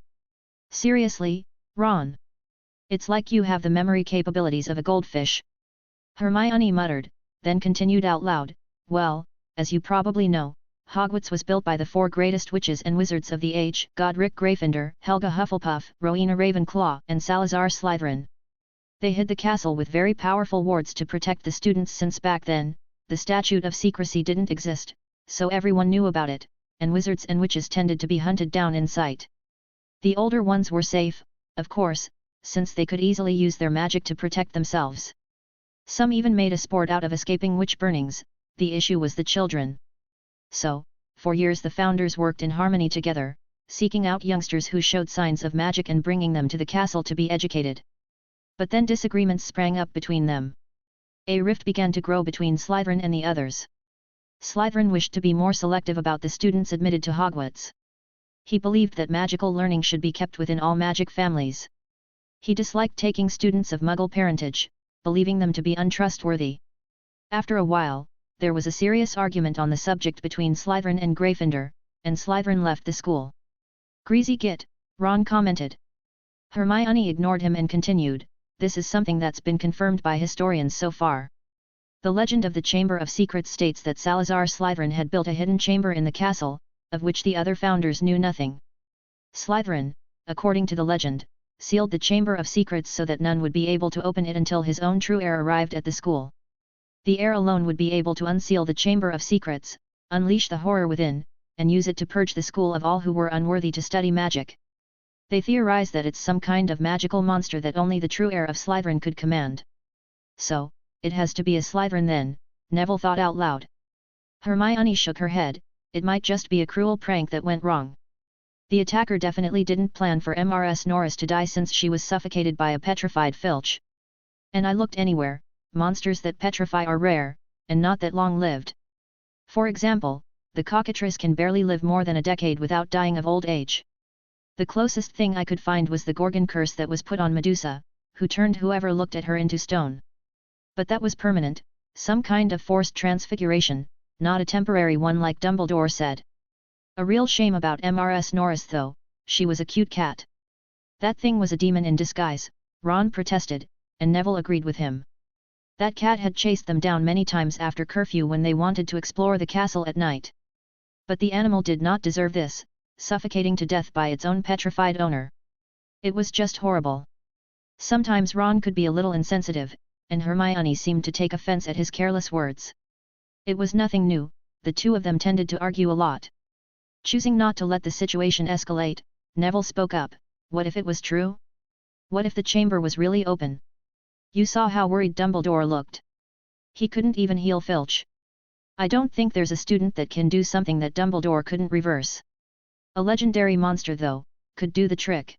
Seriously, Ron? It's like you have the memory capabilities of a goldfish. Hermione muttered, then continued out loud, well, as you probably know, Hogwarts was built by the 4 greatest witches and wizards of the age, Godric Gryffindor, Helga Hufflepuff, Rowena Ravenclaw, and Salazar Slytherin. They hid the castle with very powerful wards to protect the students since back then, the statute of secrecy didn't exist, so everyone knew about it, and wizards and witches tended to be hunted down in sight. The older ones were safe, of course, since they could easily use their magic to protect themselves. Some even made a sport out of escaping witch burnings. The issue was the children. So, for years the founders worked in harmony together, seeking out youngsters who showed signs of magic and bringing them to the castle to be educated. But then disagreements sprang up between them. A rift began to grow between Slytherin and the others. Slytherin wished to be more selective about the students admitted to Hogwarts. He believed that magical learning should be kept within all magic families. He disliked taking students of Muggle parentage, believing them to be untrustworthy. After a while, there was a serious argument on the subject between Slytherin and Gryffindor, and Slytherin left the school. Greasy git, Ron commented. Hermione ignored him and continued, this is something that's been confirmed by historians so far. The legend of the Chamber of Secrets states that Salazar Slytherin had built a hidden chamber in the castle, of which the other founders knew nothing. Slytherin, according to the legend, sealed the Chamber of Secrets so that none would be able to open it until his own true heir arrived at the school. The heir alone would be able to unseal the Chamber of Secrets, unleash the horror within, and use it to purge the school of all who were unworthy to study magic. They theorize that it's some kind of magical monster that only the true heir of Slytherin could command. So, it has to be a Slytherin then, Neville thought out loud. Hermione shook her head, it might just be a cruel prank that went wrong. The attacker definitely didn't plan for Mrs. Norris to die since she was suffocated by a petrified Filch. And I looked anywhere, monsters that petrify are rare, and not that long-lived. For example, the cockatrice can barely live more than a decade without dying of old age. The closest thing I could find was the Gorgon curse that was put on Medusa, who turned whoever looked at her into stone. But that was permanent, some kind of forced transfiguration, not a temporary one like Dumbledore said. A real shame about Mrs. Norris though, she was a cute cat. That thing was a demon in disguise, Ron protested, and Neville agreed with him. That cat had chased them down many times after curfew when they wanted to explore the castle at night. But the animal did not deserve this, suffocating to death by its own petrified owner. It was just horrible. Sometimes Ron could be a little insensitive, and Hermione seemed to take offense at his careless words. It was nothing new, the two of them tended to argue a lot. Choosing not to let the situation escalate, Neville spoke up, what if it was true? What if the chamber was really open? You saw how worried Dumbledore looked. He couldn't even heal Filch. I don't think there's a student that can do something that Dumbledore couldn't reverse. A legendary monster though, could do the trick.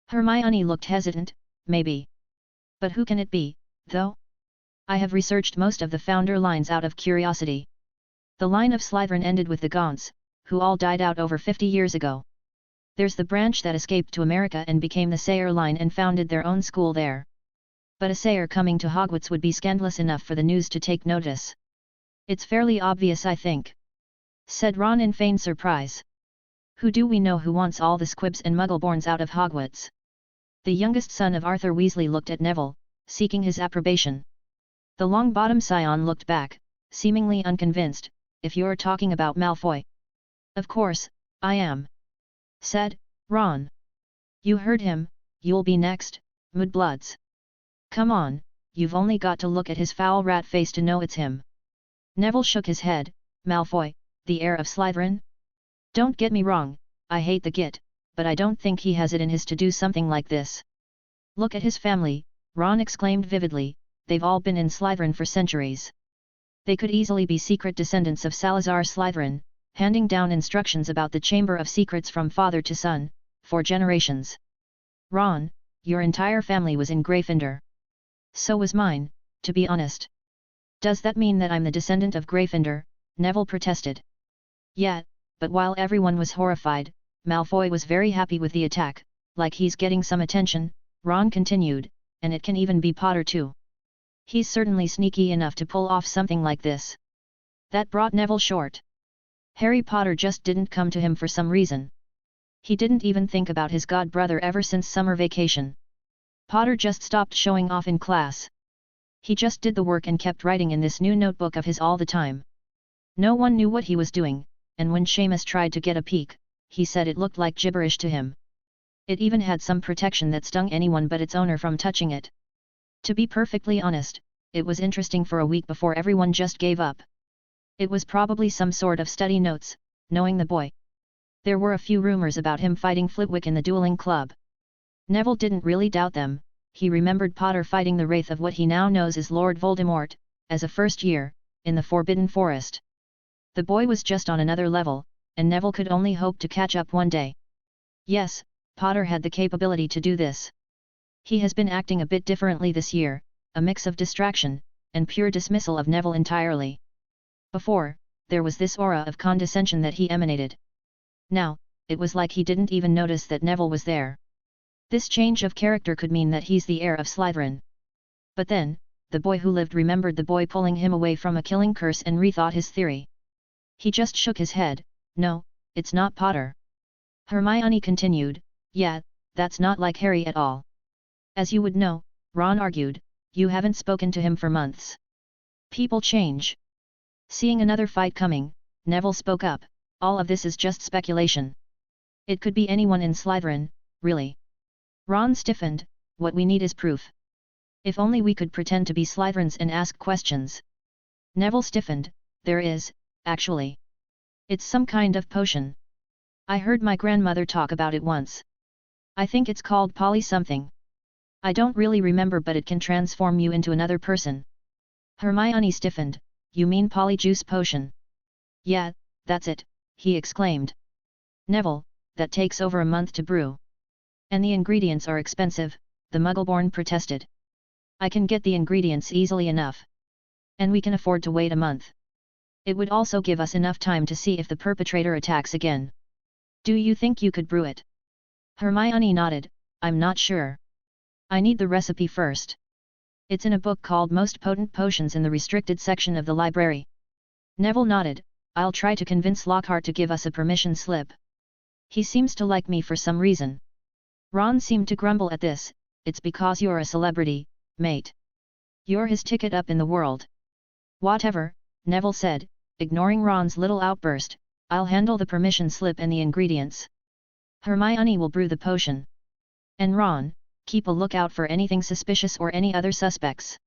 Hermione looked hesitant, maybe. But who can it be, though? I have researched most of the founder lines out of curiosity. The line of Slytherin ended with the Gaunts, who all died out over 50 years ago. There's the branch that escaped to America and became the Sayre line and founded their own school there. But a Sayre coming to Hogwarts would be scandalous enough for the news to take notice. It's fairly obvious I think, said Ron in feigned surprise. Who do we know who wants all the squibs and muggleborns out of Hogwarts? The youngest son of Arthur Weasley looked at Neville, seeking his approbation. The long-bottom scion looked back, seemingly unconvinced, if you're talking about Malfoy. Of course, I am, said Ron. You heard him, you'll be next, mudbloods. Come on, you've only got to look at his foul rat face to know it's him. Neville shook his head, Malfoy, the heir of Slytherin? Don't get me wrong, I hate the git, but I don't think he has it in his to do something like this. Look at his family, Ron exclaimed vividly, they've all been in Slytherin for centuries. They could easily be secret descendants of Salazar Slytherin, handing down instructions about the Chamber of Secrets from father to son, for generations. Ron, your entire family was in Gryffindor. So was mine, to be honest. Does that mean that I'm the descendant of Gryffindor? Neville protested. Yeah, but while everyone was horrified, Malfoy was very happy with the attack, like he's getting some attention, Ron continued, and it can even be Potter too. He's certainly sneaky enough to pull off something like this. That brought Neville short. Harry Potter just didn't come to him for some reason. He didn't even think about his god-brother ever since summer vacation. Potter just stopped showing off in class. He just did the work and kept writing in this new notebook of his all the time. No one knew what he was doing, and when Seamus tried to get a peek, he said it looked like gibberish to him. It even had some protection that stung anyone but its owner from touching it. To be perfectly honest, it was interesting for a week before everyone just gave up. It was probably some sort of study notes, knowing the boy. There were a few rumors about him fighting Flitwick in the Dueling Club. Neville didn't really doubt them. He remembered Potter fighting the wraith of what he now knows as Lord Voldemort, as a first year, in the Forbidden Forest. The boy was just on another level, and Neville could only hope to catch up one day. Yes, Potter had the capability to do this. He has been acting a bit differently this year, a mix of distraction, and pure dismissal of Neville entirely. Before, there was this aura of condescension that he emanated. Now, it was like he didn't even notice that Neville was there. This change of character could mean that he's the heir of Slytherin. But then, the boy who lived remembered the boy pulling him away from a killing curse and rethought his theory. He just shook his head. No, it's not Potter. Hermione continued, yeah, that's not like Harry at all. As you would know, Ron argued, you haven't spoken to him for months. People change. Seeing another fight coming, Neville spoke up, all of this is just speculation. It could be anyone in Slytherin, really. Ron stiffened, what we need is proof. If only we could pretend to be Slytherins and ask questions. Neville stiffened, there is, actually. It's some kind of potion. I heard my grandmother talk about it once. I think it's called poly something. I don't really remember, but it can transform you into another person. Hermione stiffened, you mean polyjuice potion? Yeah, that's it, he exclaimed. Neville, that takes over a month to brew. And the ingredients are expensive, the Muggleborn protested. I can get the ingredients easily enough. And we can afford to wait a month. It would also give us enough time to see if the perpetrator attacks again. Do you think you could brew it? Hermione nodded, I'm not sure. I need the recipe first. It's in a book called Most Potent Potions in the restricted section of the library. Neville nodded, I'll try to convince Lockhart to give us a permission slip. He seems to like me for some reason. Ron seemed to grumble at this, it's because you're a celebrity, mate. You're his ticket up in the world. Whatever, Neville said, ignoring Ron's little outburst, I'll handle the permission slip and the ingredients. Hermione will brew the potion. And Ron, keep a lookout for anything suspicious or any other suspects.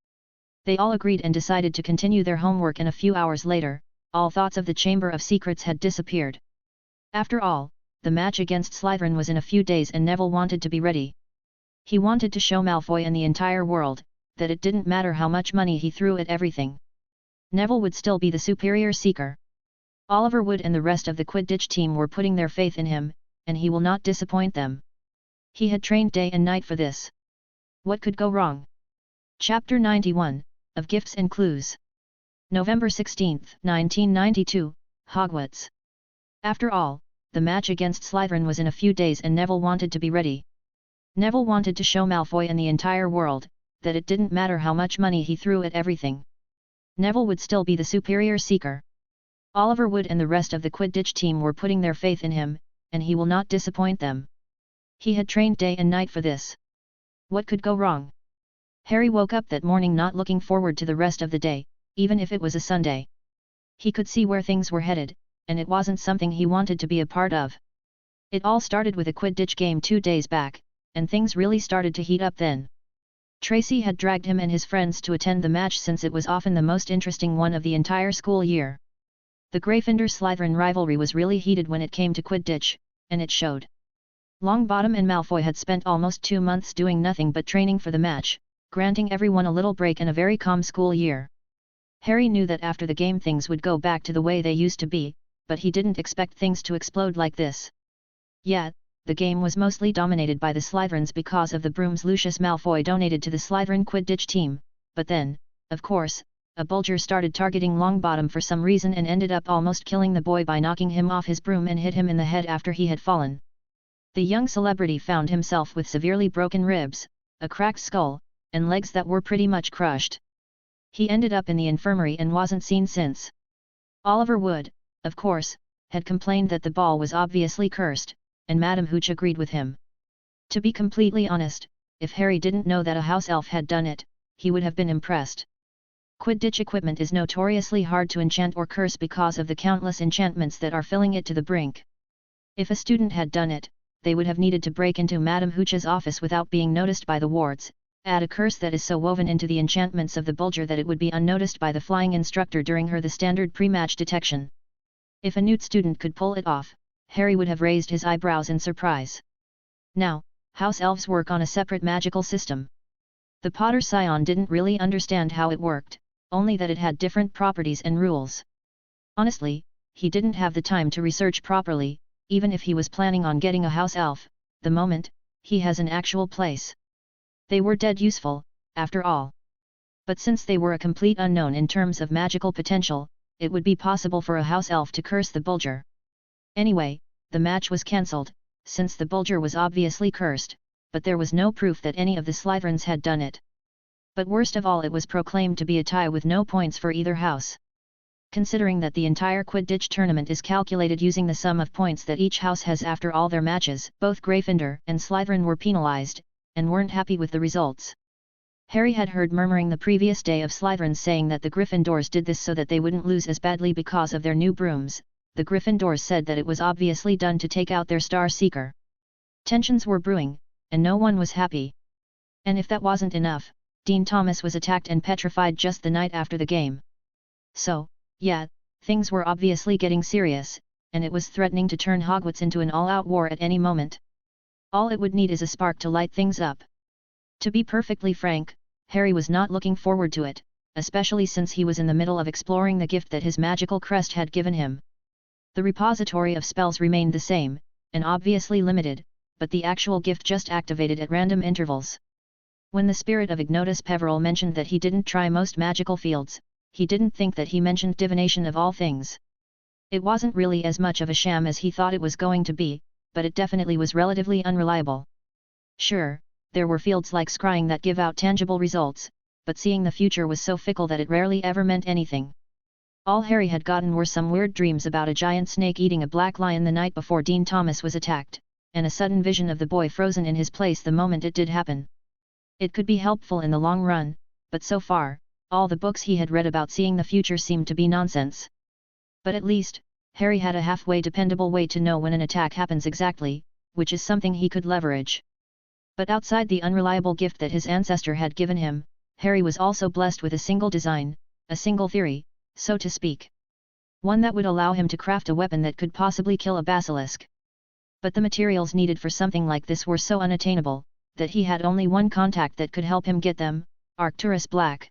They all agreed and decided to continue their homework, and a few hours later, all thoughts of the Chamber of Secrets had disappeared. After all, the match against Slytherin was in a few days and Neville wanted to be ready. He wanted to show Malfoy and the entire world, that it didn't matter how much money he threw at everything. Neville would still be the superior seeker. Oliver Wood and the rest of the Quidditch team were putting their faith in him, and he will not disappoint them. He had trained day and night for this. What could go wrong? Chapter 91, of Gifts and Clues. November 16, 1992, Hogwarts. After all, the match against Slytherin was in a few days and Neville wanted to be ready. Neville wanted to show Malfoy and the entire world, that it didn't matter how much money he threw at everything. Neville would still be the superior seeker. Oliver Wood and the rest of the Quidditch team were putting their faith in him, and he will not disappoint them. He had trained day and night for this. What could go wrong? Harry woke up that morning not looking forward to the rest of the day, even if it was a Sunday. He could see where things were headed, and it wasn't something he wanted to be a part of. It all started with a Quidditch game 2 days back, and things really started to heat up then. Tracy had dragged him and his friends to attend the match since it was often the most interesting one of the entire school year. The Gryffindor-Slytherin rivalry was really heated when it came to Quidditch, and it showed. Longbottom and Malfoy had spent almost 2 months doing nothing but training for the match, granting everyone a little break and a very calm school year. Harry knew that after the game things would go back to the way they used to be, but he didn't expect things to explode like this. Yet, the game was mostly dominated by the Slytherins because of the brooms Lucius Malfoy donated to the Slytherin Quidditch team, but then, of course, a Bulger started targeting Longbottom for some reason and ended up almost killing the boy by knocking him off his broom and hit him in the head after he had fallen. The young celebrity found himself with severely broken ribs, a cracked skull, and legs that were pretty much crushed. He ended up in the infirmary and wasn't seen since. Oliver Wood, of course, had complained that the ball was obviously cursed, and Madame Hooch agreed with him. To be completely honest, if Harry didn't know that a house elf had done it, he would have been impressed. Quidditch equipment is notoriously hard to enchant or curse because of the countless enchantments that are filling it to the brink. If a student had done it, they would have needed to break into Madame Hooch's office without being noticed by the wards, add a curse that is so woven into the enchantments of the Bulger that it would be unnoticed by the flying instructor during the standard pre-match detection. If a Newt student could pull it off, Harry would have raised his eyebrows in surprise. Now, house elves work on a separate magical system. The Potter Scion didn't really understand how it worked, only that it had different properties and rules. Honestly, he didn't have the time to research properly, even if he was planning on getting a house elf, the moment he has an actual place. They were dead useful, after all. But since they were a complete unknown in terms of magical potential, it would be possible for a house elf to curse the Bulger. Anyway, the match was cancelled, since the Bulger was obviously cursed, but there was no proof that any of the Slytherins had done it. But worst of all, it was proclaimed to be a tie with no points for either house. Considering that the entire Quidditch tournament is calculated using the sum of points that each house has after all their matches, both Gryffindor and Slytherin were penalized, and weren't happy with the results. Harry had heard murmuring the previous day of Slytherins saying that the Gryffindors did this so that they wouldn't lose as badly because of their new brooms. The Gryffindors said that it was obviously done to take out their Star Seeker. Tensions were brewing, and no one was happy. And if that wasn't enough, Dean Thomas was attacked and petrified just the night after the game. So, yeah, things were obviously getting serious, and it was threatening to turn Hogwarts into an all-out war at any moment. All it would need is a spark to light things up. To be perfectly frank, Harry was not looking forward to it, especially since he was in the middle of exploring the gift that his magical crest had given him. The repository of spells remained the same, and obviously limited, but the actual gift just activated at random intervals. When the spirit of Ignotus Peverell mentioned that he didn't try most magical fields, he didn't think that he mentioned divination of all things. It wasn't really as much of a sham as he thought it was going to be, but it definitely was relatively unreliable. Sure, there were fields like scrying that give out tangible results, but seeing the future was so fickle that it rarely ever meant anything. All Harry had gotten were some weird dreams about a giant snake eating a black lion the night before Dean Thomas was attacked, and a sudden vision of the boy frozen in his place the moment it did happen. It could be helpful in the long run, but so far, all the books he had read about seeing the future seemed to be nonsense. But at least, Harry had a halfway dependable way to know when an attack happens exactly, which is something he could leverage. But outside the unreliable gift that his ancestor had given him, Harry was also blessed with a single design, a single theory, so to speak. One that would allow him to craft a weapon that could possibly kill a basilisk. But the materials needed for something like this were so unattainable, that he had only one contact that could help him get them, Arcturus Black.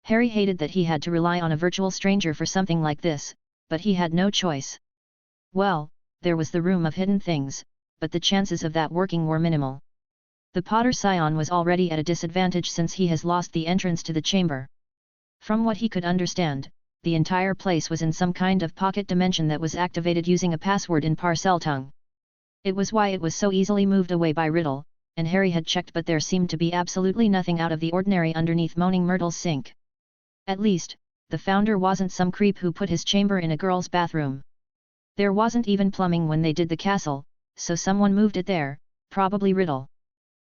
Harry hated that he had to rely on a virtual stranger for something like this, but he had no choice. Well, there was the Room of Hidden Things, but the chances of that working were minimal. The Potter Scion was already at a disadvantage since he has lost the entrance to the chamber. From what he could understand, the entire place was in some kind of pocket dimension that was activated using a password in Parseltongue. It was why it was so easily moved away by Riddle, and Harry had checked, but there seemed to be absolutely nothing out of the ordinary underneath Moaning Myrtle's sink. At least, the founder wasn't some creep who put his chamber in a girl's bathroom. There wasn't even plumbing when they did the castle, so someone moved it there, probably Riddle.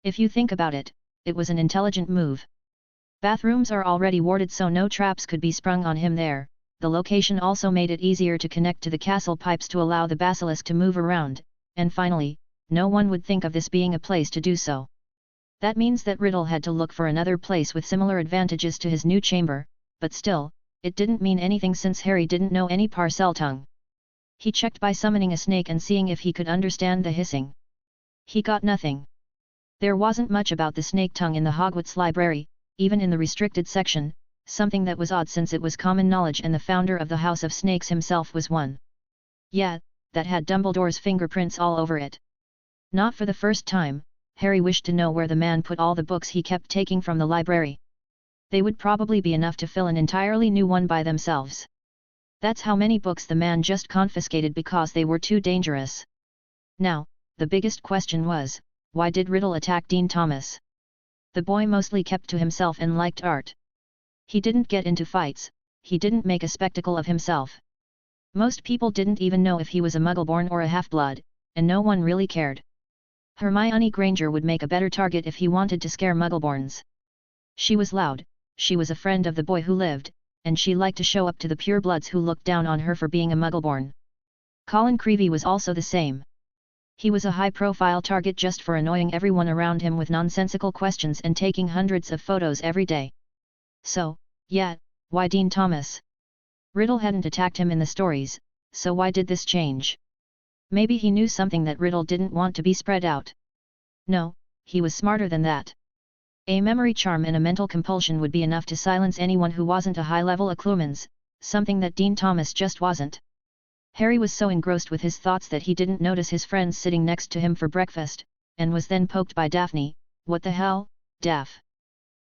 If you think about it, it was an intelligent move. Bathrooms are already warded so no traps could be sprung on him there. The location also made it easier to connect to the castle pipes to allow the basilisk to move around, and finally, no one would think of this being a place to do so. That means that Riddle had to look for another place with similar advantages to his new chamber, but still, it didn't mean anything since Harry didn't know any Parseltongue. He checked by summoning a snake and seeing if he could understand the hissing. He got nothing. There wasn't much about the snake tongue in the Hogwarts library, even in the restricted section, something that was odd since it was common knowledge and the founder of the House of Snakes himself was one. Yeah, that had Dumbledore's fingerprints all over it. Not for the first time, Harry wished to know where the man put all the books he kept taking from the library. They would probably be enough to fill an entirely new one by themselves. That's how many books the man just confiscated because they were too dangerous. Now, the biggest question was, why did Riddle attack Dean Thomas? The boy mostly kept to himself and liked art. He didn't get into fights, he didn't make a spectacle of himself. Most people didn't even know if he was a Muggle-born or a half-blood, and no one really cared. Hermione Granger would make a better target if he wanted to scare Muggleborns. She was loud, she was a friend of the boy who lived, and she liked to show up to the purebloods who looked down on her for being a Muggleborn. Colin Creevey was also the same. He was a high-profile target just for annoying everyone around him with nonsensical questions and taking hundreds of photos every day. So, yeah, why Dean Thomas? Riddle hadn't attacked him in the stories, so why did this change? Maybe he knew something that Riddle didn't want to be spread out. No, he was smarter than that. A memory charm and a mental compulsion would be enough to silence anyone who wasn't a high-level Occlumens, something that Dean Thomas just wasn't. Harry was so engrossed with his thoughts that he didn't notice his friends sitting next to him for breakfast, and was then poked by Daphne. What the hell, Daph?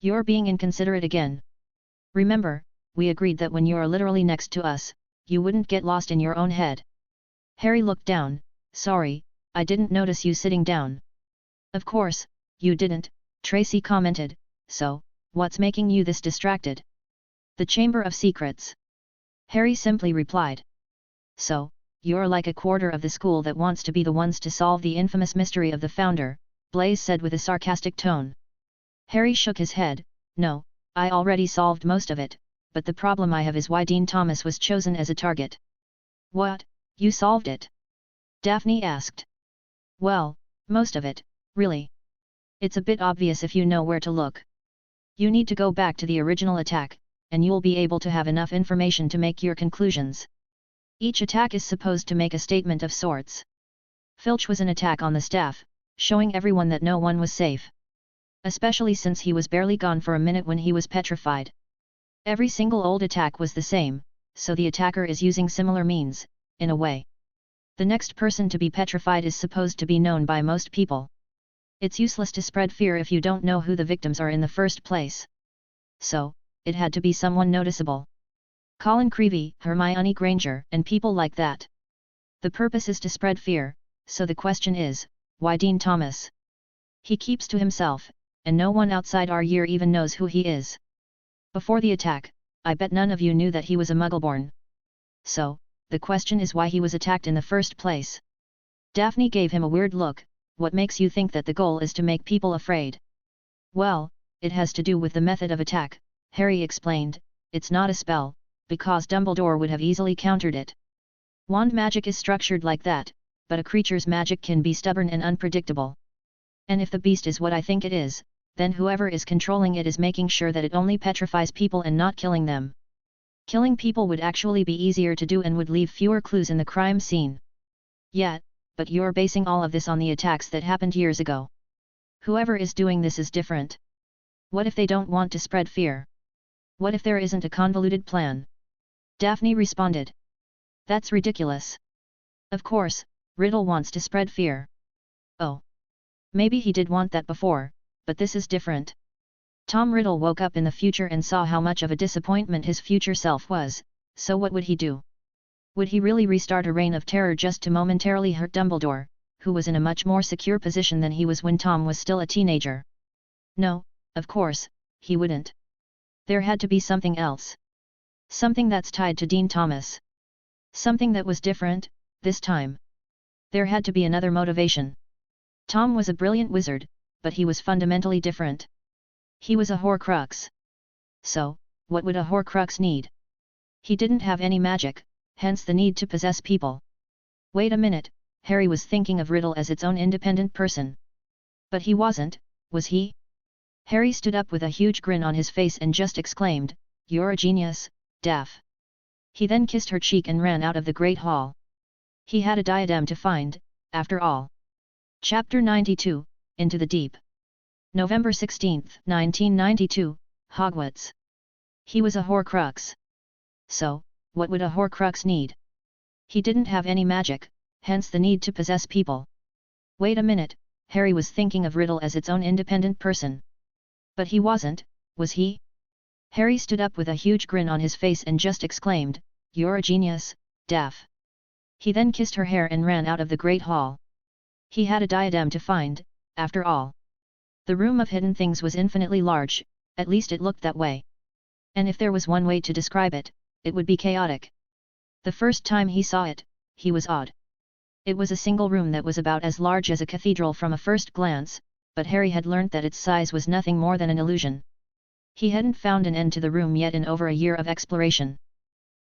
You're being inconsiderate again. Remember, we agreed that when you're literally next to us, you wouldn't get lost in your own head. Harry looked down. Sorry, I didn't notice you sitting down. Of course, you didn't, Tracy commented, so, what's making you this distracted? The Chamber of Secrets. Harry simply replied. So, you're like a quarter of the school that wants to be the ones to solve the infamous mystery of the founder, Blaise said with a sarcastic tone. Harry shook his head. No, I already solved most of it, but the problem I have is why Dean Thomas was chosen as a target. What, you solved it? Daphne asked. Well, most of it, really. It's a bit obvious if you know where to look. You need to go back to the original attack, and you'll be able to have enough information to make your conclusions. Each attack is supposed to make a statement of sorts. Filch was an attack on the staff, showing everyone that no one was safe. Especially since he was barely gone for a minute when he was petrified. Every single old attack was the same, so the attacker is using similar means, in a way. The next person to be petrified is supposed to be known by most people. It's useless to spread fear if you don't know who the victims are in the first place. So, it had to be someone noticeable. Colin Creevey, Hermione Granger, and people like that. The purpose is to spread fear, so the question is, why Dean Thomas? He keeps to himself, and no one outside our year even knows who he is. Before the attack, I bet none of you knew that he was a Muggleborn. So, the question is why he was attacked in the first place. Daphne gave him a weird look. What makes you think that the goal is to make people afraid? Well, it has to do with the method of attack, Harry explained. It's not a spell, because Dumbledore would have easily countered it. Wand magic is structured like that, but a creature's magic can be stubborn and unpredictable. And if the beast is what I think it is, then whoever is controlling it is making sure that it only petrifies people and not killing them. Killing people would actually be easier to do and would leave fewer clues in the crime scene. Yeah, but you're basing all of this on the attacks that happened years ago. Whoever is doing this is different. What if they don't want to spread fear? What if there isn't a convoluted plan? Daphne responded. That's ridiculous. Of course, Riddle wants to spread fear. Oh. Maybe he did want that before, but this is different. Tom Riddle woke up in the future and saw how much of a disappointment his future self was, so what would he do? Would he really restart a reign of terror just to momentarily hurt Dumbledore, who was in a much more secure position than he was when Tom was still a teenager? No, of course, he wouldn't. There had to be something else. Something that's tied to Dean Thomas. Something that was different, this time. There had to be another motivation. Tom was a brilliant wizard, but he was fundamentally different. He was a Horcrux. So, what would a Horcrux need? He didn't have any magic, hence the need to possess people. Wait a minute, Harry was thinking of Riddle as its own independent person. But he wasn't, was he? Harry stood up with a huge grin on his face and just exclaimed, "You're a genius, Daph." He then kissed her cheek and ran out of the Great Hall. He had a diadem to find, after all. Chapter 92, Into the Deep. November 16, 1992, Hogwarts. He was a Horcrux. So, what would a Horcrux need? He didn't have any magic, hence the need to possess people. Wait a minute, Harry was thinking of Riddle as its own independent person. But he wasn't, was he? Harry stood up with a huge grin on his face and just exclaimed, "You're a genius, Daff." He then kissed her hair and ran out of the Great Hall. He had a diadem to find, after all. The room of hidden things was infinitely large, at least it looked that way. And if there was one way to describe it, it would be chaotic. The first time he saw it, he was awed. It was a single room that was about as large as a cathedral from a first glance, but Harry had learnt that its size was nothing more than an illusion. He hadn't found an end to the room yet in over a year of exploration.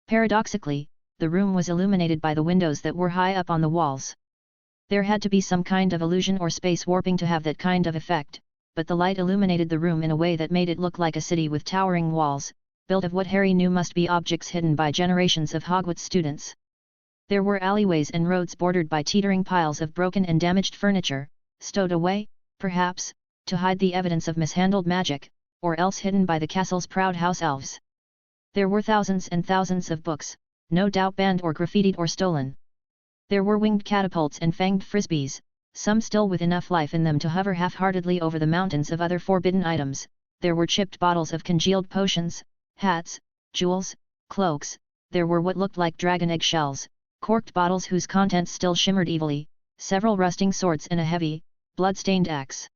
Paradoxically, the room was illuminated by the windows that were high up on the walls. There had to be some kind of illusion or space warping to have that kind of effect, but the light illuminated the room in a way that made it look like a city with towering walls, built of what Harry knew must be objects hidden by generations of Hogwarts students. There were alleyways and roads bordered by teetering piles of broken and damaged furniture, stowed away, perhaps, to hide the evidence of mishandled magic, or else hidden by the castle's proud house elves. There were thousands and thousands of books, no doubt banned or graffitied or stolen. There were winged catapults and fanged frisbees, some still with enough life in them to hover half-heartedly over the mountains of other forbidden items. There were chipped bottles of congealed potions, hats, jewels, cloaks. There were what looked like dragon egg shells, corked bottles whose contents still shimmered evilly, several rusting swords and a heavy, blood-stained axe.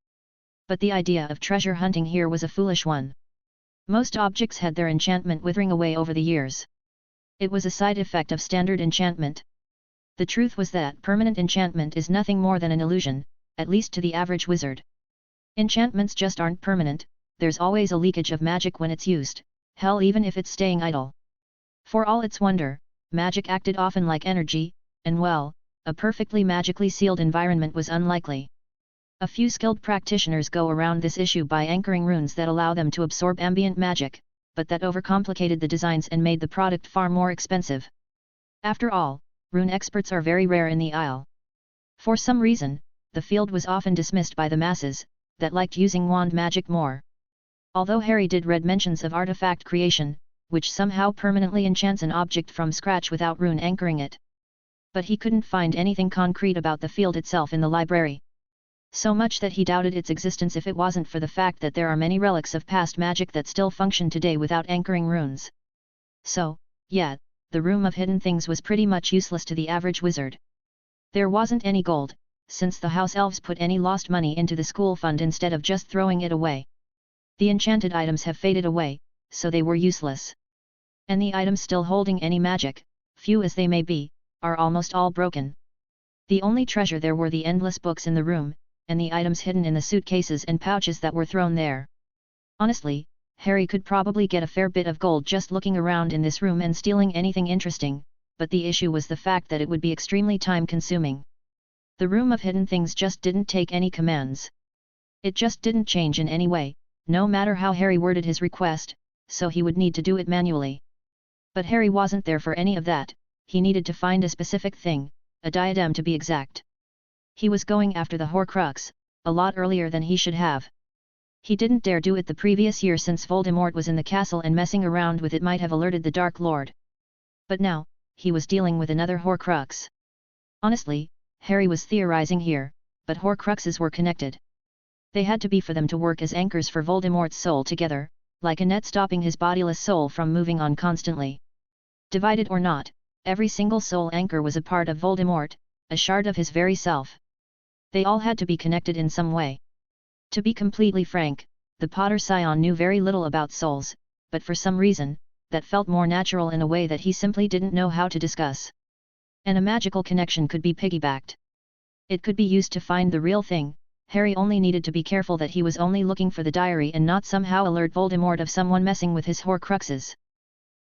But the idea of treasure hunting here was a foolish one. Most objects had their enchantment withering away over the years. It was a side effect of standard enchantment. The truth was that permanent enchantment is nothing more than an illusion, at least to the average wizard. Enchantments just aren't permanent, there's always a leakage of magic when it's used, hell even if it's staying idle. For all its wonder, magic acted often like energy, and well, a perfectly magically sealed environment was unlikely. A few skilled practitioners go around this issue by anchoring runes that allow them to absorb ambient magic, but that overcomplicated the designs and made the product far more expensive. After all, rune experts are very rare in the Isle. For some reason, the field was often dismissed by the masses, that liked using wand magic more. Although Harry did read mentions of artifact creation, which somehow permanently enchants an object from scratch without rune anchoring it. But he couldn't find anything concrete about the field itself in the library. So much that he doubted its existence if it wasn't for the fact that there are many relics of past magic that still function today without anchoring runes. So, yeah, the room of hidden things was pretty much useless to the average wizard. There wasn't any gold, since the house elves put any lost money into the school fund instead of just throwing it away. The enchanted items have faded away, so they were useless. And the items still holding any magic, few as they may be, are almost all broken. The only treasure there were the endless books in the room, and the items hidden in the suitcases and pouches that were thrown there. Honestly, Harry could probably get a fair bit of gold just looking around in this room and stealing anything interesting, but the issue was the fact that it would be extremely time-consuming. The room of hidden things just didn't take any commands. It just didn't change in any way, no matter how Harry worded his request, so he would need to do it manually. But Harry wasn't there for any of that, he needed to find a specific thing, a diadem to be exact. He was going after the Horcrux, a lot earlier than he should have. He didn't dare do it the previous year since Voldemort was in the castle and messing around with it might have alerted the Dark Lord. But now, he was dealing with another Horcrux. Honestly, Harry was theorizing here, but Horcruxes were connected. They had to be for them to work as anchors for Voldemort's soul together, like a net stopping his bodiless soul from moving on constantly. Divided or not, every single soul anchor was a part of Voldemort, a shard of his very self. They all had to be connected in some way. To be completely frank, the Potter Scion knew very little about souls, but for some reason, that felt more natural in a way that he simply didn't know how to discuss. And a magical connection could be piggybacked. It could be used to find the real thing. Harry only needed to be careful that he was only looking for the diary and not somehow alert Voldemort of someone messing with his Horcruxes.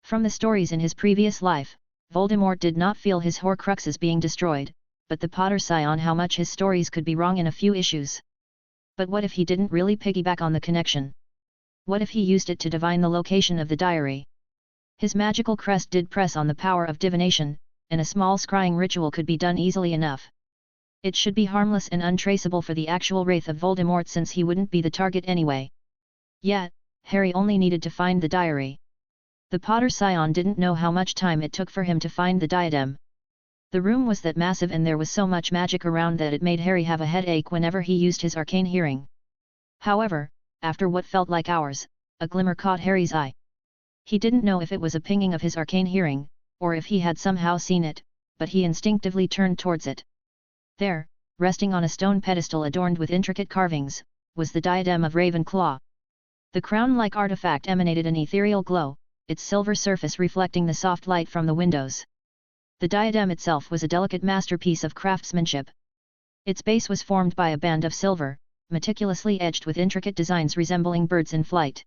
From the stories in his previous life, Voldemort did not feel his Horcruxes being destroyed, but the Potter Scion how much his stories could be wrong in a few issues. But what if he didn't really piggyback on the connection? What if he used it to divine the location of the diary? His magical crest did press on the power of divination, and a small scrying ritual could be done easily enough. It should be harmless and untraceable for the actual wraith of Voldemort since he wouldn't be the target anyway. Yet, Harry only needed to find the diary. The Potter Scion didn't know how much time it took for him to find the diadem. The room was that massive and there was so much magic around that it made Harry have a headache whenever he used his arcane hearing. However, after what felt like hours, a glimmer caught Harry's eye. He didn't know if it was a pinging of his arcane hearing, or if he had somehow seen it, but he instinctively turned towards it. There, resting on a stone pedestal adorned with intricate carvings, was the diadem of Ravenclaw. The crown-like artifact emanated an ethereal glow, its silver surface reflecting the soft light from the windows. The diadem itself was a delicate masterpiece of craftsmanship. Its base was formed by a band of silver, meticulously edged with intricate designs resembling birds in flight.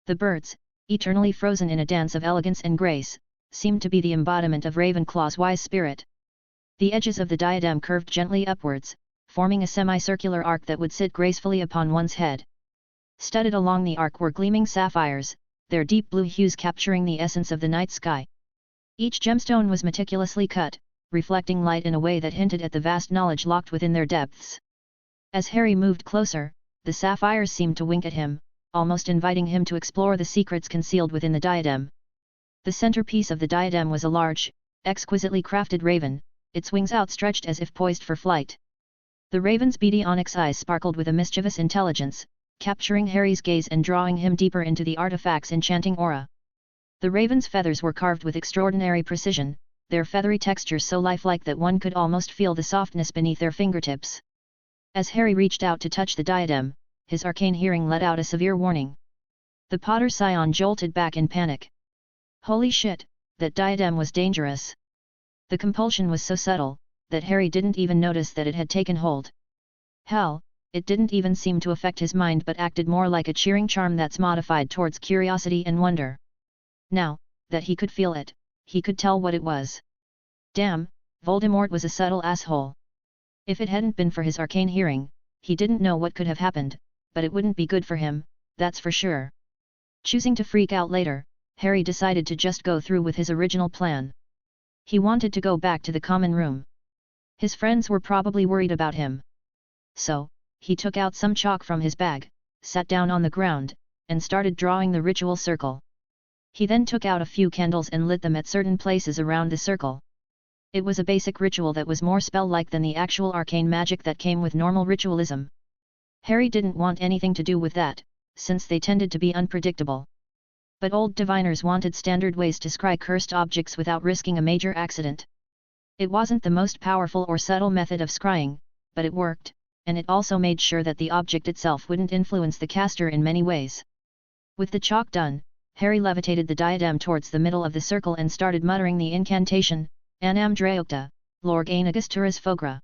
The birds, eternally frozen in a dance of elegance and grace, seemed to be the embodiment of Ravenclaw's wise spirit. The edges of the diadem curved gently upwards, forming a semicircular arc that would sit gracefully upon one's head. Studded along the arc were gleaming sapphires, their deep blue hues capturing the essence of the night sky. Each gemstone was meticulously cut, reflecting light in a way that hinted at the vast knowledge locked within their depths. As Harry moved closer, the sapphires seemed to wink at him, almost inviting him to explore the secrets concealed within the diadem. The centerpiece of the diadem was a large, exquisitely crafted raven, its wings outstretched as if poised for flight. The raven's beady onyx eyes sparkled with a mischievous intelligence, capturing Harry's gaze and drawing him deeper into the artifact's enchanting aura. The raven's feathers were carved with extraordinary precision, their feathery texture so lifelike that one could almost feel the softness beneath their fingertips. As Harry reached out to touch the diadem, his arcane hearing let out a severe warning. The Potter scion jolted back in panic. Holy shit, that diadem was dangerous. The compulsion was so subtle, that Harry didn't even notice that it had taken hold. Hell, it didn't even seem to affect his mind but acted more like a cheering charm that's modified towards curiosity and wonder. Now, that he could feel it, he could tell what it was. Damn, Voldemort was a subtle asshole. If it hadn't been for his arcane hearing, he didn't know what could have happened, but it wouldn't be good for him, that's for sure. Choosing to freak out later, Harry decided to just go through with his original plan. He wanted to go back to the common room. His friends were probably worried about him. So, he took out some chalk from his bag, sat down on the ground, and started drawing the ritual circle. He then took out a few candles and lit them at certain places around the circle. It was a basic ritual that was more spell-like than the actual arcane magic that came with normal ritualism. Harry didn't want anything to do with that, since they tended to be unpredictable. But old diviners wanted standard ways to scry cursed objects without risking a major accident. It wasn't the most powerful or subtle method of scrying, but it worked, and it also made sure that the object itself wouldn't influence the caster in many ways. With the chalk done, Harry levitated the diadem towards the middle of the circle and started muttering the incantation, Anam Draeocta, Lorg Anagasturus Fogra.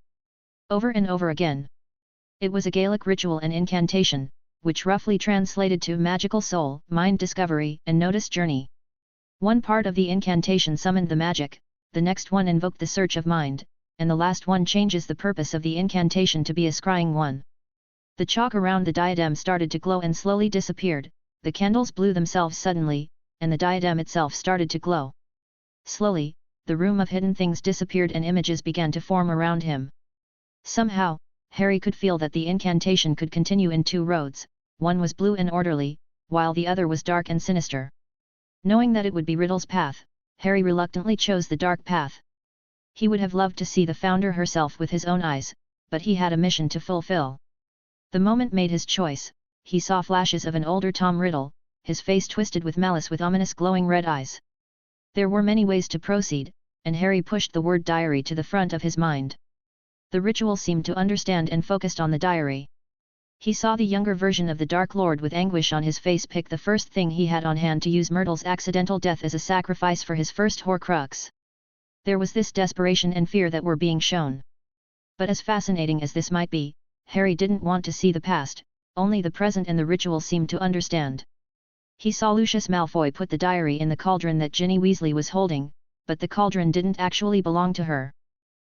Over and over again. It was a Gaelic ritual and incantation, which roughly translated to magical soul, mind discovery, and notice journey. One part of the incantation summoned the magic, the next one invoked the search of mind, and the last one changes the purpose of the incantation to be a scrying one. The chalk around the diadem started to glow and slowly disappeared, the candles blew themselves suddenly, and the diadem itself started to glow. Slowly, the room of hidden things disappeared and images began to form around him. Somehow, Harry could feel that the incantation could continue in two roads, one was blue and orderly, while the other was dark and sinister. Knowing that it would be Riddle's path, Harry reluctantly chose the dark path. He would have loved to see the Founder herself with his own eyes, but he had a mission to fulfill. The moment made his choice, he saw flashes of an older Tom Riddle, his face twisted with malice with ominous glowing red eyes. There were many ways to proceed, and Harry pushed the word diary to the front of his mind. The ritual seemed to understand and focused on the diary. He saw the younger version of the Dark Lord with anguish on his face pick the first thing he had on hand to use Myrtle's accidental death as a sacrifice for his first Horcrux. There was this desperation and fear that were being shown. But as fascinating as this might be, Harry didn't want to see the past, only the present, and the ritual seemed to understand. He saw Lucius Malfoy put the diary in the cauldron that Ginny Weasley was holding, but the cauldron didn't actually belong to her.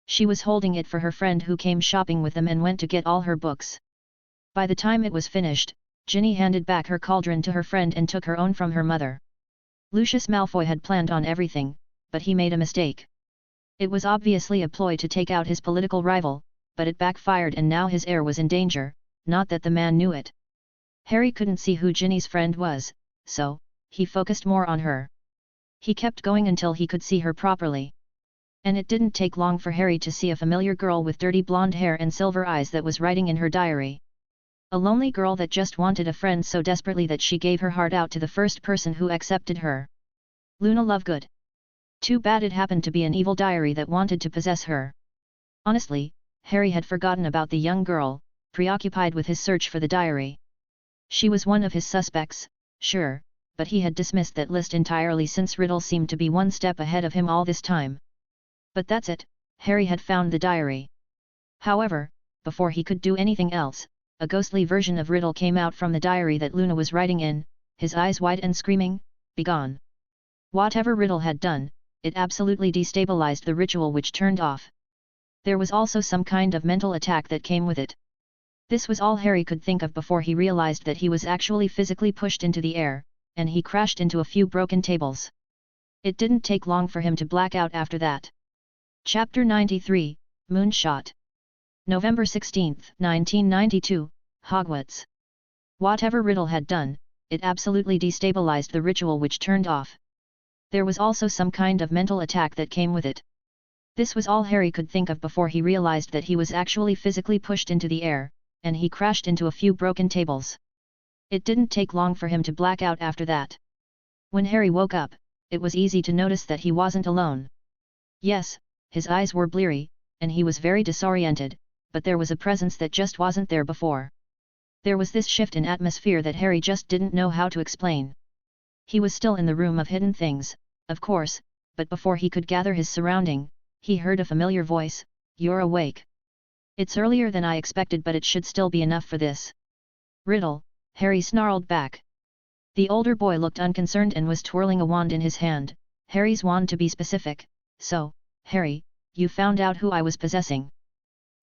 She was holding it for her friend who came shopping with them and went to get all her books. By the time it was finished, Ginny handed back her cauldron to her friend and took her own from her mother. Lucius Malfoy had planned on everything, but he made a mistake. It was obviously a ploy to take out his political rival, but it backfired and now his heir was in danger, not that the man knew it. Harry couldn't see who Ginny's friend was, so, he focused more on her. He kept going until he could see her properly. And it didn't take long for Harry to see a familiar girl with dirty blonde hair and silver eyes that was writing in her diary. A lonely girl that just wanted a friend so desperately that she gave her heart out to the first person who accepted her. Luna Lovegood. Too bad it happened to be an evil diary that wanted to possess her. Honestly, Harry had forgotten about the young girl, preoccupied with his search for the diary. She was one of his suspects, sure, but he had dismissed that list entirely since Riddle seemed to be one step ahead of him all this time. But that's it, Harry had found the diary. However, before he could do anything else, a ghostly version of Riddle came out from the diary that Luna was writing in, his eyes wide and screaming, "Begone!" Whatever Riddle had done, it absolutely destabilized the ritual which turned off. There was also some kind of mental attack that came with it. This was all Harry could think of before he realized that he was actually physically pushed into the air, and he crashed into a few broken tables. It didn't take long for him to black out after that. Chapter 93, Moonshot. November 16, 1992, Hogwarts. Whatever Riddle had done, it absolutely destabilized the ritual which turned off. There was also some kind of mental attack that came with it. This was all Harry could think of before he realized that he was actually physically pushed into the air, and he crashed into a few broken tables. It didn't take long for him to black out after that. When Harry woke up, it was easy to notice that he wasn't alone. Yes, his eyes were bleary, and he was very disoriented, but there was a presence that just wasn't there before. There was this shift in atmosphere that Harry just didn't know how to explain. He was still in the room of hidden things, of course, but before he could gather his surrounding, he heard a familiar voice, "You're awake." "It's earlier than I expected, but it should still be enough for this." "Riddle," Harry snarled back. The older boy looked unconcerned and was twirling a wand in his hand, Harry's wand to be specific. "So, Harry, you found out who I was possessing.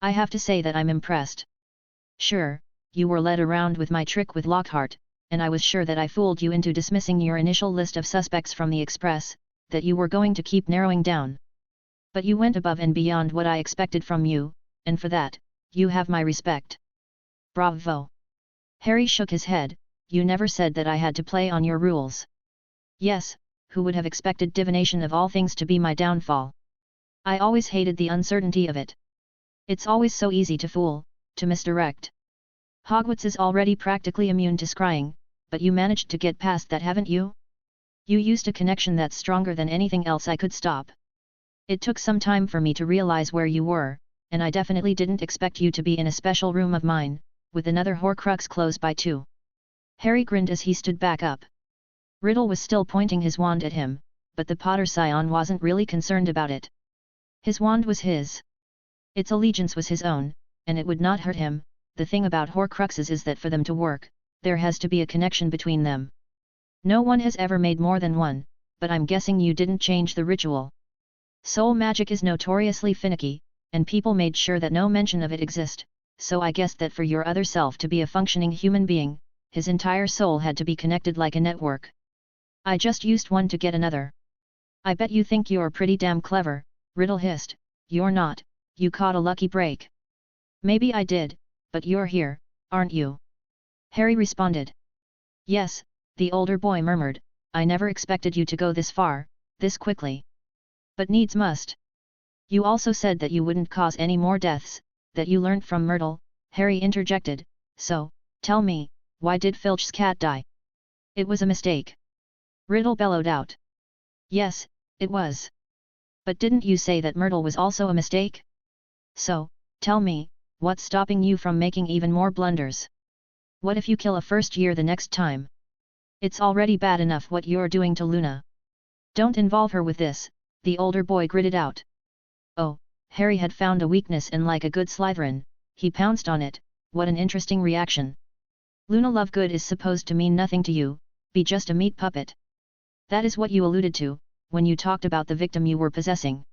I have to say that I'm impressed. Sure, you were led around with my trick with Lockhart, and I was sure that I fooled you into dismissing your initial list of suspects from the Express, that you were going to keep narrowing down. But you went above and beyond what I expected from you, and for that, you have my respect." "Bravo!" Harry shook his head. "You never said that I had to play on your rules." "Yes, who would have expected divination of all things to be my downfall? I always hated the uncertainty of it. It's always so easy to fool, to misdirect. Hogwarts is already practically immune to scrying, but you managed to get past that, haven't you? You used a connection that's stronger than anything else I could stop. It took some time for me to realize where you were, and I definitely didn't expect you to be in a special room of mine, with another Horcrux close by too." Harry grinned as he stood back up. Riddle was still pointing his wand at him, but the Potter Scion wasn't really concerned about it. His wand was his. Its allegiance was his own, and it would not hurt him. The thing about Horcruxes is that for them to work, there has to be a connection between them. No one has ever made more than one, but I'm guessing you didn't change the ritual. Soul magic is notoriously finicky, and people made sure that no mention of it exist, so I guess that for your other self to be a functioning human being, his entire soul had to be connected like a network. I just used one to get another." "I bet you think you're pretty damn clever," Riddle hissed. "You're not, you caught a lucky break." "Maybe I did, but you're here, aren't you?" Harry responded. "Yes," the older boy murmured, "I never expected you to go this far, this quickly. But needs must. You also said that you wouldn't cause any more deaths, that you learnt from Myrtle," Harry interjected, "so, tell me, why did Filch's cat die?" "It was a mistake," Riddle bellowed out. "Yes, it was. But didn't you say that Myrtle was also a mistake? So, tell me, what's stopping you from making even more blunders? What if you kill a first year the next time? It's already bad enough what you're doing to Luna. Don't involve her with this," the older boy gritted out. Oh, Harry had found a weakness, and like a good Slytherin, he pounced on it. What an interesting reaction. "Luna Lovegood is supposed to mean nothing to you, be just a meat puppet. That is what you alluded to, when you talked about the victim you were possessing.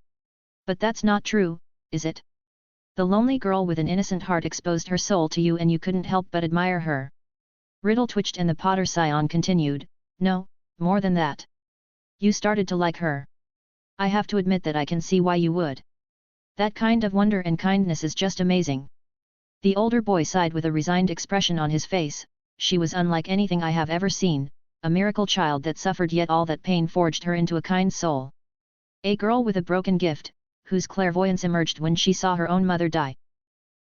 But that's not true, is it? The lonely girl with an innocent heart exposed her soul to you and you couldn't help but admire her." Riddle twitched and the Potter Scion continued, "No, more than that. You started to like her. I have to admit that I can see why you would. That kind of wonder and kindness is just amazing." The older boy sighed with a resigned expression on his face. "She was unlike anything I have ever seen, a miracle child that suffered, yet all that pain forged her into a kind soul. A girl with a broken gift, whose clairvoyance emerged when she saw her own mother die.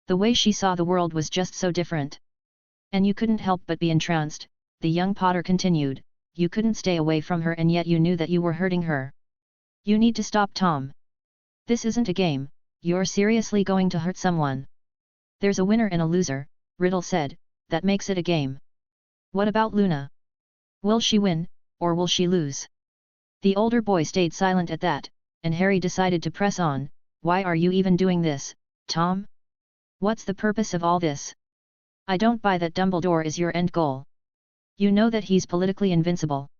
The way she saw the world was just so different. And you couldn't help but be entranced, the young Potter continued. You couldn't stay away from her and yet you knew that you were hurting her. You need to stop, Tom. This isn't a game, you're seriously going to hurt someone. There's a winner and a loser, Riddle said, that makes it a game. What about Luna? Will she win, or will she lose? The older boy stayed silent at that, and Harry decided to press on. Why are you even doing this, Tom? What's the purpose of all this? I don't buy that Dumbledore is your end goal. You know that he's politically invincible.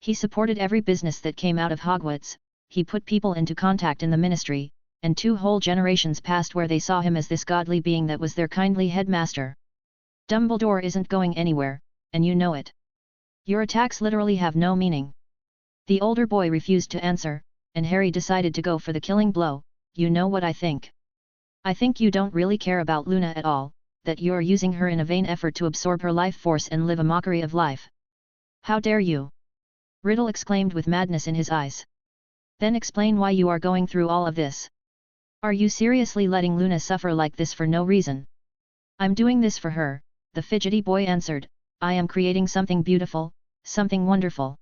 He supported every business that came out of Hogwarts, he put people into contact in the Ministry, and 2 whole generations passed where they saw him as this godly being that was their kindly headmaster. Dumbledore isn't going anywhere, and you know it. Your attacks literally have no meaning. The older boy refused to answer, and Harry decided to go for the killing blow. You know what I think? I think you don't really care about Luna at all, that you're using her in a vain effort to absorb her life force and live a mockery of life. How dare you? Riddle exclaimed with madness in his eyes. Then explain why you are going through all of this. Are you seriously letting Luna suffer like this for no reason? I'm doing this for her, the fidgety boy answered. I am creating something beautiful, something wonderful.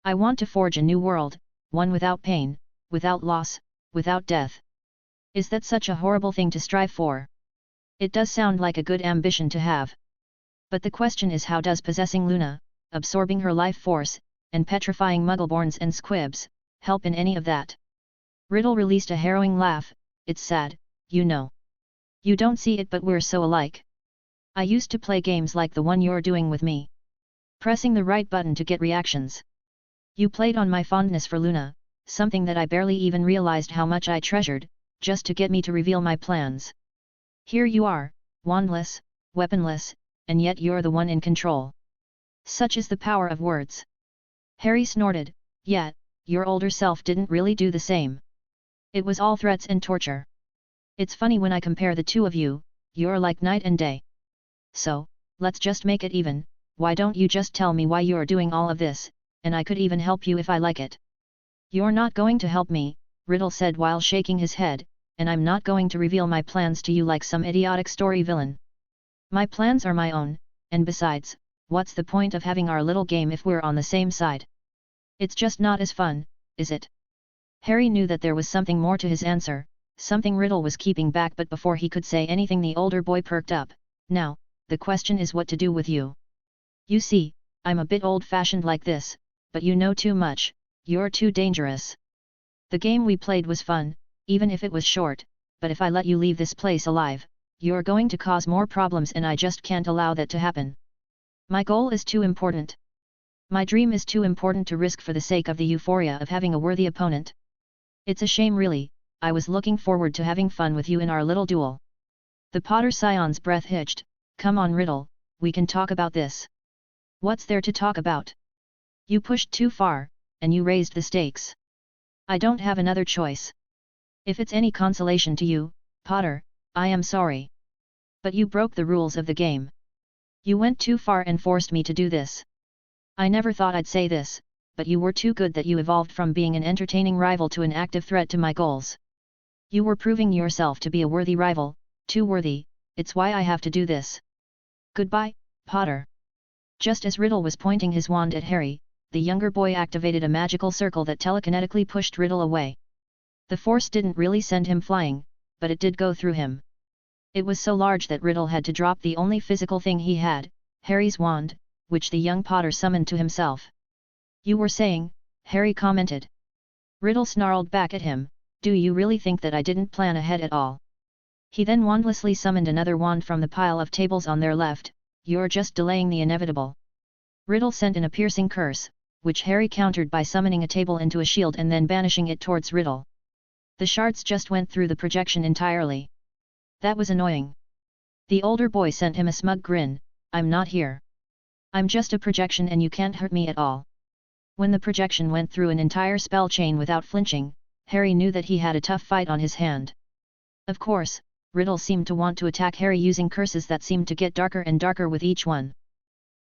I want to forge a new world, one without pain, without loss, without death. Is that such a horrible thing to strive for? It does sound like a good ambition to have. But the question is, how does possessing Luna, absorbing her life force, and petrifying Muggleborns and Squibs, help in any of that? Riddle released a harrowing laugh. It's sad, you know. You don't see it, but we're so alike. I used to play games like the one you're doing with me. Pressing the right button to get reactions. You played on my fondness for Luna, something that I barely even realized how much I treasured, just to get me to reveal my plans. Here you are, wandless, weaponless, and yet you're the one in control. Such is the power of words. Harry snorted. Yet, your older self didn't really do the same. It was all threats and torture. It's funny when I compare the two of you, you're like night and day. So, let's just make it even. Why don't you just tell me why you're doing all of this, and I could even help you if I like it. You're not going to help me, Riddle said while shaking his head, and I'm not going to reveal my plans to you like some idiotic story villain. My plans are my own, and besides, what's the point of having our little game if we're on the same side? It's just not as fun, is it? Harry knew that there was something more to his answer, something Riddle was keeping back, but before he could say anything the older boy perked up. Now, the question is what to do with you. You see, I'm a bit old-fashioned like this, but you know too much, you're too dangerous. The game we played was fun, even if it was short, but if I let you leave this place alive, you're going to cause more problems and I just can't allow that to happen. My goal is too important. My dream is too important to risk for the sake of the euphoria of having a worthy opponent. It's a shame really, I was looking forward to having fun with you in our little duel. The Potter Scion's breath hitched. Come on Riddle, we can talk about this. What's there to talk about? You pushed too far, and you raised the stakes. I don't have another choice. If it's any consolation to you, Potter, I am sorry. But you broke the rules of the game. You went too far and forced me to do this. I never thought I'd say this, but you were too good that you evolved from being an entertaining rival to an active threat to my goals. You were proving yourself to be a worthy rival, too worthy, it's why I have to do this. Goodbye, Potter. Just as Riddle was pointing his wand at Harry, the younger boy activated a magical circle that telekinetically pushed Riddle away. The force didn't really send him flying, but it did go through him. It was so large that Riddle had to drop the only physical thing he had, Harry's wand, which the young Potter summoned to himself. You were saying, Harry commented. Riddle snarled back at him, do you really think that I didn't plan ahead at all? He then wandlessly summoned another wand from the pile of tables on their left. You're just delaying the inevitable. Riddle sent in a piercing curse, which Harry countered by summoning a table into a shield and then banishing it towards Riddle. The shards just went through the projection entirely. That was annoying. The older boy sent him a smug grin, I'm not here. I'm just a projection and you can't hurt me at all. When the projection went through an entire spell chain without flinching, Harry knew that he had a tough fight on his hand. Of course, Riddle seemed to want to attack Harry using curses that seemed to get darker and darker with each one.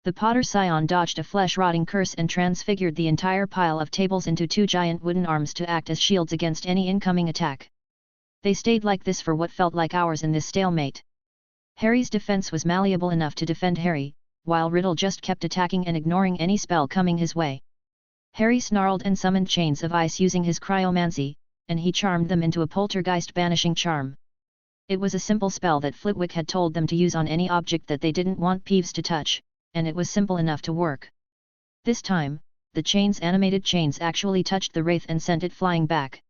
The Potter Scion dodged a flesh-rotting curse and transfigured the entire pile of tables into two giant wooden arms to act as shields against any incoming attack. They stayed like this for what felt like hours in this stalemate. Harry's defense was malleable enough to defend Harry, while Riddle just kept attacking and ignoring any spell coming his way. Harry snarled and summoned chains of ice using his cryomancy, and he charmed them into a poltergeist banishing charm. It was a simple spell that Flitwick had told them to use on any object that they didn't want Peeves to touch, and it was simple enough to work. This time, the chain's animated chains actually touched the wraith and sent it flying back.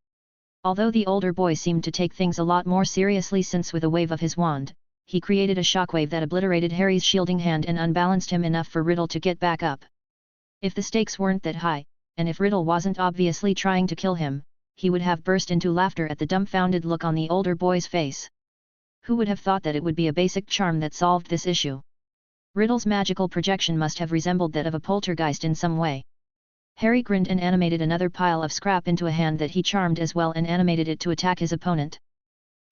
Although the older boy seemed to take things a lot more seriously since with a wave of his wand, he created a shockwave that obliterated Harry's shielding hand and unbalanced him enough for Riddle to get back up. If the stakes weren't that high, and if Riddle wasn't obviously trying to kill him, he would have burst into laughter at the dumbfounded look on the older boy's face. Who would have thought that it would be a basic charm that solved this issue? Riddle's magical projection must have resembled that of a poltergeist in some way. Harry grinned and animated another pile of scrap into a hand that he charmed as well and animated it to attack his opponent.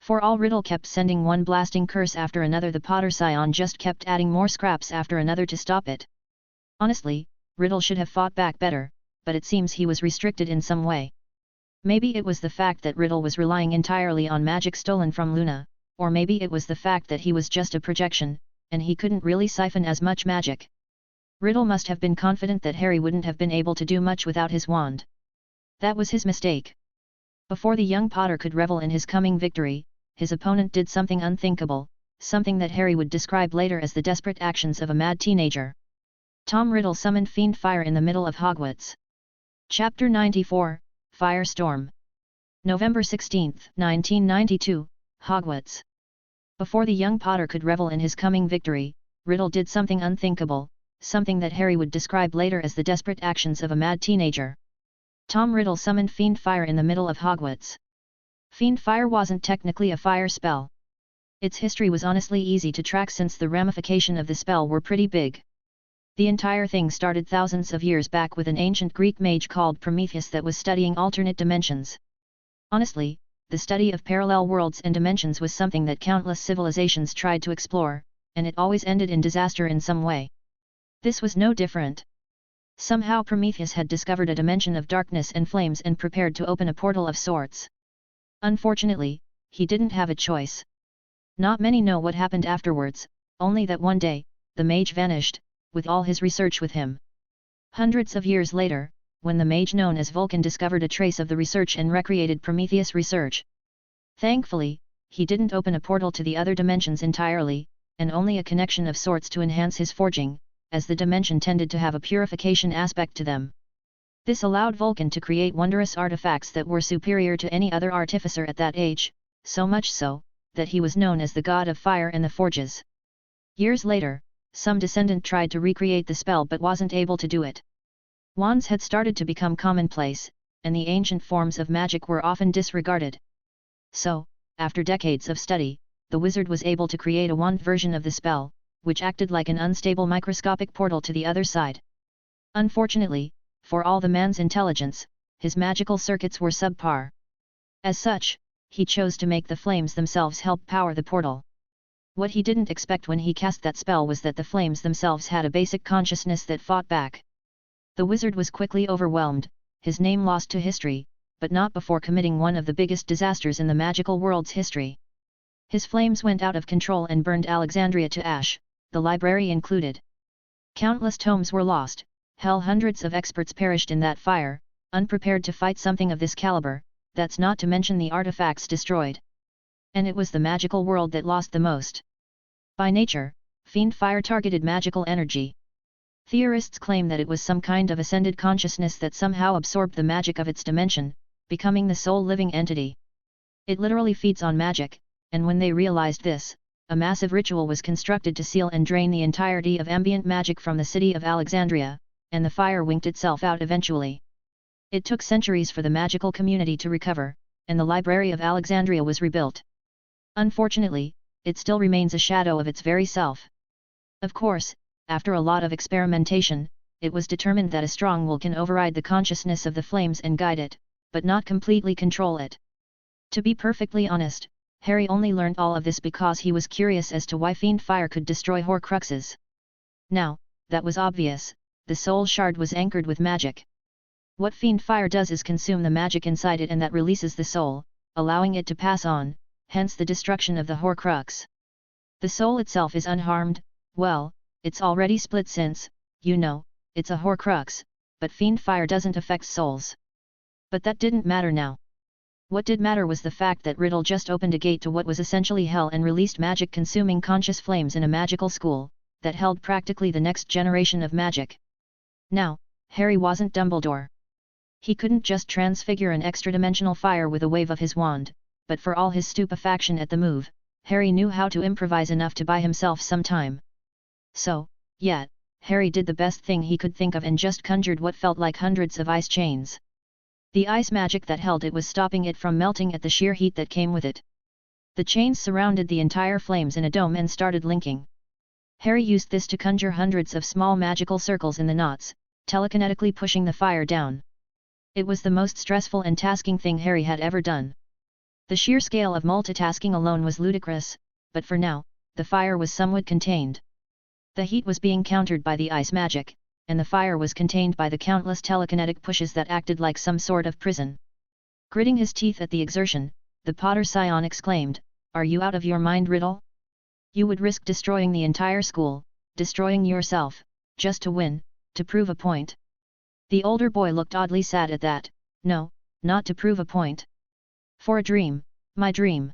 For all Riddle kept sending one blasting curse after another, the Potter Scion just kept adding more scraps after another to stop it. Honestly, Riddle should have fought back better, but it seems he was restricted in some way. Maybe it was the fact that Riddle was relying entirely on magic stolen from Luna, or maybe it was the fact that he was just a projection, and he couldn't really siphon as much magic. Riddle must have been confident that Harry wouldn't have been able to do much without his wand. That was his mistake. Before the young Potter could revel in his coming victory, his opponent did something unthinkable, something that Harry would describe later as the desperate actions of a mad teenager. Tom Riddle summoned Fiend Fire in the middle of Hogwarts. Chapter 94, Firestorm. November 16, 1992, Hogwarts. Before the young Potter could revel in his coming victory, Riddle did something unthinkable, something that Harry would describe later as the desperate actions of a mad teenager. Tom Riddle summoned Fiend Fire in the middle of Hogwarts. Fiend Fire wasn't technically a fire spell. Its history was honestly easy to track since the ramifications of the spell were pretty big. The entire thing started thousands of years back with an ancient Greek mage called Prometheus that was studying alternate dimensions. Honestly, the study of parallel worlds and dimensions was something that countless civilizations tried to explore, and it always ended in disaster in some way. This was no different. Somehow Prometheus had discovered a dimension of darkness and flames and prepared to open a portal of sorts. Unfortunately, he didn't have a choice. Not many know what happened afterwards, only that one day, the mage vanished, with all his research with him. Hundreds of years later, when the mage known as Vulcan discovered a trace of the research and recreated Prometheus' research. Thankfully, he didn't open a portal to the other dimensions entirely, and only a connection of sorts to enhance his forging, as the dimension tended to have a purification aspect to them. This allowed Vulcan to create wondrous artifacts that were superior to any other artificer at that age, so much so, that he was known as the god of fire and the forges. Years later, some descendant tried to recreate the spell but wasn't able to do it. Wands had started to become commonplace, and the ancient forms of magic were often disregarded. So, after decades of study, the wizard was able to create a wand version of the spell, which acted like an unstable microscopic portal to the other side. Unfortunately, for all the man's intelligence, his magical circuits were subpar. As such, he chose to make the flames themselves help power the portal. What he didn't expect when he cast that spell was that the flames themselves had a basic consciousness that fought back. The wizard was quickly overwhelmed, his name lost to history, but not before committing one of the biggest disasters in the magical world's history. His flames went out of control and burned Alexandria to ash, the library included. Countless tomes were lost, hundreds of experts perished in that fire, unprepared to fight something of this caliber, that's not to mention the artifacts destroyed. And it was the magical world that lost the most. By nature, Fiend Fire targeted magical energy. Theorists claim that it was some kind of ascended consciousness that somehow absorbed the magic of its dimension, becoming the sole living entity. It literally feeds on magic, and when they realized this, a massive ritual was constructed to seal and drain the entirety of ambient magic from the city of Alexandria, and the fire winked itself out eventually. It took centuries for the magical community to recover, and the Library of Alexandria was rebuilt. Unfortunately, it still remains a shadow of its very self. Of course, after a lot of experimentation, it was determined that a strong will can override the consciousness of the flames and guide it, but not completely control it. To be perfectly honest, Harry only learned all of this because he was curious as to why Fiend Fire could destroy Horcruxes. Now, that was obvious, the soul shard was anchored with magic. What Fiend Fire does is consume the magic inside it and that releases the soul, allowing it to pass on, hence the destruction of the Horcrux. The soul itself is unharmed, well, it's already split since, you know, it's a Horcrux, but fiend fire doesn't affect souls. But that didn't matter now. What did matter was the fact that Riddle just opened a gate to what was essentially hell and released magic-consuming conscious flames in a magical school, that held practically the next generation of magic. Now, Harry wasn't Dumbledore. He couldn't just transfigure an extra-dimensional fire with a wave of his wand, but for all his stupefaction at the move, Harry knew how to improvise enough to buy himself some time. So, yeah, Harry did the best thing he could think of and just conjured what felt like hundreds of ice chains. The ice magic that held it was stopping it from melting at the sheer heat that came with it. The chains surrounded the entire flames in a dome and started linking. Harry used this to conjure hundreds of small magical circles in the knots, telekinetically pushing the fire down. It was the most stressful and tasking thing Harry had ever done. The sheer scale of multitasking alone was ludicrous, but for now, the fire was somewhat contained. The heat was being countered by the ice magic, and the fire was contained by the countless telekinetic pushes that acted like some sort of prison. Gritting his teeth at the exertion, the Potter Scion exclaimed, "Are you out of your mind, Riddle? You would risk destroying the entire school, destroying yourself, just to win, to prove a point." The older boy looked oddly sad at that. "No, not to prove a point. For a dream, my dream.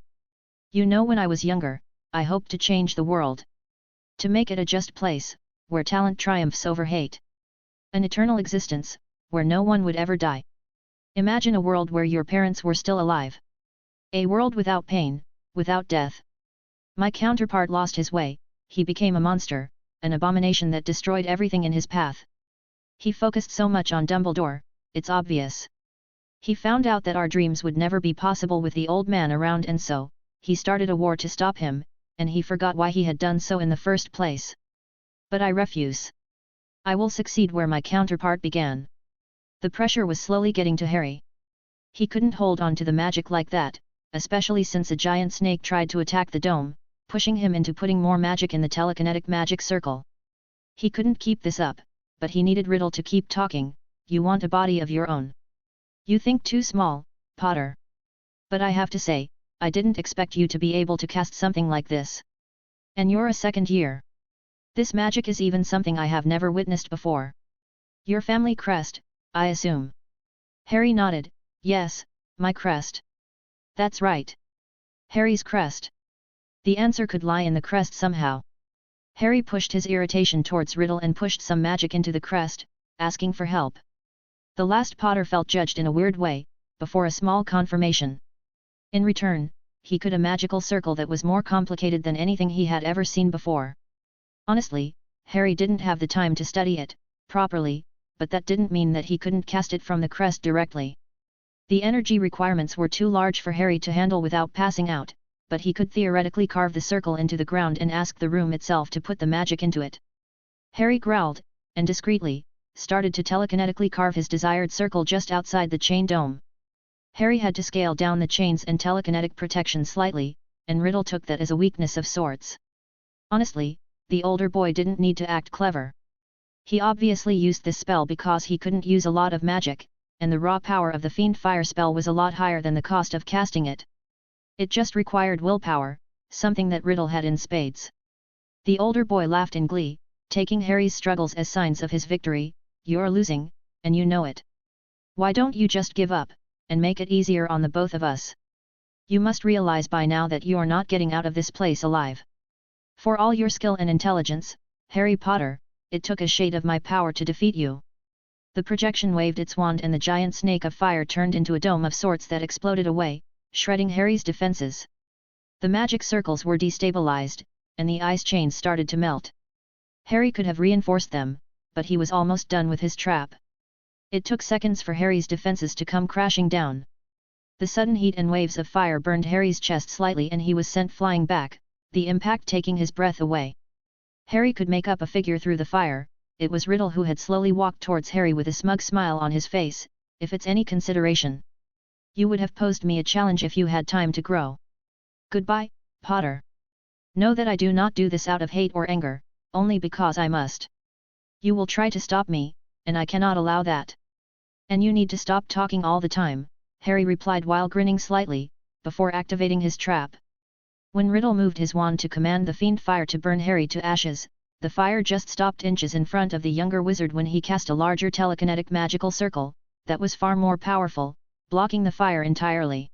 You know, when I was younger, I hoped to change the world. To make it a just place, where talent triumphs over hate. An eternal existence, where no one would ever die. Imagine a world where your parents were still alive. A world without pain, without death. My counterpart lost his way, he became a monster, an abomination that destroyed everything in his path. He focused so much on Dumbledore, it's obvious. He found out that our dreams would never be possible with the old man around, and so, he started a war to stop him, and he forgot why he had done so in the first place. But I refuse. I will succeed where my counterpart began." The pressure was slowly getting to Harry. He couldn't hold on to the magic like that, especially since a giant snake tried to attack the dome, pushing him into putting more magic in the telekinetic magic circle. He couldn't keep this up, but he needed Riddle to keep talking. "You want a body of your own. You think too small, Potter. But I have to say, I didn't expect you to be able to cast something like this. And you're a second year. This magic is even something I have never witnessed before. Your family crest, I assume?" Harry nodded. "Yes, my crest." "That's right. Harry's crest." The answer could lie in the crest somehow. Harry pushed his irritation towards Riddle and pushed some magic into the crest, asking for help. The last Potter felt judged in a weird way, before a small confirmation. In return, he could a magical circle that was more complicated than anything he had ever seen before. Honestly, Harry didn't have the time to study it properly, but that didn't mean that he couldn't cast it from the crest directly. The energy requirements were too large for Harry to handle without passing out, but he could theoretically carve the circle into the ground and ask the room itself to put the magic into it. Harry growled, and discreetly, started to telekinetically carve his desired circle just outside the chain dome. Harry had to scale down the chains and telekinetic protection slightly, and Riddle took that as a weakness of sorts. Honestly, the older boy didn't need to act clever. He obviously used this spell because he couldn't use a lot of magic, and the raw power of the fiend fire spell was a lot higher than the cost of casting it. It just required willpower, something that Riddle had in spades. The older boy laughed in glee, taking Harry's struggles as signs of his victory. "You're losing, and you know it. Why don't you just give up, and make it easier on the both of us? You must realize by now that you're not getting out of this place alive. For all your skill and intelligence, Harry Potter, it took a shade of my power to defeat you." The projection waved its wand and the giant snake of fire turned into a dome of sorts that exploded away, shredding Harry's defenses. The magic circles were destabilized, and the ice chains started to melt. Harry could have reinforced them, but he was almost done with his trap. It took seconds for Harry's defenses to come crashing down. The sudden heat and waves of fire burned Harry's chest slightly and he was sent flying back, the impact taking his breath away. Harry could make up a figure through the fire. It was Riddle who had slowly walked towards Harry with a smug smile on his face. "If it's any consideration, you would have posed me a challenge if you had time to grow. Goodbye, Potter. Know that I do not do this out of hate or anger, only because I must. You will try to stop me, and I cannot allow that. And you need to stop talking all the time," Harry replied while grinning slightly. before activating his trap. When Riddle moved his wand to command the fiend fire to burn Harry to ashes, the fire just stopped inches in front of the younger wizard when he cast a larger telekinetic magical circle, that was far more powerful, blocking the fire entirely.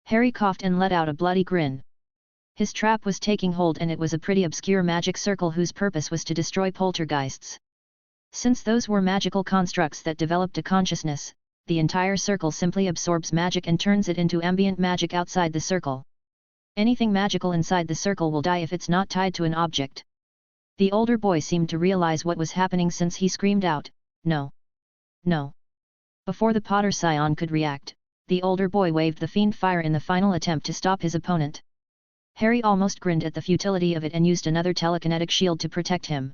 Harry coughed and let out a bloody grin. His trap was taking hold, and it was a pretty obscure magic circle whose purpose was to destroy poltergeists. Since those were magical constructs that developed a consciousness, the entire circle simply absorbs magic and turns it into ambient magic outside the circle. Anything magical inside the circle will die if it's not tied to an object. The older boy seemed to realize what was happening, since he screamed out, "No! No!" Before the Potter Scion could react, the older boy waved the fiend fire in the final attempt to stop his opponent. Harry almost grinned at the futility of it and used another telekinetic shield to protect him.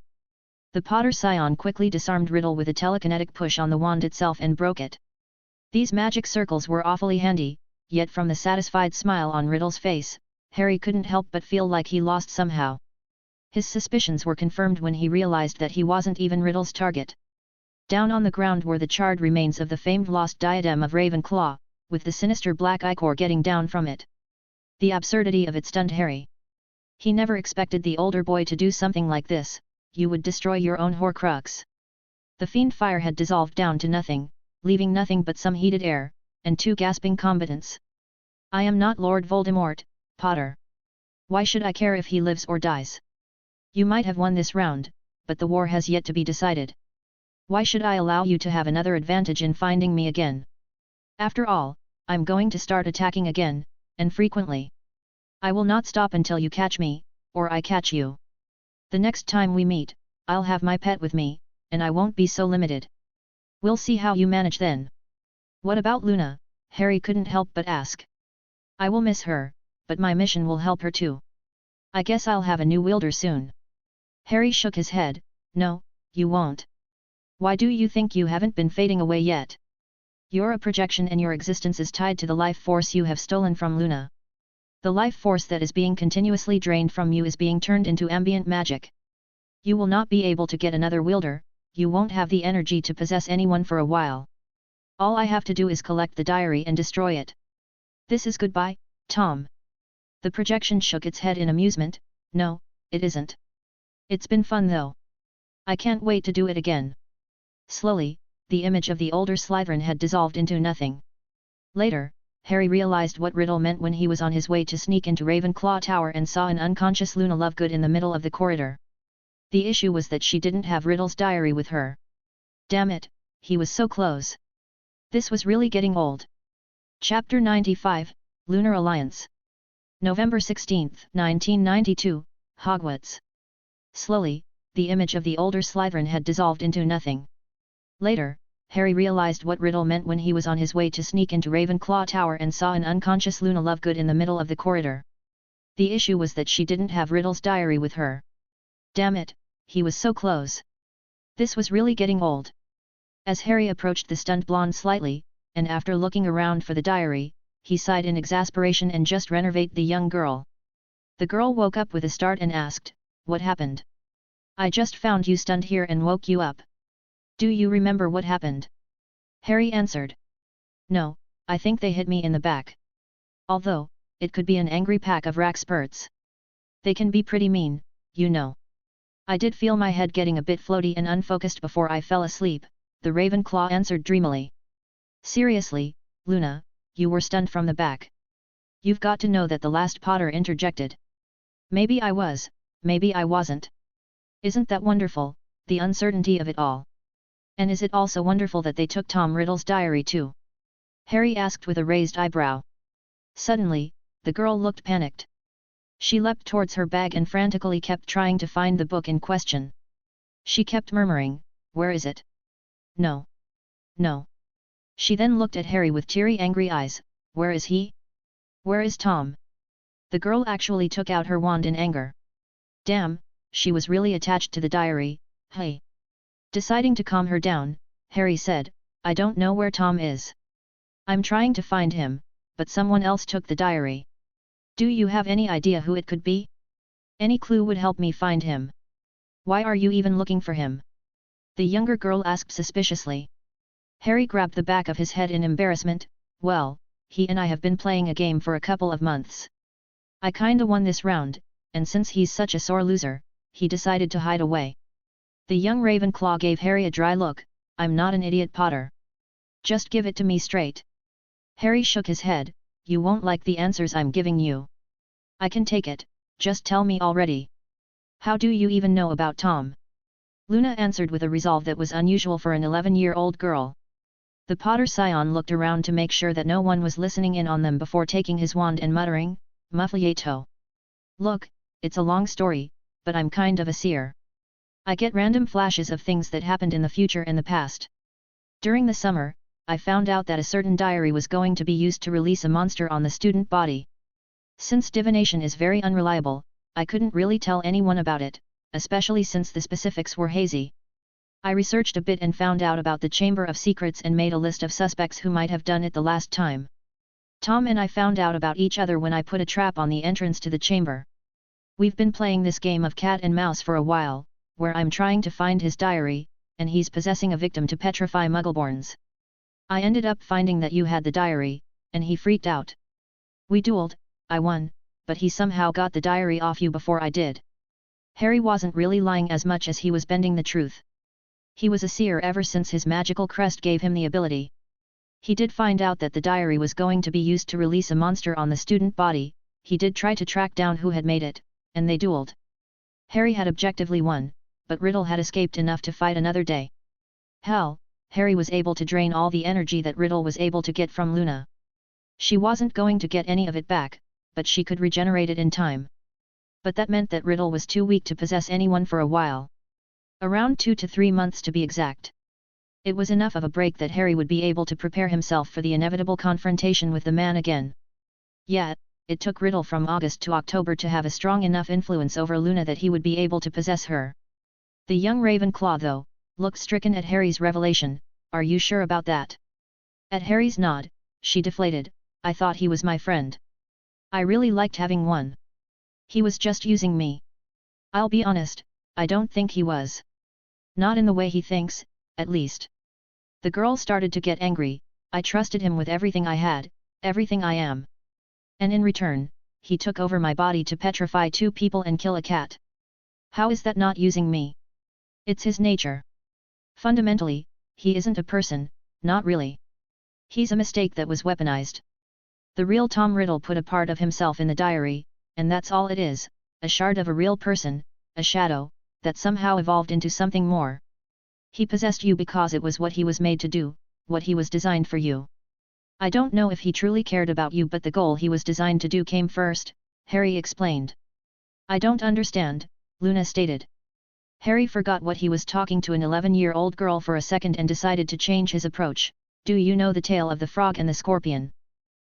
The Potter Scion quickly disarmed Riddle with a telekinetic push on the wand itself and broke it. These magic circles were awfully handy, yet from the satisfied smile on Riddle's face, Harry couldn't help but feel like he lost somehow. His suspicions were confirmed when he realized that he wasn't even Riddle's target. Down on the ground were the charred remains of the famed lost diadem of Ravenclaw, with the sinister black ichor getting down from it. The absurdity of it stunned Harry. He never expected the older boy to do something like this. You would destroy your own Horcrux. The fiend fire had dissolved down to nothing, leaving nothing but some heated air, and 2 gasping combatants. "I am not Lord Voldemort, Potter. Why should I care if he lives or dies? You might have won this round, but the war has yet to be decided. Why should I allow you to have another advantage in finding me again? After all, I'm going to start attacking again, and frequently. I will not stop until you catch me, or I catch you. The next time we meet, I'll have my pet with me, and I won't be so limited. We'll see how you manage then." "What about Luna?" Harry couldn't help but ask. "I will miss her, but my mission will help her too. I guess I'll have a new wielder soon." Harry shook his head. "No, you won't. Why do you think you haven't been fading away yet? You're a projection, and your existence is tied to the life force you have stolen from Luna. The life force that is being continuously drained from you is being turned into ambient magic. You will not be able to get another wielder, you won't have the energy to possess anyone for a while. All I have to do is collect the diary and destroy it. This is goodbye, Tom." The projection shook its head in amusement. "No, it isn't. It's been fun though. I can't wait to do it again." Slowly, the image of the older Slytherin had dissolved into nothing. Later, Harry realized what Riddle meant when he was on his way to sneak into Ravenclaw Tower and saw an unconscious Luna Lovegood in the middle of the corridor. The issue was that she didn't have Riddle's diary with her. Damn it, he was so close. This was really getting old. Chapter 95, Lunar Alliance. November 16, 1992, Hogwarts. Slowly, the image of the older Slytherin had dissolved into nothing. Later, Harry realized what Riddle meant when he was on his way to sneak into Ravenclaw Tower and saw an unconscious Luna Lovegood in the middle of the corridor. The issue was that she didn't have Riddle's diary with her. Damn it, he was so close. This was really getting old. As Harry approached the stunned blonde slightly, and after looking around for the diary, he sighed in exasperation and just renervate the young girl. The girl woke up with a start and asked, "What happened? I just found you stunned here and woke you up. Do you remember what happened?" Harry answered. "No, I think they hit me in the back. Although, it could be an angry pack of Rackspurts. They can be pretty mean, you know. I did feel my head getting a bit floaty and unfocused before I fell asleep," the Ravenclaw answered dreamily. "Seriously, Luna, you were stunned from the back. You've got to know that the last Potter interjected. Maybe I was, maybe I wasn't. Isn't that wonderful, the uncertainty of it all? And is it also wonderful that they took Tom Riddle's diary too?" Harry asked with a raised eyebrow. Suddenly, the girl looked panicked. She leapt towards her bag and frantically kept trying to find the book in question. She kept murmuring, "Where is it? No. No." She then looked at Harry with teary angry eyes. "Where is he? Where is Tom?" The girl actually took out her wand in anger. Damn, she was really attached to the diary. "Hey." Deciding to calm her down, Harry said, "I don't know where Tom is. I'm trying to find him, but someone else took the diary. Do you have any idea who it could be? Any clue would help me find him. Why are you even looking for him?" the younger girl asked suspiciously. Harry grabbed the back of his head in embarrassment. "Well, he and I have been playing a game for a couple of months. I kinda won this round, and since he's such a sore loser, he decided to hide away. The young Ravenclaw gave Harry a dry look. I'm not an idiot, Potter. Just give it to me straight. Harry shook his head. You won't like the answers I'm giving you. I can take it, just tell me already. How do you even know about Tom? Luna answered with a resolve that was unusual for an 11-year-old girl. The Potter scion looked around to make sure that no one was listening in on them before taking his wand and muttering, Mufflieto. Look, it's a long story, but I'm kind of a seer. I get random flashes of things that happened in the future and the past. During the summer, I found out that a certain diary was going to be used to release a monster on the student body. Since divination is very unreliable, I couldn't really tell anyone about it, especially since the specifics were hazy. I researched a bit and found out about the Chamber of Secrets and made a list of suspects who might have done it the last time. Tom and I found out about each other when I put a trap on the entrance to the chamber. We've been playing this game of cat and mouse for a while, where I'm trying to find his diary, and he's possessing a victim to petrify Muggleborns. I ended up finding that you had the diary, and he freaked out. We dueled, I won, but he somehow got the diary off you before I did. Harry wasn't really lying as much as he was bending the truth. He was a seer ever since his magical crest gave him the ability. He did find out that the diary was going to be used to release a monster on the student body. He did try to track down who had made it, and they dueled. Harry had objectively won, but Riddle had escaped enough to fight another day. Hell, Harry was able to drain all the energy that Riddle was able to get from Luna. She wasn't going to get any of it back, but she could regenerate it in time. But that meant that Riddle was too weak to possess anyone for a while. Around 2 to 3 months to be exact. It was enough of a break that Harry would be able to prepare himself for the inevitable confrontation with the man again. Yet, it took Riddle from August to October to have a strong enough influence over Luna that he would be able to possess her. The young Ravenclaw, though, looked stricken at Harry's revelation. Are you sure about that? At Harry's nod, she deflated. I thought he was my friend. I really liked having one. He was just using me. I'll be honest, I don't think he was. Not in the way he thinks, at least. The girl started to get angry. I trusted him with everything I had, everything I am. And in return, he took over my body to petrify 2 people and kill a cat. How is that not using me? It's his nature. Fundamentally, he isn't a person, not really. He's a mistake that was weaponized. The real Tom Riddle put a part of himself in the diary, and that's all it is, a shard of a real person, a shadow, that somehow evolved into something more. He possessed you because it was what he was made to do, what he was designed for you. I don't know if he truly cared about you, but the goal he was designed to do came first, Harry explained. I don't understand, Luna stated. Harry forgot what he was talking to an 11-year-old girl for a second and decided to change his approach. Do you know the tale of the frog and the scorpion?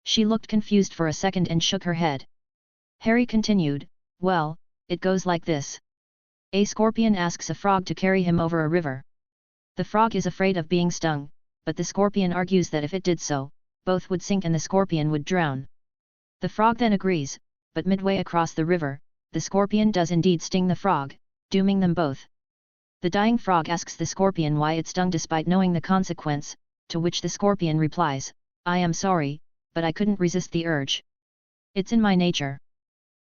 She looked confused for a second and shook her head. Harry continued, well, it goes like this. A scorpion asks a frog to carry him over a river. The frog is afraid of being stung, but the scorpion argues that if it did so, both would sink and the scorpion would drown. The frog then agrees, but midway across the river, the scorpion does indeed sting the frog, dooming them both. The dying frog asks the scorpion why it stung despite knowing the consequence, to which the scorpion replies, I am sorry, but I couldn't resist the urge. It's in my nature.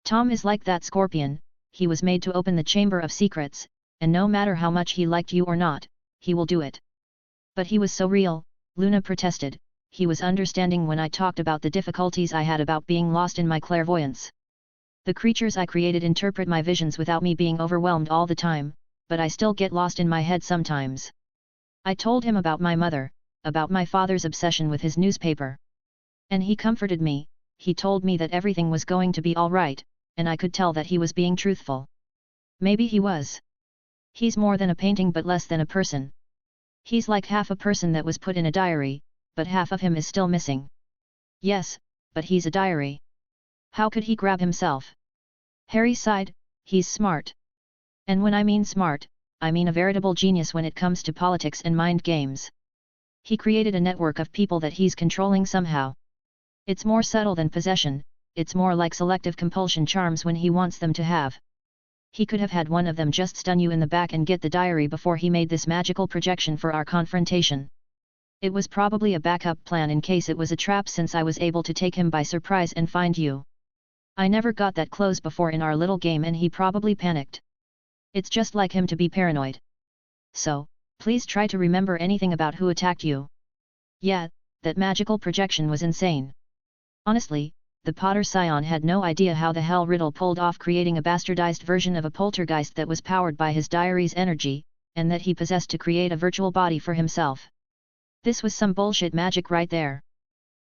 Tom is like that scorpion. He was made to open the Chamber of Secrets, and no matter how much he liked you or not, he will do it. But he was so real, Luna protested. He was understanding when I talked about the difficulties I had about being lost in my clairvoyance. The creatures I created interpret my visions without me being overwhelmed all the time, but I still get lost in my head sometimes. I told him about my mother, about my father's obsession with his newspaper. And he comforted me. He told me that everything was going to be all right, and I could tell that he was being truthful. Maybe he was. He's more than a painting but less than a person. He's like half a person that was put in a diary, but half of him is still missing. Yes, but he's a diary. How could he grab himself? Harry sighed. He's smart. And when I mean smart, I mean a veritable genius when it comes to politics and mind games. He created a network of people that he's controlling somehow. It's more subtle than possession, it's more like selective compulsion charms when he wants them to have. He could have had one of them just stun you in the back and get the diary before he made this magical projection for our confrontation. It was probably a backup plan in case it was a trap, since I was able to take him by surprise and find you. I never got that close before in our little game and he probably panicked. It's just like him to be paranoid. So, please try to remember anything about who attacked you. Yeah, that magical projection was insane. Honestly, the Potter Scion had no idea how the hell Riddle pulled off creating a bastardized version of a poltergeist that was powered by his diary's energy, and that he possessed to create a virtual body for himself. This was some bullshit magic right there.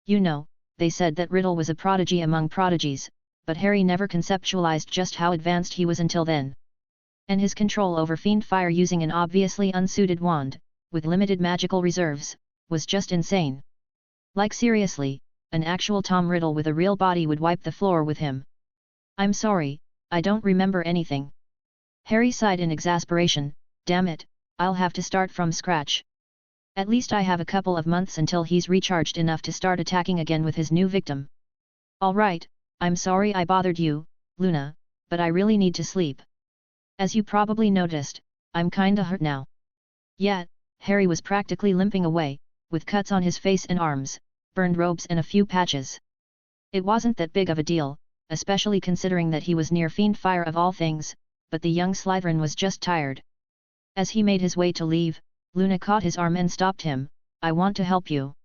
You know, they said that Riddle was a prodigy among prodigies, but Harry never conceptualized just how advanced he was until then. And his control over fiend fire using an obviously unsuited wand, with limited magical reserves, was just insane. Like seriously, an actual Tom Riddle with a real body would wipe the floor with him. I'm sorry, I don't remember anything. Harry sighed in exasperation. Damn it, I'll have to start from scratch. At least I have a couple of months until he's recharged enough to start attacking again with his new victim. Alright, I'm sorry I bothered you, Luna, but I really need to sleep. As you probably noticed, I'm kinda hurt now. Yeah, Harry was practically limping away, with cuts on his face and arms, burned robes and a few patches. It wasn't that big of a deal, especially considering that he was near fiend fire of all things, but the young Slytherin was just tired. As he made his way to leave, Luna caught his arm and stopped him. I want to help you.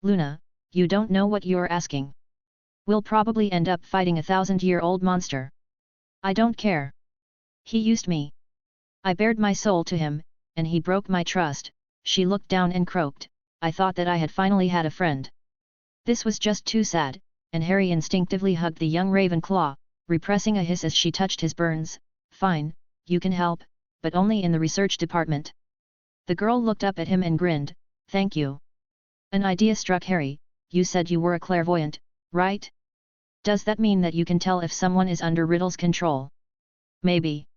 Luna, you don't know what you're asking. We'll probably end up fighting a 1,000-year-old monster. I don't care. He used me. I bared my soul to him, and he broke my trust. She looked down and croaked. I thought that I had finally had a friend. This was just too sad, and Harry instinctively hugged the young Ravenclaw, repressing a hiss as she touched his burns. Fine, you can help, but only in the research department. The girl looked up at him and grinned. Thank you. An idea struck Harry. You said you were a clairvoyant, right? Does that mean that you can tell if someone is under Riddle's control? Maybe.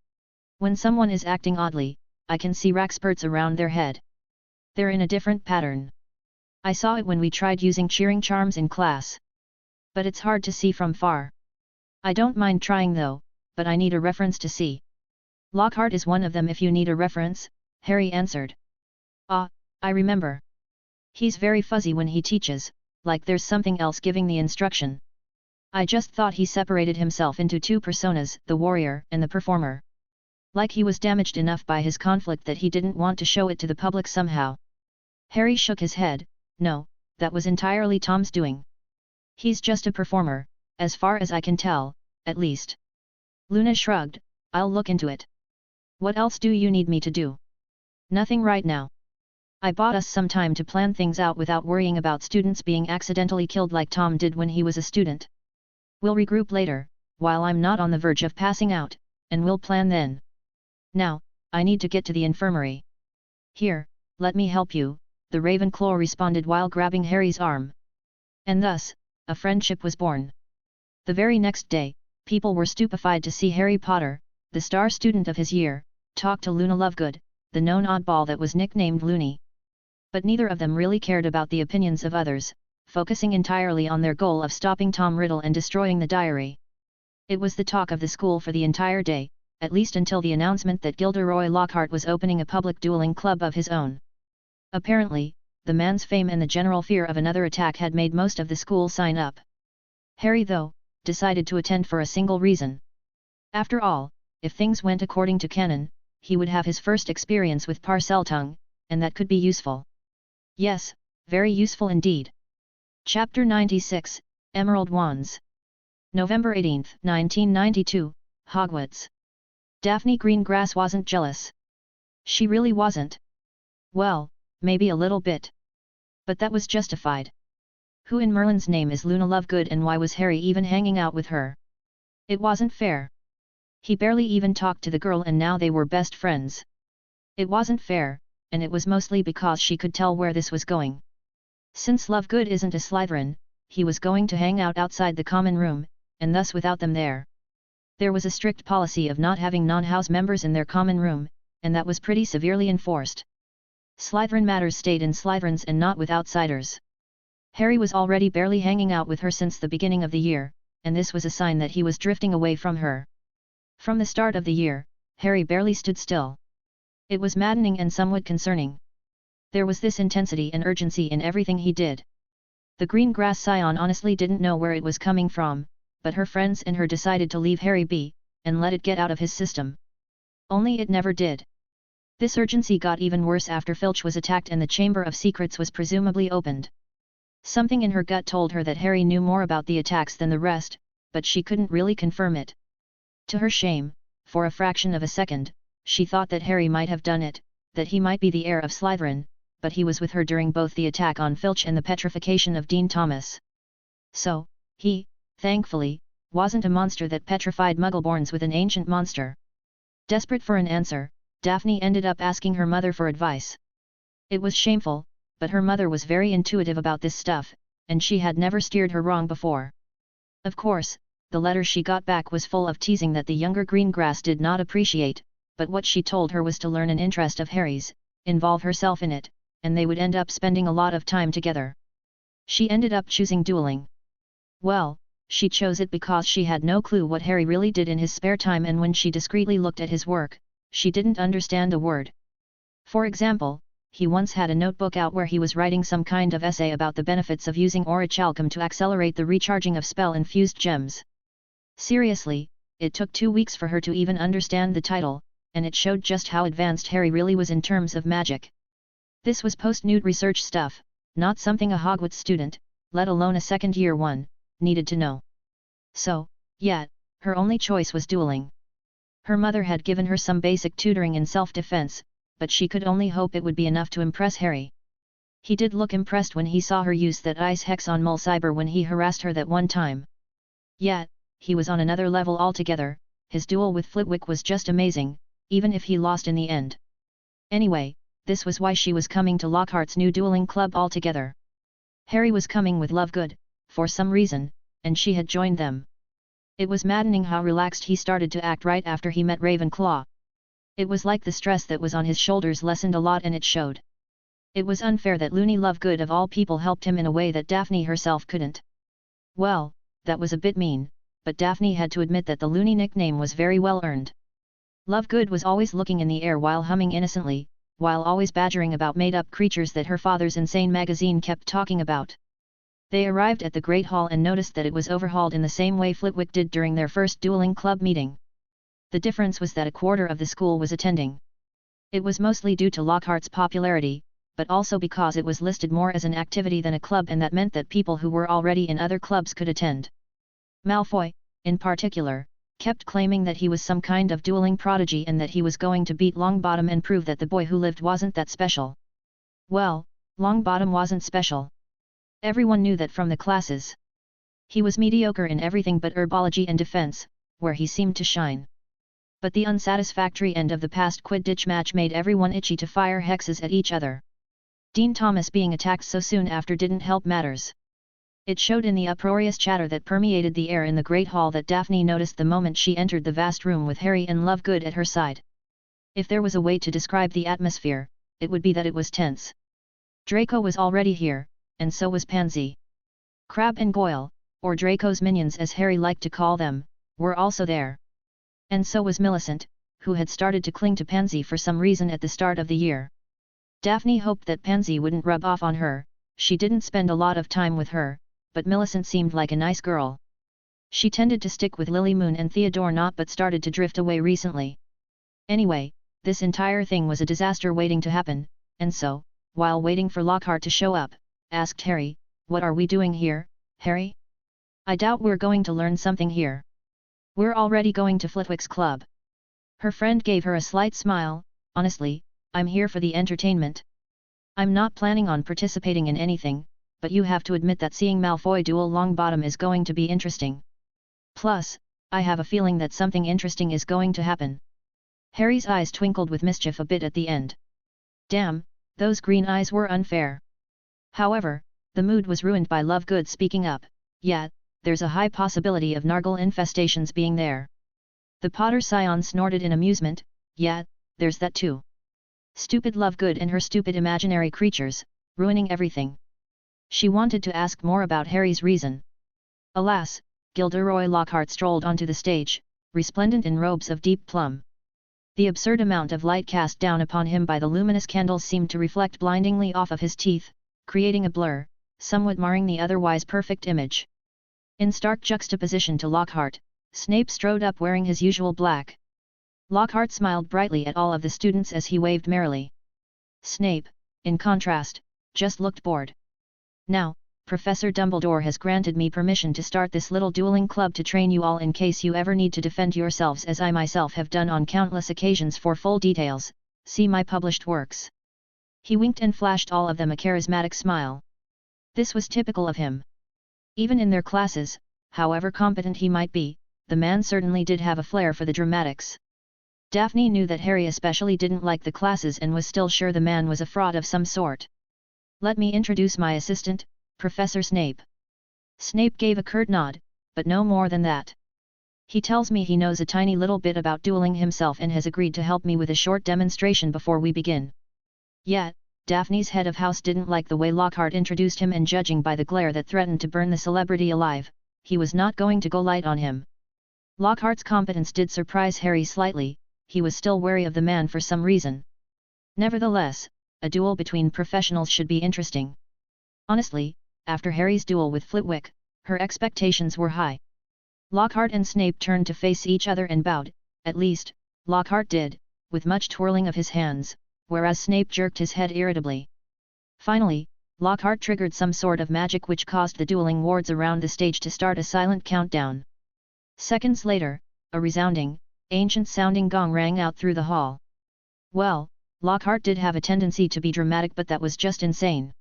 When someone is acting oddly, I can see rackspurts around their head. They're in a different pattern. I saw it when we tried using cheering charms in class. But it's hard to see from far. I don't mind trying though, but I need a reference to see. Lockhart is one of them if you need a reference, Harry answered. Ah, I remember. He's very fuzzy when he teaches, like there's something else giving the instruction. I just thought he separated himself into two personas, the warrior and the performer. Like he was damaged enough by his conflict that he didn't want to show it to the public somehow. Harry shook his head. No, that was entirely Tom's doing. He's just a performer, as far as I can tell, at least. Luna shrugged. I'll look into it. What else do you need me to do? Nothing right now. I bought us some time to plan things out without worrying about students being accidentally killed like Tom did when he was a student. We'll regroup later, while I'm not on the verge of passing out, and we'll plan then. Now, I need to get to the infirmary. Here, let me help you, the Ravenclaw responded while grabbing Harry's arm. And thus, a friendship was born. The very next day, people were stupefied to see Harry Potter, the star student of his year, talk to Luna Lovegood, the known oddball that was nicknamed Loony. But neither of them really cared about the opinions of others, focusing entirely on their goal of stopping Tom Riddle and destroying the diary. It was the talk of the school for the entire day, at least until the announcement that Gilderoy Lockhart was opening a public dueling club of his own. Apparently, the man's fame and the general fear of another attack had made most of the school sign up. Harry, though, decided to attend for a single reason. After all, if things went according to canon, he would have his first experience with Parseltongue, and that could be useful. Yes, very useful indeed. Chapter 96, Emerald Wands. November 18, 1992, Hogwarts. Daphne Greengrass wasn't jealous. She really wasn't. Well, maybe a little bit. But that was justified. Who in Merlin's name is Luna Lovegood, and why was Harry even hanging out with her? It wasn't fair. He barely even talked to the girl and now they were best friends. It wasn't fair, and it was mostly because she could tell where this was going. Since Lovegood isn't a Slytherin, he was going to hang out outside the common room, and thus without them there. There was a strict policy of not having non-house members in their common room, and that was pretty severely enforced. Slytherin matters stayed in Slytherins and not with outsiders. Harry was already barely hanging out with her since the beginning of the year, and this was a sign that he was drifting away from her. From the start of the year, Harry barely stood still. It was maddening and somewhat concerning. There was this intensity and urgency in everything he did. The green grass scion honestly didn't know where it was coming from, but her friends and her decided to leave Harry be, and let it get out of his system. Only it never did. This urgency got even worse after Filch was attacked and the Chamber of Secrets was presumably opened. Something in her gut told her that Harry knew more about the attacks than the rest, but she couldn't really confirm it. To her shame, for a fraction of a second, she thought that Harry might have done it, that he might be the heir of Slytherin, but he was with her during both the attack on Filch and the petrification of Dean Thomas. So, he, thankfully, wasn't a monster that petrified Muggleborns with an ancient monster. Desperate for an answer, Daphne ended up asking her mother for advice. It was shameful, but her mother was very intuitive about this stuff, and she had never steered her wrong before. Of course, the letter she got back was full of teasing that the younger Greengrass did not appreciate, but what she told her was to learn an interest of Harry's, involve herself in it, and they would end up spending a lot of time together. She ended up choosing dueling. Well, she chose it because she had no clue what Harry really did in his spare time, and when she discreetly looked at his work, she didn't understand a word. For example, he once had a notebook out where he was writing some kind of essay about the benefits of using orichalcum to accelerate the recharging of spell-infused gems. Seriously, it took 2 weeks for her to even understand the title, and it showed just how advanced Harry really was in terms of magic. This was post-nude research stuff, not something a Hogwarts student, let alone a second-year one, needed to know. So, yeah, her only choice was dueling. Her mother had given her some basic tutoring in self-defense, but she could only hope it would be enough to impress Harry. He did look impressed when he saw her use that ice hex on Mulciber when he harassed her that one time. Yet, he was on another level altogether. His duel with Flitwick was just amazing, even if he lost in the end. Anyway, this was why she was coming to Lockhart's new dueling club altogether. Harry was coming with Lovegood, for some reason, and she had joined them. It was maddening how relaxed he started to act right after he met Ravenclaw. It was like the stress that was on his shoulders lessened a lot, and it showed. It was unfair that Loony Lovegood of all people helped him in a way that Daphne herself couldn't. Well, that was a bit mean, but Daphne had to admit that the Loony nickname was very well earned. Lovegood was always looking in the air while humming innocently, while always badgering about made-up creatures that her father's insane magazine kept talking about. They arrived at the Great Hall and noticed that it was overhauled in the same way Flitwick did during their first dueling club meeting. The difference was that a quarter of the school was attending. It was mostly due to Lockhart's popularity, but also because it was listed more as an activity than a club, and that meant that people who were already in other clubs could attend. Malfoy, in particular, kept claiming that he was some kind of dueling prodigy and that he was going to beat Longbottom and prove that the boy who lived wasn't that special. Well, Longbottom wasn't special. Everyone knew that from the classes. He was mediocre in everything but herbology and defense, where he seemed to shine. But the unsatisfactory end of the past Quidditch match made everyone itchy to fire hexes at each other. Dean Thomas being attacked so soon after didn't help matters. It showed in the uproarious chatter that permeated the air in the Great Hall that Daphne noticed the moment she entered the vast room with Harry and Lovegood at her side. If there was a way to describe the atmosphere, it would be that it was tense. Draco was already here, and so was Pansy. Crabbe and Goyle, or Draco's minions as Harry liked to call them, were also there. And so was Millicent, who had started to cling to Pansy for some reason at the start of the year. Daphne hoped that Pansy wouldn't rub off on her. She didn't spend a lot of time with her, but Millicent seemed like a nice girl. She tended to stick with Lily Moon and Theodore Knott but started to drift away recently. Anyway, this entire thing was a disaster waiting to happen, and so, while waiting for Lockhart to show up, asked Harry, "What are we doing here, Harry? I doubt we're going to learn something here. We're already going to Flitwick's club." Her friend gave her a slight smile. "Honestly, I'm here for the entertainment. I'm not planning on participating in anything, but you have to admit that seeing Malfoy duel Longbottom is going to be interesting. Plus, I have a feeling that something interesting is going to happen." Harry's eyes twinkled with mischief a bit at the end. Damn, those green eyes were unfair. However, the mood was ruined by Lovegood speaking up. "Yeah, there's a high possibility of Nargle infestations being there." The Potter Scion snorted in amusement. "Yeah, there's that too. Stupid Lovegood and her stupid imaginary creatures, ruining everything." She wanted to ask more about Harry's reason. Alas, Gilderoy Lockhart strolled onto the stage, resplendent in robes of deep plum. The absurd amount of light cast down upon him by the luminous candles seemed to reflect blindingly off of his teeth, creating a blur, somewhat marring the otherwise perfect image. In stark juxtaposition to Lockhart, Snape strode up wearing his usual black. Lockhart smiled brightly at all of the students as he waved merrily. Snape, in contrast, just looked bored. Now, Professor Dumbledore has granted me permission to start this little dueling club to train you all in case you ever need to defend yourselves, as I myself have done on countless occasions. For full details, see my published works. He winked and flashed all of them a charismatic smile. This was typical of him. Even in their classes, however competent he might be, the man certainly did have a flair for the dramatics. Daphne knew that Harry especially didn't like the classes and was still sure the man was a fraud of some sort. Let me introduce my assistant, Professor Snape. Snape gave a curt nod, but no more than that. He tells me he knows a tiny little bit about dueling himself and has agreed to help me with a short demonstration before we begin. Yet, Daphne's head of house didn't like the way Lockhart introduced him, and judging by the glare that threatened to burn the celebrity alive, he was not going to go light on him. Lockhart's competence did surprise Harry slightly. He was still wary of the man for some reason. Nevertheless, a duel between professionals should be interesting. Honestly, after Harry's duel with Flitwick, her expectations were high. Lockhart and Snape turned to face each other and bowed, at least, Lockhart did, with much twirling of his hands, whereas Snape jerked his head irritably. Finally, Lockhart triggered some sort of magic which caused the dueling wards around the stage to start a silent countdown. Seconds later, a resounding, ancient-sounding gong rang out through the hall. Well, Lockhart did have a tendency to be dramatic, but that was just insane.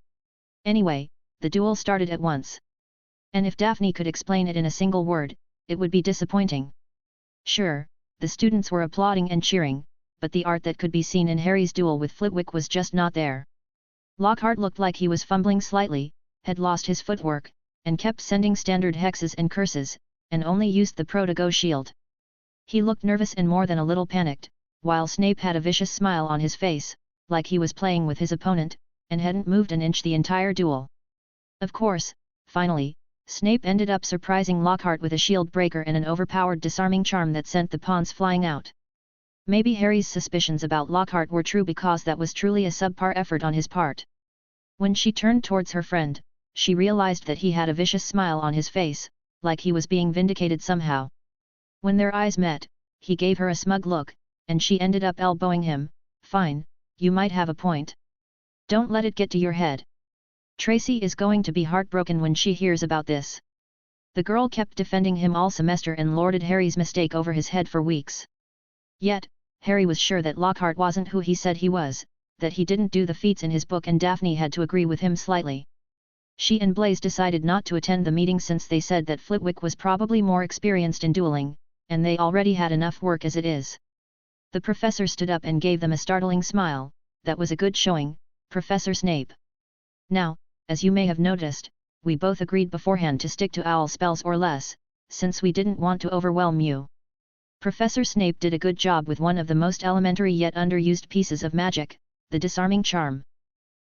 Anyway, the duel started at once. And if Daphne could explain it in a single word, it would be disappointing. Sure, the students were applauding and cheering, but the art that could be seen in Harry's duel with Flitwick was just not there. Lockhart looked like he was fumbling slightly, had lost his footwork, and kept sending standard hexes and curses, and only used the Protego shield. He looked nervous and more than a little panicked, while Snape had a vicious smile on his face, like he was playing with his opponent, and hadn't moved an inch the entire duel. Of course, finally, Snape ended up surprising Lockhart with a shield breaker and an overpowered disarming charm that sent the pawns flying out. Maybe Harry's suspicions about Lockhart were true, because that was truly a subpar effort on his part. When she turned towards her friend, she realized that he had a vicious smile on his face, like he was being vindicated somehow. When their eyes met, he gave her a smug look, and she ended up elbowing him. Fine, you might have a point. Don't let it get to your head. Tracy is going to be heartbroken when she hears about this. The girl kept defending him all semester and lorded Harry's mistake over his head for weeks. Yet, Harry was sure that Lockhart wasn't who he said he was, that he didn't do the feats in his book, and Daphne had to agree with him slightly. She and Blaise decided not to attend the meeting since they said that Flitwick was probably more experienced in dueling, and they already had enough work as it is. The professor stood up and gave them a startling smile. That was a good showing, Professor Snape. Now, as you may have noticed, we both agreed beforehand to stick to owl spells or less, since we didn't want to overwhelm you. Professor Snape did a good job with one of the most elementary yet underused pieces of magic, the disarming charm.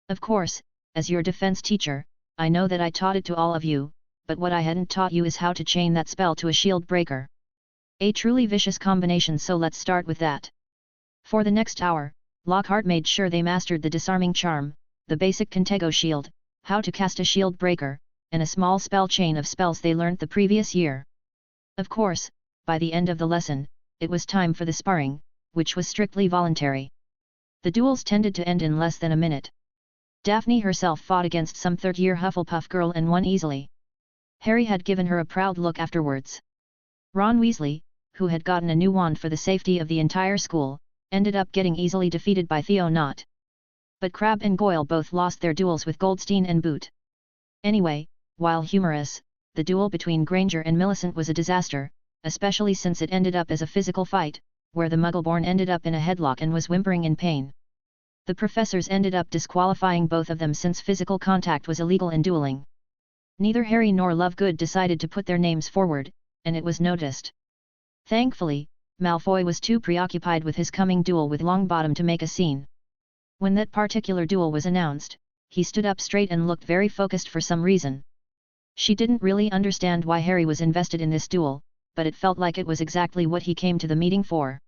Of course, as your defense teacher, I know that I taught it to all of you, but what I hadn't taught you is how to chain that spell to a shield breaker. A truly vicious combination, so let's start with that. For the next hour, Lockhart made sure they mastered the disarming charm, the basic Contego shield, how to cast a shield breaker, and a small spell chain of spells they learnt the previous year. Of course, by the end of the lesson, it was time for the sparring, which was strictly voluntary. The duels tended to end in less than a minute. Daphne herself fought against some third-year Hufflepuff girl and won easily. Harry had given her a proud look afterwards. Ron Weasley, who had gotten a new wand for the safety of the entire school, ended up getting easily defeated by Theo Knott. But Crabbe and Goyle both lost their duels with Goldstein and Boot. Anyway, while humorous, the duel between Granger and Millicent was a disaster, especially since it ended up as a physical fight, where the Muggleborn ended up in a headlock and was whimpering in pain. The professors ended up disqualifying both of them since physical contact was illegal in dueling. Neither Harry nor Lovegood decided to put their names forward, and it was noticed. Thankfully, Malfoy was too preoccupied with his coming duel with Longbottom to make a scene. When that particular duel was announced, he stood up straight and looked very focused for some reason. She didn't really understand why Harry was invested in this duel, but it felt like it was exactly what he came to the meeting for.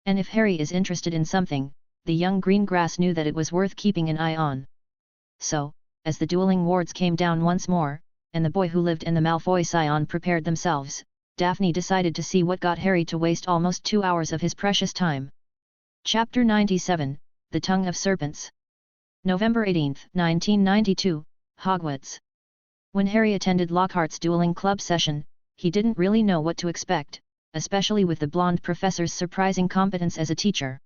And if Harry is interested in something, the young green grass knew that it was worth keeping an eye on. So, as the dueling wards came down once more, and the boy who lived and the Malfoy scion prepared themselves, Daphne decided to see what got Harry to waste almost 2 hours of his precious time. Chapter 97, The Tongue of Serpents. November 18, 1992, Hogwarts. When Harry attended Lockhart's Dueling Club session, he didn't really know what to expect, especially with the blonde professor's surprising competence as a teacher.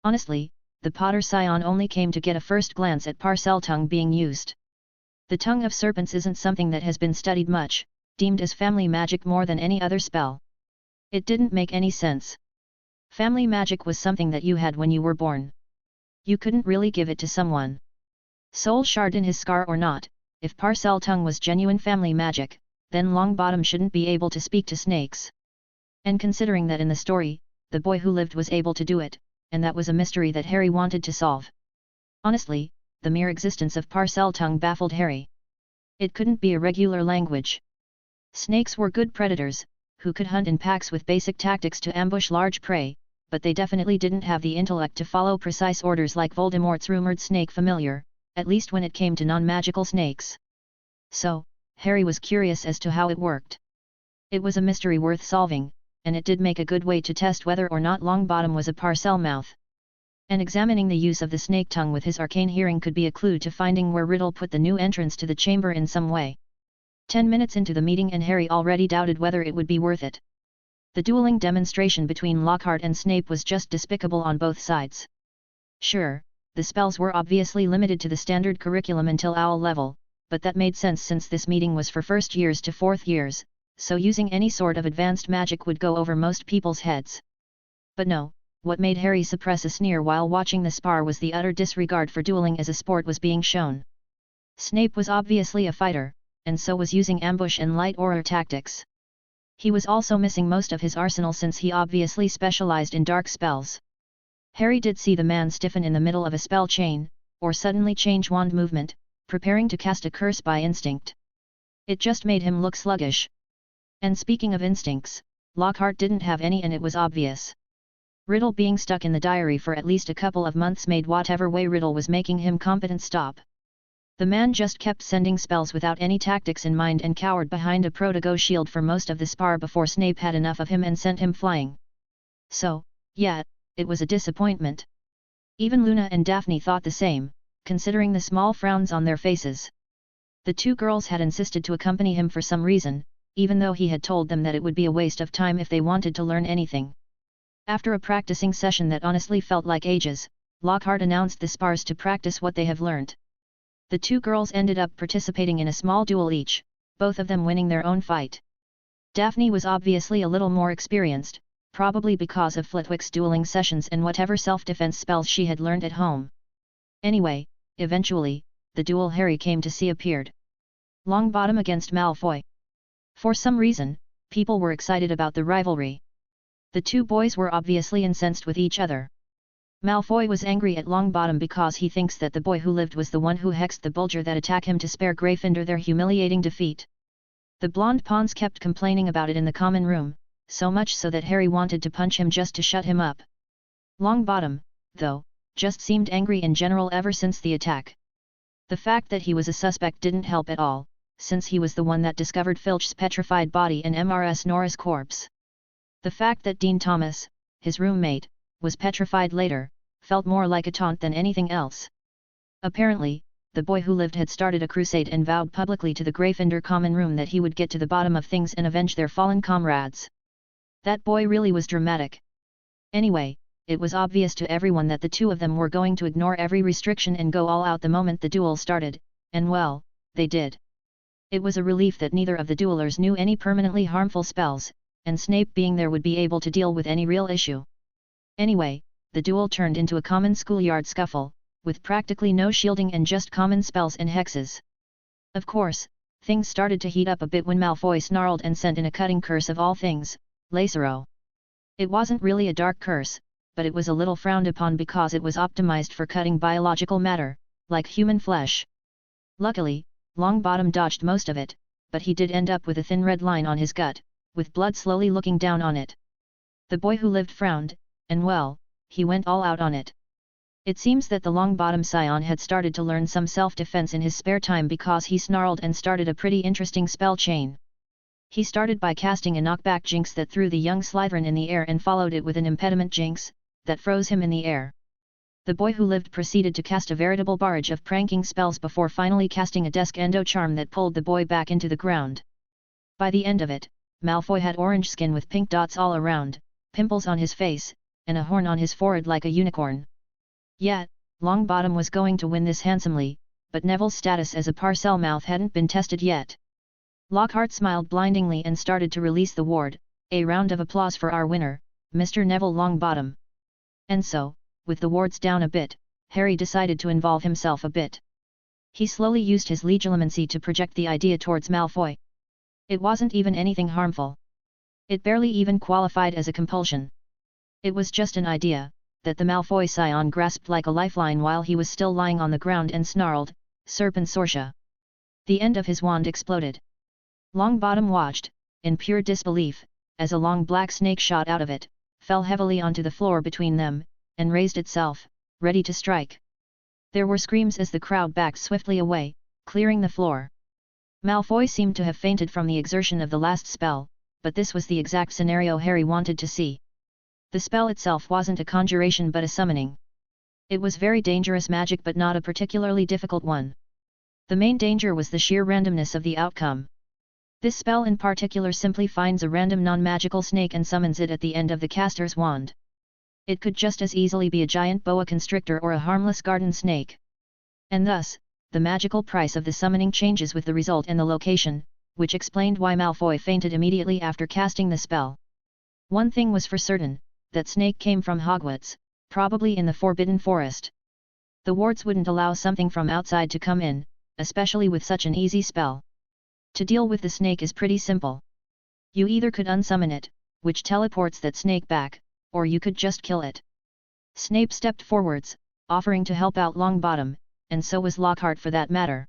Honestly, the Potter scion only came to get a first glance at Parseltongue being used. The Tongue of Serpents isn't something that has been studied much, deemed as family magic more than any other spell. It didn't make any sense. Family magic was something that you had when you were born. You couldn't really give it to someone. Soul shard in his scar or not, if Parseltongue was genuine family magic, then Longbottom shouldn't be able to speak to snakes. And considering that in the story, the boy who lived was able to do it, and that was a mystery that Harry wanted to solve. Honestly, the mere existence of Parseltongue baffled Harry. It couldn't be a regular language. Snakes were good predators, who could hunt in packs with basic tactics to ambush large prey, but they definitely didn't have the intellect to follow precise orders like Voldemort's rumored snake familiar, at least when it came to non-magical snakes. So, Harry was curious as to how it worked. It was a mystery worth solving, and it did make a good way to test whether or not Longbottom was a Parselmouth. And examining the use of the snake tongue with his arcane hearing could be a clue to finding where Riddle put the new entrance to the chamber in some way. 10 minutes into the meeting and Harry already doubted whether it would be worth it. The dueling demonstration between Lockhart and Snape was just despicable on both sides. Sure, the spells were obviously limited to the standard curriculum until OWL level, but that made sense since this meeting was for first years to fourth years, so using any sort of advanced magic would go over most people's heads. But no, what made Harry suppress a sneer while watching the spar was the utter disregard for dueling as a sport was being shown. Snape was obviously a fighter, and so was using ambush and light aura tactics. He was also missing most of his arsenal since he obviously specialized in dark spells. Harry did see the man stiffen in the middle of a spell chain, or suddenly change wand movement, preparing to cast a curse by instinct. It just made him look sluggish. And speaking of instincts, Lockhart didn't have any and it was obvious. Riddle being stuck in the diary for at least a couple of months made whatever way Riddle was making him competent stop. The man just kept sending spells without any tactics in mind and cowered behind a Protego shield for most of the spar before Snape had enough of him and sent him flying. So, yeah, it was a disappointment. Even Luna and Daphne thought the same, considering the small frowns on their faces. The two girls had insisted to accompany him for some reason, even though he had told them that it would be a waste of time if they wanted to learn anything. After a practicing session that honestly felt like ages, Lockhart announced the spars to practice what they have learnt. The two girls ended up participating in a small duel each, both of them winning their own fight. Daphne was obviously a little more experienced, probably because of Flitwick's dueling sessions and whatever self-defense spells she had learned at home. Anyway, eventually, the duel Harry came to see appeared. Longbottom against Malfoy. For some reason, people were excited about the rivalry. The two boys were obviously incensed with each other. Malfoy was angry at Longbottom because he thinks that the boy who lived was the one who hexed the Bulger that attacked him to spare Gryffindor their humiliating defeat. The blonde pawns kept complaining about it in the common room, so much so that Harry wanted to punch him just to shut him up. Longbottom, though, just seemed angry in general ever since the attack. The fact that he was a suspect didn't help at all, since he was the one that discovered Filch's petrified body and Mrs. Nora's corpse. The fact that Dean Thomas, his roommate, was petrified later, felt more like a taunt than anything else. Apparently, the boy who lived had started a crusade and vowed publicly to the Gryffindor common room that he would get to the bottom of things and avenge their fallen comrades. That boy really was dramatic. Anyway, it was obvious to everyone that the two of them were going to ignore every restriction and go all out the moment the duel started, and well, they did. It was a relief that neither of the duelers knew any permanently harmful spells, and Snape being there would be able to deal with any real issue. Anyway, the duel turned into a common schoolyard scuffle, with practically no shielding and just common spells and hexes. Of course, things started to heat up a bit when Malfoy snarled and sent in a cutting curse of all things, Lacero. It wasn't really a dark curse, but it was a little frowned upon because it was optimized for cutting biological matter, like human flesh. Luckily, Longbottom dodged most of it, but he did end up with a thin red line on his gut, with blood slowly looking down on it. The boy who lived frowned, and well, he went all out on it. It seems that the Longbottom scion had started to learn some self-defense in his spare time because he snarled and started a pretty interesting spell chain. He started by casting a knockback jinx that threw the young Slytherin in the air and followed it with an impediment jinx, that froze him in the air. The boy who lived proceeded to cast a veritable barrage of pranking spells before finally casting a desk endo charm that pulled the boy back into the ground. By the end of it, Malfoy had orange skin with pink dots all around, pimples on his face, and a horn on his forehead like a unicorn. Yet, Longbottom was going to win this handsomely, but Neville's status as a Parselmouth hadn't been tested yet. Lockhart smiled blindingly and started to release the ward, "A round of applause for our winner, Mr. Neville Longbottom." And so, with the wards down a bit, Harry decided to involve himself a bit. He slowly used his legilimency to project the idea towards Malfoy. It wasn't even anything harmful. It barely even qualified as a compulsion. It was just an idea, that the Malfoy scion grasped like a lifeline while he was still lying on the ground and snarled, "Serpent Sortia." The end of his wand exploded. Longbottom watched, in pure disbelief, as a long black snake shot out of it, fell heavily onto the floor between them, and raised itself, ready to strike. There were screams as the crowd backed swiftly away, clearing the floor. Malfoy seemed to have fainted from the exertion of the last spell, but this was the exact scenario Harry wanted to see. The spell itself wasn't a conjuration but a summoning. It was very dangerous magic but not a particularly difficult one. The main danger was the sheer randomness of the outcome. This spell in particular simply finds a random non-magical snake and summons it at the end of the caster's wand. It could just as easily be a giant boa constrictor or a harmless garden snake. And thus, the magical price of the summoning changes with the result and the location, which explained why Malfoy fainted immediately after casting the spell. One thing was for certain, that snake came from Hogwarts, probably in the Forbidden Forest. The wards wouldn't allow something from outside to come in, especially with such an easy spell. To deal with the snake is pretty simple. You either could unsummon it, which teleports that snake back, or you could just kill it. Snape stepped forwards, offering to help out Longbottom, and so was Lockhart for that matter.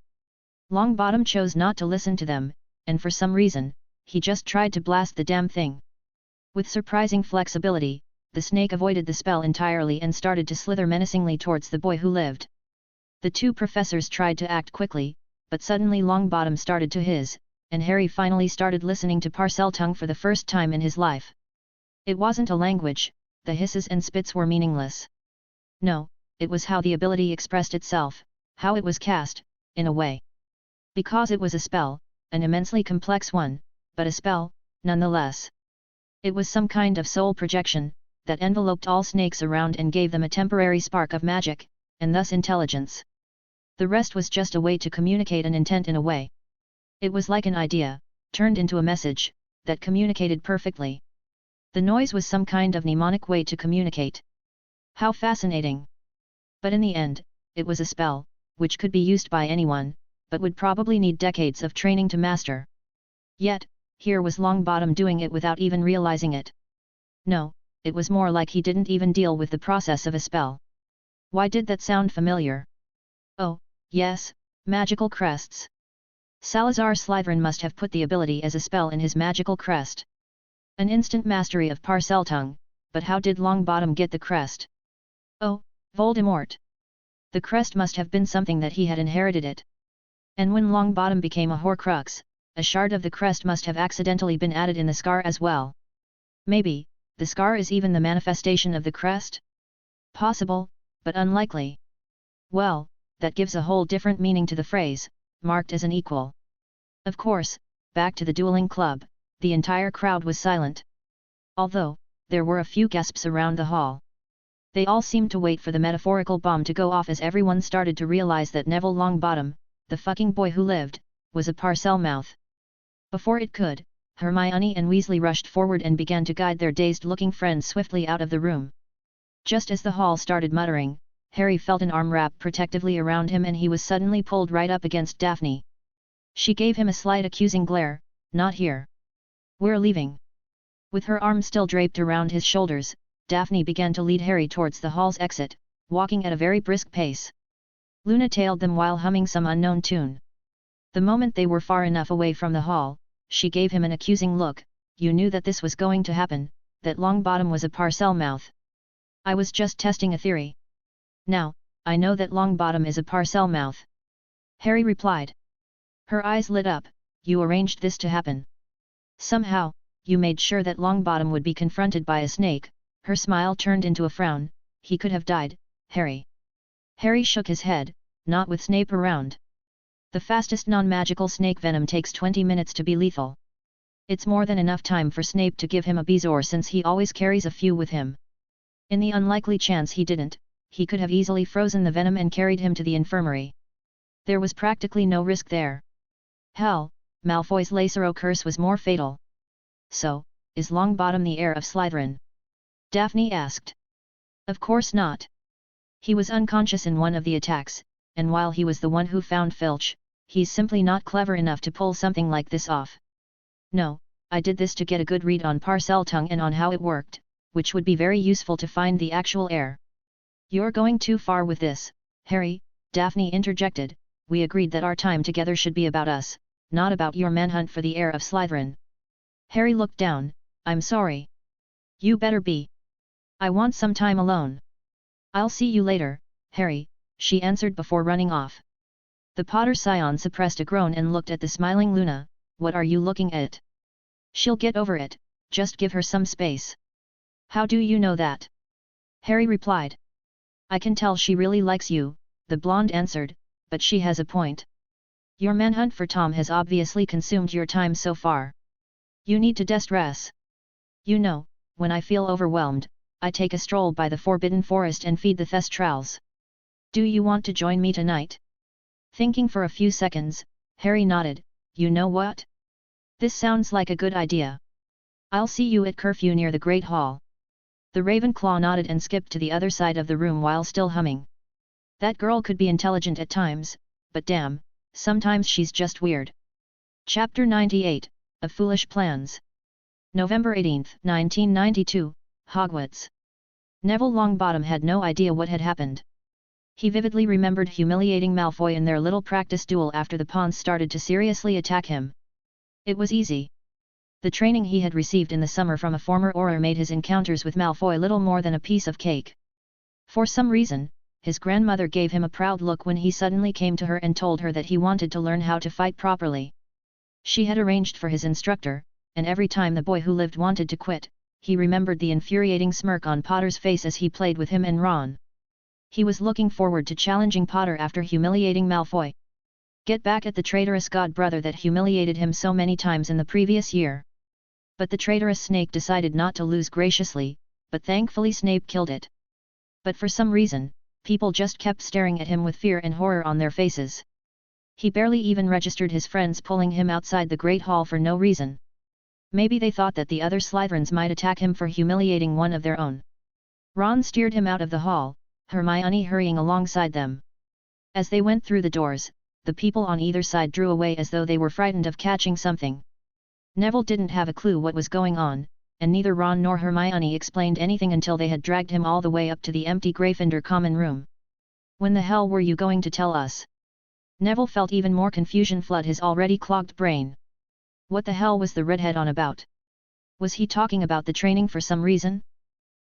Longbottom chose not to listen to them, and for some reason, he just tried to blast the damn thing. With surprising flexibility, the snake avoided the spell entirely and started to slither menacingly towards the boy who lived. The two professors tried to act quickly, but suddenly Longbottom started to hiss, and Harry finally started listening to Parseltongue for the first time in his life. It wasn't a language, the hisses and spits were meaningless. No, it was how the ability expressed itself, how it was cast, in a way. Because it was a spell, an immensely complex one, but a spell, nonetheless. It was some kind of soul projection, that enveloped all snakes around and gave them a temporary spark of magic, and thus intelligence. The rest was just a way to communicate an intent in a way. It was like an idea, turned into a message, that communicated perfectly. The noise was some kind of mnemonic way to communicate. How fascinating! But in the end, it was a spell, which could be used by anyone, but would probably need decades of training to master. Yet, here was Longbottom doing it without even realizing it. No, it was more like he didn't even deal with the process of a spell. Why did that sound familiar? Oh, yes, magical crests. Salazar Slytherin must have put the ability as a spell in his magical crest. An instant mastery of Parseltongue, but how did Longbottom get the crest? Oh, Voldemort! The crest must have been something that he had inherited it. And when Longbottom became a Horcrux, a shard of the crest must have accidentally been added in the scar as well. Maybe, the scar is even the manifestation of the crest? Possible, but unlikely. Well, that gives a whole different meaning to the phrase, marked as an equal. Of course, back to the Dueling Club, the entire crowd was silent. Although, there were a few gasps around the hall. They all seemed to wait for the metaphorical bomb to go off as everyone started to realize that Neville Longbottom, the fucking boy who lived, was a Parselmouth. Before it could, Hermione and Weasley rushed forward and began to guide their dazed-looking friends swiftly out of the room. Just as the hall started muttering, Harry felt an arm wrap protectively around him and he was suddenly pulled right up against Daphne. She gave him a slight accusing glare, "Not here. We're leaving." With her arm still draped around his shoulders, Daphne began to lead Harry towards the hall's exit, walking at a very brisk pace. Luna tailed them while humming some unknown tune. The moment they were far enough away from the hall, she gave him an accusing look. "You knew that this was going to happen, that Longbottom was a Parselmouth. I was just testing a theory. Now, I know that Longbottom is a Parselmouth. Harry replied. Her eyes lit up. You arranged this to happen. Somehow, you made sure that Longbottom would be confronted by a snake. Her smile turned into a frown. He could have died, Harry. Harry shook his head, not with Snape around. The fastest non-magical snake venom takes 20 minutes to be lethal. It's more than enough time for Snape to give him a bezoar since he always carries a few with him. In the unlikely chance he didn't, he could have easily frozen the venom and carried him to the infirmary. There was practically no risk there. Hell, Malfoy's Lacero curse was more fatal. So, is Longbottom the heir of Slytherin? Daphne asked. Of course not. He was unconscious in one of the attacks, and while he was the one who found Filch, he's simply not clever enough to pull something like this off. No, I did this to get a good read on Parseltongue and on how it worked, which would be very useful to find the actual heir. You're going too far with this, Harry, Daphne interjected. We agreed that our time together should be about us, not about your manhunt for the heir of Slytherin. Harry looked down. I'm sorry. You better be. I want some time alone. I'll see you later, Harry, she answered before running off. The Potter scion suppressed a groan and looked at the smiling Luna. What are you looking at? She'll get over it, just give her some space. How do you know that? Harry replied. I can tell she really likes you, the blonde answered, but she has a point. Your manhunt for Tom has obviously consumed your time so far. You need to de-stress. You know, when I feel overwhelmed, I take a stroll by the Forbidden Forest and feed the Thestrals. Do you want to join me tonight? Thinking for a few seconds, Harry nodded. You know what? This sounds like a good idea. I'll see you at curfew near the Great Hall. The Ravenclaw nodded and skipped to the other side of the room while still humming. That girl could be intelligent at times, but damn, sometimes she's just weird. Chapter 98, of Foolish Plans. November 18, 1992, Hogwarts. Neville Longbottom had no idea what had happened. He vividly remembered humiliating Malfoy in their little practice duel after the pawns started to seriously attack him. It was easy. The training he had received in the summer from a former Auror made his encounters with Malfoy little more than a piece of cake. For some reason, his grandmother gave him a proud look when he suddenly came to her and told her that he wanted to learn how to fight properly. She had arranged for his instructor, and every time the boy who lived wanted to quit, he remembered the infuriating smirk on Potter's face as he played with him and Ron. He was looking forward to challenging Potter after humiliating Malfoy. Get back at the traitorous god-brother that humiliated him so many times in the previous year. But the traitorous snake decided not to lose graciously, but thankfully Snape killed it. But for some reason, people just kept staring at him with fear and horror on their faces. He barely even registered his friends pulling him outside the Great Hall for no reason. Maybe they thought that the other Slytherins might attack him for humiliating one of their own. Ron steered him out of the hall, Hermione hurrying alongside them. As they went through the doors, the people on either side drew away as though they were frightened of catching something. Neville didn't have a clue what was going on, and neither Ron nor Hermione explained anything until they had dragged him all the way up to the empty Gryffindor common room. When the hell were you going to tell us? Neville felt even more confusion flood his already clogged brain. What the hell was the redhead on about? Was he talking about the training for some reason?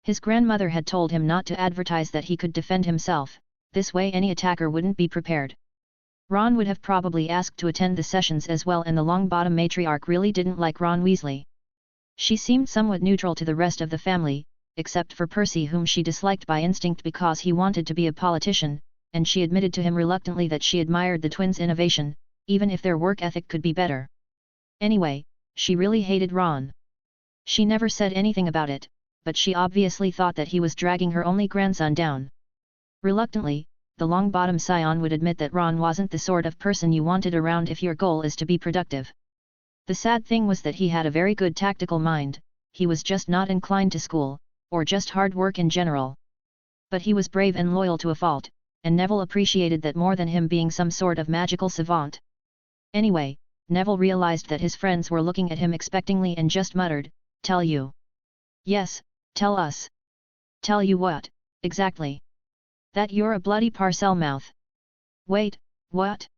His grandmother had told him not to advertise that he could defend himself, this way any attacker wouldn't be prepared. Ron would have probably asked to attend the sessions as well, and the Longbottom matriarch really didn't like Ron Weasley. She seemed somewhat neutral to the rest of the family, except for Percy, whom she disliked by instinct because he wanted to be a politician, and she admitted to him reluctantly that she admired the twins' innovation, even if their work ethic could be better. Anyway, she really hated Ron. She never said anything about it, but she obviously thought that he was dragging her only grandson down. Reluctantly, the Longbottom scion would admit that Ron wasn't the sort of person you wanted around if your goal is to be productive. The sad thing was that he had a very good tactical mind, he was just not inclined to school, or just hard work in general. But he was brave and loyal to a fault, and Neville appreciated that more than him being some sort of magical savant. Anyway, Neville realized that his friends were looking at him expectantly and just muttered, "Tell you." "Yes, tell us." "Tell you what, exactly?" "That you're a bloody Parselmouth." "Wait, what?"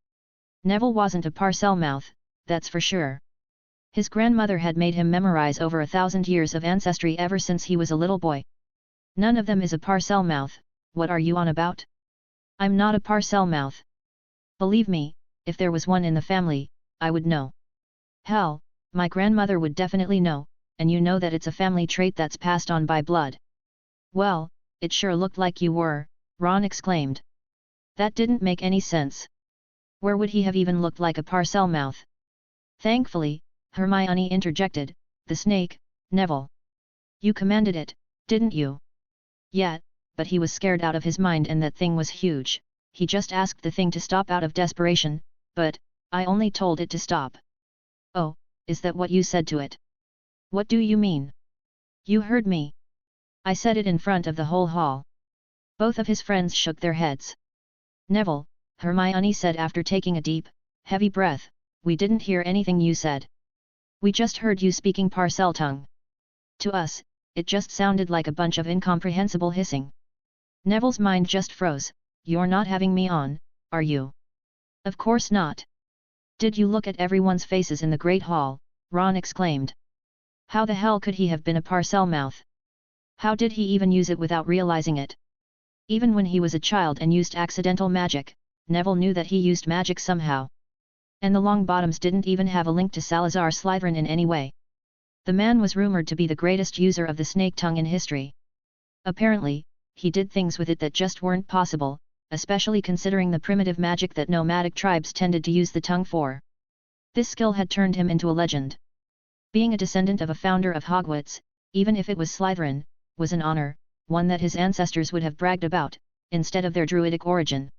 Neville wasn't a Parselmouth, that's for sure. His grandmother had made him memorize over 1,000 years of ancestry ever since he was a little boy. None of them is a Parselmouth, what are you on about? I'm not a Parselmouth. Believe me, if there was one in the family, I would know. Hell, my grandmother would definitely know, and you know that it's a family trait that's passed on by blood. Well, it sure looked like you were, Ron exclaimed. That didn't make any sense. Where would he have even looked like a Parselmouth? Thankfully, Hermione interjected, the snake, Neville. You commanded it, didn't you? Yeah, but he was scared out of his mind and that thing was huge. He just asked the thing to stop out of desperation, but, I only told it to stop. Oh, is that what you said to it? What do you mean? You heard me. I said it in front of the whole hall. Both of his friends shook their heads. Neville, Hermione said after taking a deep, heavy breath, we didn't hear anything you said. We just heard you speaking Parseltongue. To us, it just sounded like a bunch of incomprehensible hissing. Neville's mind just froze. You're not having me on, are you? Of course not. Did you look at everyone's faces in the Great Hall? Ron exclaimed. How the hell could he have been a Parselmouth? How did he even use it without realizing it? Even when he was a child and used accidental magic, Neville knew that he used magic somehow. And the Longbottoms didn't even have a link to Salazar Slytherin in any way. The man was rumored to be the greatest user of the snake tongue in history. Apparently, he did things with it that just weren't possible, especially considering the primitive magic that nomadic tribes tended to use the tongue for. This skill had turned him into a legend. Being a descendant of a founder of Hogwarts, even if it was Slytherin, was an honor, one that his ancestors would have bragged about, instead of their druidic origin.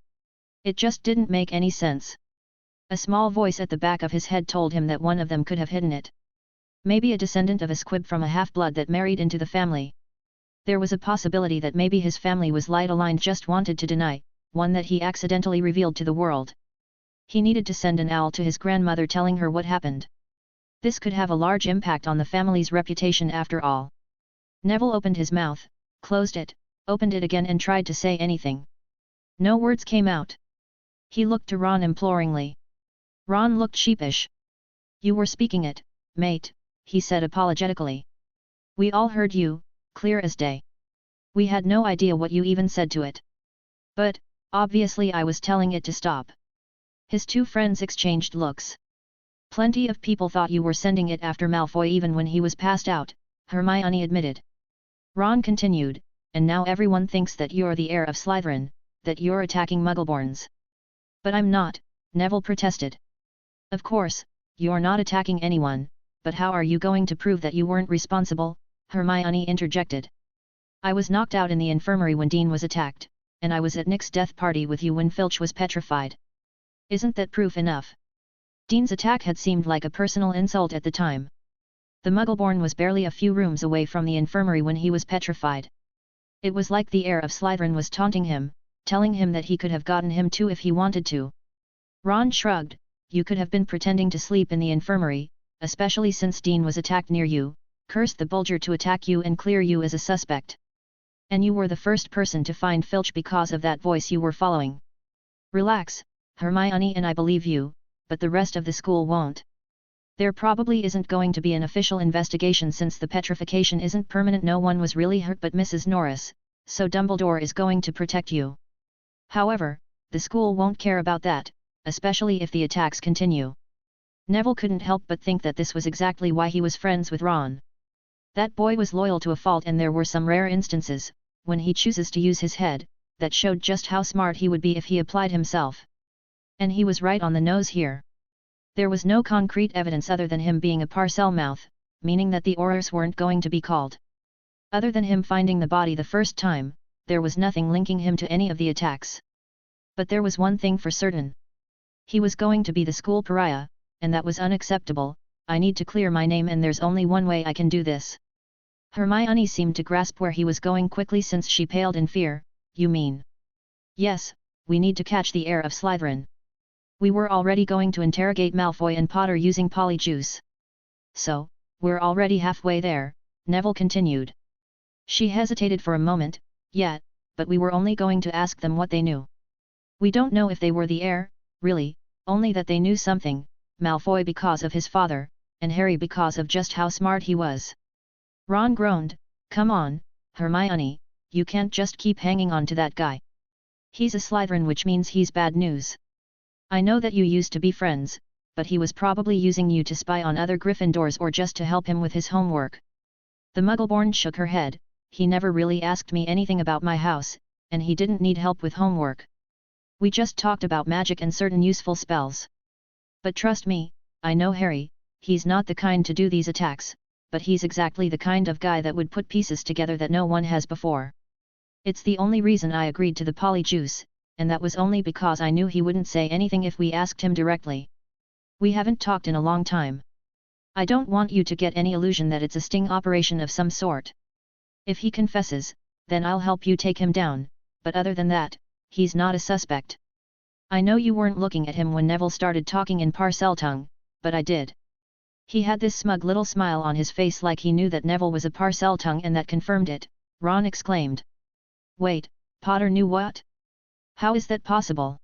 It just didn't make any sense. A small voice at the back of his head told him that one of them could have hidden it. Maybe a descendant of a squib from a half-blood that married into the family. There was a possibility that maybe his family was light-aligned, just wanted to deny, one that he accidentally revealed to the world. He needed to send an owl to his grandmother telling her what happened. This could have a large impact on the family's reputation after all. Neville opened his mouth, closed it, opened it again and tried to say anything. No words came out. He looked to Ron imploringly. Ron looked sheepish. You were speaking it, mate, he said apologetically. We all heard you, clear as day. We had no idea what you even said to it. But, obviously I was telling it to stop. His two friends exchanged looks. Plenty of people thought you were sending it after Malfoy even when he was passed out, Hermione admitted. Ron continued, and now everyone thinks that you're the heir of Slytherin, that you're attacking Muggleborns. But I'm not, Neville protested. Of course, you're not attacking anyone, but how are you going to prove that you weren't responsible? Hermione interjected. I was knocked out in the infirmary when Dean was attacked, and I was at Nick's death party with you when Filch was petrified. Isn't that proof enough? Dean's attack had seemed like a personal insult at the time. The Muggleborn was barely a few rooms away from the infirmary when he was petrified. It was like the heir of Slytherin was taunting him, telling him that he could have gotten him too if he wanted to. Ron shrugged. You could have been pretending to sleep in the infirmary, especially since Dean was attacked near you, cursed the Bulger to attack you and clear you as a suspect. And you were the first person to find Filch because of that voice you were following. Relax, Hermione, and I believe you, but the rest of the school won't. There probably isn't going to be an official investigation since the petrification isn't permanent. No one was really hurt but Mrs. Norris, so Dumbledore is going to protect you. However, the school won't care about that, especially if the attacks continue. Neville couldn't help but think that this was exactly why he was friends with Ron. That boy was loyal to a fault, and there were some rare instances, when he chooses to use his head, that showed just how smart he would be if he applied himself. And he was right on the nose here. There was no concrete evidence other than him being a Parselmouth, meaning that the Aurors weren't going to be called. Other than him finding the body the first time, there was nothing linking him to any of the attacks. But there was one thing for certain. He was going to be the school pariah, and that was unacceptable. I need to clear my name, and there's only one way I can do this. Hermione seemed to grasp where he was going quickly since she paled in fear. You mean? Yes, we need to catch the heir of Slytherin. We were already going to interrogate Malfoy and Potter using Polyjuice. So, we're already halfway there, Neville continued. She hesitated for a moment. Yeah, but we were only going to ask them what they knew. We don't know if they were the heir, really, only that they knew something, Malfoy because of his father, and Harry because of just how smart he was. Ron groaned. Come on, Hermione, you can't just keep hanging on to that guy. He's a Slytherin, which means he's bad news. I know that you used to be friends, but he was probably using you to spy on other Gryffindors or just to help him with his homework. The Muggleborn shook her head. He never really asked me anything about my house, and he didn't need help with homework. We just talked about magic and certain useful spells. But trust me, I know Harry, he's not the kind to do these attacks, but he's exactly the kind of guy that would put pieces together that no one has before. It's the only reason I agreed to the Polyjuice, and that was only because I knew he wouldn't say anything if we asked him directly. We haven't talked in a long time. I don't want you to get any illusion that it's a sting operation of some sort. If he confesses, then I'll help you take him down, but other than that, he's not a suspect. I know you weren't looking at him when Neville started talking in Parseltongue, but I did. He had this smug little smile on his face like he knew that Neville was a Parseltongue, and that confirmed it. Ron exclaimed. Wait, Potter knew what? How is that possible?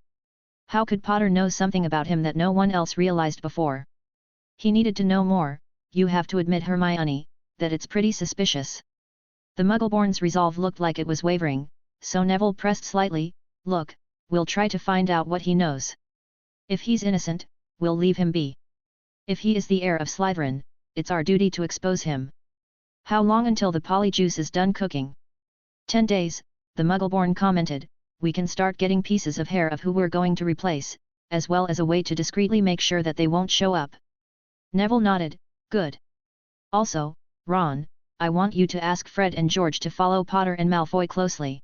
How could Potter know something about him that no one else realized before? He needed to know more. You have to admit, Hermione, that it's pretty suspicious. The Muggleborn's resolve looked like it was wavering, so Neville pressed slightly. Look, we'll try to find out what he knows. If he's innocent, we'll leave him be. If he is the heir of Slytherin, it's our duty to expose him. How long until the Polyjuice is done cooking? 10 days, the Muggleborn commented. We can start getting pieces of hair of who we're going to replace, as well as a way to discreetly make sure that they won't show up. Neville nodded. Good. Also, Ron, I want you to ask Fred and George to follow Potter and Malfoy closely.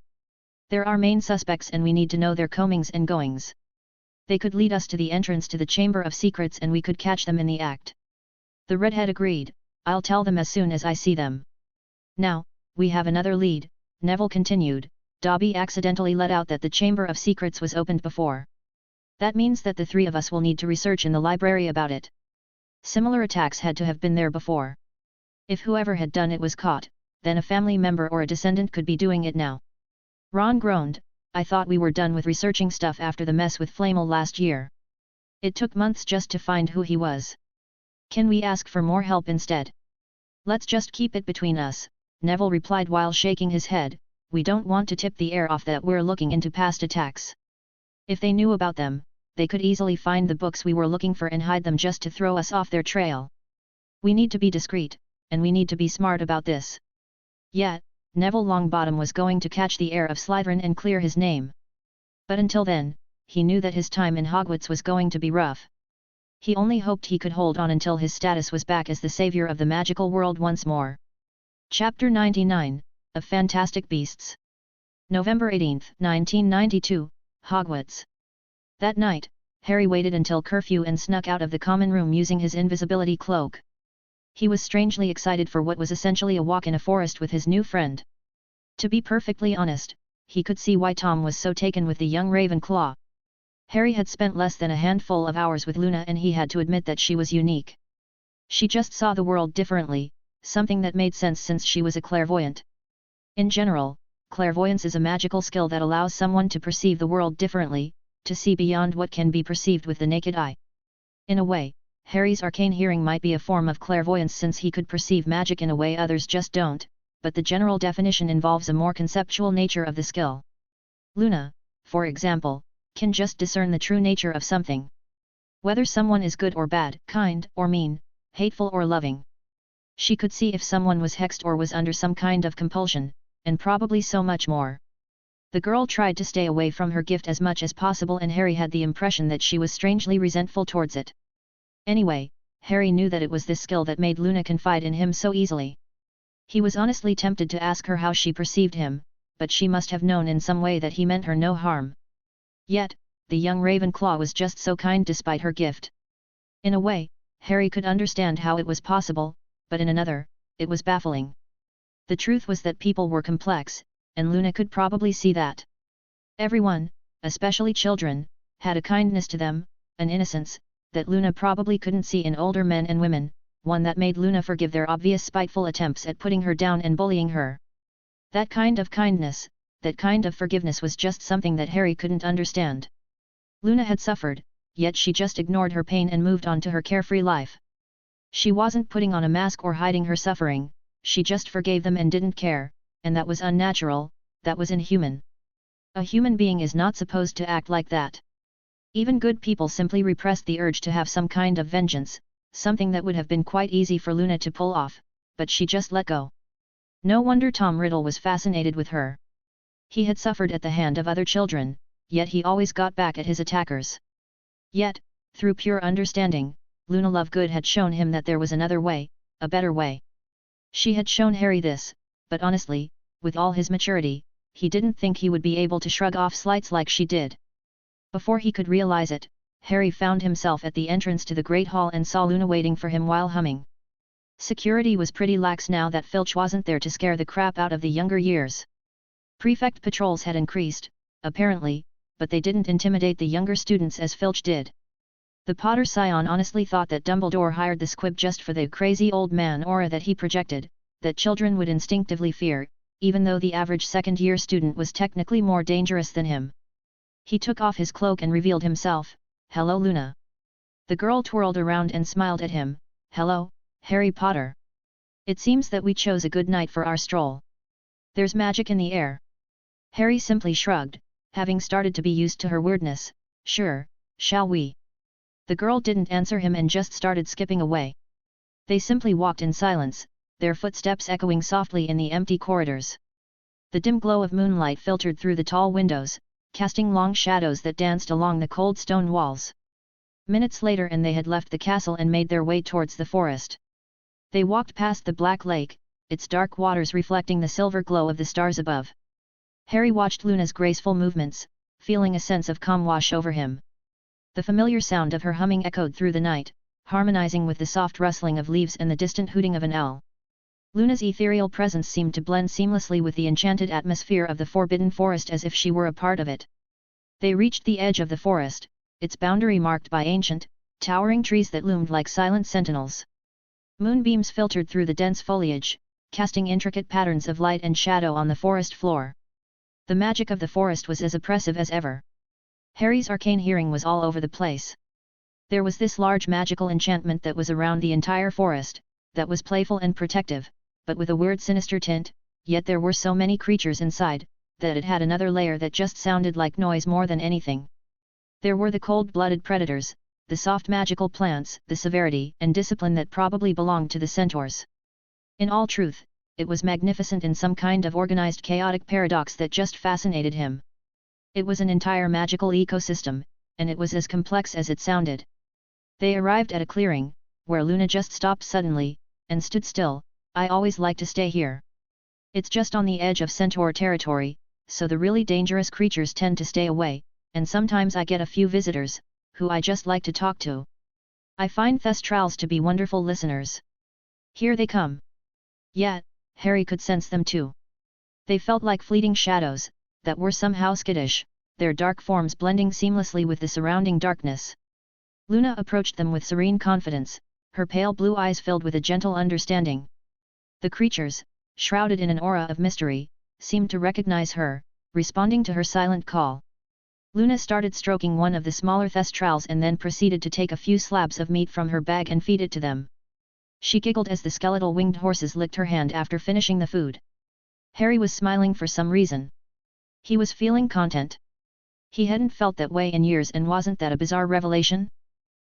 They're our main suspects and we need to know their comings and goings. They could lead us to the entrance to the Chamber of Secrets and we could catch them in the act. The redhead agreed. I'll tell them as soon as I see them. Now, we have another lead, Neville continued. Dobby accidentally let out that the Chamber of Secrets was opened before. That means that the three of us will need to research in the library about it. Similar attacks had to have been there before. If whoever had done it was caught, then a family member or a descendant could be doing it now. Ron groaned. I thought we were done with researching stuff after the mess with Flamel last year. It took months just to find who he was. Can we ask for more help instead? Let's just keep it between us, Neville replied while shaking his head. We don't want to tip the air off that we're looking into past attacks. If they knew about them, they could easily find the books we were looking for and hide them just to throw us off their trail. We need to be discreet, and we need to be smart about this. Yet, Neville Longbottom was going to catch the heir of Slytherin and clear his name. But until then, he knew that his time in Hogwarts was going to be rough. He only hoped he could hold on until his status was back as the savior of the magical world once more. Chapter 99, of Fantastic Beasts. November 18, 1992, Hogwarts. That night, Harry waited until curfew and snuck out of the common room using his invisibility cloak. He was strangely excited for what was essentially a walk in a forest with his new friend. To be perfectly honest, he could see why Tom was so taken with the young Ravenclaw. Harry had spent less than a handful of hours with Luna and he had to admit that she was unique. She just saw the world differently, something that made sense since she was a clairvoyant. In general, clairvoyance is a magical skill that allows someone to perceive the world differently, to see beyond what can be perceived with the naked eye. In a way, Harry's arcane hearing might be a form of clairvoyance since he could perceive magic in a way others just don't, but the general definition involves a more conceptual nature of the skill. Luna, for example, can just discern the true nature of something. Whether someone is good or bad, kind or mean, hateful or loving. She could see if someone was hexed or was under some kind of compulsion, and probably so much more. The girl tried to stay away from her gift as much as possible and Harry had the impression that she was strangely resentful towards it. Anyway, Harry knew that it was this skill that made Luna confide in him so easily. He was honestly tempted to ask her how she perceived him, but she must have known in some way that he meant her no harm. Yet, the young Ravenclaw was just so kind despite her gift. In a way, Harry could understand how it was possible, but in another, it was baffling. The truth was that people were complex, and Luna could probably see that. Everyone, especially children, had a kindness to them, an innocence, that Luna probably couldn't see in older men and women, one that made Luna forgive their obvious spiteful attempts at putting her down and bullying her. That kind of kindness, that kind of forgiveness was just something that Harry couldn't understand. Luna had suffered, yet she just ignored her pain and moved on to her carefree life. She wasn't putting on a mask or hiding her suffering, she just forgave them and didn't care, and that was unnatural, that was inhuman. A human being is not supposed to act like that. Even good people simply repressed the urge to have some kind of vengeance, something that would have been quite easy for Luna to pull off, but she just let go. No wonder Tom Riddle was fascinated with her. He had suffered at the hand of other children, yet he always got back at his attackers. Yet, through pure understanding, Luna Lovegood had shown him that there was another way, a better way. She had shown Harry this, but honestly, with all his maturity, he didn't think he would be able to shrug off slights like she did. Before he could realize it, Harry found himself at the entrance to the Great Hall and saw Luna waiting for him while humming. Security was pretty lax now that Filch wasn't there to scare the crap out of the younger years. Prefect patrols had increased, apparently, but they didn't intimidate the younger students as Filch did. The Potter scion honestly thought that Dumbledore hired the squib just for the crazy old man aura that he projected, that children would instinctively fear, even though the average second-year student was technically more dangerous than him. He took off his cloak and revealed himself. "Hello, Luna." The girl twirled around and smiled at him. "Hello, Harry Potter. It seems that we chose a good night for our stroll. There's magic in the air." Harry simply shrugged, having started to be used to her weirdness. "Sure, shall we?" The girl didn't answer him and just started skipping away. They simply walked in silence, their footsteps echoing softly in the empty corridors. The dim glow of moonlight filtered through the tall windows, casting long shadows that danced along the cold stone walls. Minutes later and they had left the castle and made their way towards the forest. They walked past the Black Lake, its dark waters reflecting the silver glow of the stars above. Harry watched Luna's graceful movements, feeling a sense of calm wash over him. The familiar sound of her humming echoed through the night, harmonizing with the soft rustling of leaves and the distant hooting of an owl. Luna's ethereal presence seemed to blend seamlessly with the enchanted atmosphere of the Forbidden Forest as if she were a part of it. They reached the edge of the forest, its boundary marked by ancient, towering trees that loomed like silent sentinels. Moonbeams filtered through the dense foliage, casting intricate patterns of light and shadow on the forest floor. The magic of the forest was as oppressive as ever. Harry's arcane hearing was all over the place. There was this large magical enchantment that was around the entire forest, that was playful and protective, but with a weird sinister tint, yet there were so many creatures inside, that it had another layer that just sounded like noise more than anything. There were the cold-blooded predators, the soft magical plants, the severity and discipline that probably belonged to the centaurs. In all truth, it was magnificent in some kind of organized chaotic paradox that just fascinated him. It was an entire magical ecosystem, and it was as complex as it sounded. They arrived at a clearing, where Luna just stopped suddenly, and stood still. "I always like to stay here. It's just on the edge of centaur territory, so the really dangerous creatures tend to stay away, and sometimes I get a few visitors, who I just like to talk to. I find Thestrals to be wonderful listeners. Here they come." Yet, Harry could sense them too. They felt like fleeting shadows, that were somehow skittish, their dark forms blending seamlessly with the surrounding darkness. Luna approached them with serene confidence, her pale blue eyes filled with a gentle understanding. The creatures, shrouded in an aura of mystery, seemed to recognize her, responding to her silent call. Luna started stroking one of the smaller Thestrals and then proceeded to take a few slabs of meat from her bag and feed it to them. She giggled as the skeletal winged horses licked her hand after finishing the food. Harry was smiling for some reason. He was feeling content. He hadn't felt that way in years, and wasn't that a bizarre revelation?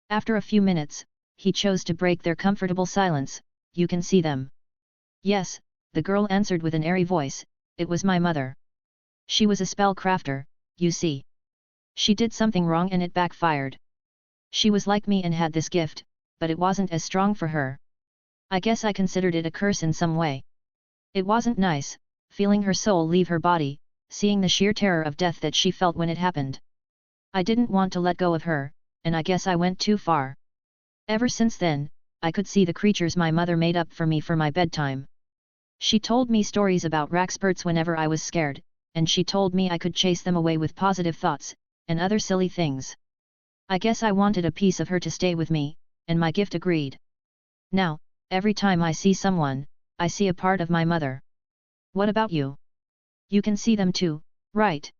After a few minutes, he chose to break their comfortable silence. "You can see them." "Yes," the girl answered with an airy voice, "it was my mother. She was a spellcrafter, you see. She did something wrong and it backfired. She was like me and had this gift, but it wasn't as strong for her. I guess I considered it a curse in some way. It wasn't nice, feeling her soul leave her body, seeing the sheer terror of death that she felt when it happened. I didn't want to let go of her, and I guess I went too far. Ever since then, I could see the creatures my mother made up for me for my bedtime. She told me stories about Raxperts whenever I was scared, and she told me I could chase them away with positive thoughts, and other silly things. I guess I wanted a piece of her to stay with me, and my gift agreed. Now, every time I see someone, I see a part of my mother. What about you? You can see them too, right?"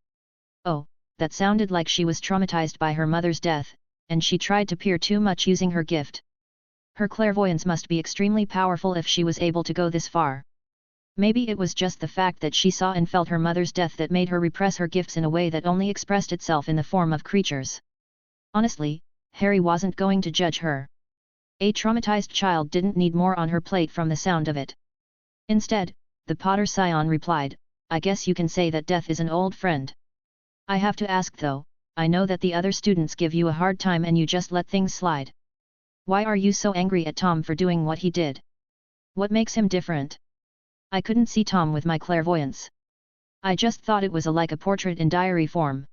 Oh, that sounded like she was traumatized by her mother's death, and she tried to peer too much using her gift. Her clairvoyance must be extremely powerful if she was able to go this far. Maybe it was just the fact that she saw and felt her mother's death that made her repress her gifts in a way that only expressed itself in the form of creatures. Honestly, Harry wasn't going to judge her. A traumatized child didn't need more on her plate from the sound of it. Instead, the Potter Scion replied, I guess you can say that death is an old friend. I have to ask though, I know that the other students give you a hard time and you just let things slide. Why are you so angry at Tom for doing what he did? What makes him different? I couldn't see Tom with my clairvoyance. I just thought it was like a portrait in diary form.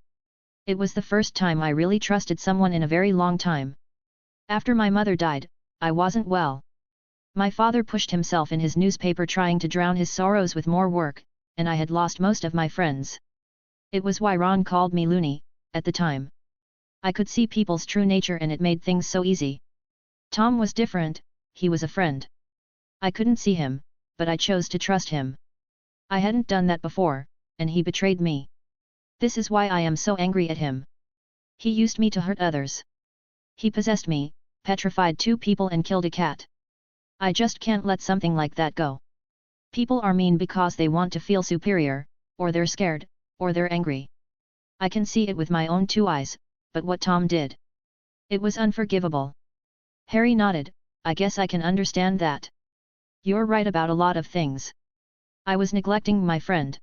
It was the first time I really trusted someone in a very long time. After my mother died, I wasn't well. My father pushed himself in his newspaper trying to drown his sorrows with more work, and I had lost most of my friends. It was why Ron called me loony, at the time. I could see people's true nature and it made things so easy. Tom was different, he was a friend. I couldn't see him, but I chose to trust him. I hadn't done that before, and he betrayed me. This is why I am so angry at him. He used me to hurt others. He possessed me, petrified 2 people and killed a cat. I just can't let something like that go. People are mean because they want to feel superior, or they're scared, or they're angry. I can see it with my own 2 eyes, but what Tom did. It was unforgivable. Harry nodded, I guess I can understand that. You're right about a lot of things. I was neglecting my friend.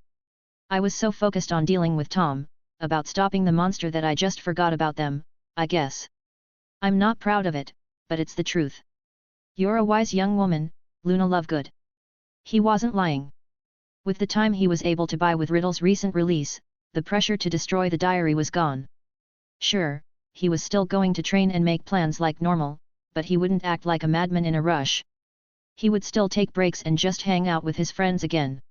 I was so focused on dealing with Tom, about stopping the monster that I just forgot about them, I guess. I'm not proud of it, but it's the truth. You're a wise young woman, Luna Lovegood. He wasn't lying. With the time he was able to buy with Riddle's recent release, the pressure to destroy the diary was gone. Sure, he was still going to train and make plans like normal, but he wouldn't act like a madman in a rush. He would still take breaks and just hang out with his friends again.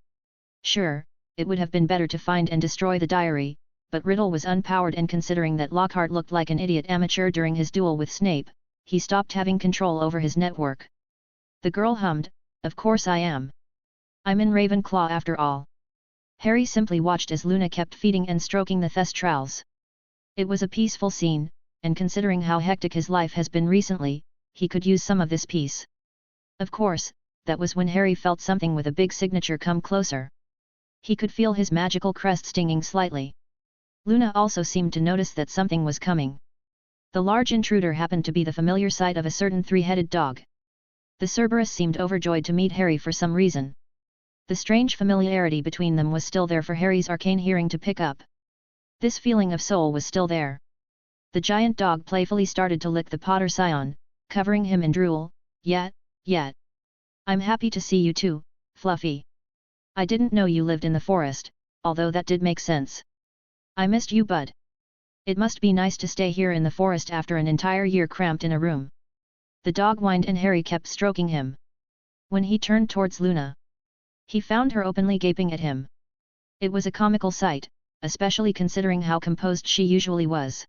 Sure, it would have been better to find and destroy the diary, but Riddle was unpowered and considering that Lockhart looked like an idiot amateur during his duel with Snape, he stopped having control over his network. The girl hummed, of course I am. I'm in Ravenclaw after all. Harry simply watched as Luna kept feeding and stroking the Thestrals. It was a peaceful scene, and considering how hectic his life has been recently, he could use some of this peace. Of course, that was when Harry felt something with a big signature come closer. He could feel his magical crest stinging slightly. Luna also seemed to notice that something was coming. The large intruder happened to be the familiar sight of a certain 3-headed dog. The Cerberus seemed overjoyed to meet Harry for some reason. The strange familiarity between them was still there for Harry's arcane hearing to pick up. This feeling of soul was still there. The giant dog playfully started to lick the Potter Scion, covering him in drool. Yet. I'm happy to see you too, Fluffy. I didn't know you lived in the forest, although that did make sense. I missed you, bud. It must be nice to stay here in the forest after an entire year cramped in a room. The dog whined and Harry kept stroking him. When he turned towards Luna, he found her openly gaping at him. It was a comical sight, especially considering how composed she usually was.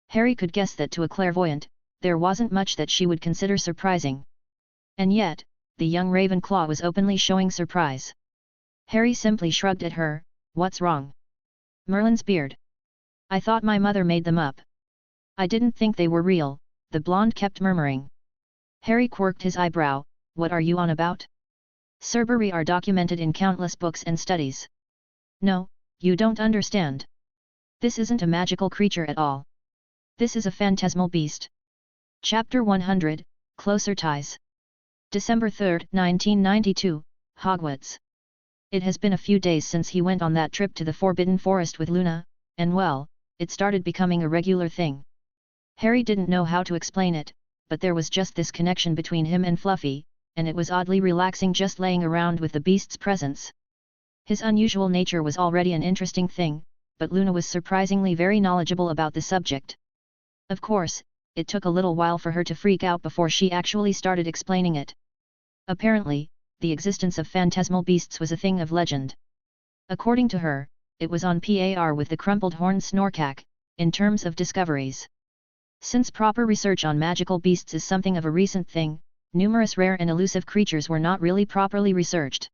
Harry could guess that to a clairvoyant, there wasn't much that she would consider surprising. And yet, the young Ravenclaw was openly showing surprise. Harry simply shrugged at her, what's wrong? Merlin's beard. I thought my mother made them up. I didn't think they were real, the blonde kept murmuring. Harry quirked his eyebrow, what are you on about? Cerberus are documented in countless books and studies. No, you don't understand. This isn't a magical creature at all. This is a phantasmal beast. Chapter 100, Closer Ties. December 3, 1992, Hogwarts. It has been a few days since he went on that trip to the Forbidden Forest with Luna, and well, it started becoming a regular thing. Harry didn't know how to explain it, but there was just this connection between him and Fluffy, and it was oddly relaxing just laying around with the beast's presence. His unusual nature was already an interesting thing, but Luna was surprisingly very knowledgeable about the subject. Of course, it took a little while for her to freak out before she actually started explaining it. Apparently, the existence of phantasmal beasts was a thing of legend. According to her, it was on par with the crumpled horned snorkack, in terms of discoveries. Since proper research on magical beasts is something of a recent thing, numerous rare and elusive creatures were not really properly researched.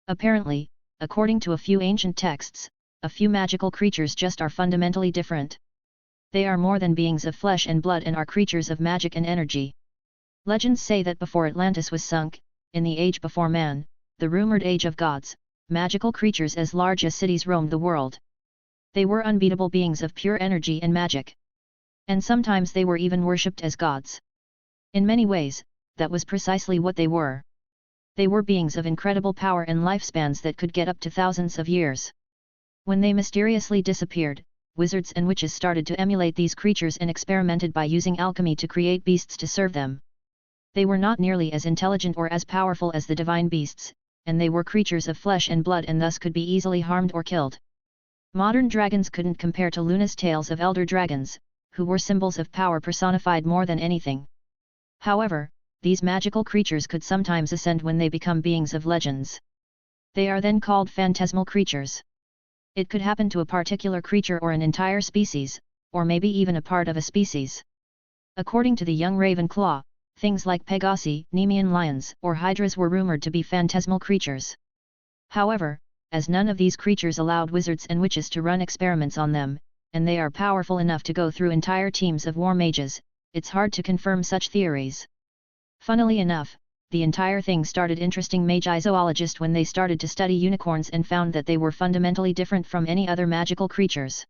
Apparently, according to a few ancient texts, a few magical creatures just are fundamentally different. They are more than beings of flesh and blood and are creatures of magic and energy. Legends say that before Atlantis was sunk, in the age before man, the rumored age of gods, magical creatures as large as cities roamed the world. They were unbeatable beings of pure energy and magic. And sometimes they were even worshipped as gods. In many ways, that was precisely what they were. They were beings of incredible power and lifespans that could get up to thousands of years. When they mysteriously disappeared, wizards and witches started to emulate these creatures and experimented by using alchemy to create beasts to serve them. They were not nearly as intelligent or as powerful as the divine beasts, and they were creatures of flesh and blood and thus could be easily harmed or killed. Modern dragons couldn't compare to Luna's tales of elder dragons, who were symbols of power personified more than anything. However, these magical creatures could sometimes ascend when they become beings of legends. They are then called phantasmal creatures. It could happen to a particular creature or an entire species, or maybe even a part of a species. According to the young Ravenclaw, things like Pegasi, Nemean lions, or hydras were rumored to be phantasmal creatures. However, as none of these creatures allowed wizards and witches to run experiments on them, and they are powerful enough to go through entire teams of war mages, it's hard to confirm such theories. Funnily enough, the entire thing started interesting magi zoologists when they started to study unicorns and found that they were fundamentally different from any other magical creatures.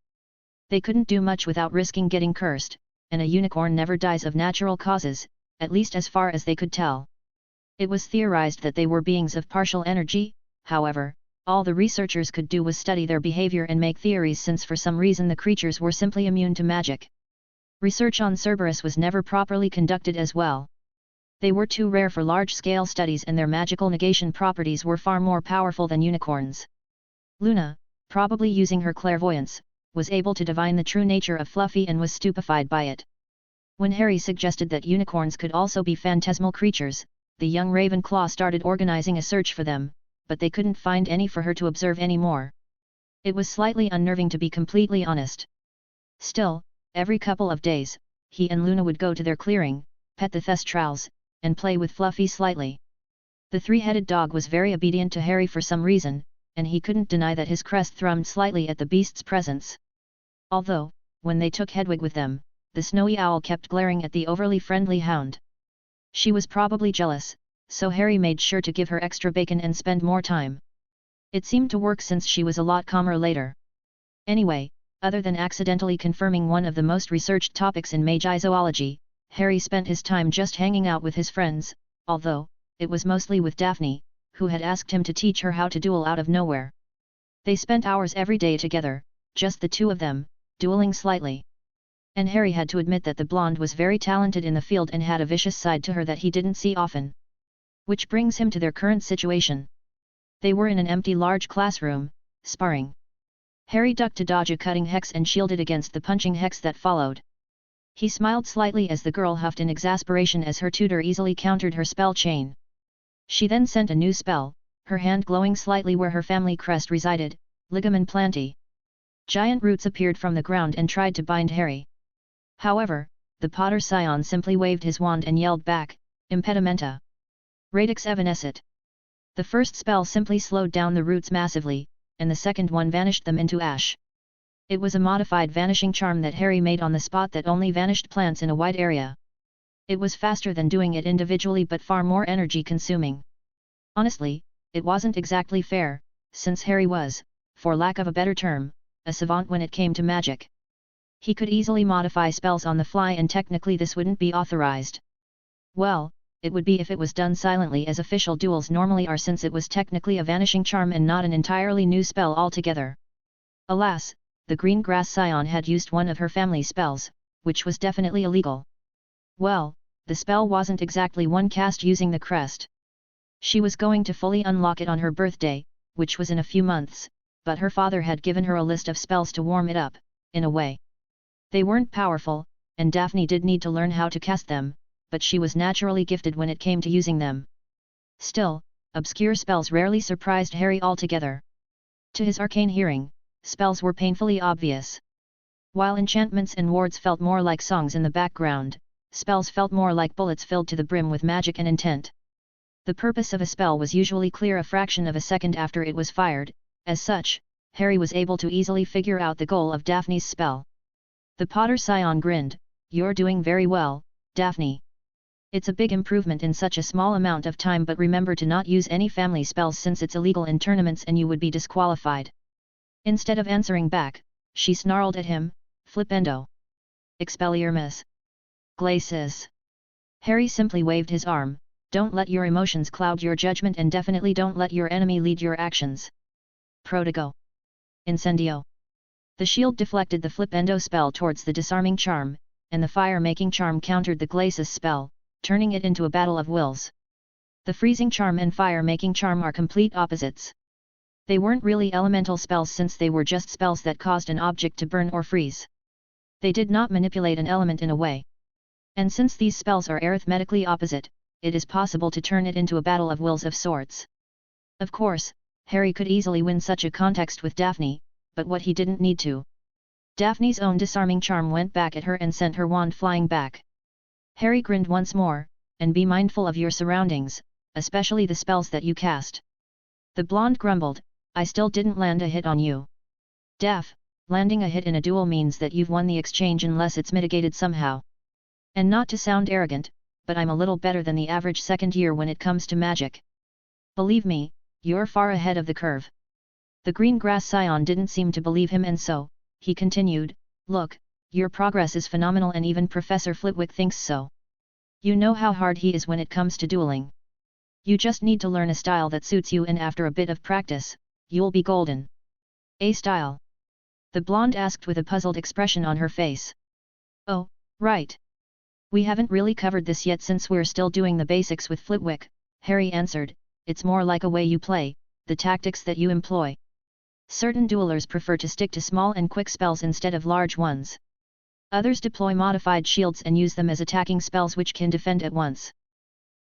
They couldn't do much without risking getting cursed, and a unicorn never dies of natural causes, at least as far as they could tell. It was theorized that they were beings of partial energy. However, all the researchers could do was study their behavior and make theories since for some reason the creatures were simply immune to magic. Research on Cerberus was never properly conducted as well. They were too rare for large-scale studies and their magical negation properties were far more powerful than unicorns. Luna, probably using her clairvoyance, was able to divine the true nature of Fluffy and was stupefied by it. When Harry suggested that unicorns could also be phantasmal creatures, the young Ravenclaw started organizing a search for them, but they couldn't find any for her to observe anymore. It was slightly unnerving to be completely honest. Still, every couple of days, he and Luna would go to their clearing, pet the Thestrals, and play with Fluffy slightly. The three-headed dog was very obedient to Harry for some reason, and he couldn't deny that his crest thrummed slightly at the beast's presence. Although, when they took Hedwig with them, the snowy owl kept glaring at the overly friendly hound. She was probably jealous, so Harry made sure to give her extra bacon and spend more time. It seemed to work since she was a lot calmer later. Anyway, other than accidentally confirming one of the most researched topics in magi zoology, Harry spent his time just hanging out with his friends, although, it was mostly with Daphne, who had asked him to teach her how to duel out of nowhere. They spent hours every day together, just the two of them, dueling slightly. And Harry had to admit that the blonde was very talented in the field and had a vicious side to her that he didn't see often. Which brings him to their current situation. They were in an empty large classroom, sparring. Harry ducked to dodge a cutting hex and shielded against the punching hex that followed. He smiled slightly as the girl huffed in exasperation as her tutor easily countered her spell chain. She then sent a new spell, her hand glowing slightly where her family crest resided, Ligament Planty. Giant roots appeared from the ground and tried to bind Harry. However, the Potter Scion simply waved his wand and yelled back, Impedimenta. Radix Evanescit. The first spell simply slowed down the roots massively, and the second one vanished them into ash. It was a modified vanishing charm that Harry made on the spot that only vanished plants in a wide area. It was faster than doing it individually but far more energy consuming. Honestly, it wasn't exactly fair, since Harry was, for lack of a better term, a savant when it came to magic. He could easily modify spells on the fly and technically this wouldn't be authorized. Well, it would be if it was done silently as official duels normally are since it was technically a vanishing charm and not an entirely new spell altogether. Alas, the Green Grass Scion had used one of her family spells, which was definitely illegal. Well, the spell wasn't exactly one cast using the crest. She was going to fully unlock it on her birthday, which was in a few months, but her father had given her a list of spells to warm it up, in a way. They weren't powerful, and Daphne did need to learn how to cast them, but she was naturally gifted when it came to using them. Still, obscure spells rarely surprised Harry altogether. To his arcane hearing, spells were painfully obvious. While enchantments and wards felt more like songs in the background, spells felt more like bullets filled to the brim with magic and intent. The purpose of a spell was usually clear a fraction of a second after it was fired, as such, Harry was able to easily figure out the goal of Daphne's spell. The Potter Scion grinned, "You're doing very well, Daphne. It's a big improvement in such a small amount of time, but remember to not use any family spells since it's illegal in tournaments and you would be disqualified." Instead of answering back, she snarled at him, "Flipendo. Expelliarmus. Glacis." Harry simply waved his arm, "Don't let your emotions cloud your judgment and definitely don't let your enemy lead your actions. Protego. Incendio." The shield deflected the Flipendo spell towards the disarming charm, and the fire-making charm countered the Glacis spell, turning it into a battle of wills. The freezing charm and fire-making charm are complete opposites. They weren't really elemental spells since they were just spells that caused an object to burn or freeze. They did not manipulate an element in a way. And since these spells are arithmetically opposite, it is possible to turn it into a battle of wills of sorts. Of course, Harry could easily win such a contest with Daphne, but what he didn't need to. Daphne's own disarming charm went back at her and sent her wand flying back. Harry grinned once more, "And be mindful of your surroundings, especially the spells that you cast." The blonde grumbled, "I still didn't land a hit on you." "Daph, landing a hit in a duel means that you've won the exchange unless it's mitigated somehow. And not to sound arrogant, but I'm a little better than the average second year when it comes to magic. Believe me, you're far ahead of the curve." The green grass scion didn't seem to believe him and so, he continued, "Look, your progress is phenomenal and even Professor Flitwick thinks so. You know how hard he is when it comes to dueling. You just need to learn a style that suits you and after a bit of practice, you'll be golden." "A style?" the blonde asked with a puzzled expression on her face. "Oh, right. We haven't really covered this yet since we're still doing the basics with Flitwick," Harry answered. "It's more like a way you play, the tactics that you employ. Certain duelers prefer to stick to small and quick spells instead of large ones. Others deploy modified shields and use them as attacking spells which can defend at once.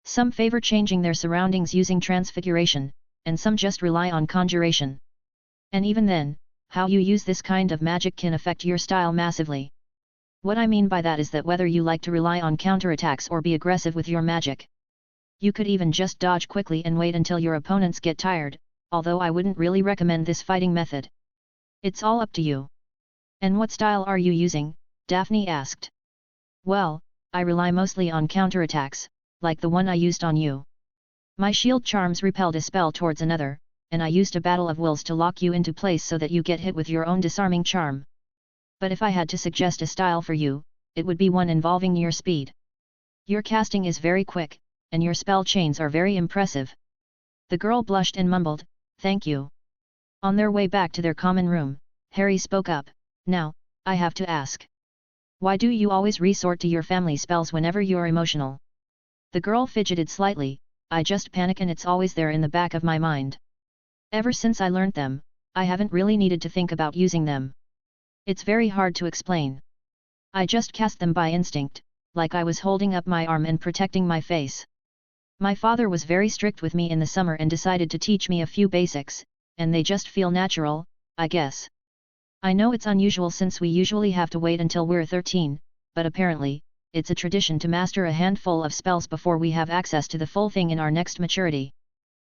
Some favor changing their surroundings using transfiguration, and some just rely on conjuration. And even then, how you use this kind of magic can affect your style massively. What I mean by that is that whether you like to rely on counterattacks or be aggressive with your magic. You could even just dodge quickly and wait until your opponents get tired, although I wouldn't really recommend this fighting method. It's all up to you." "And what style are you using?" Daphne asked. "Well, I rely mostly on counterattacks, like the one I used on you. My shield charms repelled a spell towards another, and I used a battle of wills to lock you into place so that you get hit with your own disarming charm. But if I had to suggest a style for you, it would be one involving your speed. Your casting is very quick, and your spell chains are very impressive." The girl blushed and mumbled, "Thank you." On their way back to their common room, Harry spoke up, "Now, I have to ask. Why do you always resort to your family spells whenever you're emotional?" The girl fidgeted slightly, "I just panic and it's always there in the back of my mind. Ever since I learnt them, I haven't really needed to think about using them. It's very hard to explain. I just cast them by instinct, like I was holding up my arm and protecting my face. My father was very strict with me in the summer and decided to teach me a few basics, and they just feel natural, I guess. I know it's unusual since we usually have to wait until we're 13, but apparently, it's a tradition to master a handful of spells before we have access to the full thing in our next maturity.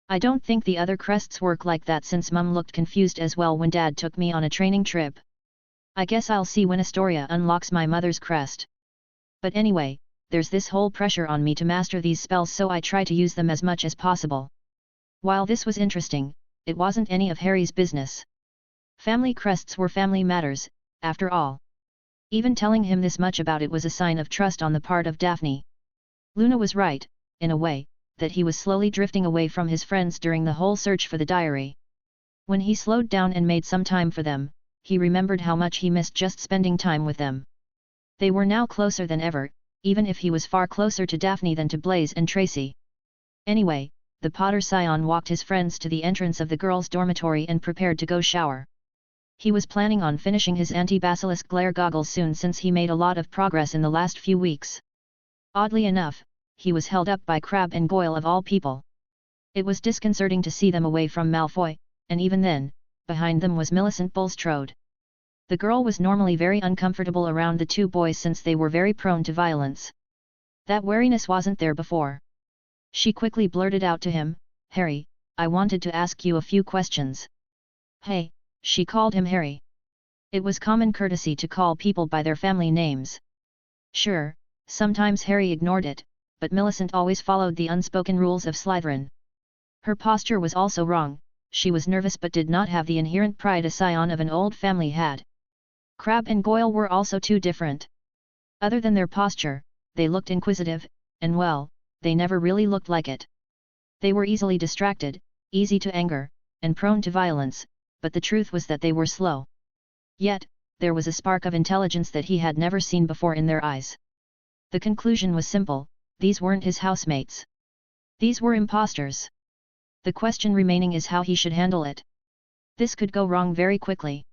I don't think the other crests work like that since Mum looked confused as well when Dad took me on a training trip. I guess I'll see when Astoria unlocks my mother's crest. But anyway, there's this whole pressure on me to master these spells, so I try to use them as much as possible." While this was interesting, it wasn't any of Harry's business. Family crests were family matters, after all. Even telling him this much about it was a sign of trust on the part of Daphne. Luna was right, in a way, that he was slowly drifting away from his friends during the whole search for the diary. When he slowed down and made some time for them, he remembered how much he missed just spending time with them. They were now closer than ever, even if he was far closer to Daphne than to Blaise and Tracy. Anyway, the Potter Scion walked his friends to the entrance of the girls' dormitory and prepared to go shower. He was planning on finishing his anti-basilisk glare goggles soon since he made a lot of progress in the last few weeks. Oddly enough, he was held up by Crabbe and Goyle of all people. It was disconcerting to see them away from Malfoy, and even then, behind them was Millicent Bulstrode. The girl was normally very uncomfortable around the two boys since they were very prone to violence. That wariness wasn't there before. She quickly blurted out to him, "Harry, I wanted to ask you a few questions." "Hey," she called him Harry. It was common courtesy to call people by their family names. Sure, sometimes Harry ignored it, but Millicent always followed the unspoken rules of Slytherin. Her posture was also wrong, she was nervous but did not have the inherent pride a scion of an old family had. Crabbe and Goyle were also too different. Other than their posture, they looked inquisitive, and well, they never really looked like it. They were easily distracted, easy to anger, and prone to violence, but the truth was that they were slow. Yet, there was a spark of intelligence that he had never seen before in their eyes. The conclusion was simple: these weren't his housemates. These were impostors. The question remaining is how he should handle it. This could go wrong very quickly.